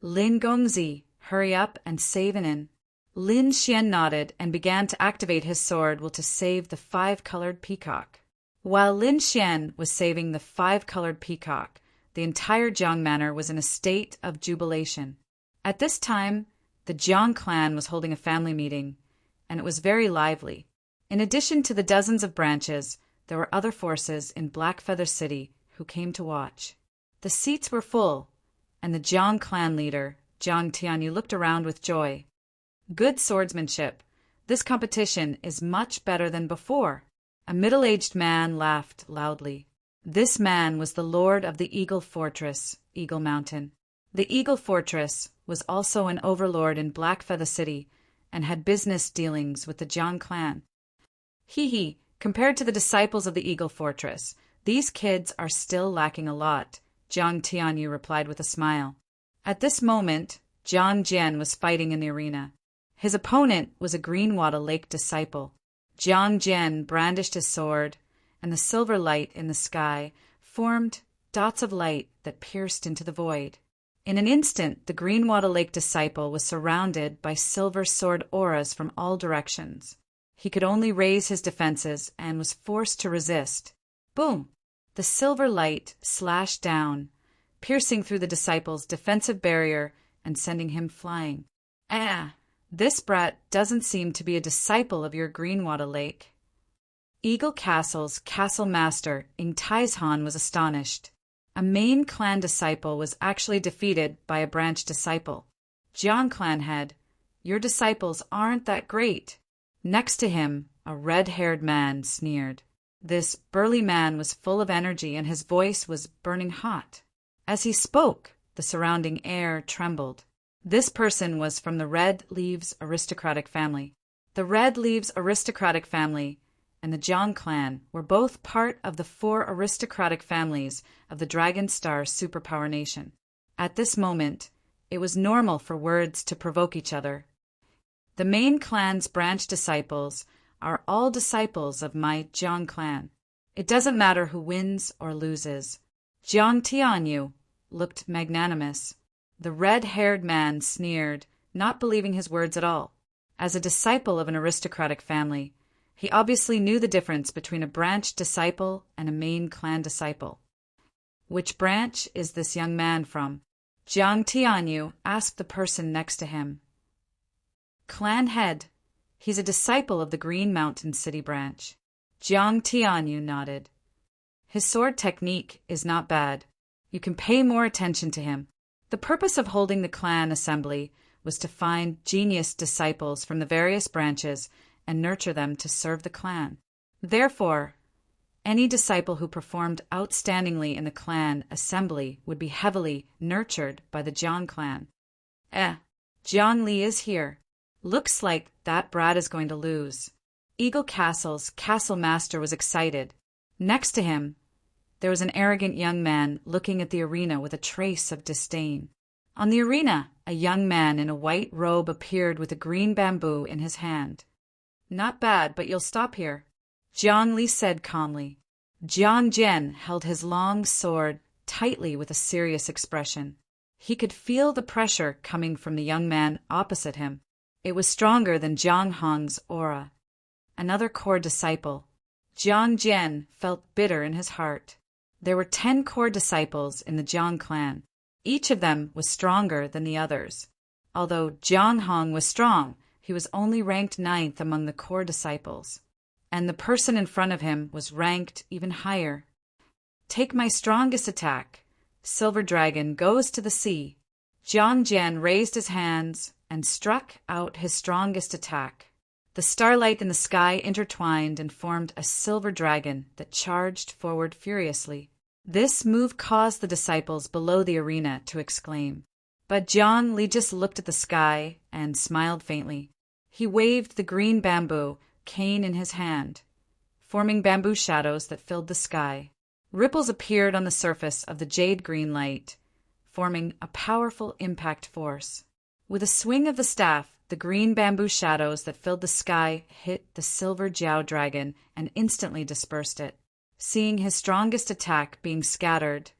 A: Lin Gongzi, hurry up and save an inn. Lin Xian nodded and began to activate his sword to save the 5-colored peacock. While Lin Xian was saving the 5-colored peacock, the entire Jiang Manor was in a state of jubilation. At this time, the Jiang clan was holding a family meeting, and it was very lively. In addition to the dozens of branches, there were other forces in Blackfeather City who came to watch. The seats were full, and the Jiang clan leader, Jiang Tianyu, looked around with joy. Good swordsmanship. This competition is much better than before. A middle-aged man laughed loudly. This man was the lord of the Eagle Fortress, Eagle Mountain. The Eagle Fortress was also an overlord in Blackfeather City and had business dealings with the Jiang clan. Hee, compared to the disciples of the Eagle Fortress, these kids are still lacking a lot, Jiang Tianyu replied with a smile. At this moment, Jiang Jian was fighting in the arena. His opponent was a Greenwater Lake disciple. Jiang Jian brandished his sword, and the silver light in the sky formed dots of light that pierced into the void. In an instant, the Greenwater Lake disciple was surrounded by silver sword auras from all directions. He could only raise his defenses and was forced to resist. Boom! The silver light slashed down, piercing through the disciple's defensive barrier and sending him flying. This brat doesn't seem to be a disciple of your Greenwater Lake. Eagle Castle's castle master, Ingtaishan, was astonished. A main clan disciple was actually defeated by a branch disciple. Jiang clan head, your disciples aren't that great. Next to him, a red-haired man sneered. This burly man was full of energy and his voice was burning hot. As he spoke, the surrounding air trembled. This person was from the Red Leaves aristocratic family. The Red Leaves aristocratic family and the Jiang clan were both part of the 4 aristocratic families of the Dragon Star superpower nation. At this moment, it was normal for words to provoke each other. The main clan's branch disciples are all disciples of my Jiang clan. It doesn't matter who wins or loses. Jiang Tianyu looked magnanimous. The red-haired man sneered, not believing his words at all. As a disciple of an aristocratic family, he obviously knew the difference between a branch disciple and a main clan disciple. Which branch is this young man from? Jiang Tianyu asked the person next to him. Clan head. He's a disciple of the Green Mountain City branch. Jiang Tianyu nodded. His sword technique is not bad. You can pay more attention to him. The purpose of holding the clan assembly was to find genius disciples from the various branches and nurture them to serve the clan. Therefore, any disciple who performed outstandingly in the clan assembly would be heavily nurtured by the Jiang clan. Jiang Li is here. Looks like that brat is going to lose. Eagle Castle's castle master was excited. Next to him, there was an arrogant young man looking at the arena with a trace of disdain. On the arena, a young man in a white robe appeared with a green bamboo in his hand. Not bad, but you'll stop here, Jiang Li said calmly. Jiang Jian held his long sword tightly with a serious expression. He could feel the pressure coming from the young man opposite him. It was stronger than Jiang Hong's aura. Another core disciple. Jiang Jian felt bitter in his heart. There were 10 core disciples in the Jiang clan. Each of them was stronger than the others. Although Jiang Hong was strong, he was only ranked 9th among the core disciples. And the person in front of him was ranked even higher. Take my strongest attack. Silver Dragon goes to the sea. Jiang Jian raised his hands and struck out his strongest attack. The starlight in the sky intertwined and formed a silver dragon that charged forward furiously. This move caused the disciples below the arena to exclaim. But Jiang Li just looked at the sky and smiled faintly. He waved the green bamboo cane in his hand, forming bamboo shadows that filled the sky. Ripples appeared on the surface of the jade green light, forming a powerful impact force. With a swing of the staff, the green bamboo shadows that filled the sky hit the silver Jiao dragon and instantly dispersed it. Seeing his strongest attack being scattered,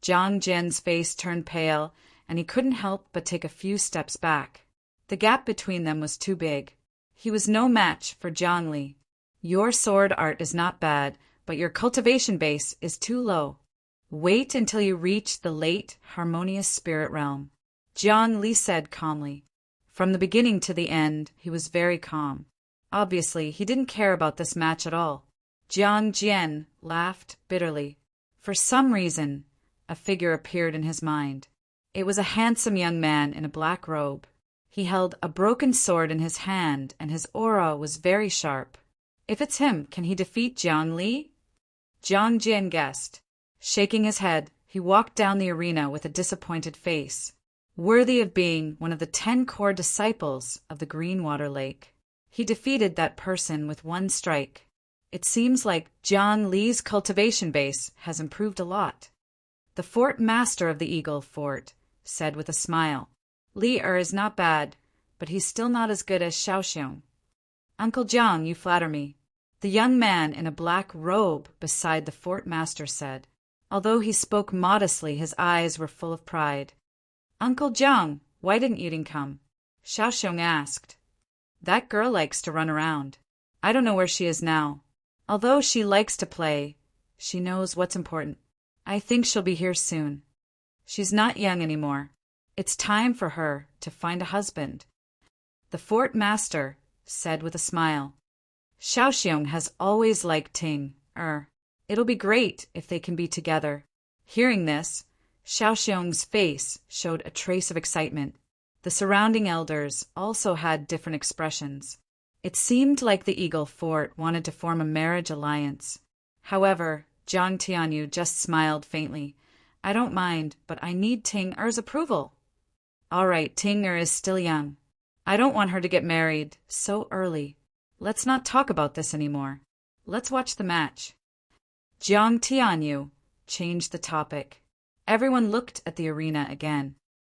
A: Jiang Jian's face turned pale, and he couldn't help but take a few steps back. The gap between them was too big. He was no match for Jiang Li. Your sword art is not bad, but your cultivation base is too low. Wait until you reach the late harmonious spirit realm, Jiang Li said calmly. From the beginning to the end, he was very calm. Obviously, he didn't care about this match at all. Jiang Jian laughed bitterly. For some reason, a figure appeared in his mind. It was a handsome young man in a black robe. He held a broken sword in his hand, and his aura was very sharp. If it's him, can he defeat Jiang Li? Jiang Jian guessed. Shaking his head, he walked down the arena with a disappointed face. Worthy of being one of the 10 core disciples of the Greenwater Lake. He defeated that person with one strike. It seems like Jiang Li's cultivation base has improved a lot. The fort master of the Eagle Fort said with a smile. Li is not bad, but he's still not as good as Xiaoxiong. Uncle Jiang, you flatter me, the young man in a black robe beside the fort master said. Although he spoke modestly, his eyes were full of pride. Uncle Jiang, why didn't you come? Xiaoxiong asked. That girl likes to run around. I don't know where she is now. Although she likes to play, she knows what's important. I think she'll be here soon. She's not young anymore. It's time for her to find a husband. The fort master said with a smile. Xiaoxiong has always liked Ting. It'll be great if they can be together. Hearing this, Xiaoxiong's face showed a trace of excitement. The surrounding elders also had different expressions. It seemed like the Eagle Fort wanted to form a marriage alliance. However, Zhang Tianyu just smiled faintly. I don't mind, but I need Ting Er's approval. All right, Ting Er is still young. I don't want her to get married so early. Let's not talk about this anymore. Let's watch the match. Zhang Tianyu changed the topic. Everyone looked at the arena again.